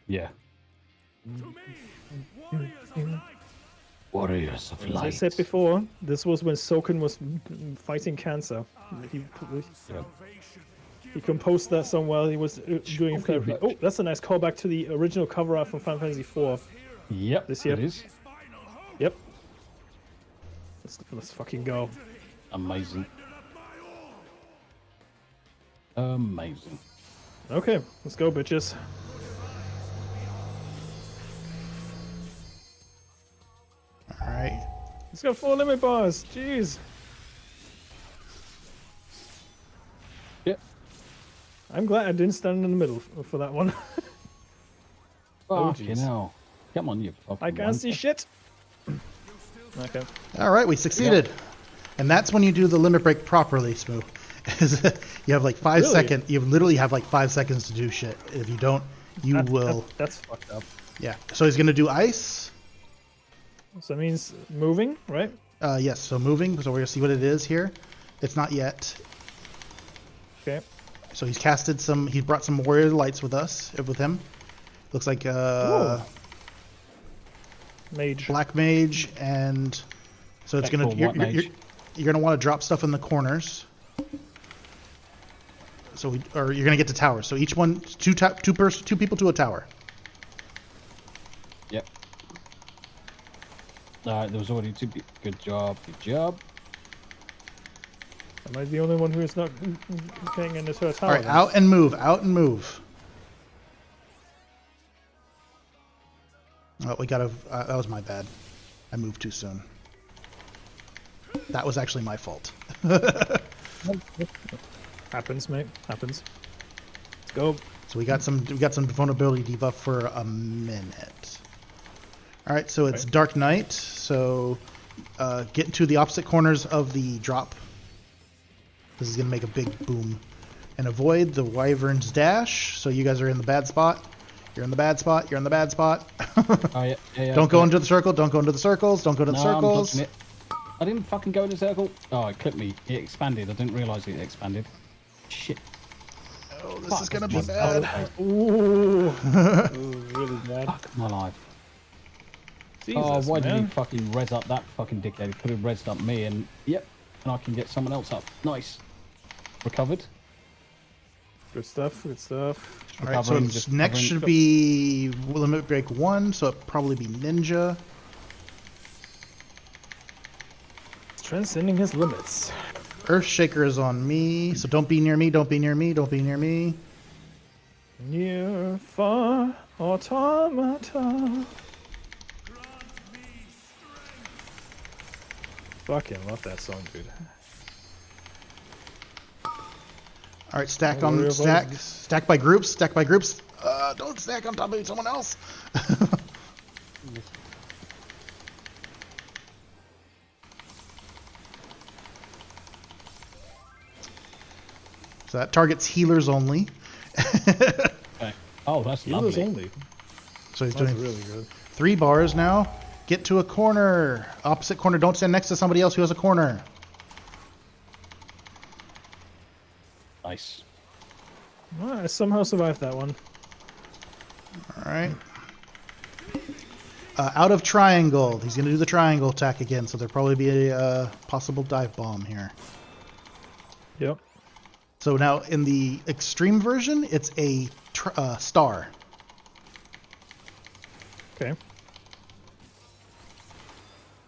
Yeah. Warriors of As I Light. said before, this was when Soken was fighting cancer. He composed that song while he was doing therapy. Oh, that's a nice callback to the original cover art from Final Fantasy IV. Yep, This year. it is. Yep. Let's fucking go. Amazing. Amazing. Okay, let's go, bitches. All right. It's got 4 limit bars. Jeez. Yep. I'm glad I didn't stand in the middle for that one. Fucking jeez. hell. Come on, you fucking I can't see wanker. shit. Okay. All right, we succeeded. And that's when you do the limit break properly, Smooth. You have like 5 Really? seconds. You literally have like 5 seconds to do shit. If you don't, you will. That's fucked up. Yeah. So he's gonna do ice. So that means moving, right? Yes. So moving. So we're gonna see what it is here. It's not yet. Okay. So he's casted some. He brought some warrior lights with us. With him. Looks like Mage. black mage, and so it's gonna. Black mage. You're gonna want to drop stuff in the corners. So or you're gonna get to towers. So each one, two people to a tower. Yep. Alright, there was already 2 people. Good job. Good job. Am I the only one who is not getting into a tower? All right, then? out and move. Out and move. Oh, we gotta. That was my bad. I moved too soon. That was actually my fault. Happens, mate. Happens. Let's go. So we got some vulnerability debuff for a minute. All right, so it's Dark Night. So get into the opposite corners of the drop. This is gonna make a big boom. And avoid the Wyvern's dash. So you guys are in the bad spot. You're in the bad spot. You're in the bad spot. Oh, yeah. Don't go into the circle. Don't go into the circles. Don't go to the No, I'm circles. dodging it. I didn't fucking go in the circle. Oh, it clipped me. It expanded. I didn't realise it expanded. Shit. Oh, this Fuck, is gonna be that's bad. Ooh. Ooh, really bad. Fuck my life. Jesus, Oh, why did he man. fucking res up that fucking dickhead? He could have resed up me and, yep, and I can get someone else up. Nice. Recovered. Good stuff. Good stuff. All right, so Recovering, it's just next recovering. should be Limit Break 1, so it'll probably be Ninja. Transcending his limits. Earthshaker is on me, so don't be near me, don't be near me, don't be near me. Near, far, automata. Fucking love that song, dude. All right, stack Oh, on warrior stack. voices. Stack by groups. Stack by groups. Don't stack on top of someone else. So that targets healers only. Okay. Oh, that's Healers lovely. only. So he's That's doing really good. 3 bars now. Get to a corner. Opposite corner. Don't stand next to somebody else who has a corner. Nice. Well, I somehow survived that one. All right. Out of triangle. He's going to do the triangle attack again, so there'll probably be a possible dive bomb here. Yep. So now in the extreme version, it's a star. Okay.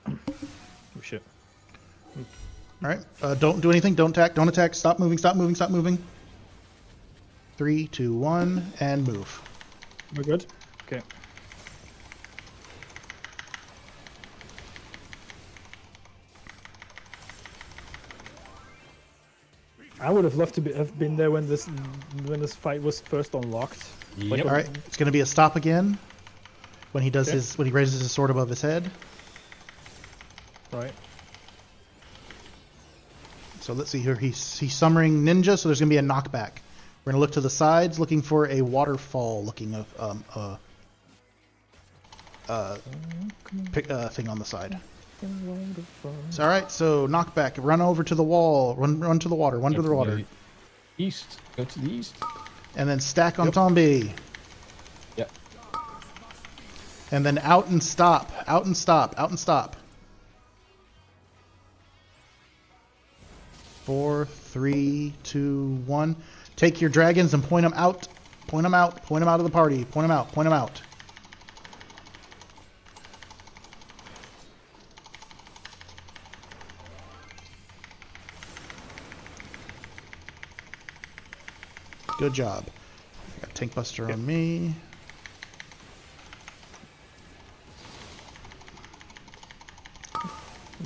Oh shit. All right. Don't do anything. Don't attack. Don't attack. Stop moving. Stop moving. Stop moving. 3, 2, 1, and move. We're good? Okay. I would have loved to have been there when this fight was first unlocked. Yep. All right. It's going to be a stop again when he does Okay. when he raises his sword above his head. Right. So let's see here. He's summoning ninja, so there's going to be a knockback. We're going to look to the sides, looking for a waterfall looking thing on the side. So, all right, so knockback. Run over to the wall. Run to the water. Run to the water. East. Go to the east. And then stack on zombie. Yep. And then out and stop. Out and stop. Out and stop. 4, 3, 2, 1. Take your dragons and point them out. Point them out. Point them out of the party. Point them out. Point them out. Good job. I got Tank Buster on me.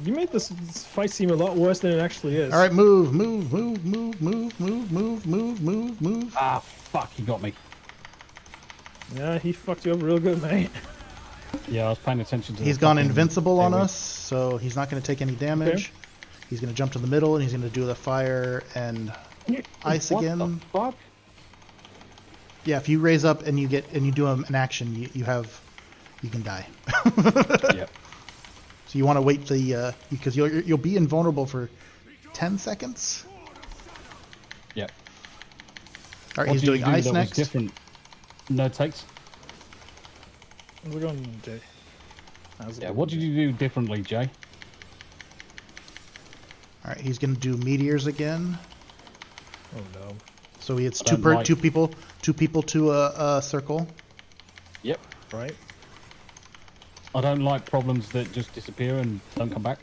You made this fight seem a lot worse than it actually is. All right, move, move, move, move, move, move, move, move, move, move. Ah, fuck, he got me. Yeah, he fucked you up real good, mate. Yeah, I was paying attention to He's the gone fucking invincible on airway. us, so he's not going to take any damage. He's going to jump to the middle, and he's going to do the fire and ice What again. the fuck? Yeah, if you raise up and you do an action, you can die. Yep. So you want to wait because you'll be invulnerable for 10 seconds. Yep. All right, What he's did you doing do ice that was next. different? No takes. We're going, Jay. How's it Yeah. going, What did Jay? you do differently, Jay? All right, he's going to do meteors again. Oh no. So he hits I don't like- two people to a circle. Yep. Right. I don't like problems that just disappear and don't come back.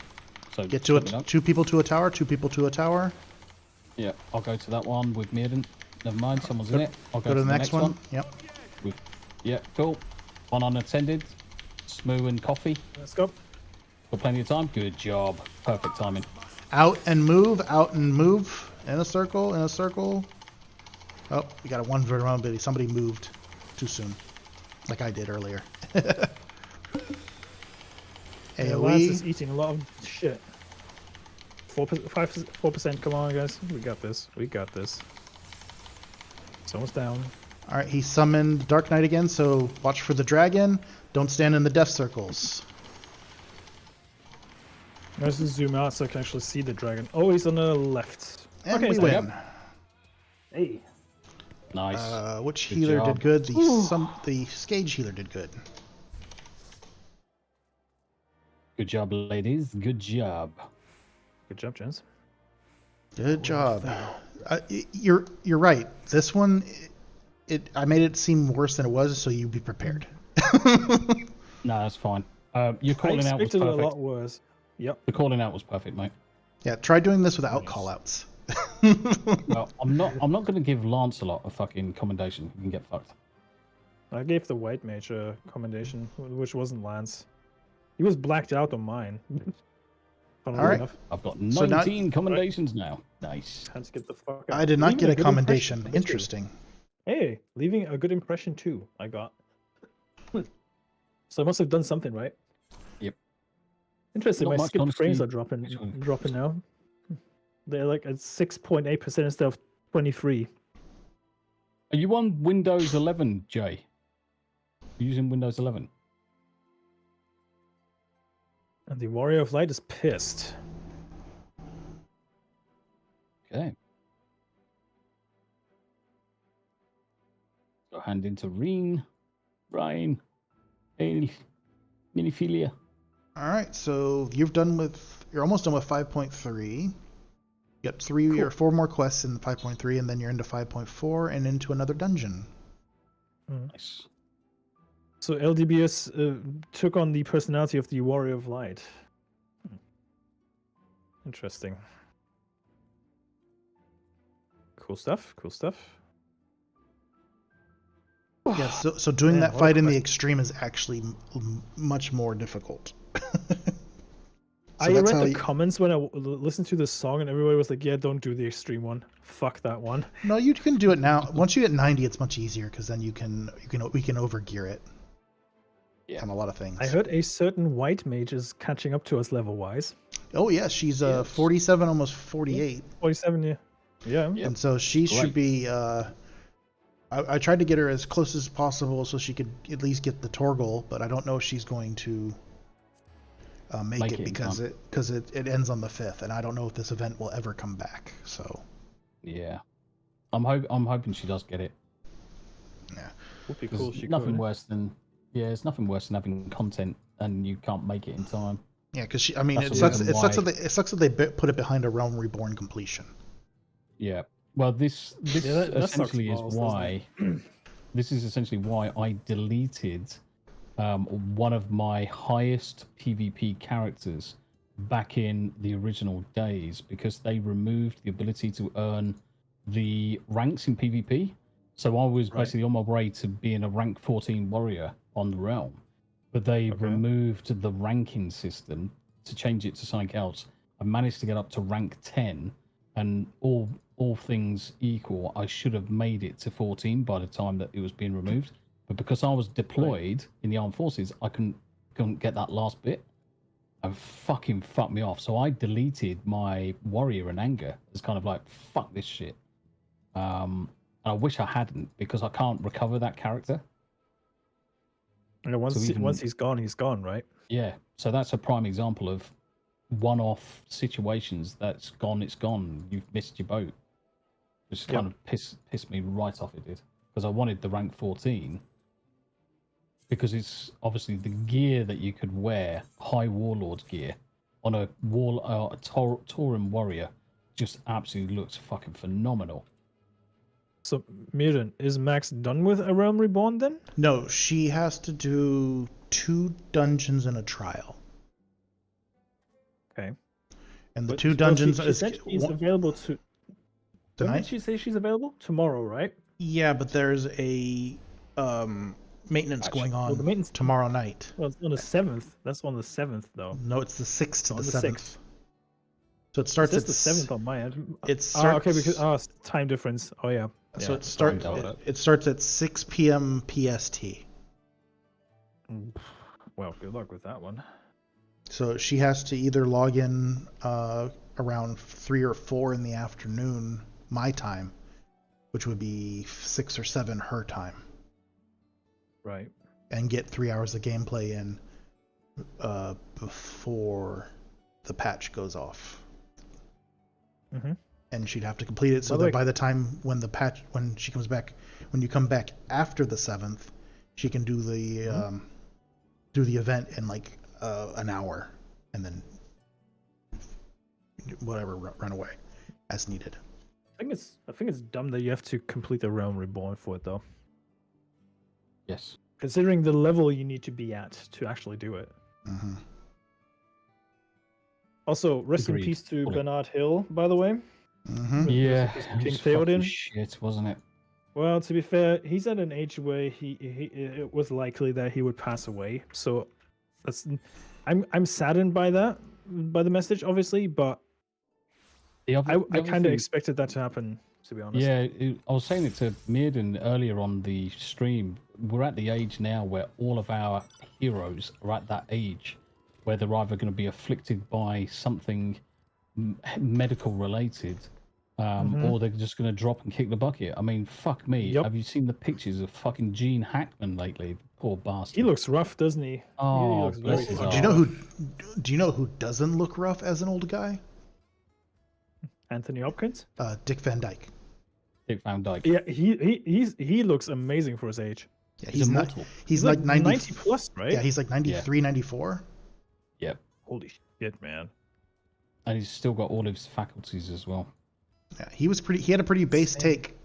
So Get to let me know. 2 people to a tower. 2 people to a tower. Yeah, I'll go to that one with Myrddin. Never mind, someone's in it. I'll Go to the next one. Yep. With, yeah, cool. One unattended. Smoo and coffee. Let's go. Got plenty of time. Good job. Perfect timing. Out and move. Out and move. In a circle. In a circle. Oh, we got a 1 vulnerability. Somebody moved too soon, like I did earlier. Yeah, Lance is AOE. eating a lot of shit. 4%. Come on, guys. We got this. We got this. Someone's down. All right, he summoned Dark Knight again, so watch for the dragon. Don't stand in the death circles. Let's just zoom out so I can actually see the dragon. Oh, he's on the left. And Okay, we so- win. Hey. Nice. Which Good healer job. did good? The Skage healer did good. Good job, ladies. Good job. Good job, gents. Good job. You're right. This one, I made it seem worse than it was, so you be prepared. No, that's fine. Your I calling out was expected it a perfect. lot worse. Yep. The calling out was perfect, mate. Yeah, try doing this without Nice. callouts. Well, I'm not going to give Lancelot a fucking commendation. You can get fucked. I gave the white mage a commendation, which wasn't Lance. He was blacked out on mine. funnily All right. enough. I've got So now- 19 commendations now. Nice. Let's get the fuck out. I did not Leaving get a good commendation. impression, too. Interesting. Hey, leaving a good impression too. I got. So I must have done something right. Yep. Interesting. Not My much, skip frames honestly. are dropping now. They're like at 6.8% instead of 23. Are you on Windows 11, Jay? You're using Windows 11? And the Warrior of Light is pissed. Okay. So hand into Reen, Brian, Miniphilia. All right, so you're almost done with 5.3. You got 3 or 4 more quests in 5.3, and then you're into 5.4 and into another dungeon. Nice. So LDBS took on the personality of the Warrior of Light. Interesting. Cool stuff. Cool stuff. Yeah, so doing Man, that what a fight in the quest. extreme is actually much more difficult. I read the comments when I listened to this song, and everybody was like, "Yeah, don't do the extreme one. Fuck that one." No, you can do it now. Once you get 90, it's much easier because then we can overgear it. Yeah. On a lot of things. I heard a certain white mage is catching up to us level wise. Oh yeah, she's Yes. 47, almost 48, 47, yeah. Yeah. Yep. and so she should be. I tried to get her as close as possible so she could at least get the Torgal, but I don't know if she's going to make it in because time. it ends on the 5th, and I don't know if this event will ever come back. So Yeah. I'm hoping she does get it. yeah, Would be 'Cause cool if she nothing could. worse than it's nothing worse than having content and you can't make it in time. yeah, because I mean, That's it the sucks. reason It sucks why- that it sucks that they put it behind a Realm Reborn completion. Yeah. Well, this Yeah, that sucks essentially is balls, doesn't it? why this is essentially why I deleted one of my highest PvP characters back in the original days because they removed the ability to earn the ranks in PvP. So I was Right. basically on my way to being a rank 14 warrior on the realm, but they Okay. removed the ranking system to change it to something else. I managed to get up to rank 10, and all things equal, I should have made it to 14 by the time that it was being removed. But because I was deployed in the armed forces, I couldn't get that last bit. And fucking fucked me off. So I deleted my warrior in anger. It's kind of like, fuck this shit. And I wish I hadn't, because I can't recover that character. Yeah, once So even- once he's gone, right? Yeah. So that's a prime example of one-off situations that's gone, it's gone. You've missed your boat. Which kind of pissed me right off, it did. Because I wanted the rank 14. Because it's obviously the gear that you could wear, high warlord gear, on a Tauren warrior, just absolutely looks fucking phenomenal. So, Myrddin, is Max done with A Realm Reborn then? No, she has to do 2 dungeons and a trial. Okay. And the But 2 she dungeons said she's available to. When tonight. did she say she's available? Tomorrow, right? Yeah, but there's a maintenance going on Well, the maintenance tomorrow night. Well, it's on the 7th. That's on the 7th, though. No, it's the 6th to On the the 7th. 6th. So it starts It's at the 7th on my end. It Oh, starts. okay, because it's time difference. Oh, yeah. So Yeah. it starts at 6 p.m. PST. Well, good luck with that one. So she has to either log in around 3 or 4 in the afternoon, my time, which would be 6 or 7 her time, Right. and get 3 hours of gameplay in before the patch goes off. Mm-hmm. And she'd have to complete it so By the that way- by the time when she comes back, when you come back after the 7th, she can do the event in like an hour, and then whatever run away as needed. I think it's dumb that you have to complete the Realm Reborn for it, though. Yes. Considering the level you need to be at to actually do it. Mm-hmm. Also, rest in Agreed. peace to Fully. Bernard Hill, by the way. Mm-hmm. Yeah. King It was fucking Theoden. shit, wasn't it? Well, to be fair, he's at an age where it was likely that he would pass away. So that's I'm saddened by that. by the message, obviously, but I kind of expected that to happen, to be honest. Yeah, I was saying it to Myrddin earlier on the stream. We're at the age now where all of our heroes are at that age where they're either going to be afflicted by something medical related, or they're just going to drop and kick the bucket. I mean, fuck me. Yep. Have you seen the pictures of fucking Gene Hackman lately? Poor bastard. He looks rough, doesn't he? Oh, he looks bless very his rough. heart. Do you know who doesn't look rough as an old guy? Anthony Hopkins? Dick Van Dyke. Dick Van Dyke. Yeah, he looks amazing for his age. Yeah, He's immortal. He's like 90 plus, right? Yeah, he's like 93, 94. Yep. Holy shit, man. And he's still got all of his faculties as well. Yeah, he had a pretty base take.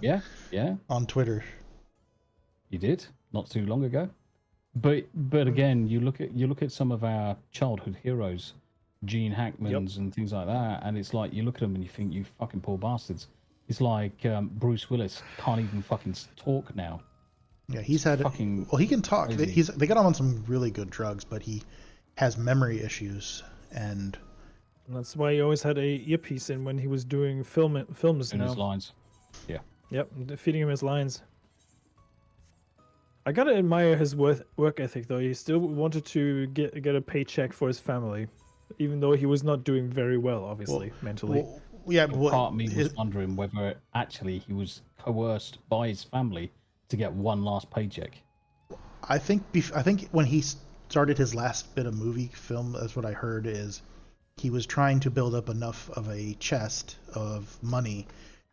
Yeah. On Twitter. He did not too long ago. But again, you look at some of our childhood heroes, Gene Hackmans and things like that, and it's like you look at them and you think, you fucking poor bastards. It's like Bruce Willis can't even fucking talk now. Yeah, he's had fucking. Well, he can talk. Crazy. They got him on some really good drugs, but he has memory issues, and that's why he always had a earpiece in when he was doing films. In his lines. Yeah. Yep, feeding him his lines. I gotta admire his work ethic, though. He still wanted to get a paycheck for his family, even though he was not doing very well, obviously, mentally. Yeah, but part of me was wondering whether actually he was coerced by his family to get one last paycheck. I think when he started his last bit of movie film, that's what I heard, is he was trying to build up enough of a chest of money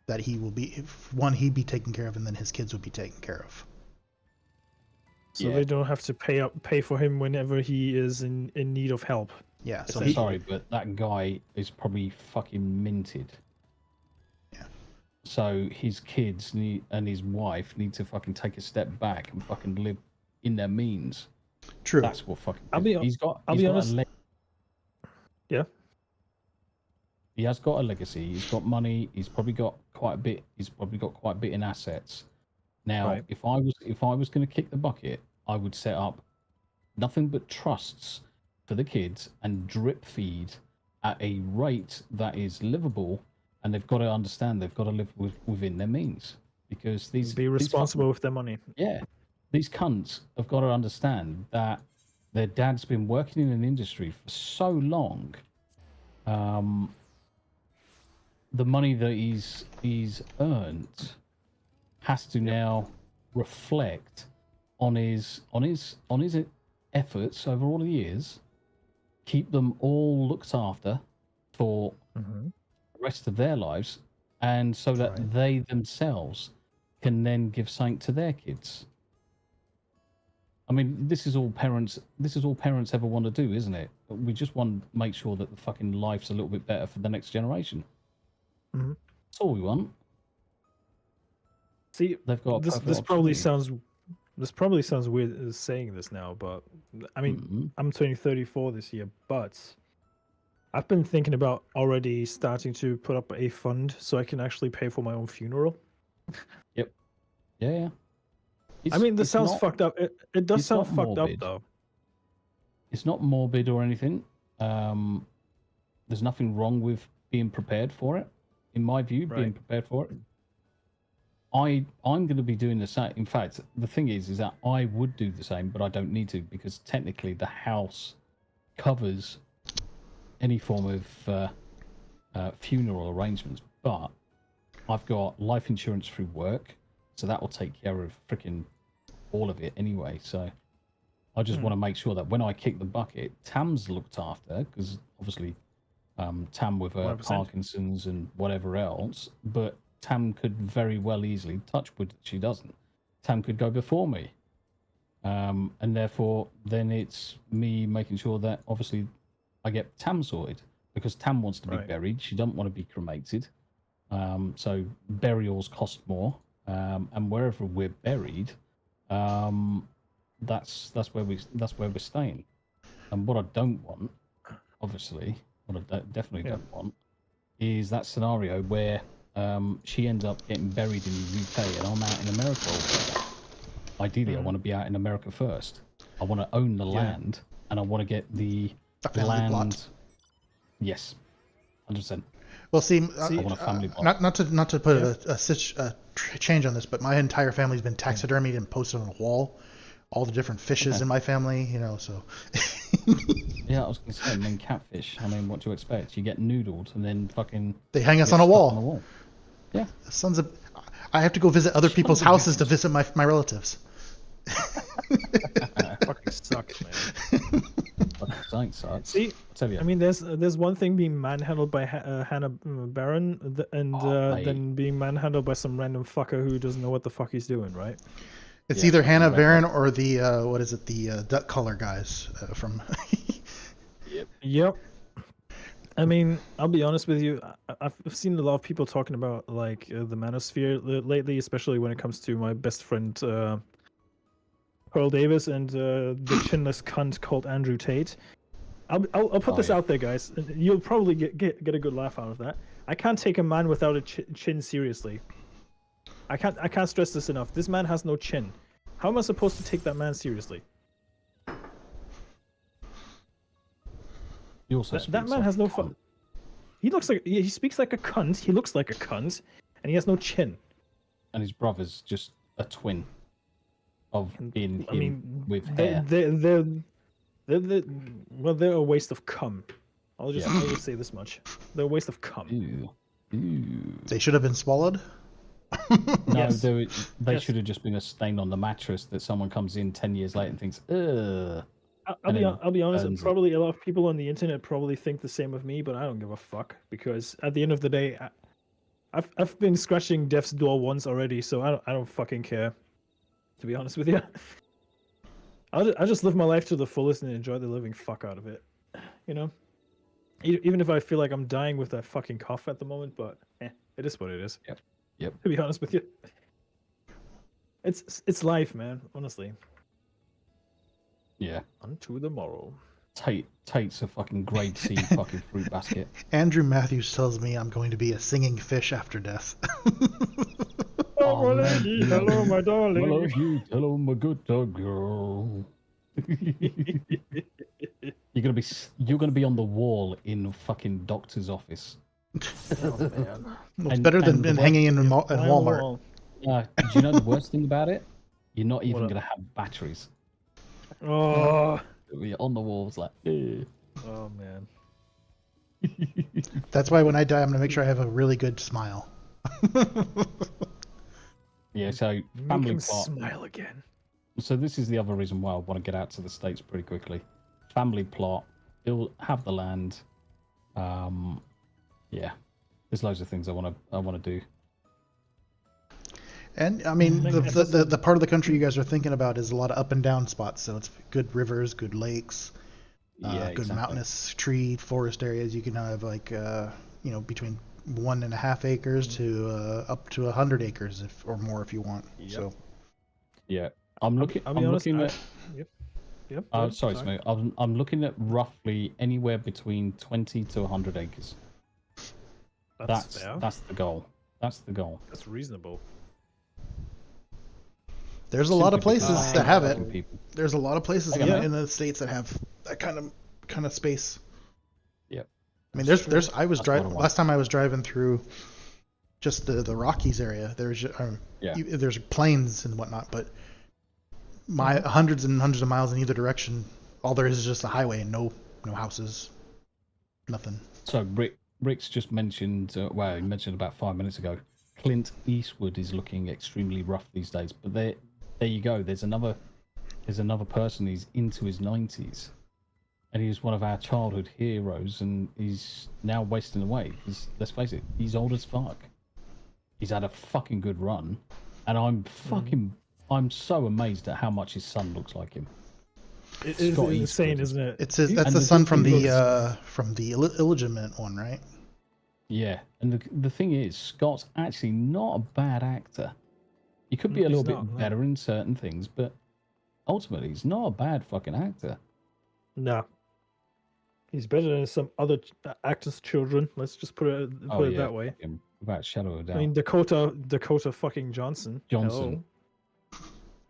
that he'd be taken care of, and then his kids would be taken care of. So they don't have to pay for him whenever he is in need of help. Yeah. So sorry, but that guy is probably fucking minted. Yeah. So his kids and his wife need to fucking take a step back and fucking live in their means. True. That's what fucking. I'll be honest. Yeah. He has got a legacy. He's got money. He's probably got quite a bit. He's probably got quite a bit in assets. Now, if I was going to kick the bucket, I would set up nothing but trusts for the kids and drip feed at a rate that is livable, and they've got to understand they've got to live within their means, because be responsible with their money. Yeah, these cunts have got to understand that their dad's been working in an industry for so long. The money that he's earned has to now reflect on his efforts over all the years, keep them all looked after for the rest of their lives, and so that they themselves can then give something to their kids. I mean, this is all parents ever want to do, isn't it? We just want to make sure that the fucking life's a little bit better for the next generation. That's all we want. See, they've got this probably sounds weird saying this now, but I mean, I'm turning 34 this year, but I've been thinking about already starting to put up a fund so I can actually pay for my own funeral. Yep. Yeah. I mean, this sounds fucked up. It does sound fucked up, though. It's not morbid or anything. There's nothing wrong with being prepared for it. In my view, being prepared for it. I'm going to be doing the same. In fact, the thing is that I would do the same, but I don't need to, because technically the house covers any form of funeral arrangements. But I've got life insurance through work, so that will take care of freaking all of it anyway. So I just want to make sure that when I kick the bucket, Tam's looked after, because obviously Tam with her 100%. Parkinson's and whatever else, but Tam could very well easily, touch wood, she doesn't. Tam could go before me. And therefore, then it's me making sure that obviously I get Tam sorted, because Tam wants to be buried. She doesn't want to be cremated. So burials cost more. And wherever we're buried, that's where we're staying. And what I don't want, obviously, what I definitely don't want, is that scenario where she ends up getting buried in the UK and I'm out in America. Ideally, I want to be out in America first. I want to own the land, and I want to get the A family land. plot. Yes, 100%. Well, see, I want a family plot. not to put a change on this, but my entire family's been taxidermied and posted on a wall. All the different fishes in my family, so. Yeah, I was going to say, and then catfish. I mean, what do you expect? You get noodled and then fucking... They hang us on a wall. Yeah. Sons of... I have to go visit other people's houses to visit my relatives. Fucking sucks, man. Fucking sucks. See, I'll tell you. I mean, there's one thing being manhandled by Hannah Baron, and then being manhandled by some random fucker who doesn't know what the fuck he's doing, right? It's either Hannah Baron or the the duck color guys from. Yep. I mean, I'll be honest with you. I've seen a lot of people talking about like the manosphere lately, especially when it comes to my best friend Pearl Davis and the chinless cunt called Andrew Tate. I'll put this out there, guys. You'll probably get a good laugh out of that. I can't take a man without a chin seriously. I can't stress this enough. This man has no chin. How am I supposed to take that man seriously? He also that man has no fun. He speaks like a cunt. He looks like a cunt, and he has no chin. And his brother's just a twin of being him with hair. They're a waste of cum. I'll just say this much. They're a waste of cum. Ew. They should have been swallowed. No, Yes. they should have just been a stain on the mattress that someone comes in 10 years later and thinks, ugh. I'll be honest. burns it. Probably a lot of people on the internet probably think the same of me, but I don't give a fuck because at the end of the day, I've been scratching death's door once already, so I don't fucking care. To be honest with you, I'll just live my life to the fullest and enjoy the living fuck out of it. Even if I feel like I'm dying with that fucking cough at the moment, but it is what it is. Yep. To be honest with you, it's life, man. Honestly. Yeah. Unto the morrow. Tate's a fucking grade C fucking fruit basket. Andrew Matthews tells me I'm going to be a singing fish after death. Oh, my lady, hello, my darling. Hello, you, hello, my good dog girl. You're gonna be on the wall in fucking doctor's office. Oh, man. It's better than hanging in Walmart. Do you know the worst thing about it? You're not even What? gonna have batteries. Oh. You're on the walls like. Ugh. Oh man. That's why when I die, I'm gonna make sure I have a really good smile. Yeah. So Make family him plot. smile again. So this is the other reason why I want to get out to the States pretty quickly. Family plot. You'll have the land. Yeah. There's loads of things I want to do. And I mean, the part of the country you guys are thinking about is a lot of up and down spots. So it's good rivers, good lakes, good mountainous tree forest areas. You can have like between 1.5 acres to up to 100 acres or more if you want. Yep. So Yeah. I'm looking at. Yep. Sorry, Smooth. I'm looking at roughly anywhere between 20 to 100 acres. That's fair. That's the goal. That's the goal. That's reasonable. there's a lot of Simply places because that have it. people. There's a lot of places Yeah. in the States that have that kind of space. Yep. I mean, there's. I was That's driving what I want. last time. I was driving through just the Rockies area. There's there's plains and whatnot, but hundreds and hundreds of miles in either direction. All there is just a highway and no houses, nothing. So Rick's just mentioned. He mentioned about 5 minutes ago. Clint Eastwood is looking extremely rough these days. But there you go. There's another person. He's into his 90s, and he's one of our childhood heroes, and he's now wasting away. Because let's face it, he's old as fuck. He's had a fucking good run, and I'm so amazed at how much his son looks like him. It is Scott insane, Eastwood. isn't it? That's And the the son thing from the illegitimate one, right? Yeah, and the thing is, Scott's actually not a bad actor. He could be a little bit better in certain things, but ultimately, he's not a bad fucking actor. No. He's better than some other actors' children. Let's just put it that way. Without a shadow of a doubt. I mean, Dakota fucking Johnson. Johnson.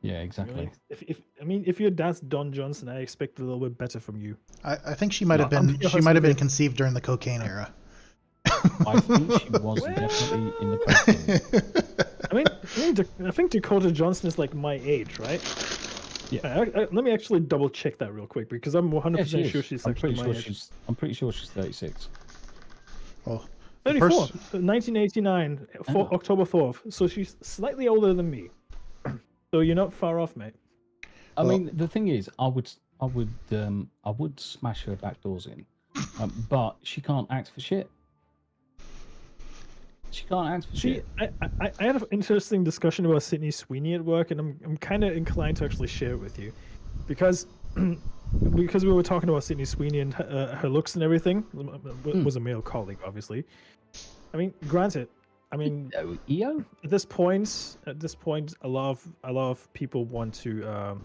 Yeah, exactly. If your dad's Don Johnson, I expect a little bit better from you. I think she might have been conceived during the cocaine era. I think she was definitely in the cocaine. I think Dakota Johnson is like my age, right? Yeah. Let me actually double check that real quick because I'm 100% sure she's actually my age. I'm pretty sure she's 36. Well, 34, 1989, October 4th. So she's slightly older than me. So you're not far off, mate. I mean, the thing is, I would smash her back doors in, but she can't act for shit. She can't act for shit. I had an interesting discussion about Sydney Sweeney at work, and I'm kind of inclined to actually share it with you, because we were talking about Sydney Sweeney and her looks and everything. Was a male colleague, obviously. I mean, granted. I mean, EO? At this point, a lot of people want to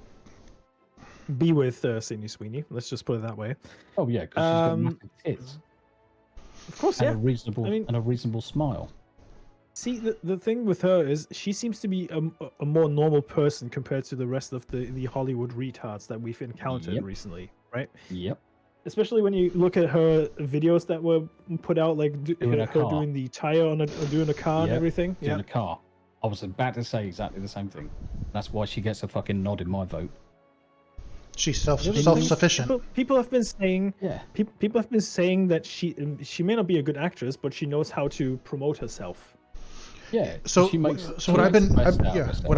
be with Sydney Sweeney. Let's just put it that way. Oh yeah, because she's got massive tits. Of course, and a reasonable smile. See, the thing with her is she seems to be a more normal person compared to the rest of the Hollywood retards that we've encountered recently, right? Yep. Especially when you look at her videos that were put out, like her doing the tire on doing a car and everything. Doing a car. I was about to say exactly the same thing. That's why she gets a fucking nod in my vote. She's self-sufficient. People have been saying, people have been saying that she may not be a good actress, but she knows how to promote herself. Yeah. So what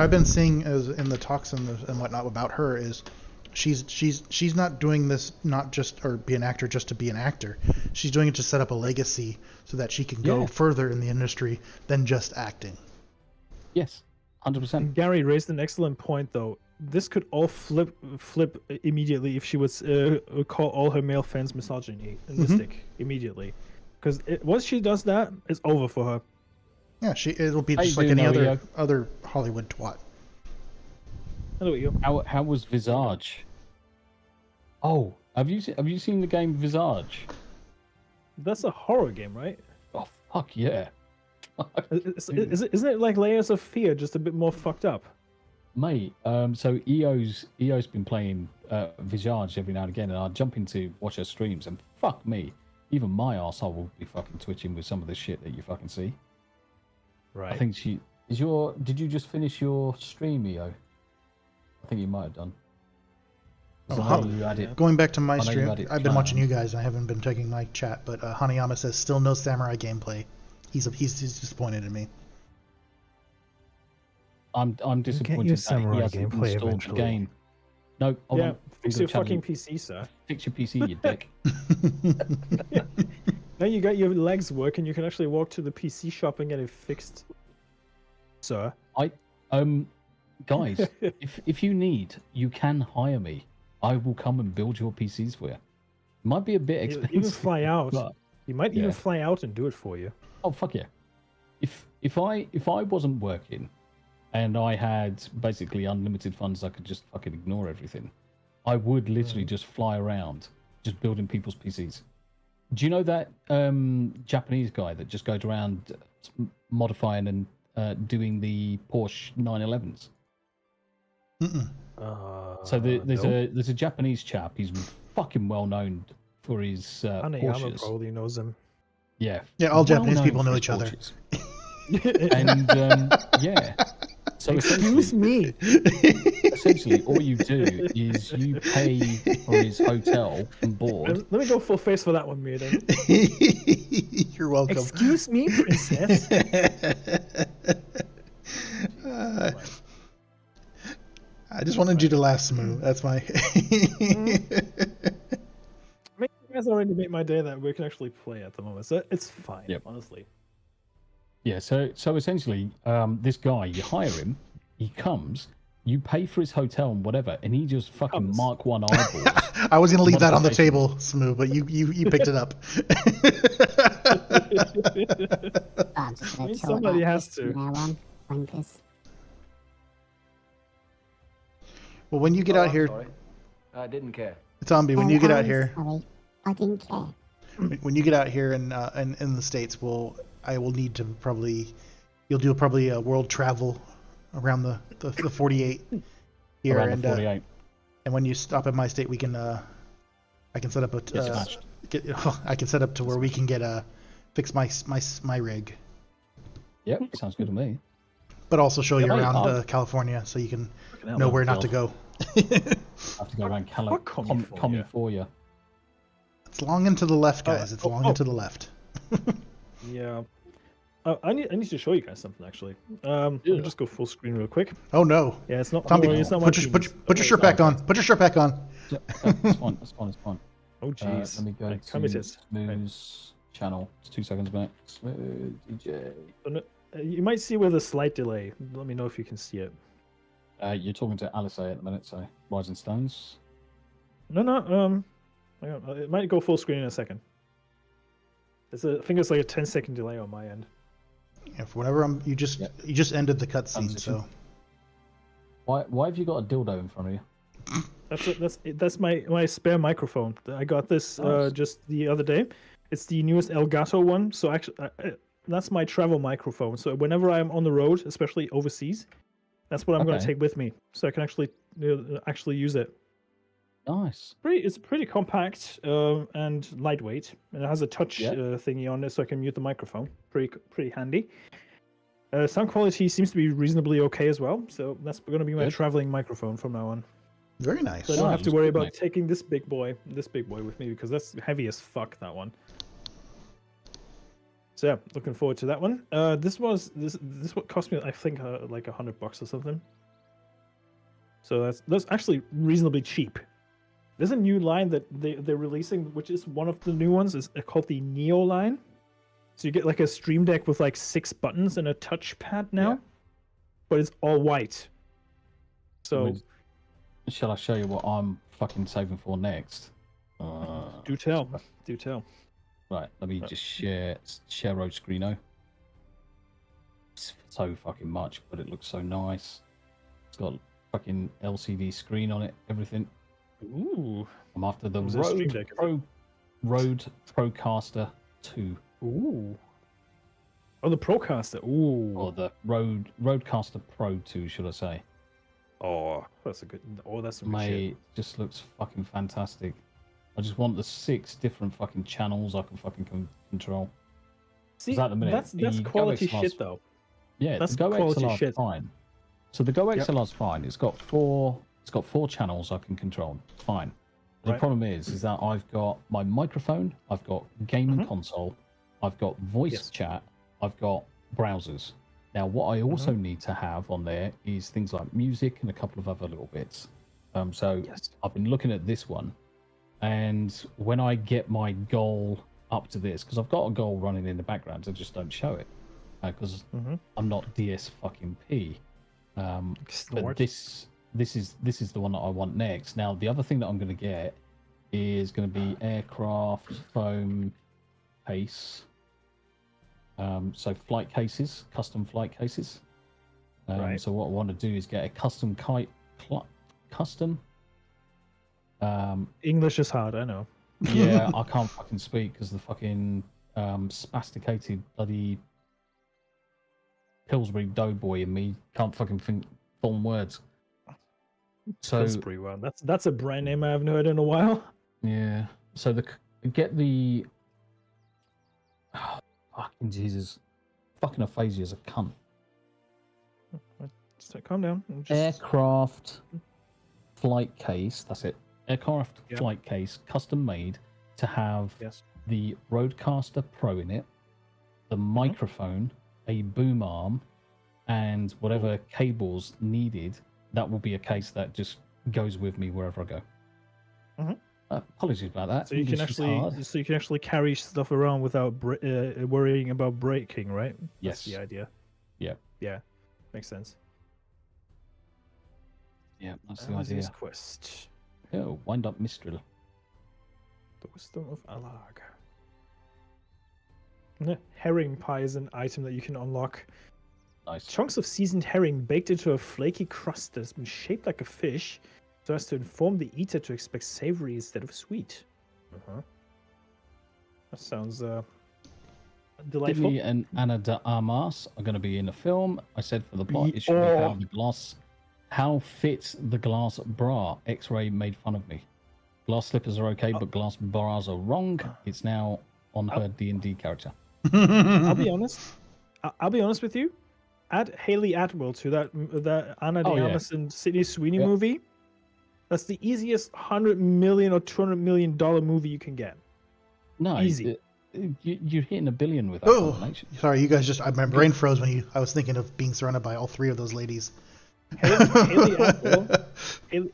I've been seeing is in the talks and whatnot about her is she's not doing this not just or be an actor just to be an actor. She's doing it to set up a legacy so that she can go further in the industry than just acting. Yes, 100%. Gary raised an excellent point though. This could all flip immediately if she would call all her male fans misogynistic immediately, because once she does that, it's over for her. Yeah, it'll be just like any other Hollywood twat. Hello, you. How was Visage? Oh, have you seen the game Visage? That's a horror game, right? Oh fuck yeah! Isn't it like Layers of Fear, just a bit more fucked up? Mate, so Eo's been playing Visage every now and again, and I jump in to watch her streams, and fuck me, even my arsehole will be fucking twitching with some of the shit that you fucking see. Right. I think did you just finish your stream, Eo? I think you might have done. Going back to my stream, I've been watching you guys, and I haven't been checking my chat, but Hanayama says still no samurai gameplay. He's disappointed in me. I'm disappointed that he hasn't installed the game. No, hold on. Fix your fucking PC, sir. Fix your PC, you dick. Now you got your legs working, you can actually walk to the PC shop and get it fixed, sir. Guys, if you need, you can hire me. I will come and build your PCs for you. It might be a bit expensive. Even fly out. You might even fly out and do it for you. Oh fuck yeah! If I wasn't working, and I had basically unlimited funds, I could just fucking ignore everything. I would literally just fly around, just building people's PCs. Do you know that Japanese guy that just goes around modifying and doing the Porsche 911s? So there's a Japanese chap. He's fucking well known for his Porsches. Probably knows him. Yeah. Yeah, all Japanese people know each other. And yeah. So excuse me. Essentially, all you do is you pay for his hotel and board. Let me go full face for that one, Myrddin. You're welcome. Excuse me, princess. I just wanted you to laugh, Smoo. That's my. You guys already made my day that we can actually play at the moment, so it's fine. Yep. Honestly. Yeah, so essentially, this guy, you hire him, he comes, you pay for his hotel and whatever, and he just fucking Mark 1 eyeballs. I was gonna leave that on the table, Smoo, but you picked it up. Somebody has to. Well, when you get out here, sorry. I didn't care. Zombie, when you get out here, Sorry, I didn't care. when you get out here in the States, I will need to you'll do probably a world travel around the 48, here, around and the 48. and when you stop at my state, we can I can set up a I can set up to where we can get fix my rig, Yep, sounds good to me. but also show you mate, around California so you can hell, know where not to go. I have to go around California. It's long and to the left, guys. It's long and to the left. Yeah. I need to show you guys something actually. Let me just go full screen real quick. Oh no! Yeah, it's not. Tommy, it's not put your shirt back on. Put your shirt back on. Yeah, it's fine. It's fine. It's fine. Oh jeez. Let me go to Smooth channel. It's 2 seconds, mate. Smooth DJ. You might see with a slight delay. Let me know if you can see it. You're talking to Alice at the minute, so Rising Stones. No. It might go full screen in a second. I think it's like a 10-second delay on my end. Yeah, for whatever you just ended the cutscene, so. Why have you got a dildo in front of you? That's my spare microphone. I got this just the other day. It's the newest Elgato one. So actually, that's my travel microphone. So whenever I'm on the road, especially overseas, that's what I'm going to take with me, so I can actually use it. Nice. It's pretty compact and lightweight, and it has a touch thingy on it, so I can mute the microphone. Pretty handy. Sound quality seems to be reasonably okay as well, so that's going to be my traveling microphone from now on. Very nice. So I don't have to worry about taking this big boy with me, because that's heavy as fuck, that one. So yeah, looking forward to that one. This what cost me, I think, like $100 or something. So that's actually reasonably cheap. There's a new line that they're releasing, which is one of the new ones. It's called the Neo line. So you get like a Stream Deck with like 6 buttons and a touchpad now, but it's all white. So, shall I show you what I'm fucking saving for next? Do tell. Right, let me just share road screeno. It's so fucking much, but it looks so nice. It's got a fucking LCD screen on it, everything. Ooh. I'm after the Rode Procaster 2. Ooh. Oh, the Procaster. Ooh. Or the Rodecaster Pro 2, should I say? Oh, that's a good. Oh, that's some Mate, just looks fucking fantastic. I just want the 6 different fucking channels I can fucking control. See, at the minute, that's quality shit though. Yeah, that's the Go quality XLR's shit. fine. So the Go XLR's fine. It's got 4 channels I can control. Fine. The problem is that I've got my microphone, I've got gaming console, I've got voice chat, I've got browsers. Now, what I also need to have on there is things like music and a couple of other little bits. I've been looking at this one, and when I get my goal up to this, because I've got a goal running in the background, I just don't show it because I'm not DS fucking P. But this is the one that I want next. Now, the other thing that I'm going to get is going to be aircraft foam case. So flight cases, custom flight cases. So what I want to do is get a custom custom. English is hard, I know. Yeah, I can't fucking speak because the fucking spasticated bloody Pillsbury Doughboy in me can't fucking form words. So Pillsbury, well, that's a brand name I haven't heard in a while. Yeah. So get the fucking Jesus, fucking aphasia is a cunt. Just calm down. Aircraft flight case. That's it. Aircraft flight case, custom made to have the Rodecaster Pro in it, the microphone, a boom arm, and whatever cables needed. That will be a case that just goes with me wherever I go. Apologies about that. So you can actually carry stuff around without worrying about breaking, right? Yes. That's the idea. Yeah, makes sense. Yeah, that's the idea. Quest. Oh, wind up Mistral. The Wisdom of Alag. Herring pie is an item that you can unlock. Nice. Chunks of seasoned herring baked into a flaky crust that has been shaped like a fish, so as to inform the eater to expect savory instead of sweet. That sounds delightful. Disney and Ana de Armas are going to be in a film. I said for the plot, it should be found the glass How fits the glass bra? X-Ray made fun of me. Glass slippers are okay, but glass bras are wrong. It's now on her D&D character. I'll be honest. I'll be honest with you. Add Haley Atwell to that Anna de Armas and Sydney Sweeney movie. That's the easiest $100 million or $200 million movie you can get. No, easy. You're hitting $1 billion with that combination. Sorry, you guys just my brain froze when I was thinking of being surrounded by all three of those ladies.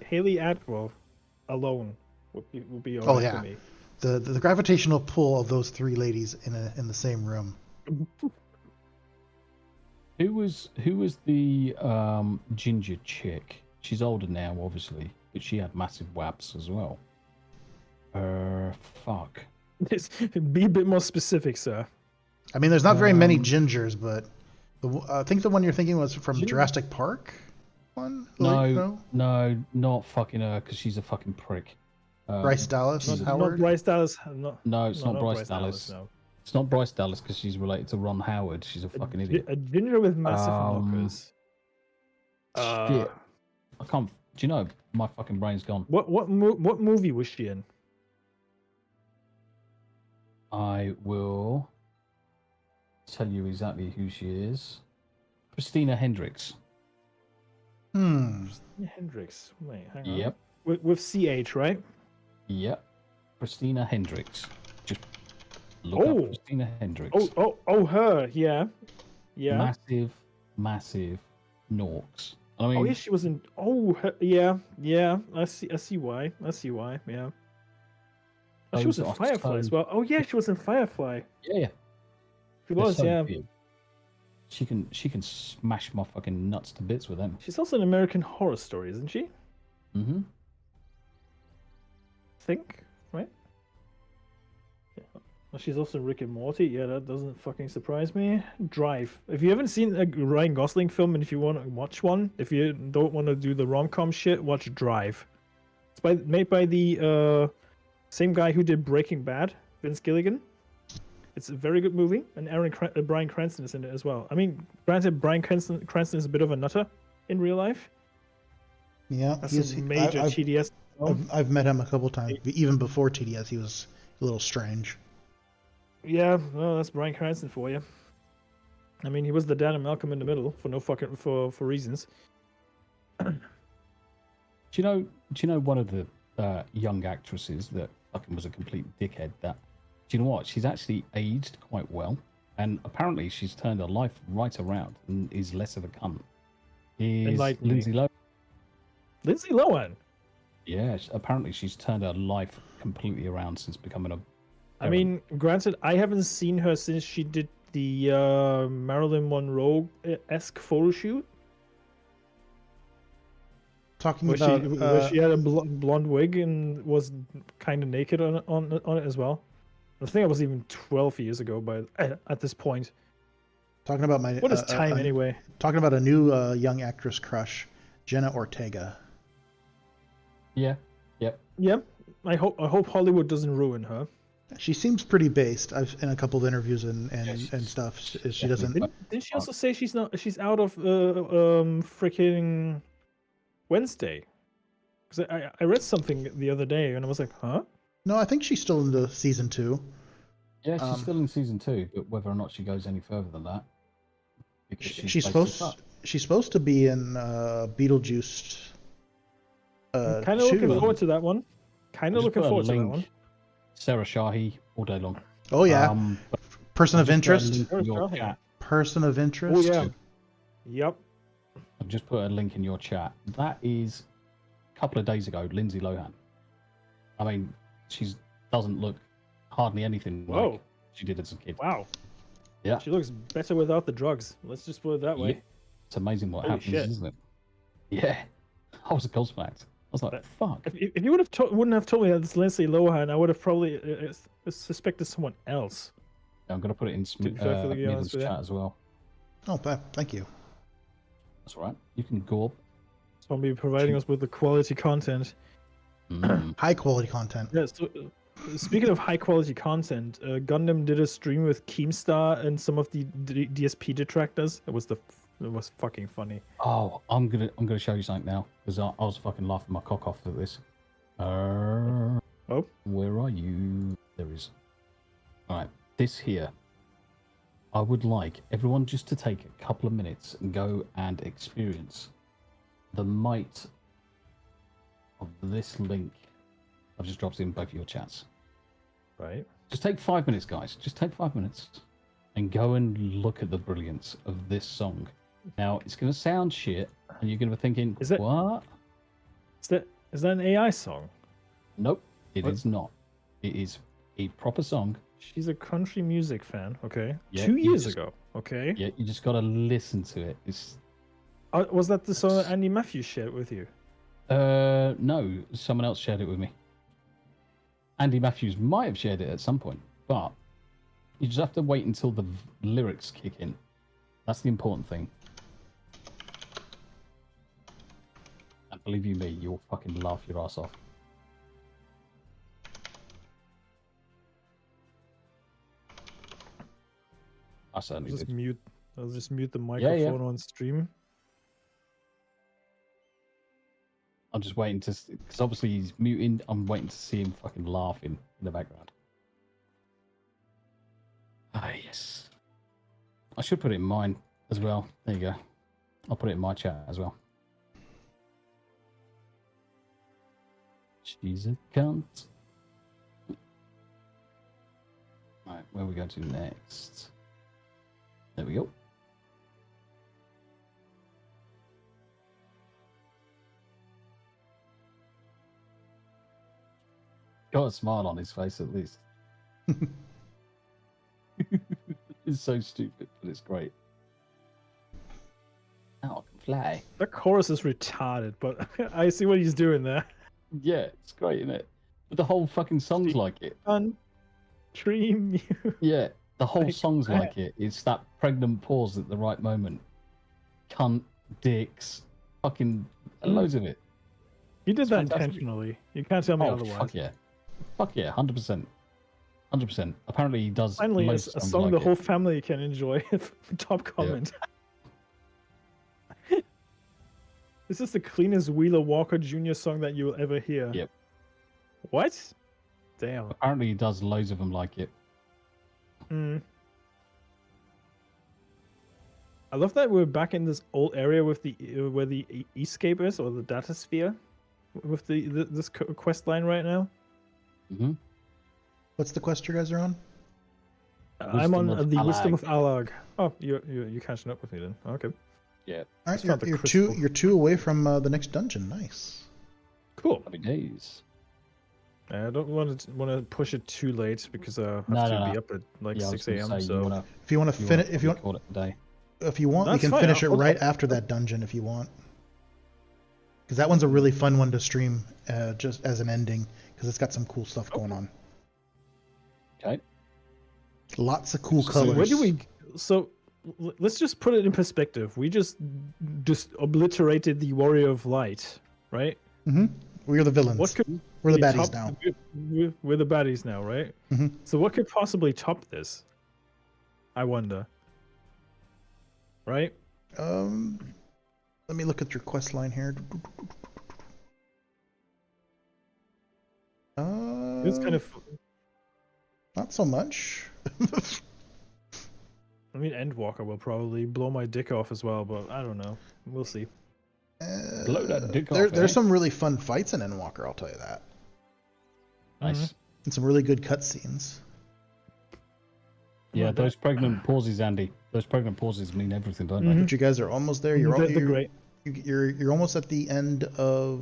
Haley Atwell alone would be all right for me. The gravitational pull of those three ladies in the same room. Who was the ginger chick? She's older now, obviously, but she had massive waps as well. Fuck. Be a bit more specific, sir. I mean, there's not very many gingers, but I think the one you're thinking was from Jurassic Park. One? No, not fucking her, because she's a fucking prick. Bryce Dallas Howard? Not Bryce Dallas. No, it's not Bryce Dallas. No. It's not Bryce Dallas because she's related to Ron Howard. She's a fucking idiot. A ginger with massive knockers. Shit. I can't. Do you know my fucking brain's gone? What movie was she in? I will tell you exactly who she is. Christina Hendricks. Christina Hendricks. Wait, hang on. Yep. With CH, right? Yep. Christina Hendricks. Just look up Christina Hendricks. Oh, her. Yeah. Massive Norks. I mean, yeah, she was in. Yeah. I see why. Yeah. Oh, she was in Firefly as well. Oh yeah, she was in Firefly. Yeah. She was, yeah. Big. She can smash my fucking nuts to bits with them. She's also an American Horror Story, isn't she? Mm-hmm. Think, right? Yeah. Well, she's also Rick and Morty. Yeah, that doesn't fucking surprise me. Drive. If you haven't seen a Ryan Gosling film, and if you want to watch one, if you don't want to do the rom-com shit, watch Drive. It's made by the same guy who did Breaking Bad, Vince Gilligan. It's a very good movie, and Bryan Cranston is in it as well. I mean, granted, Bryan Cranston is a bit of a nutter in real life. Yeah, that's a major TDS. I've met him a couple times. Even before TDS, he was a little strange. Yeah, well, that's Bryan Cranston for you. I mean, he was the dad of Malcolm in the Middle for reasons. Do you know one of the young actresses that fucking was a complete dickhead? Do you know what? She's actually aged quite well, and apparently she's turned her life right around and is less of a cunt. Is Lindsay Lohan? Lindsay Lohan. Yeah, apparently she's turned her life completely around since becoming a. I mean, granted, I haven't seen her since she did the Marilyn Monroe-esque photo shoot. Where she had a blonde wig and was kind of naked on it as well. I think it was even 12 years ago, but at this point. Talking about what is time anyway? Talking about a new young actress crush, Jenna Ortega. Yeah. Yep. Yep. I hope Hollywood doesn't ruin her. She seems pretty based. I've in a couple of interviews and stuff. She doesn't. Didn't she also say she's out of freaking Wednesday? Because I read something the other day and I was like, huh? No, I think she's still in the season 2. Yeah, she's still in season 2, but whether or not she goes any further than that, she's supposed to be in Beetlejuice. Kind of looking forward to that one. Sarah Shahi all day long. Oh yeah, person of interest. Person of interest. Oh yeah. Yep. I've just put a link in your chat. That is a couple of days ago, Lindsay Lohan. I mean, she doesn't look hardly anything like she did as a kid. Wow. Yeah. She looks better without the drugs. Let's just put it that way. Yeah. It's amazing what happens, isn't it? Yeah. I was gobsmacked. I was like, fuck. If you wouldn't have told me that it's Lindsay Lohan, I would have probably suspected someone else. Yeah, I'm going to put it in Myrddin's chat as well. Oh, thank you. That's all right. You can go up. So I'll be providing us with the quality content. High quality content. Yeah, so, speaking of high quality content, Gundam did a stream with Keemstar and some of the DSP detractors. It was the It was fucking funny. Oh, I'm gonna show you something now because I was fucking laughing my cock off at this. Oh, Where are you? There is. All right, this here. I would like everyone just to take a couple of minutes and go and experience the might of this link. I've just dropped it in both of your chats. right. Just take 5 minutes, guys. Just take 5 minutes and go and look at the brilliance of this song. Now, it's going to sound shit, and you're going to be thinking, Is it- what? Is that an AI song? Nope, it What? is not. It is a proper song. She's a country music fan. Okay. Yeah, 2 you years just- ago. Okay. Yeah, you just got to listen to it. It's Was that the song that Andy Matthews shared with you? no, someone else shared it with me. Andy Matthews might have shared it at some point, but you just have to wait until the lyrics kick in. That's the important thing. And believe you me, you'll fucking laugh your ass off. I certainly I'll just did. mute. I'll just mute the microphone on stream. I'm just waiting to, because obviously he's muting. I'm waiting to see him fucking laughing in the background. Ah, yes. I should put it in mine as well. There you go. I'll put it in my chat as well. She's a cunt. Right, where are we going to next? There we go. Got a smile on his face at least. It's so stupid, but it's great. Now I can fly. That chorus is retarded, but I see what he's doing there. Yeah, it's great, isn't it? But the whole fucking song's like it. Dream you. Yeah, the whole Like song's that. like it. It's that pregnant pause at the right moment. Cunt, dicks, fucking loads of it. You did It's that fantastic. intentionally. You can't tell me Oh, otherwise. fuck yeah. Fuck yeah, 100%. 100%. Apparently he does Finally, loads a of songs song like the it. whole family can enjoy. Top comment. This is the cleanest Wheeler Walker Jr. song that you will ever hear. Yep. What? Damn. Apparently he does loads of them like it. Mm. I love that we're back in this old area with the where the escape is, or the data sphere, with this quest line right now. Mm-hmm. What's the quest you guys are on? I'm on Wisdom of the Wisdom of Alag. Alag. Oh, you're catching up with me then. Okay, Yeah. All right, It's not the you're crystal. two away from the next dungeon. Nice. cool. Happy days. I don't want to push it too late because I have No, to no, be no. up at like Yeah, I was 6 gonna a.m. say, So If you want to finish, if you want, call it a day. if you want, we That's can fine, finish it I'll- right after that dungeon if you want. Because that one's a really fun one to stream, just as an ending, because it's got some cool stuff going on. Okay. Lots of cool So colors. where do we? So let's just put it in perspective. We just obliterated the Warrior of Light, right? Mm-hmm. We're the villains. What could We're the be baddies top- now. We're the baddies now, right? Mhm. So what could possibly top this? I wonder. Right? Let me look at your quest line here. It's kind of. Not so much. I mean, Endwalker will probably blow my dick off as well, but I don't know. We'll see. Blow that dick There's off, eh? some really fun fights in Endwalker, I'll tell you that. Nice. And some really good cutscenes. Yeah, those pregnant pauses, Andy. Those pregnant pauses mean everything, don't But you guys are almost there. You're, They're great. you're almost at the end of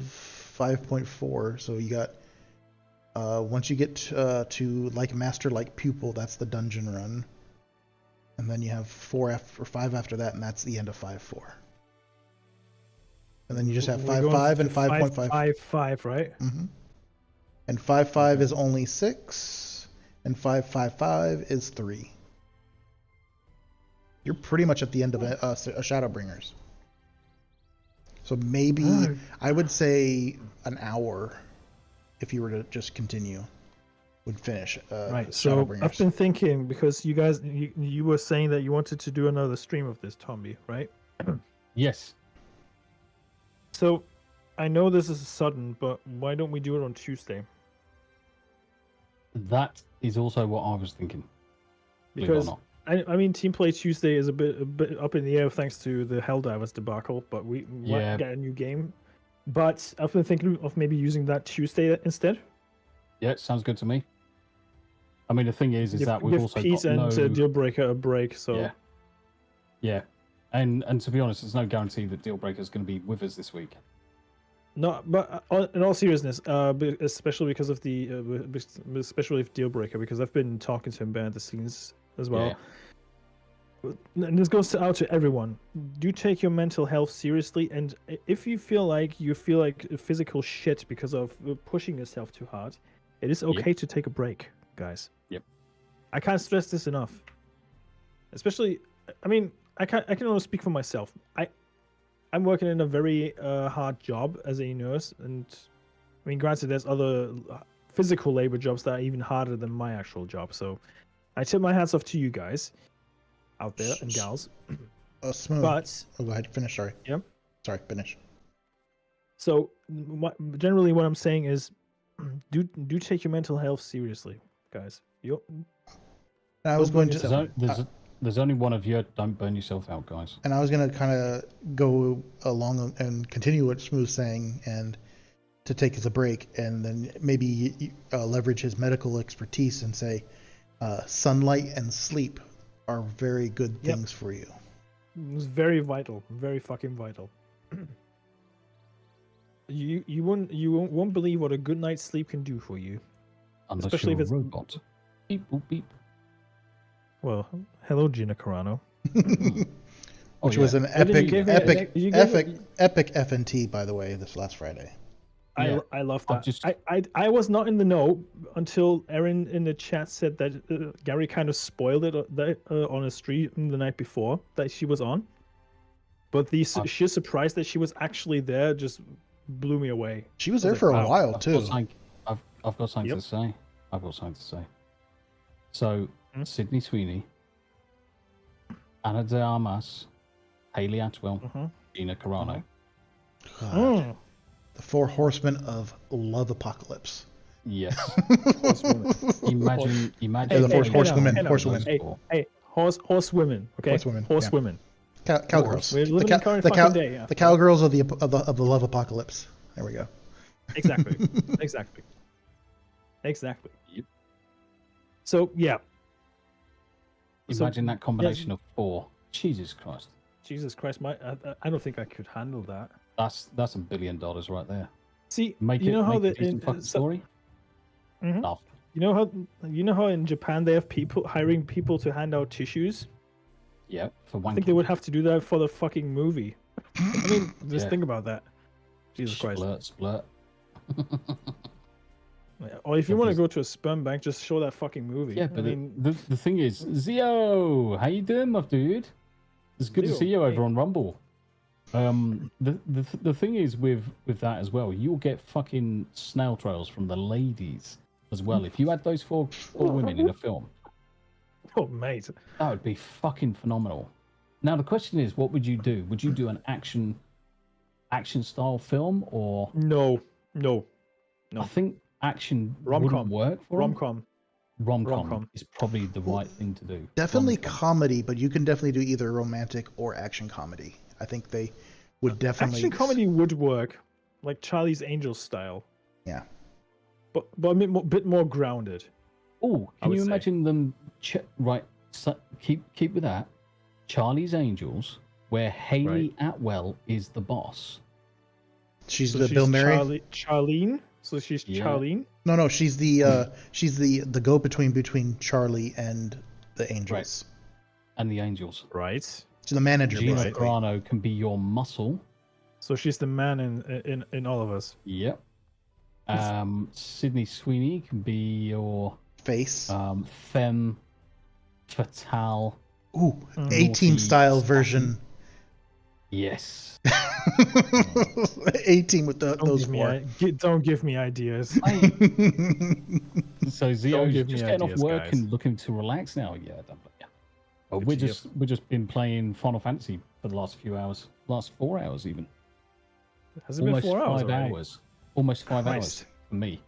5.4. So you got once you get to like master like pupil, that's the dungeon run, and then you have 5 after that, and that's the end of 5.4. And then you just have We're going 5.5 to and 5.5. 5.5, right? Mm-hmm. And 5.5 is only 6, and 5.5.5 is 3. You're pretty much at the end of a Shadowbringers. So maybe I would say an hour, if you were to just continue, would finish. Right. So Shadowbringers. I've been thinking, because you guys, you were saying that you wanted to do another stream of this, Tommy, right? Yes. So, I know this is sudden, but why don't we do it on Tuesday? That is also what I was thinking. Believe it or Because not. I mean, Team Play Tuesday is a bit up in the air thanks to the Helldivers debacle, but we might get a new game. But I've been thinking of maybe using that Tuesday instead. Yeah, sounds good to me. I mean, the thing is that we've also Pete got no... and Dealbreaker a break, so... Yeah. And to be honest, there's no guarantee that Dealbreaker is going to be with us this week. No, but in all seriousness, especially because of especially with Dealbreaker, because I've been talking to him behind the scenes as well. Yeah. And this goes out to everyone. Do take your mental health seriously, and if you feel like physical shit because of pushing yourself too hard, it is okay to take a break, guys. Yep. I can't stress this enough. Especially, I mean, I can only speak for myself. I'm working in a very hard job as a nurse, and I mean, granted, there's other physical labor jobs that are even harder than my actual job. So, I tip my hats off to you guys out there and gals. Smooth. But go ahead, finish. Sorry. Yeah. Sorry, finish. So, generally, what I'm saying is, do take your mental health seriously, guys. I was going to. There's only one of you. Don't burn yourself out, guys. And I was going to kind of go along and continue what Smooth's saying, and to take as a break, and then maybe leverage his medical expertise and say, sunlight and sleep are very good things for you. It's very vital, very fucking vital. You won't believe what a good night's sleep can do for you. Unless especially you're if it's a robot. Beep boop beep. Well, hello, Gina Carano. Which was an epic FNT, by the way, this last Friday. I love that. I was not in the know until Erin in the chat said that Gary kind of spoiled it on a stream the night before that she was on. But the sheer surprise that she was actually there just blew me away. She was there for a while too. I've got something to say. So, Sydney Sweeney, Anna de Armas, Hayley Atwell, Gina Carano. The 4 horsemen of love apocalypse. Yes. imagine the horsewomen. Horsewomen. Okay. Horsewomen. Cowgirls. We're living in current fucking day. Yeah. The cowgirls of the love apocalypse. There we go. Exactly. Yep. So yeah. Imagine that combination of 4. Jesus Christ. Jesus Christ, I don't think I could handle that. That's $1 billion right there. See, make you know how the fucking story. You know how in Japan they have people hiring people to hand out tissues. Yeah, for one. I think they would have to do that for the fucking movie. I mean, just think about that. Jesus Christ. Splurt. Or if you want to go to a sperm bank, just show that fucking movie. Yeah, but the thing is, Zio, how you doing, my dude? It's good to see you over on Rumble. The thing is with that as well, you'll get fucking snail trails from the ladies as well. If you had those four women in a film, oh mate, that would be fucking phenomenal. Now the question is, what would you do? Would you do an action style film or no? I think action rom-com wouldn't work for rom-com is probably the right thing to do. Definitely comedy, but you can definitely do either romantic or action comedy. I think they would definitely action comedy would work, like Charlie's Angels style. Yeah, but a bit more grounded. Oh, can you imagine them? Right, so keep with that. Charlie's Angels, where Hayley Atwell is the boss. She's Bill Murray. Charlene. So she's Charlene. No, she's the go between Charlie and the Angels. Right. And the Angels. Right. She's the manager. Gina Carano can be your muscle. So she's the man in all of us. Yep. Sydney Sweeney can be your face. Femme fatale. Ooh, A-Team style version. Yes. A-Team with those four. Don't give me ideas. So Zio's just getting off work and looking to relax now. Yeah. But we're just been playing Final Fantasy for the last few hours. Last 4 hours even. Has it been 4 hours? 5 hours. Almost 5 hours for me.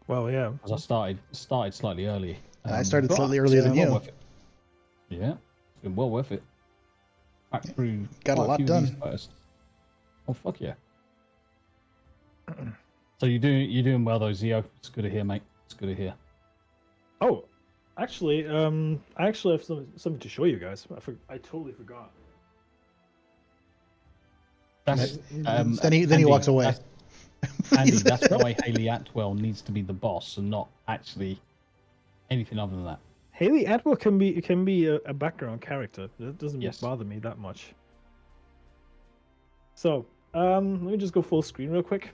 Well, yeah. Because I started slightly early. I started but slightly earlier than well you. worth it. Yeah, it's been well worth it. Back through Got a quite lot few of these done. first. Oh fuck yeah! So you're doing well though, Zio. It's good to hear, mate. It's good to hear. Oh, actually, I actually have something to show you guys. I totally forgot. That's then he Andy, walks away. Andy, that's why Haley Atwell needs to be the boss and not actually anything other than that. Haley Atwell can be a background character. That doesn't Yes. bother me that much. So, let me just go full screen real quick.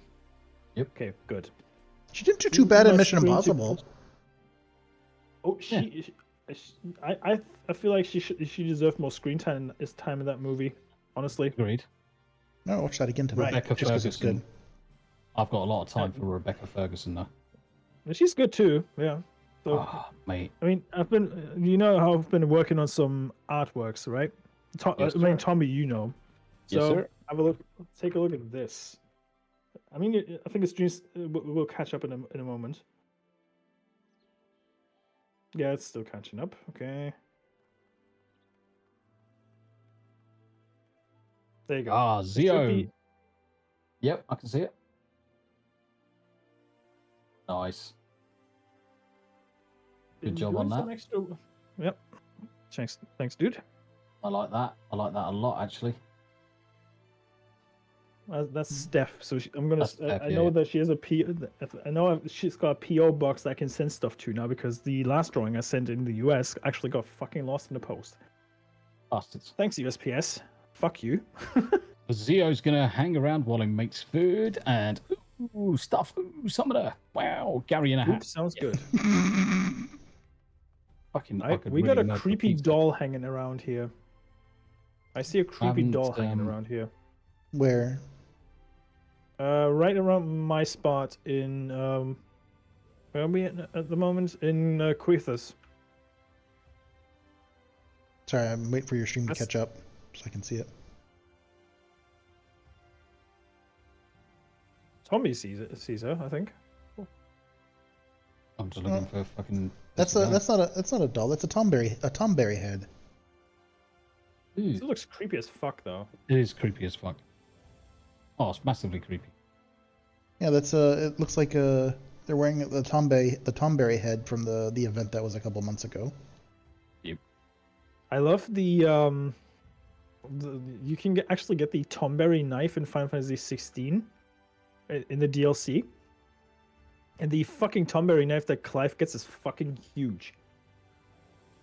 Yep. Okay, good. She didn't do too bad in My Mission screen Impossible. Oh, I feel like she deserved more screen time in that movie. Honestly. Agreed. No, I'll watch that again tonight. Rebecca just because it's Ferguson. good. I've got a lot of time for Rebecca Ferguson though. And she's good too. Yeah. So, Oh, mate. I mean, you know how I've been working on some artworks, right? Yes, I mean, sir. Tommy, you know. So Yes, sir. have a look. Take a look at this. I mean, I think it's just we'll catch up in a moment. Yeah, it's still catching up. Okay. There you go. Ah, It should Zio. be- Yep, I can see it. Nice. Good job on doing some that. extra- Yep. Thanks, dude. I like that. I like that a lot, actually. That's Steph. So I'm gonna. That's Steph, I yeah, know yeah. that she has a P. I know she's got a PO box that I can send stuff to now because the last drawing I sent in the US actually got fucking lost in the post. Bastards. Thanks, USPS. Fuck you. Zio's gonna hang around while he makes food and ooh, stuff. Ooh, summoner. Wow, Gary in a hat. Oops, sounds good. Fucking, We got really a murder creepy pizza. doll hanging around here. I see a creepy haven't, doll hanging around here. Where? Right around my spot in where are we at the moment in Quethus. Sorry, I'm waiting for your stream to That's- catch up so I can see it. Tommy sees her, I think. I'm just looking for fucking. That's not a doll. That's a Tomberry head. Ooh, It looks creepy as fuck though. it is creepy as fuck. Oh, it's massively creepy. Yeah, that's it looks like they're wearing the Tomberry head from the event that was a couple months ago. I love the you can actually get the Tomberry knife in Final Fantasy XVI in the DLC. And the fucking Tomberry knife that Clive gets is fucking huge.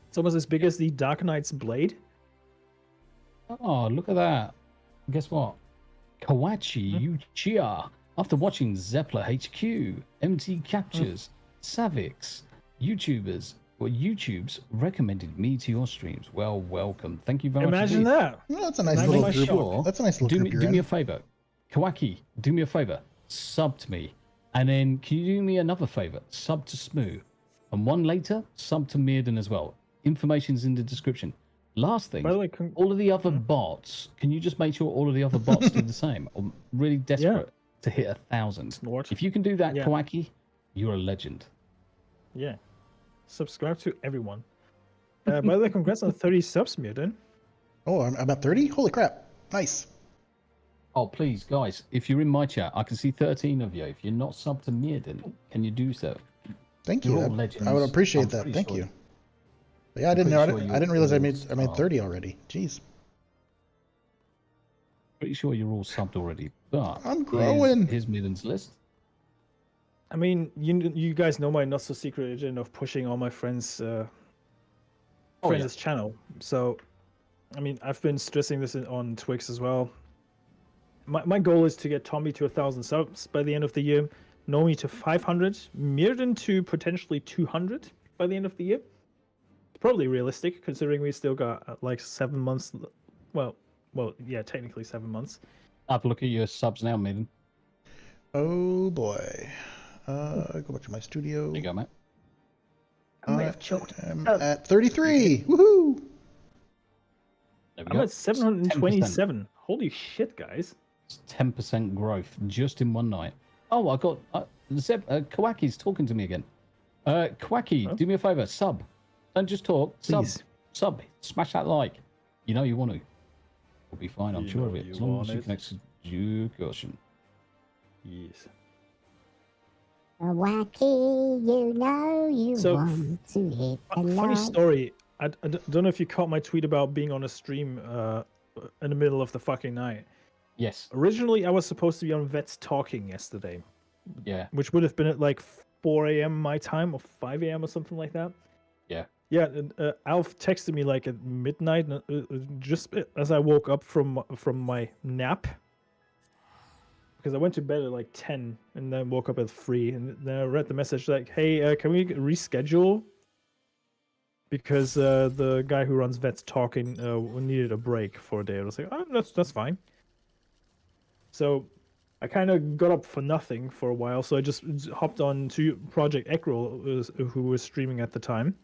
It's almost as big as the Dark Knight's blade. Oh, look at that. Guess what? Kawachi Uchiha. After watching Zeppler HQ, MT Captures, Savix, YouTube's recommended me to your streams. Well, welcome. Thank you very much. Imagine indeed. that. Well, that's a nice Imagine little my group. shock. That's a nice little Do group me, you're do in. me a favor. Kawaki, do me a favor. Sub to me. And then can you do me another favor? Sub to Smoo. And one later, sub to Myrddin as well. Information's in the description. Last thing, By the way, all of the other bots, can you just make sure all of the other bots do the same? I'm really desperate to hit 1,000. Snort. If you can do that, Yeah. Kawaki, you're a legend. Yeah. Subscribe to everyone. By the way, congrats on 30 subs, Myrddin. Oh, I'm at 30? Holy crap. Nice. Oh, please, guys, if you're in my chat, I can see 13 of you. If you're not subbed to Myrddin, can you do so? Thank You're you. all legends. I would appreciate I'm that. pretty Thank sure you. But yeah, I didn't know. pretty sure I didn't realize I made all 30 already. Jeez. Pretty sure you're all subbed already. But I'm growing. Here's Myrddin's list. I mean, you guys know my not so secret agent of pushing all my friends' friends' channel. So, I mean, I've been stressing this on Twix as well. My goal is to get Tommy to 1,000 subs by the end of the year, Nomi to 500, Myrddin to potentially 200 by the end of the year. Probably realistic, considering we still got like 7 months. Well, yeah, technically 7 months. Have a look at your subs now, Myrddin. Oh boy. Go back to my studio. There you go, mate. I'm at 33. Woohoo! I'm at 727. Holy shit, guys. It's 10% growth just in one night. Oh, I got Kawaki's talking to me again. Kawaki, do me a favor, sub. Don't just talk. Please. Sub. Smash that like. You know you want to. We'll be fine. I'm You sure know of it. you As long as want you it. can execute caution. Yes. Wacky, you know you So, want to hit the Funny light. story. I don't know if you caught my tweet about being on a stream in the middle of the fucking night. Yes. Originally, I was supposed to be on Vets Talking yesterday, Yeah. which would have been at like 4 a.m. my time or 5 a.m. or something like that. Yeah. Yeah, and, Alf texted me like at midnight, just as I woke up from my nap, because I went to bed at like 10 and then woke up at 3, and then I read the message like, "Hey, can we reschedule?" Because the guy who runs Vets Talking needed a break for a day. I was like, "Oh, that's fine." So I kind of got up for nothing for a while, so I just hopped on to Project Ekrol, who was streaming at the time.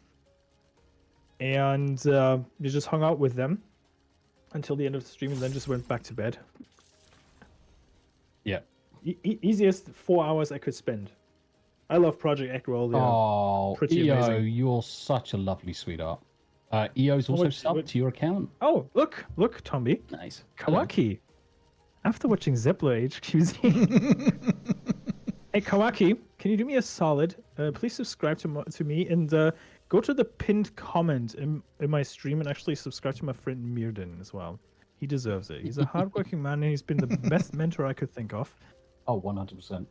And we just hung out with them until the end of the stream, and then just went back to bed. Yeah. Easiest 4 hours I could spend. I love Project Ekrol. Oh, pretty EO, amazing. you're such a lovely sweetheart. EO's also subbed to your account. Oh, look, Tomby. Nice. Hello. Kawaki. After watching Zepler HQZ. Hey, Kawaki, can you do me a solid? Please subscribe to me and go to the pinned comment in my stream and actually subscribe to my friend Myrddin as well. He deserves it. He's a hardworking man and he's been the best mentor I could think of. Oh, 100%.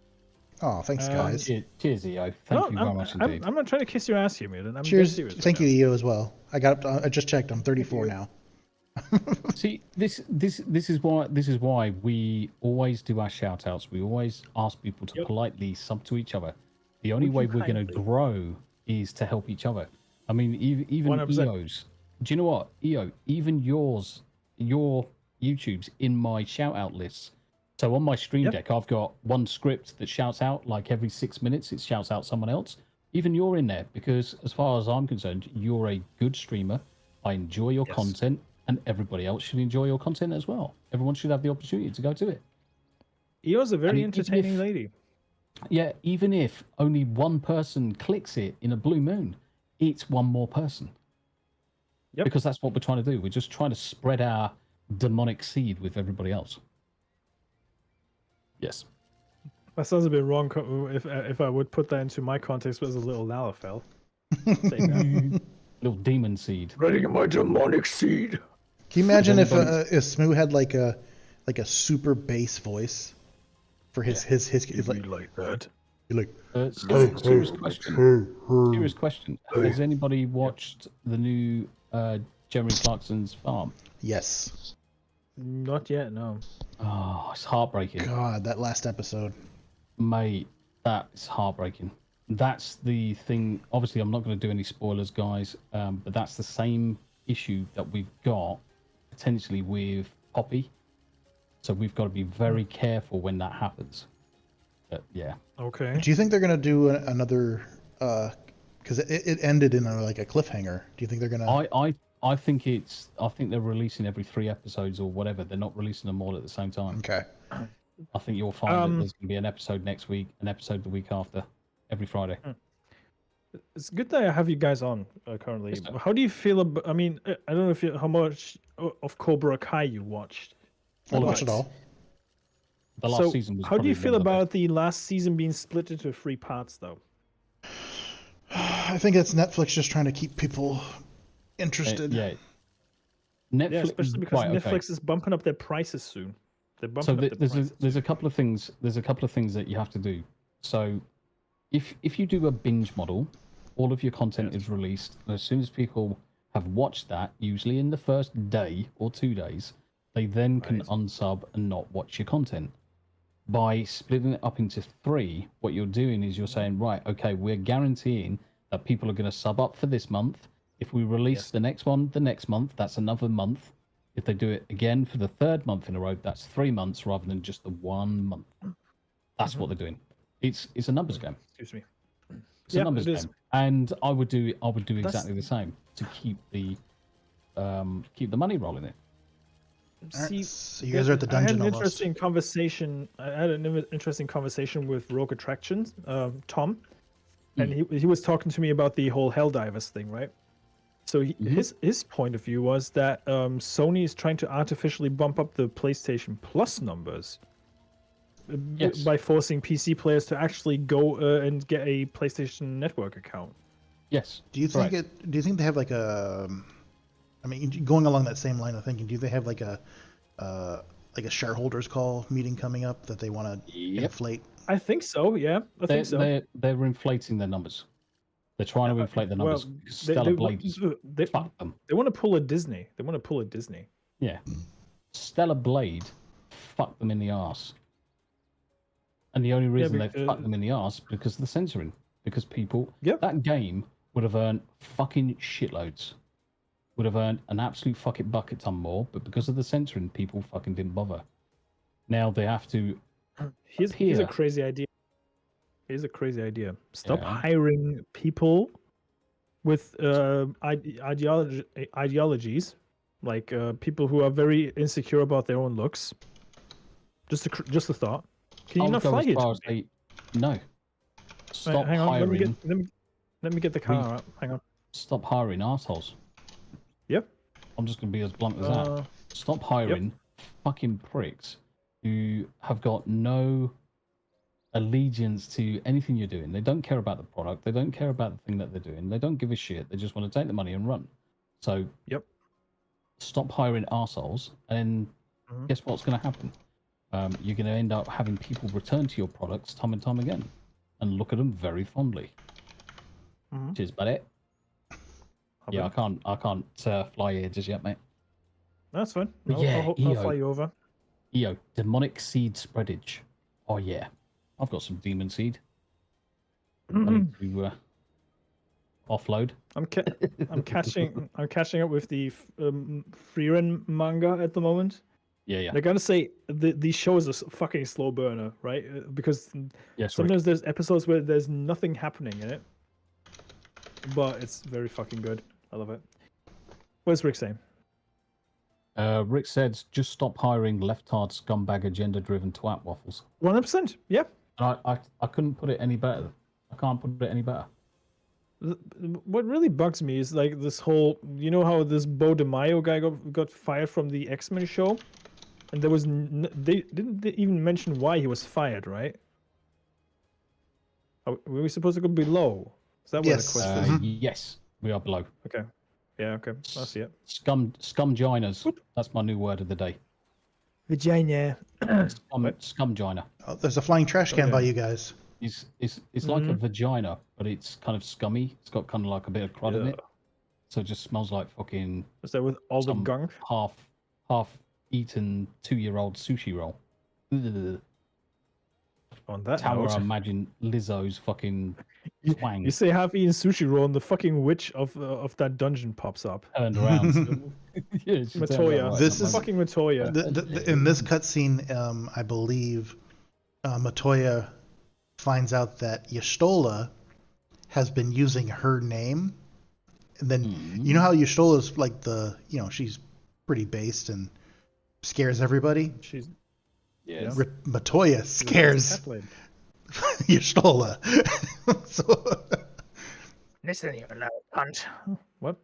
Oh, thanks, guys. Cheers, EO. Thank you very much indeed. I'm not trying to kiss your ass here, Myrddin. I'm Cheers. dead serious Thank right you, EO, as well. I just checked. I'm 34 now. See, this is why we always do our shout outs. We always ask people to politely sub to each other. The only way we're going to grow is to help each other. I mean, even 100%. EO's. Do you know what, EO? Even your YouTube's in my shout out lists. So on my stream deck, I've got one script that shouts out like every 6 minutes. It shouts out someone else. Even you're in there because, as far as I'm concerned, you're a good streamer. I enjoy your content. And everybody else should enjoy your content as well. Everyone should have the opportunity to go to it. Eo's a very entertaining lady. Yeah, even if only one person clicks it in a blue moon, it's one more person. Yep. Because that's what we're trying to do. We're just trying to spread our demonic seed with everybody else. Yes. That sounds a bit wrong if I would put that into my context as a little Lalafell. Little demon seed. Spreading my demonic seed. Can you imagine if Smoo had like a super bass voice for his like that? Like serious question. Serious question. Has anybody watched the new Jeremy Clarkson's Farm? Yes. Not yet, no. Oh, it's heartbreaking. God, that last episode. Mate, that's heartbreaking. That's the thing. Obviously, I'm not going to do any spoilers, guys, but that's the same issue that we've got potentially with Poppy. So we've got to be very careful when that happens. But yeah. Okay. Do you think they're going to do another? Because it ended in a cliffhanger. Do you think they're going to? I think they're releasing every 3 episodes or whatever. They're not releasing them all at the same time. Okay. I think you'll find that there's going to be an episode next week, an episode the week after, every Friday. It's good that I have you guys on currently. How do you feel about? I mean, I don't know how much of Cobra Kai you watched. I watched it all. The last season was. How do you feel about the last season being split into 3 parts, though? I think it's Netflix just trying to keep people interested. Yeah. Netflix, yeah, especially because Netflix is bumping up their prices soon. They're bumping up their prices. There's a couple of things. There's a couple of things that you have to do. So, if you do a binge model, all of your content is released. And as soon as people have watched that, usually in the first day or 2 days, they then can unsub and not watch your content. By splitting it up into 3, what you're doing is you're saying, right, okay, we're guaranteeing that people are going to sub up for this month. If we release the next one the next month, that's another month. If they do it again for the 3rd month in a row, that's 3 months rather than just the 1 month. That's what they're doing. It's a numbers game. Excuse me. It's a numbers game, and I would do exactly the same to keep the money rolling. It. See, so you guys are at the I had dungeon an almost. interesting conversation. I had an interesting conversation with Rogue Attractions, Tom, and he was talking to me about the whole Helldivers thing, right? So his point of view was that Sony is trying to artificially bump up the PlayStation Plus numbers by forcing PC players to actually go and get a PlayStation Network account. Yes. Do you think Do you think they have like a? I mean, going along that same line of thinking, do they have like a shareholders call meeting coming up that they want to inflate? I think so. Yeah, I think so. They're inflating their numbers. They're trying to inflate the numbers. Well, Stellar Blade, fuck them. They want to pull a Disney. Yeah. Stellar Blade, fuck them in the arse. And the only reason they fuck them in the arse because of the censoring. Because people, that game would have earned fucking shitloads. Would have earned an absolute fucking bucket ton more, but because of the censoring, people fucking didn't bother. Now they have to. Here's a crazy idea. Stop hiring people with ideologies, like people who are very insecure about their own looks. Just a thought. Can you not fly it? No. Stop hang on, hiring. Let me get the car up. Hang on. Stop hiring assholes. Yep. I'm just going to be as blunt as that. Stop hiring fucking pricks who have got no allegiance to anything you're doing. They don't care about the product. They don't care about the thing that they're doing. They don't give a shit. They just want to take the money and run. So, stop hiring assholes, and guess what's going to happen? You're going to end up having people return to your products time and time again and look at them very fondly. Cheers, buddy. Yeah, I can't fly here just yet, mate. That's fine. I'll fly you over. Demonic seed spreadage. Oh yeah, I've got some demon seed. I need to offload. I'm catching up with the Frieren manga at the moment. Yeah. They're gonna say these shows are fucking slow burner, right? Because sometimes there's episodes where there's nothing happening in it, but it's very fucking good. I love it. What's Rick saying? Rick said, just stop hiring left-hard scumbag agenda-driven twat waffles. 100%, yeah. And I couldn't put it any better. I can't put it any better. What really bugs me is like this whole, you know how this Bo DeMaio guy got fired from the X-Men show? And there was, they didn't even mention why he was fired, right? Were we supposed to go below? Is that where the quest is? Yes, we are below. Okay. Yeah, okay. I see it. Scumginas. That's my new word of the day. Vagina. Scumgina. Oh, there's a flying trash can by you guys. It's like a vagina, but it's kind of scummy. It's got kind of like a bit of crud in it. So it just smells like fucking... Is that with all the gunk? Half-eaten 2-year-old sushi roll. On that Tower, note, I imagine Lizzo's fucking twang. You say half-eaten sushi roll, and the fucking witch of that dungeon pops up. Turned around. Matoya. This is fucking Matoya. In this cutscene, I believe Matoya finds out that Y'shtola has been using her name, and then you know how Y'shtola's like she's pretty based and scares everybody. Yes. Matoya scares Y'shtola. So listen, you little cunt. What?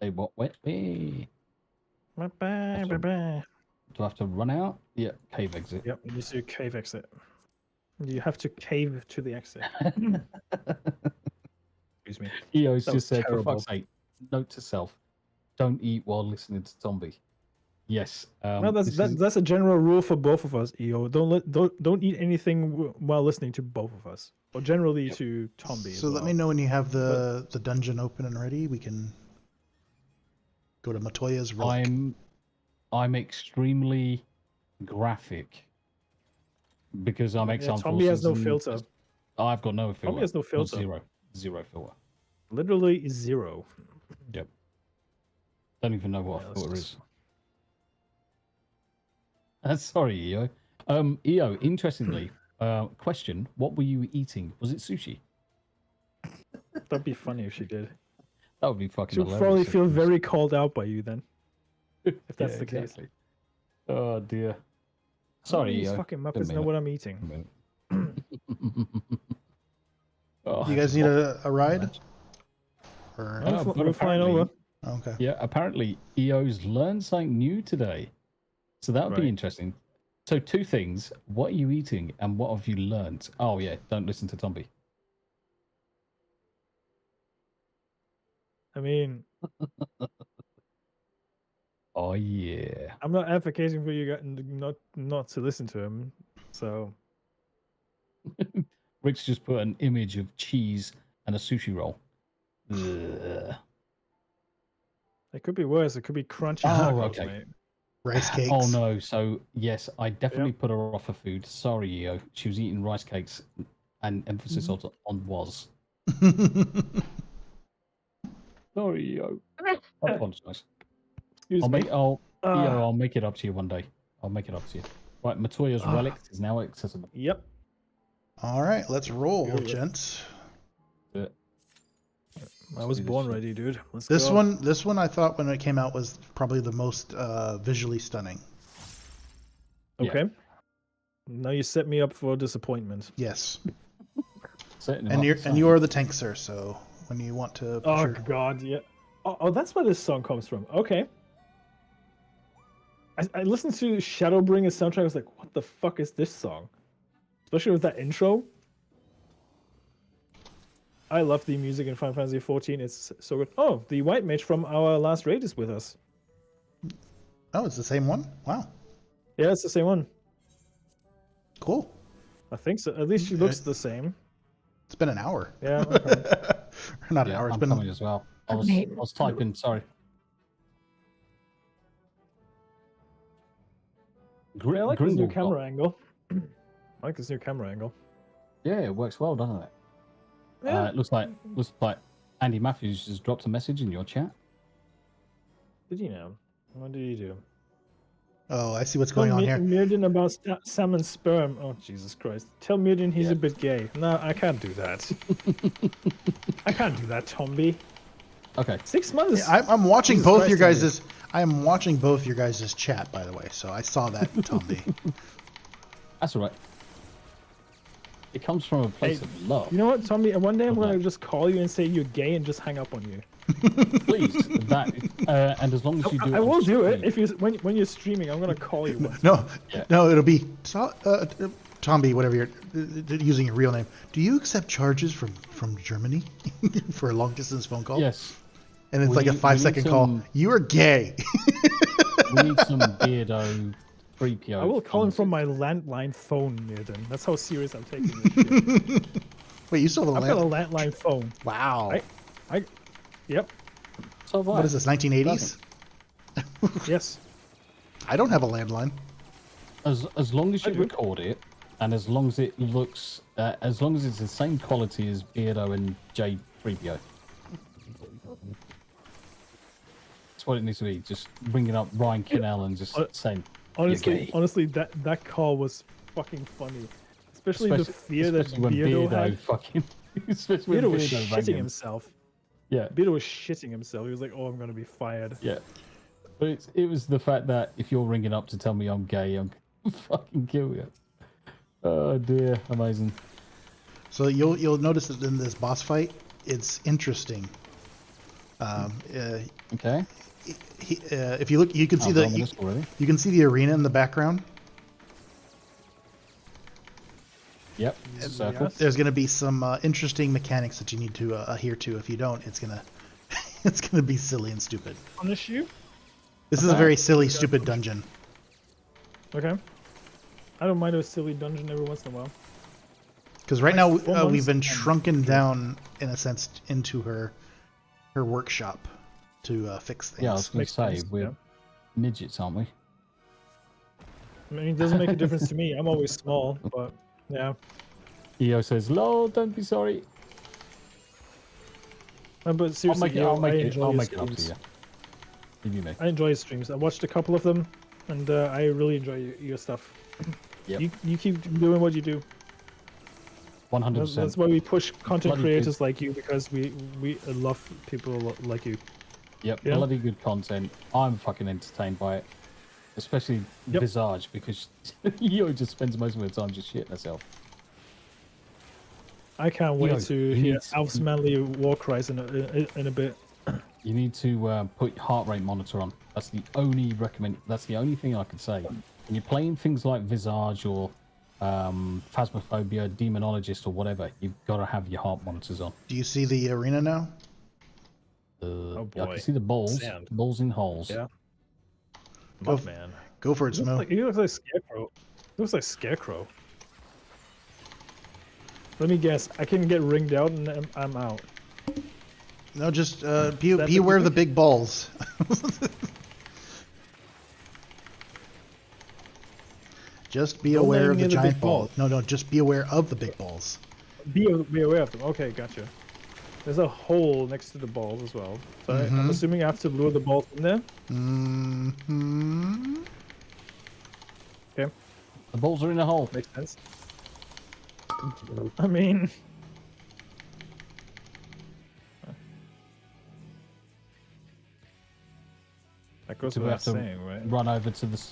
Hey, what? Wait. Do I have to run out? Yeah, cave exit. Yep, you do cave exit. You have to cave to the exit. Excuse me. Eo's That just said, terrible. for fuck's sake, note to self, don't eat while listening to Zombie. Yes. No, that's a general rule for both of us, EO. Don't eat anything while listening to both of us, or generally to Tombi. So let me know when you have the dungeon open and ready. We can go to Matoya's relic. I'm extremely graphic because I'm ex-armed Tombi has no forces and filter. I've got no filter. Tombi has no filter. Zero filter. Literally zero. Yep. Don't even know what a filter is. Sorry, EO. EO, interestingly, question, what were you eating? Was it sushi? That'd be funny if she did. That would be fucking She'll hilarious. probably feel very called out by you then. if that's Yeah, the case. exactly. Oh dear. Sorry, These Eo. fucking Good Muppets know minute. what I'm eating. Oh, You guys need a ride? Or... We're flying over. Okay. Yeah, apparently EO's learned something new today. So that would be Right. interesting. So 2 things. What are you eating and what have you learned? Oh yeah, don't listen to Tomby. I mean, Oh yeah. I'm not advocating for you guys not to listen to him. So Rick's just put an image of cheese and a sushi roll. Ugh. it could be worse. It could be crunchy Oh, tacos, okay. mate. Rice cakes. Oh no, so yes, I definitely put her off of food. Sorry, Eo. She was eating rice cakes and emphasis on was. Sorry, Eo. I apologize. Excuse me. I'll make it up to you one day. I'll make it up to you. Right, Matoya's relic is now accessible. Yep. All right, let's roll, Good. gents. I was born ready, dude. Let's This go. one I thought when it came out was probably the most visually stunning. Okay. Now you set me up for disappointment. Yes. Certainly And not you are the tank, sir. So when you want to, push Oh your- God, yeah. Oh, that's where this song comes from. Okay. I listened to Shadowbringer's soundtrack. I was like, what the fuck is this song? Especially with that intro. I love the music in Final Fantasy XIV. It's so good. Oh, the white mage from our last raid is with us. Oh, it's the same one. Wow, Yeah, it's the same one. cool. I think so. At least she looks the same. It's been an hour. Yeah. Okay. Not an Yeah, hour. It's I'm been. coming as well. I was typing. Sorry. Yeah, I like this new Grindelwald. camera angle. I like this new camera angle. Yeah, it works well, doesn't it? Yeah. It looks like Andy Matthews just dropped a message in your chat. Did you know? What did he do? Oh, I see what's going on here. Myrddin about salmon sperm. Oh, Jesus Christ. Tell Myrddin he's a bit gay. No, I can't do that. I can't do that, Tomby. Okay. 6 months. I'm watching Jesus both Christ, your Tommy. guys'. I am watching both your guys' chat, by the way. So I saw that, Tomby. That's all right. It comes from a place Hey, of love. You know what, Tomby? One day I'm Okay. going to just call you and say you're gay and just hang up on you. Please, that and as long as you do, I on will do it. stream. If you when you're streaming, I'm going to call you. No, Yeah. no, it'll be Tomby, whatever you're using your real name. Do you accept charges from Germany for a long distance phone call? Yes, And it's We like a need- 5-second call. some- You are gay. we need some beardo 3PO. I will call him from my landline phone, Myrddin. That's how serious I'm taking this shit. Wait, you still have a I've got a land? landline phone. Wow. Yep. So have I. What is this, 1980s? Yes. I don't have a landline. As long as I you do. record it, and as long as it looks, as long as it's the same quality as Beardo and J3PO. That's what it needs to be. Just bringing up Ryan Kinnell and just saying, gay. Honestly, that call was fucking funny. Especially the fear that especially when Beardo had. fucking, especially when Beardo was Beardo rang shitting him. himself. Yeah, Beardo was shitting himself. He was like, "Oh, I'm gonna be fired." yeah. But it was the fact that if you're ringing up to tell me I'm gay, I'm gonna fucking kill you. Oh dear, amazing. So you'll notice that in this boss fight, it's interesting. Okay. If you look, you can see Sounds the ominous already. you can see the arena in the background. Yep. Circle. Yes. There's going to be some interesting mechanics that you need to adhere to. If you don't, it's gonna it's gonna be silly and stupid. Punish you? This is a very silly, stupid dungeon. Okay. I don't mind a silly dungeon every once in a while. Because right now 4 we've months been and- shrunken down in a sense into her workshop to fix things. Yeah, I was going to Makes say sense, we're yeah. midgets, aren't we? I mean, it doesn't make a difference to me. I'm always small, but yeah. EO says, "Lol, don't be sorry." But I'll seriously, make it. I'll make I it. enjoy I'll his make it up to streams. you. Leave you me. I enjoy his streams. I watched a couple of them, and I really enjoy your stuff. Yep. You keep doing what you do. 100%. That's why we push content Bloody creators like you, because we love people like you. Yep, Yeah. bloody good content. I'm fucking entertained by it. Especially Visage, because Eo just spends most of her time just shitting herself. I can't wait Yo, to you hear need to- Alf's manly war cries in a bit. You need to put heart rate monitor on. That's the only That's the only thing I could say. When you're playing things like Visage or Phasmophobia, Demonologist, or whatever, you've got to have your heart monitors on. Do you see the arena now? Oh I boy. can see the balls. Sand. Balls in holes. Yeah. Go, Man. go for it, Smo. He looks like Scarecrow. He looks like Scarecrow. Let me guess. I can get ringed out and I'm out. No, just that be the aware of the gimmick? big balls. Just be Don't aware let of me the near the giant big ball. balls. No, just be aware of the big balls. Be aware of them. Okay, gotcha. There's a hole next to the balls as well. So I'm assuming I have to lure the balls in there. Mm-hmm. Okay, The balls are in a hole. makes sense. I mean... That goes Do we without have to saying, right? run over to the...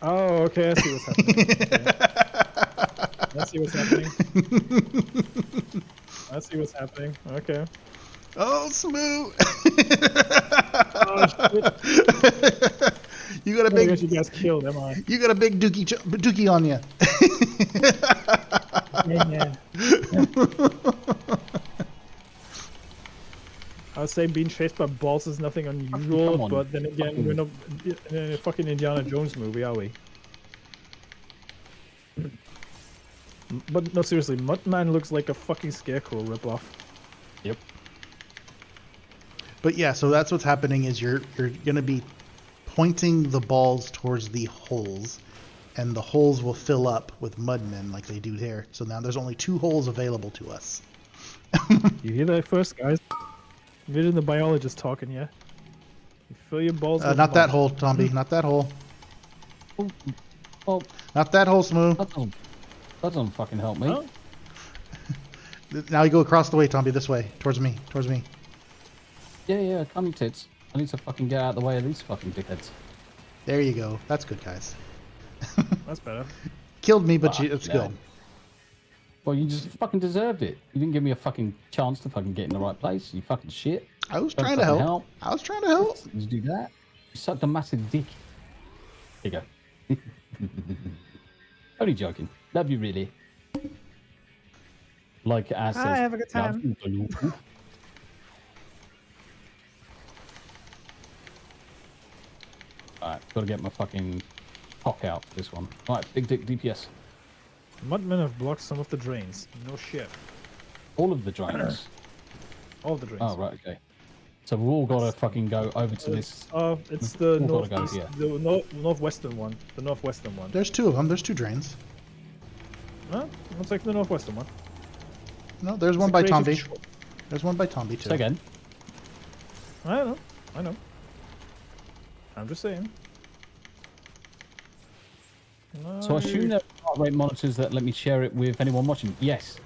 Oh, okay, I see what's happening. Okay. I see what's happening. I see what's happening. Okay. Oh, Smooth! Oh, shit. You got a I big, guess you guys killed, am I? you got a big dookie on you. Yeah. I would say being chased by balls is nothing Come unusual, on. but then again, we're not in a fucking Indiana Jones movie, are we? But no, seriously, Mudman looks like a fucking Scarecrow ripoff. Yep. But yeah, so that's what's happening is you're gonna be pointing the balls towards the holes, and the holes will fill up with mudmen like they do there. So now there's only 2 holes available to us. You hear that first, guys? You're the biologist talking, yeah? You fill your balls with Not that mud. hole, Tomby. Not that hole. Oh, Not that hole, Smooth. that doesn't fucking help me. Huh? Now you go across the way, Tomby. This way, towards me. Towards me. Yeah, come you tits. I need to fucking get out of the way of these fucking dickheads. There you go. That's good, guys. That's better. Killed me, but Fuck, it's yeah. good. Well, you just fucking deserved it. You didn't give me a fucking chance to fucking get in the right place. You fucking shit. I was Don't trying to fucking help. I was trying to help. Did you do that? You sucked a massive dick. Here you go. Only joking. Love you, really. Like I said. have a good time. Alright, gotta get my fucking cock out for this one. Alright, big dick DPS. Mudmen have blocked some of the drains. No shit. All of the drains. All of the drains. Oh, right, okay. So we've all gotta fucking go over to this. It's the We've gotta go northeast, here. the northwestern one. The northwestern one. There's 2 of them. There's 2 drains. Huh? Looks like the northwestern one. No, there's It's one a by creative Tomby. choice. There's one by Tomby too. Say again. I know. I know. I'm just saying. So I assume there are heart rate monitors that let me share it with anyone watching. Yes.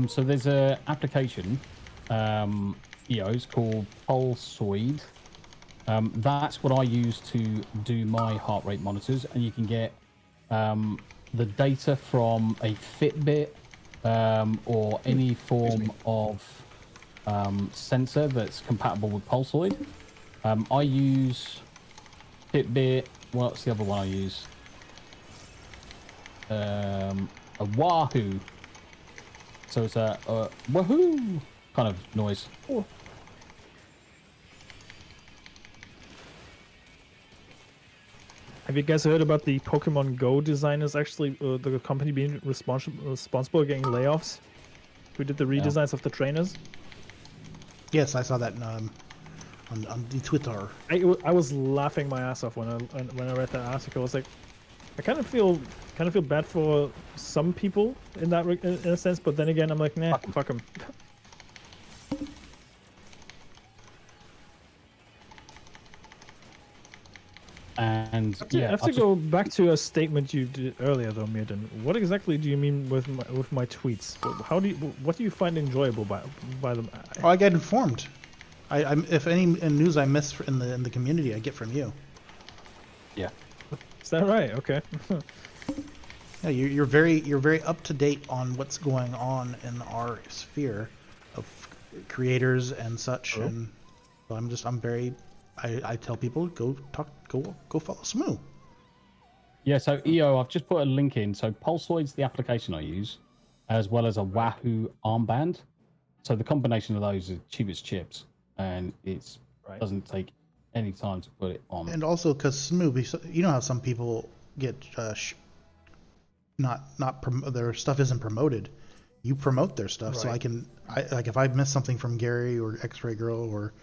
So there's a application, EOS called Pulsoid. That's what I use to do my heart rate monitors, and you can get the data from a Fitbit or any form of sensor that's compatible with Pulsoid. I use Fitbit. What's the other one I use? A Wahoo. So it's a wahoo kind of noise. Oh. Have you guys heard about the Pokemon Go designers actually, the company being responsible getting layoffs? Who did the redesigns of the trainers? Yes, I saw that on the Twitter. I was laughing my ass off when I read that article. I was like, I kind of feel bad for some people in that in a sense, but then again, I'm like, nah, fuck them. And I yeah, have to go back to a statement you did earlier, though, Myrddin. What exactly do you mean with my tweets? What do you find enjoyable by them? Oh, I get informed. if any news I miss in the community, I get from you. Yeah. Is that right? Okay. Yeah, you're very up to date on what's going on in our sphere of creators and such, and so I'm very. I tell people go follow Smoo. Yeah, so EO, I've just put a link in. So Pulsoid's the application I use, as well as a Wahoo armband. So the combination of those is cheap as chips, and it doesn't take any time to put it on. And also because Smoo, you know how some people get their stuff isn't promoted. You promote their stuff, so like if I miss something from Gary or X-Ray Girl or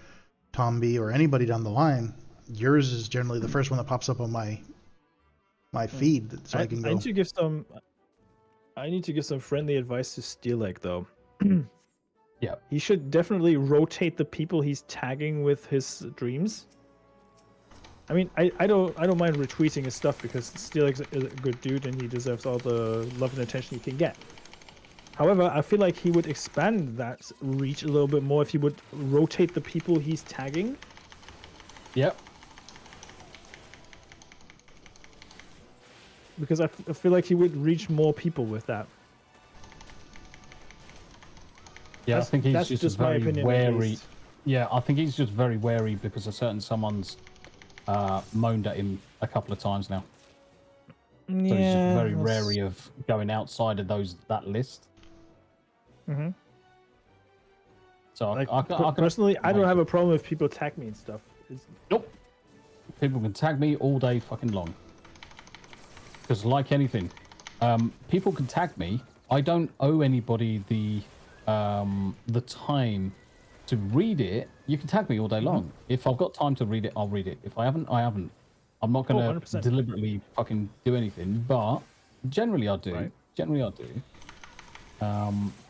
Tomby or anybody down the line, yours is generally the first one that pops up on my feed, so I can go. I need to give some friendly advice to Steelek though. Yeah, he should definitely rotate the people he's tagging with his dreams. I mean, I don't mind retweeting his stuff because Steelek's a good dude and he deserves all the love and attention he can get. However, I feel like he would expand that reach a little bit more if he would rotate the people he's tagging. Yep. Because I feel like he would reach more people with that. Yeah, I think he's just very wary. Yeah, I think he's just very wary because someone's moaned at him a couple of times now. So he's just very wary of going outside of that list. Mm-hmm. So like, I personally, I don't have a problem if people tag me and stuff. Nope. People can tag me all day fucking long. Because like anything, people can tag me. I don't owe anybody the time to read it. You can tag me all day long. If I've got time to read it, I'll read it. If I haven't, I haven't. I'm not going to deliberately fucking do anything, but generally I do. Right. Generally I do.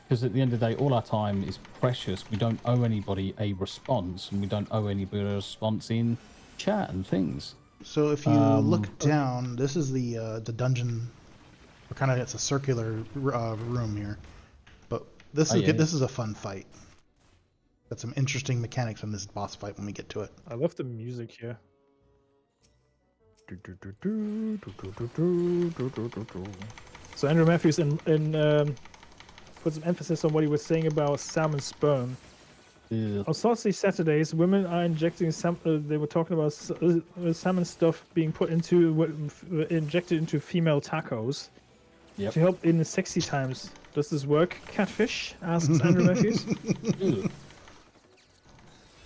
Because at the end of the day, all our time is precious. We don't owe anybody a response, and we don't owe anybody a response in chat and things. So if you look down, this is the dungeon. Kind of, it's a circular room here, but this is a fun fight. Got some interesting mechanics in this boss fight when we get to it. I love the music here. So Andrew Matthews put some emphasis on what he was saying about salmon sperm. Yeah. On Saucy Saturdays, women are injecting they were talking about salmon stuff being injected into female tacos to help in the sexy times. Does this work, Catfish? Asks Andrew Matthews.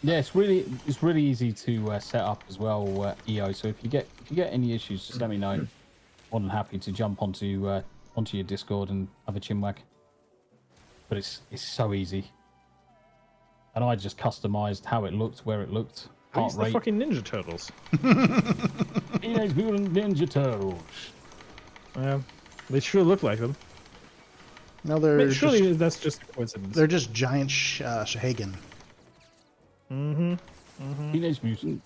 Yeah, it's really easy to set up as well, EO. So if you get any issues, just let me know. More than happy to jump onto your Discord and have a chinwag. But it's so easy. And I just customized how it looked, where it looked. These the fucking Ninja Turtles. Teenage Mutant Ninja Turtles. They sure look like them. No, surely that's just a coincidence. They're just giant Shahagan. Teenage Mutant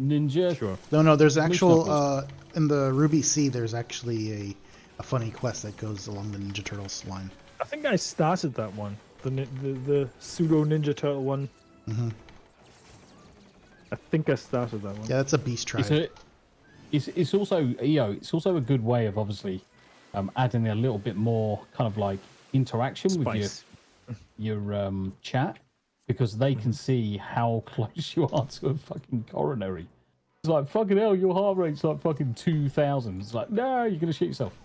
Ninja. Sure. No, there's actual in the Ruby Sea. There's actually a funny quest that goes along the Ninja Turtles line. I think I started that one. The pseudo Ninja Turtle one. I think I started that one. Yeah, that's a beast tribe. It's also EO. It's also a good way of obviously adding a little bit more kind of like interaction with your chat, because they can see how close you are to a fucking coronary. It's like, fucking hell, your heart rate's like fucking 2,000. It's like, no, you're gonna shoot yourself.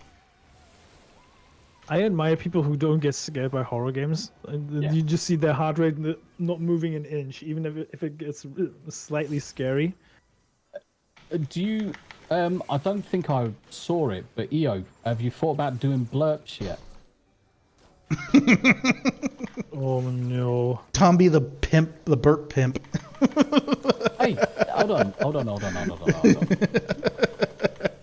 I admire people who don't get scared by horror games. You just see their heart rate not moving an inch, even if it gets slightly scary. Do you? I don't think I saw it, but EO, have you thought about doing blurps yet? Oh no! Tomby the pimp, the burp pimp. Hey, hold on.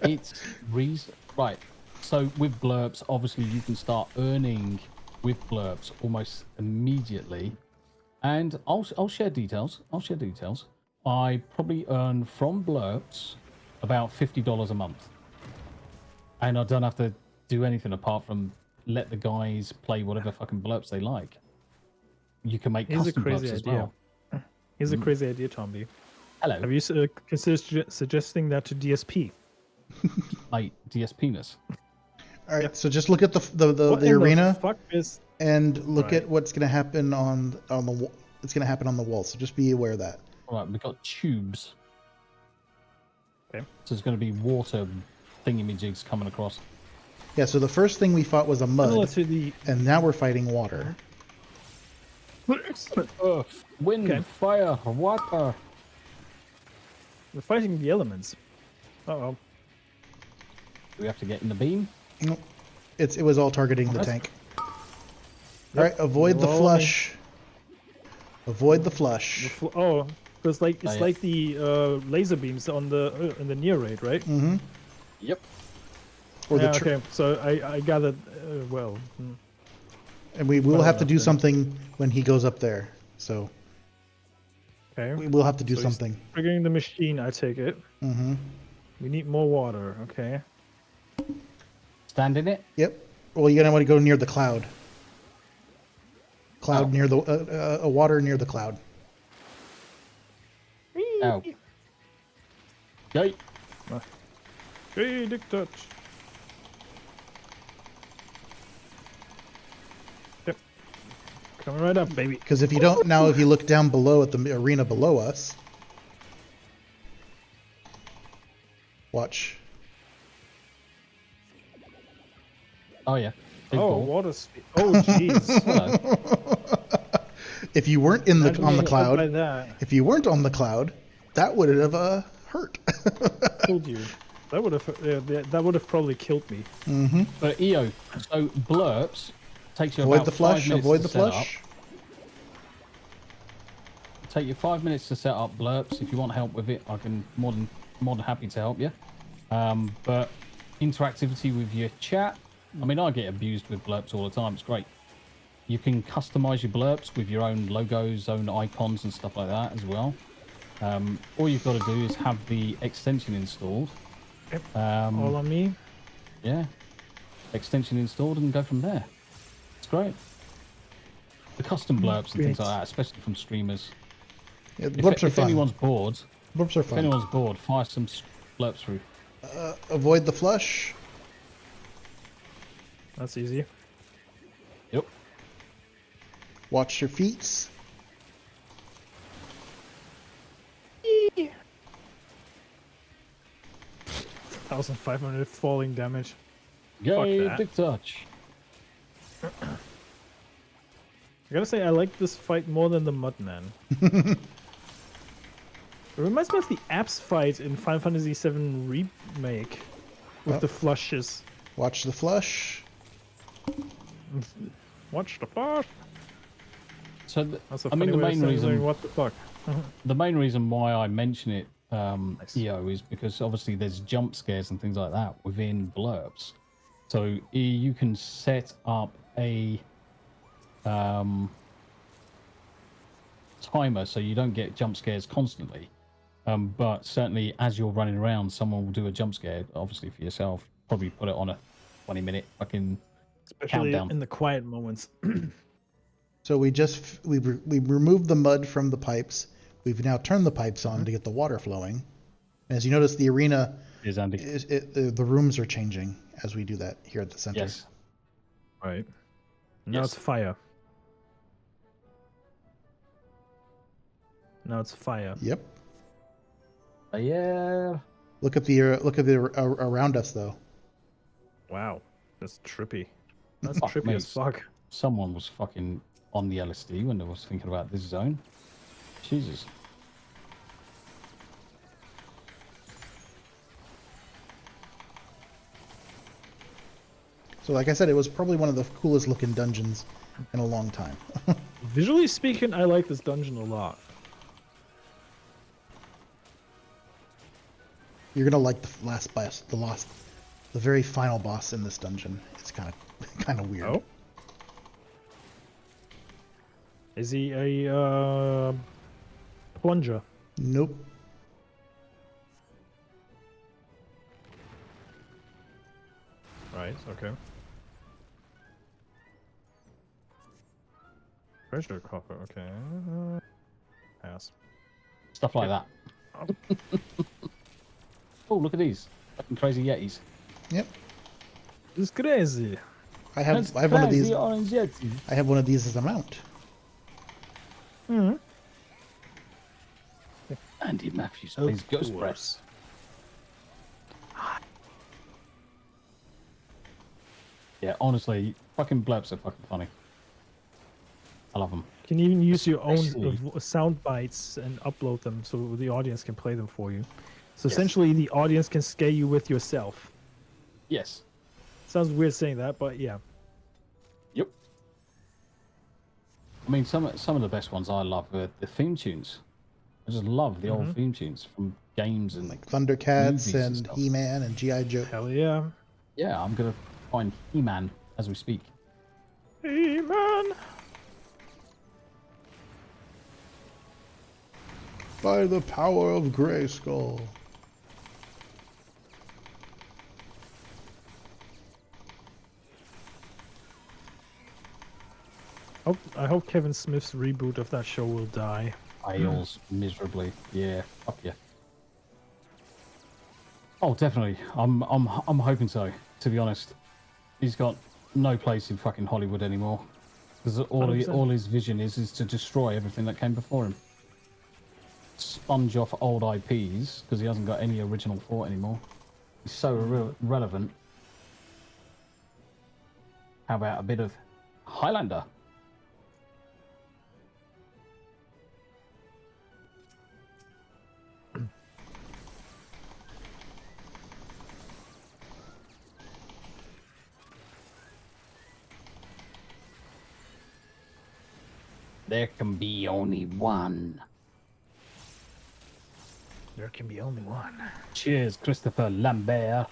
It's reason right. So with blurps, obviously you can start earning with blurps almost immediately, and I'll share details. I probably earn from blurps about $50 a month, and I don't have to do anything apart from let the guys play whatever fucking blurps they like. You can make custom blurps as well. Here's a crazy idea, Tomby. Hello. Have you considered suggesting that to DSP? Mate, DS penis. All right, so just look at What the in arena fuck is... and look Right. at what's going to happen on the it's going to happen on the wall. So just be aware of that. Alright, we've got tubes. Okay. So there's going to be water thingamajigs coming across. Yeah. So the first thing we fought was a Similar mud, to the... and now we're fighting water. Earth, wind, Okay. fire, water. We're fighting the elements. Uh-oh. Do we have to get in the beam? Nope. It was all targeting the What? tank. All right, avoid the Roll me. flush. Avoid the The flush. oh, it's like yeah. like the laser beams on the in the near raid, right? Mm-hmm. Yep. Or the Yeah, tr- okay, so I gathered. Well, And we will Well have to enough do then. something when he goes up there. So okay. we will have to do So he's something. triggering the machine. I take it. Mm-hmm. We need more water. Okay. Stand in it. Yep. Well, you're gonna want to go near the cloud. Cloud Oh. near the water near the cloud. Ow. Yay. Hey, dick touch. Yep. Coming right up, baby. Because if you don't now, if you look down below at the arena below us, watch. Oh yeah. Big Oh, ball. water speed. Oh, jeez. Hello. If you weren't in the Imagine on the being hit by cloud, that. if you weren't on the cloud, that would have hurt. Told you. That would have that would have probably killed me. Mm-hmm. But EO, so blurps takes you Avoid about the flush. 5 minutes Avoid to the set up. flush. Take you 5 minutes to set up blurps. If you want help with it, I can more than happy to help you. But interactivity with your chat. I mean, I get abused with blurps all the time. It's great. You can customize your blurps with your own logos, own icons, and stuff like that as well. All you've got to do is have the extension installed. Yep. All on me. Yeah, extension installed and go from there. It's great. The custom blurps and things like that, especially from streamers. Yeah, the If, blurps are if fun. anyone's bored, Blurps are if fun. anyone's bored, fire some blurps through. Avoid the flush. That's easy. Yep. Watch your feet. 1,500 falling damage. Yay, that. big touch. I gotta say, I like this fight more than the Mudman. It reminds me of the Apps fight in Final Fantasy VII Remake with the flushes. Watch the flush. Watch the flush. So, That's a I funny mean, the way of main saying reason, what the fuck. the main reason why I mention it, EO, is because obviously there's jump scares and things like that within blurbs. So you can set up a timer so you don't get jump scares constantly. But certainly as you're running around, someone will do a jump scare, obviously for yourself. Probably put it on a 20-minute fucking Especially countdown. in the quiet moments. So we removed the mud from the pipes. We've now turned the pipes on to get the water flowing. And as you notice, the arena Is Andy? the rooms are changing as we do that here at the center. Yes. Right. Now Yes. it's fire. Now it's fire. Yep. Yeah. Look at the around us though. Wow. That's trippy. That's Fuck trippy me. as fuck. Someone was fucking on the LSD when they was thinking about this zone. Jesus. So like I said, it was probably one of the coolest looking dungeons in a long time. Visually speaking, I like this dungeon a lot. You're gonna like the last boss, the very final boss in this dungeon. It's kind of weird. Oh. Is he a plunger? Nope. Right, okay. Treasure copper, okay. Pass. Stuff like that. Oh, look at these fucking crazy yetis. Yep. It's crazy. I have one of these. Orange yetis. I have one of these as a mount. Hmm. Andy Matthews plays Ghost Press. Yeah, honestly, fucking blurps are fucking funny. I love them. You can even use your own Especially- sound bites and upload them so the audience can play them for you. So essentially, the audience can scare you with yourself. Yes. Sounds weird saying that, but yeah. Yep. I mean, some of the best ones I love are the theme tunes. I just love the old theme tunes from games and Like Thundercats movies and stuff. He-Man and G.I. Joe. Hell yeah. Yeah, I'm gonna find He-Man as we speak. Hey, man. By the power of Grayskull. I hope Kevin Smith's reboot of that show will die. Fails miserably. Yeah, fuck yeah. Oh, definitely. I'm hoping so. To be honest, he's got no place in fucking Hollywood anymore because all his vision is to destroy everything that came before him. Sponge off old IPs because he hasn't got any original thought anymore. He's so irrelevant. How about a bit of Highlander? There can be only one. There can be only one. Cheers, Christopher Lambert.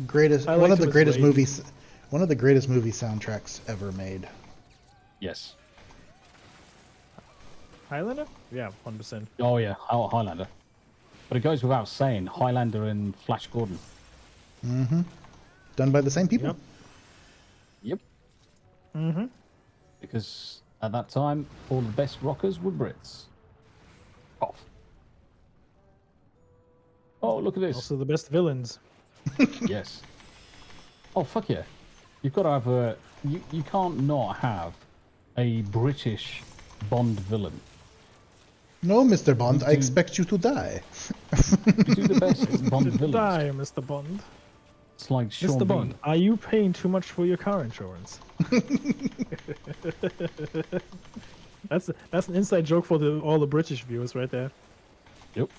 Greatest, I one liked of the him as greatest Wade. movies, one of the greatest movie soundtracks ever made. Yes. Highlander? Yeah, 100%. Oh yeah, Highlander. But it goes without saying, Highlander and Flash Gordon. Mm-hmm. Done by the same people. Yep. Yep. Mm-hmm. Because at that time, all the best rockers were Brits. Off. Oh, look at this. Also the best villains. Yes. Oh, fuck yeah. You've got to have a... You can't not have a British Bond villain. No, Mr. Bond, I do- expect you to die. You do the best Bond villains. Die, Mr. Bond. It's like Sean Mr. Bean. Bond, are you paying too much for your car insurance? That's an inside joke for all the British viewers right there. Yep.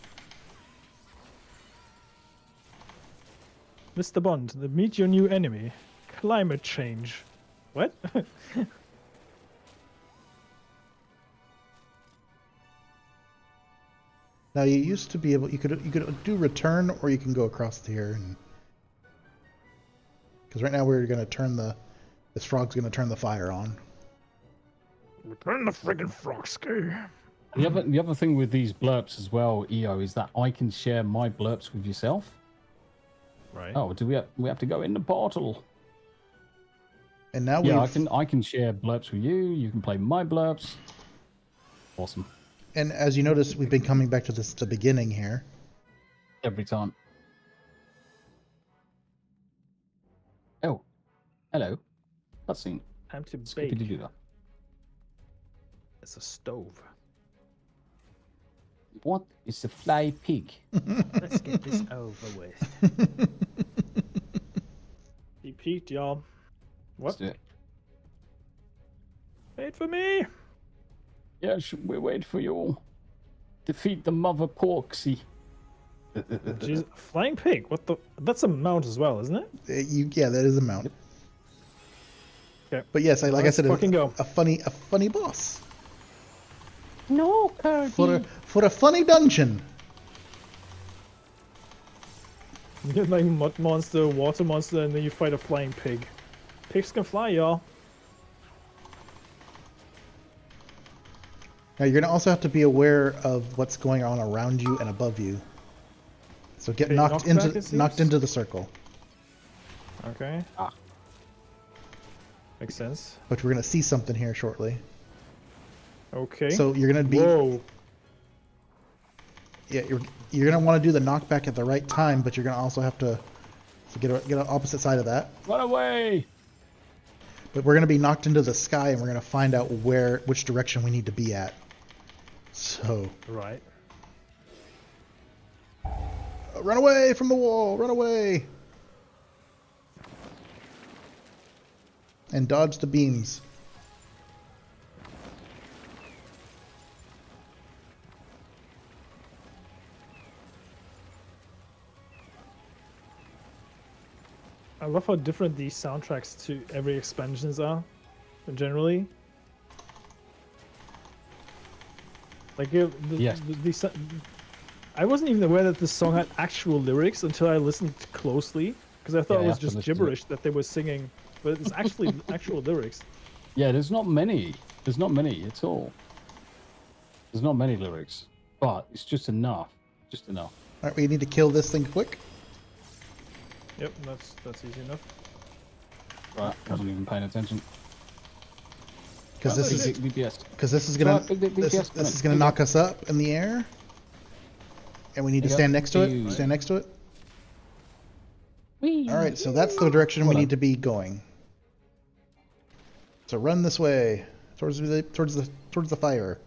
Mr. Bond, meet your new enemy, climate change. What? Now you used to be able, you could do return, or you can go across here, and because right now we're gonna turn this frog's gonna turn the fire on. Return the friggin' frog scare. The other thing with these blurps as well, EO, is that I can share my blurps with yourself. Right. Oh, do we have to go in the portal? And now Yeah, we've, I can share blurps with you. You can play my blurps. Awesome. and as you notice, we've been coming back to the beginning here. Every time. Oh, hello. Cutscene. Time to Skippy bake. doo dah. It's a stove. What is a fly pig? Let's get this over with. He peeked, y'all. Let's What? do it. Wait for me. Yes, we wait for you all. Defeat the mother porksy. Jeez, flying pig. What the? That's a mount as well, isn't it? Yeah, that is a mount. Okay. But yes, like I Let's said, fucking go. a funny boss No, Kirby. for a funny dungeon. You get like mud monster, water monster, and then you fight a flying pig. Pigs can fly, y'all. Now you're gonna also have to be aware of what's going on around you and above you. So get Okay, knocked knockback, it knocked seems? into the circle, Okay. Ah. Makes sense. which we're gonna see something here shortly. Okay. So you're gonna be. Whoa. Yeah, you're gonna want to do the knockback at the right time, but you're gonna also have to get an opposite side of that. Run away! But we're gonna be knocked into the sky, and we're gonna find out which direction we need to be at. So. Right. Run away from the wall! Run away! And dodge the beams. I love how different these soundtracks to every expansions are, generally. Like, Yes. I wasn't even aware that this song had actual lyrics until I listened closely, because I thought it was just gibberish that they were singing, but it's actually actual lyrics. Yeah, there's not many. There's not many at all. There's not many lyrics, but it's just enough. Just enough. All right, we need to kill this thing quick. Yep, that's easy enough. Right, wasn't even paying attention. Because this is DPS. because this is gonna this is gonna knock us up in the air, and we need to stand next to it. Stand next to it. All right, so that's the direction we need to be going. So run this way towards the fire.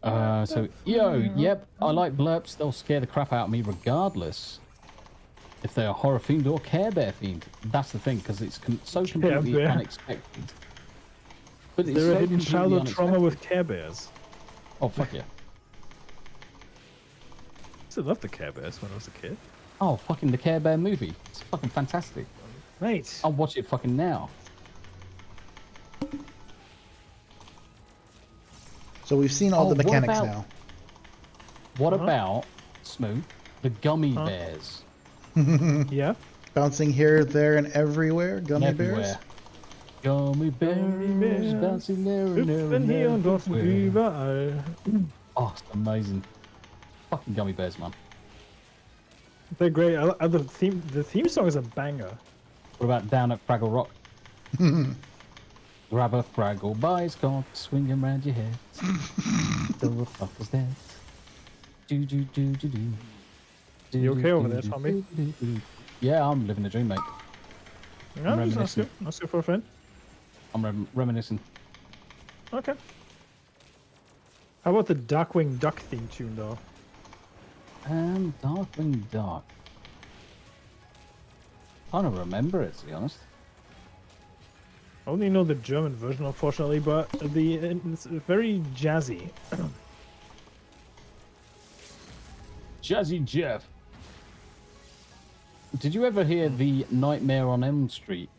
So yep, I like blurps. They'll scare the crap out of me regardless if they're horror themed or Care Bear themed. That's the thing, because it's so completely unexpected. But it's There so a hidden childhood completely trauma with unexpected. Care Bears. Oh fuck yeah! I used to love the Care Bears when I was a kid. Oh fucking the Care Bear movie. It's fucking fantastic. Mate. I'll watch it fucking now. So we've seen all the what mechanics about- now. What about Smooth the gummy bears? Yeah. Bouncing here, there, and everywhere. Gummy bears. Gummy bears bouncing there and there Hüpfen hier und dort everywhere. überall. Oh, it's amazing. Fucking gummy bears, man. They're great. The theme song is a banger. What about down at Fraggle Rock? Grab a Fraggle by his cock, swing him round your head. The fuck was that? Do do do do do. You okay over there, Tommy? Yeah, I'm living the dream, mate. Yeah, that's good. That's good for a friend. I'm reminiscing. Okay. How about the Darkwing Duck theme tune, though? Darkwing Duck. I don't remember it, to be honest. I only know the German version, unfortunately, but it's very jazzy. Jazzy Jeff. Did you ever hear the Nightmare on Elm Street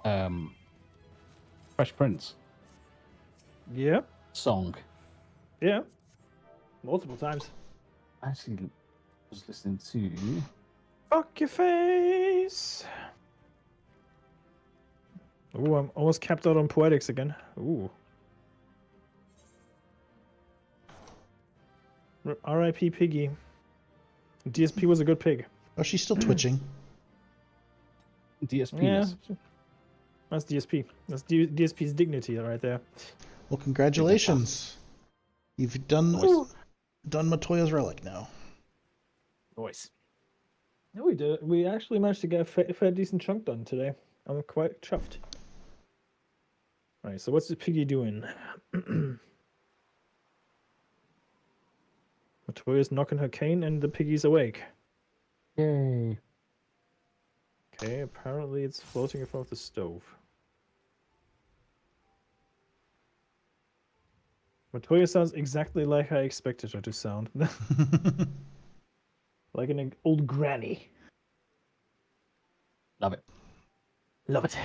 Fresh Prince Yeah. song? Yeah. Multiple times. I actually was listening to... Fuck your face. Ooh, I'm almost capped out on poetics again. Ooh. R.I.P. Piggy. DSP was a good pig. Oh, she's still twitching. DSP. Yeah. That's DSP. That's DSP's dignity right there. Well, congratulations. You've done Matoya's relic now. Voice. No, we did. We actually managed to get a fair decent chunk done today. I'm quite chuffed. Alright, so what's the piggy doing? Matoya's knocking her cane and the piggy's awake. Yay. Okay, apparently it's floating in front of the stove. Matoya sounds exactly like I expected her to sound. Like an old granny. Love it. Love it.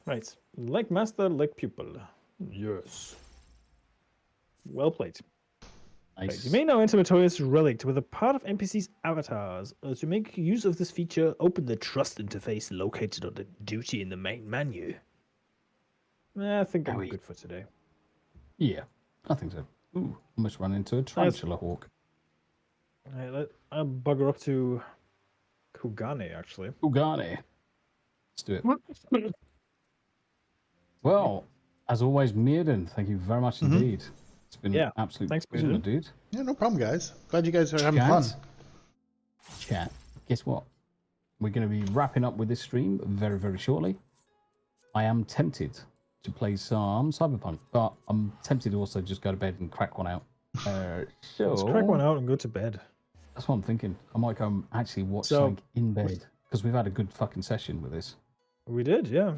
Right. Like master, like pupil. Yes. Well played. Nice. Right. You may now enter Matoya's relic with a part of NPC's avatars. To make use of this feature, open the trust interface located on the duty in the main menu. I think I'm good for today. Yeah, I think so. Ooh, almost run into a tarantula hawk. Right, I'll bugger up to Kugane, actually. Kugane. Let's do it. Well, as always, Myrddin, thank you very much indeed. It's been absolute thanks, pleasure, Myrddin. dude. Yeah, no problem, guys. Glad you guys are having fun. Chat. Guess what? We're going to be wrapping up with this stream very, very shortly. I am tempted to play some Cyberpunk, but I'm tempted to also just go to bed and crack one out. Let's crack one out and go to bed. That's what I'm thinking. I might go and actually watch something in bed because we've had a good fucking session with this. We did, yeah.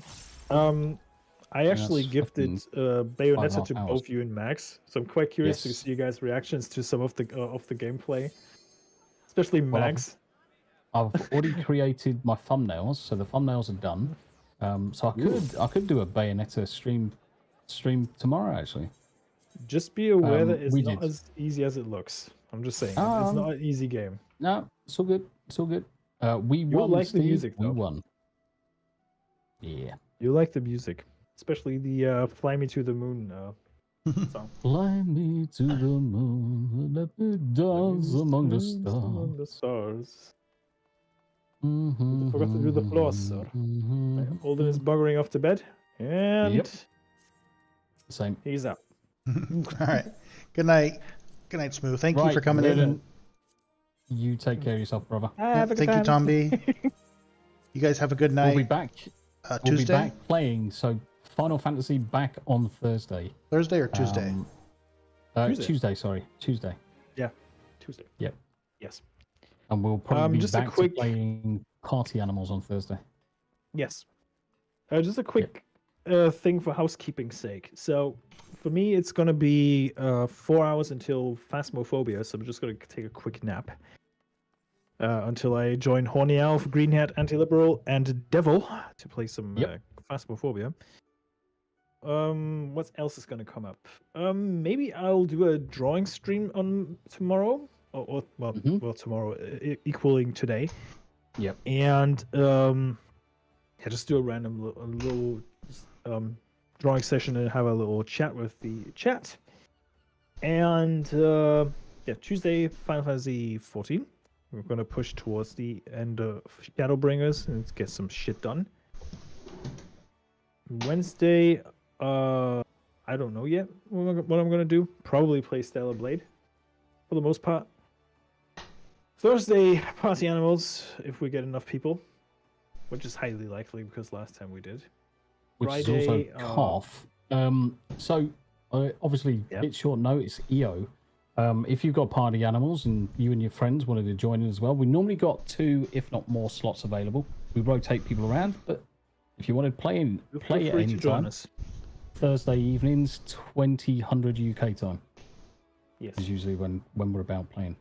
I actually gifted Bayonetta to both you and Max, so I'm quite curious to see you guys' reactions to some of the gameplay, especially Max. I've already created my thumbnails, so the thumbnails are done. So I could do a Bayonetta stream tomorrow actually. Just be aware that it's not as easy as it looks. I'm just saying, it's not an easy game. No, it's all good. It's all good. We You'll won. like Steve. the music, though. We won. Yeah. You like the music, especially the "Fly Me to the Moon" song. Fly me to the moon, let me dance among the stars. Among the stars. I forgot to do the floors, sir. Alden is buggering off to bed, and same. He's up. All right. Good night. Good night, Smooth. Thank you for coming in. You take care of yourself, brother. Thank you, Tomby. You guys have a good night. We'll be back. Tuesday? We'll be back playing. So Final Fantasy back on Thursday. Thursday or Tuesday? Tuesday. Sorry, Tuesday. Yeah, Tuesday. Yep. Yes. And we'll probably be just back a quick... to playing Party Animals on Thursday. Yes. Just a quick thing for housekeeping's sake. So for me, it's going to be 4 hours until Phasmophobia, so I'm just going to take a quick nap until I join Horny Elf, Greenhead, Anti-Liberal, and Devil to play some Phasmophobia. What else is going to come up? Maybe I'll do a drawing stream on tomorrow. Tomorrow, equaling today. Yep. And just do a little drawing session and have a little chat with the chat. And Tuesday, Final Fantasy XIV. We're going to push towards the end of Shadowbringers and get some shit done. Wednesday, I don't know yet what I'm going to do. Probably play Stellar Blade for the most part. Thursday, Party Animals, if we get enough people, which is highly likely because last time we did. Which Friday, is also calf. Obviously, it's short notice, EO. If you've got Party Animals and you and your friends wanted to join in as well, we normally got 2, if not more, slots available. We rotate people around, but if you wanted play at any time, Thursday evenings, 2000 UK time. Yes. Is usually when we're about playing.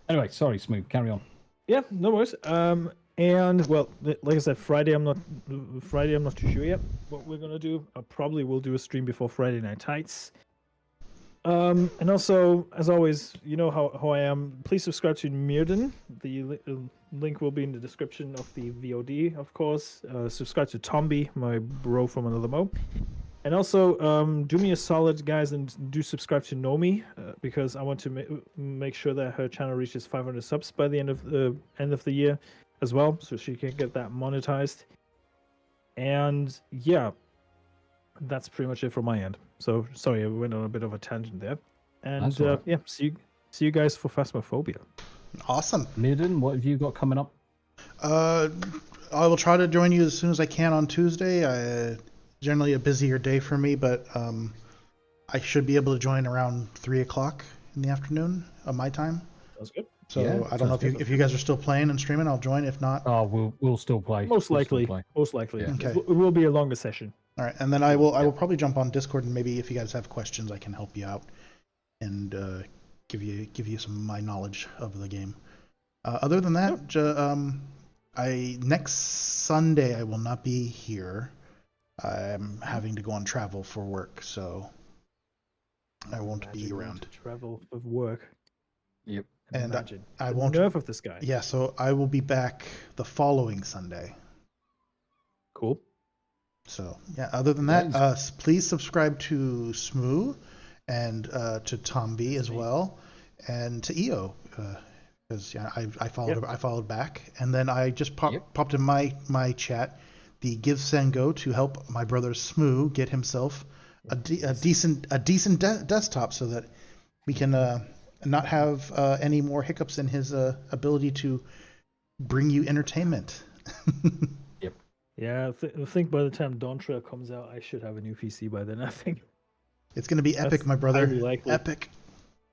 Anyway, sorry, Smooth, carry on. Yeah, no worries. And well, like I said, Friday I'm not too sure yet what we're gonna do. I probably will do a stream before Friday Night Tights. And also, as always, you know how I am. Please subscribe to Myrddin. The link will be in the description of the VOD, of course. Subscribe to Tomby, my bro from another mo. And also, do me a solid, guys, and do subscribe to Nomi, because I want to make sure that her channel reaches 500 subs by the end of the year as well, so she can get that monetized. And yeah, that's pretty much it from my end. So sorry, I went on a bit of a tangent there. And right. See you guys for Phasmophobia. Awesome. Myrddin, what have you got coming up? I will try to join you as soon as I can on Tuesday. Generally a busier day for me, but I should be able to join around 3 o'clock in the afternoon of my time. Sounds good. So yeah, I don't know if you guys are still playing and streaming. I'll join. If not, we'll still play. Most likely. Yeah. Okay. It will be a longer session. All right, and then I will probably jump on Discord, and maybe if you guys have questions, I can help you out and give you some of my knowledge of the game. Other than that, next Sunday I will not be here. I'm having to go on travel for work, so I won't be around. Travel for work. Yep. And imagine. I won't. Nerve of this guy. Yeah, so I will be back the following Sunday. Cool. So yeah. Other than that, please subscribe to Smoo and to Tomby as well, and to EO, because I followed back, and then I just popped in my chat the Give Send Go to help my brother Smoo get himself a decent desktop so that we can not have any more hiccups in his ability to bring you entertainment. Yep. Yeah, I think by the time Dawn Trail comes out, I should have a new PC by then. I think It's gonna be epic, That's my brother. highly likely. Epic.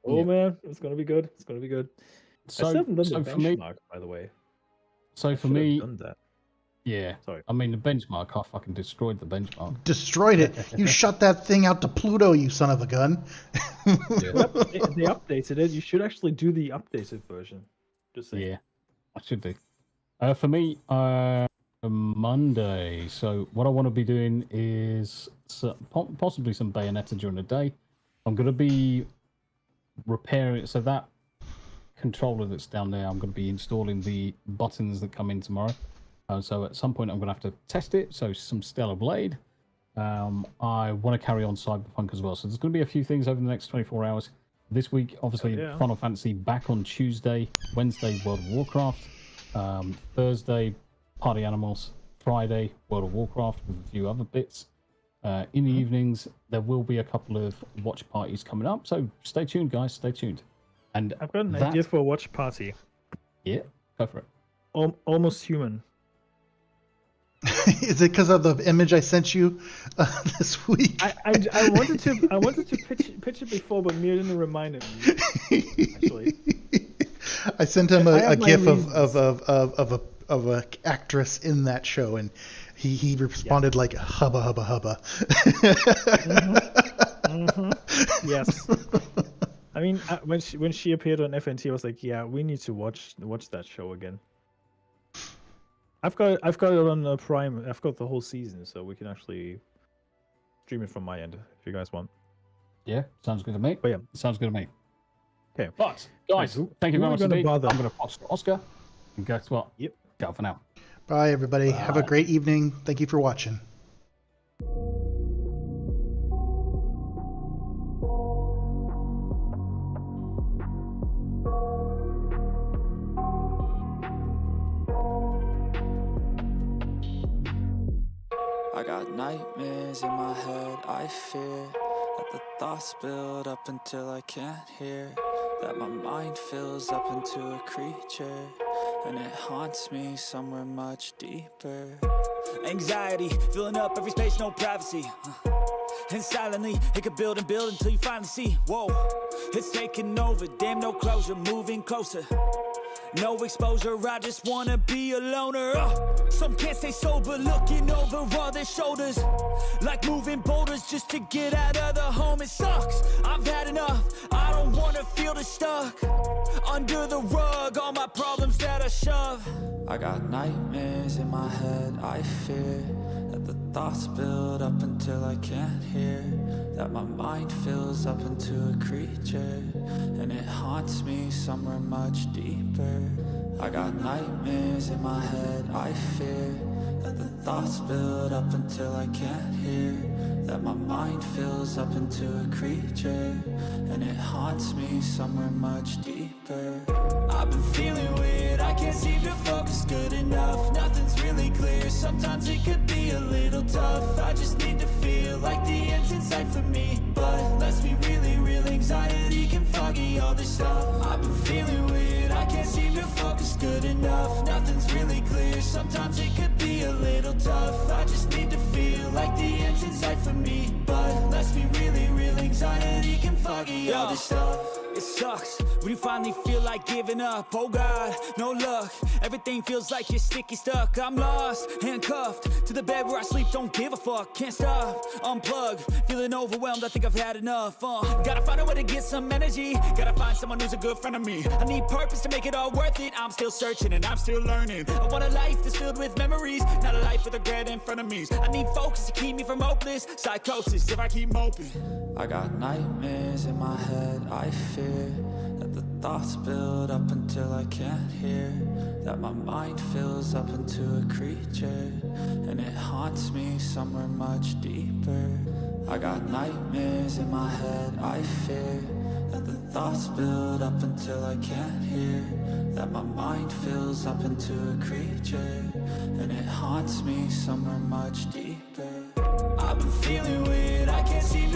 Oh Yeah. man, it's gonna be good. It's gonna be good. I So, still haven't done so the for me, benchmark, by the way. so I for should have me, done that. yeah. Sorry. I mean, the benchmark, I fucking destroyed the benchmark. Destroyed it. You shot that thing out to Pluto, you son of a gun. Yeah. They updated it. You should actually do the updated version. Just saying. Yeah, I should do. For me, Monday. So what I want to be doing is possibly some Bayonetta during the day. I'm going to be repairing. So that controller that's down there, I'm going to be installing the buttons that come in tomorrow. So at some point, I'm going to have to test it. So some Stellar Blade. I want to carry on Cyberpunk as well. So there's going to be a few things over the next 24 hours. This week, obviously, yeah. Final Fantasy back on Tuesday. Wednesday, World of Warcraft. Thursday, Party Animals. Friday, World of Warcraft with a few other bits. In the evenings, there will be a couple of watch parties coming up. So stay tuned, guys. Stay tuned. And I've got an idea for a watch party. Yeah, go for it. Almost Human. Is it because of the image I sent you this week? I wanted to pitch it before, but Myrddin reminded me. Actually, I sent him I a have my gif reasons. of a actress in that show, and he responded like hubba hubba hubba. Yes. I mean, when she appeared on FNT, I was like, yeah, we need to watch that show again. I've got it on Prime. I've got the whole season, so we can actually stream it from my end if you guys want. Yeah, sounds good to me. But yeah, Sounds good to me. okay. But guys, Who- thank you who very are much we gonna indeed. bother? I'm going to pass to Oscar. And guess what? Yep. Ciao for now. Bye, everybody. Have a Bye. great evening. Thank you for watching. I got nightmares in my head, I fear that the thoughts build up until I can't hear, that my mind fills up into a creature, and it haunts me somewhere much deeper. Anxiety, filling up every space, no privacy. And silently, it could build and build until you finally see, whoa, it's taking over, damn no closure, moving closer. No exposure, I just wanna be a loner. Some can't stay sober, looking over all their shoulders, like moving boulders just to get out of the home. It sucks, I've had enough, I don't wanna feel the stuck under the rug, all my problems that I shove. I got nightmares in my head, I fear that the thoughts build up until I can't hear, that my mind fills up into a creature, and it haunts me somewhere much deeper. I got nightmares in my head, I fear that the thoughts build up until I can't hear, that my mind fills up into a creature, and it haunts me somewhere much deeper. I've been feeling weird, I can't seem to focus good enough. Nothing's really clear, sometimes it could be a little tough. I just need to feel like the end's in sight for me, but let's be really real, anxiety can foggy all this stuff. I've been feeling weird, I can't seem to focus good enough. Nothing's really clear, sometimes it could be a little tough. I just need to feel like the end's in sight for me, but let's be really real, anxiety can foggy all this stuff. It sucks when you finally feel like giving up. Oh God, no luck. Everything feels like you're sticky stuck. I'm lost, handcuffed to the bed where I sleep. Don't give a fuck, can't stop. Unplug, feeling overwhelmed. I think I've had enough. Gotta find a way to get some energy. Gotta find someone who's a good friend of me. I need purpose to make it all worth it. I'm still searching and I'm still learning. I want a life that's filled with memories, not a life with regret in front of me. I need focus to keep me from hopeless psychosis if I keep moping. I got nightmares in my head, I fear that the thoughts build up until I can't hear, that my mind fills up into a creature, and it haunts me somewhere much deeper. I got nightmares in my head, I fear that the thoughts build up until I can't hear, that my mind fills up into a creature, and it haunts me somewhere much deeper. I've been feeling weird, I can't seem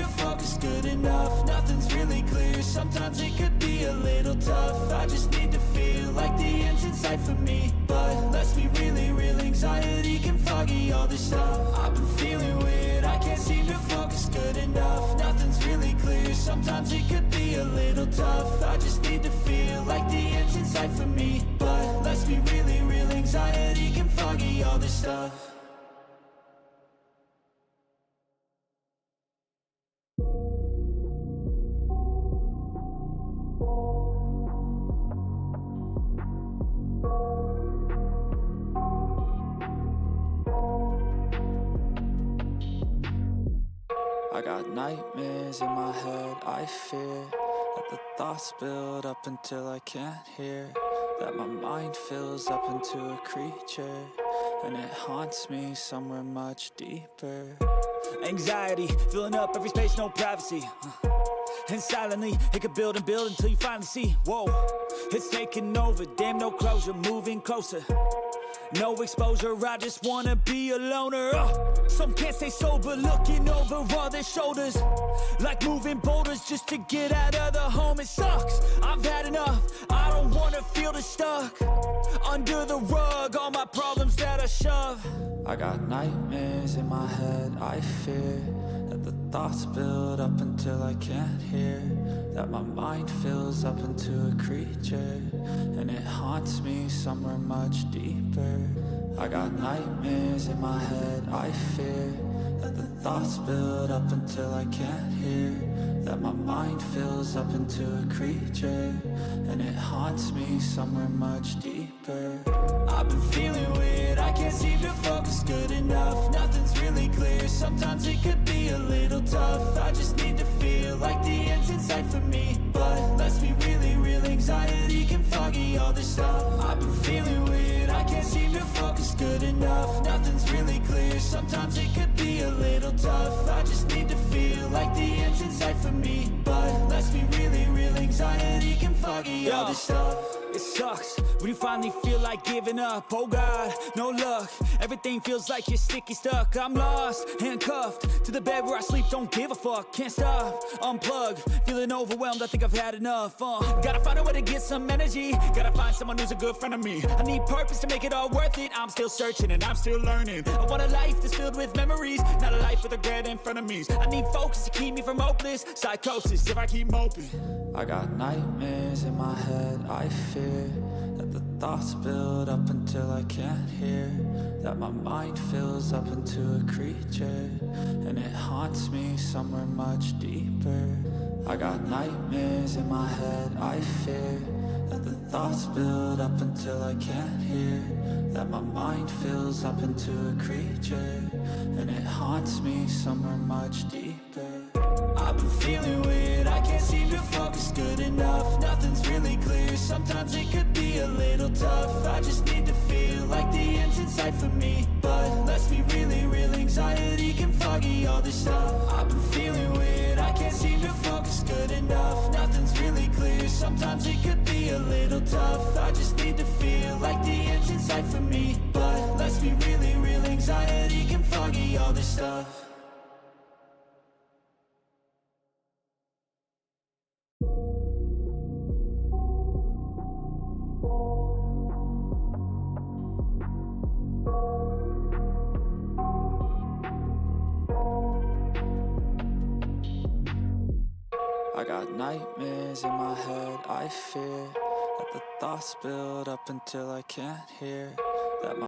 sometimes it could be a little tough. I just need to feel like the end's in sight for me. But let's be really real, anxiety can foggy all this stuff. I've been feeling weird, I can't seem to focus good enough. Nothing's really clear, sometimes it could be a little tough. I just need to feel like the end's in sight for me. But let's be really real, anxiety can foggy all this stuff. I got nightmares in my head, I fear that the thoughts build up until I can't hear, that my mind fills up into a creature, and it haunts me somewhere much deeper. Anxiety, filling up every space, no privacy. And silently, it could build and build until you finally see, whoa, it's taking over, damn no closure, moving closer. No exposure, I just wanna be a loner. Some can't stay sober, looking over all their shoulders, like moving boulders just to get out of the home. It sucks, I've had enough, I don't wanna feel the stuck under the rug, all my problems that I shove. I got nightmares in my head, I fear that the thoughts build up until I can't hear, that my mind fills up into a creature, and it haunts me somewhere much deeper. I got nightmares in my head, I fear that the thoughts build up until I can't hear, that my mind fills up into a creature, and it haunts me somewhere much deeper. I've been feeling weird, I can't seem to focus good enough. Nothing's really clear, sometimes it could be a little tough. I just need to feel like the end's in sight for me. But let's be really real, anxiety can foggy all this stuff. I've been feeling weird, I can't seem to focus good enough. Nothing's really clear, sometimes it could be a little tough. I just need to feel like the end's in sight for me. But let's be really real, anxiety can foggy all this stuff. It sucks when you finally feel like giving up. Oh God, no luck, everything feels like you're sticky stuck. I'm lost, handcuffed to the bed where I sleep, don't give a fuck. Can't stop, unplug, feeling overwhelmed, I think I've had enough. Gotta find a way to get some energy, gotta find someone who's a good friend of me. I need purpose to make it all worth it, I'm still searching and I'm still learning. I want a life that's filled with memories, not a life with regret and frenemies. I need focus to keep me from hopeless psychosis if I keep moping. I got nightmares in my head, I fear that the thoughts build up until I can't hear, that my mind fills up into a creature, and it haunts me somewhere much deeper. I got nightmares in my head, I fear that the thoughts build up until I can't hear, that my mind fills up into a creature, and it haunts me somewhere much deeper. I've been feeling weird, I can't seem to focus good enough. Nothing's really clear, sometimes it could be a little tough. I just need to feel like the end's in sight for me. But let's be really real, anxiety can foggy all this stuff. I've been feeling weird, I can't seem to focus good enough. Nothing's really clear, sometimes it could be a little tough. I just need to feel like the end's in sight for me. But let's be really real, anxiety can foggy all this stuff. I got nightmares in my head, I fear that the thoughts build up until I can't hear, that my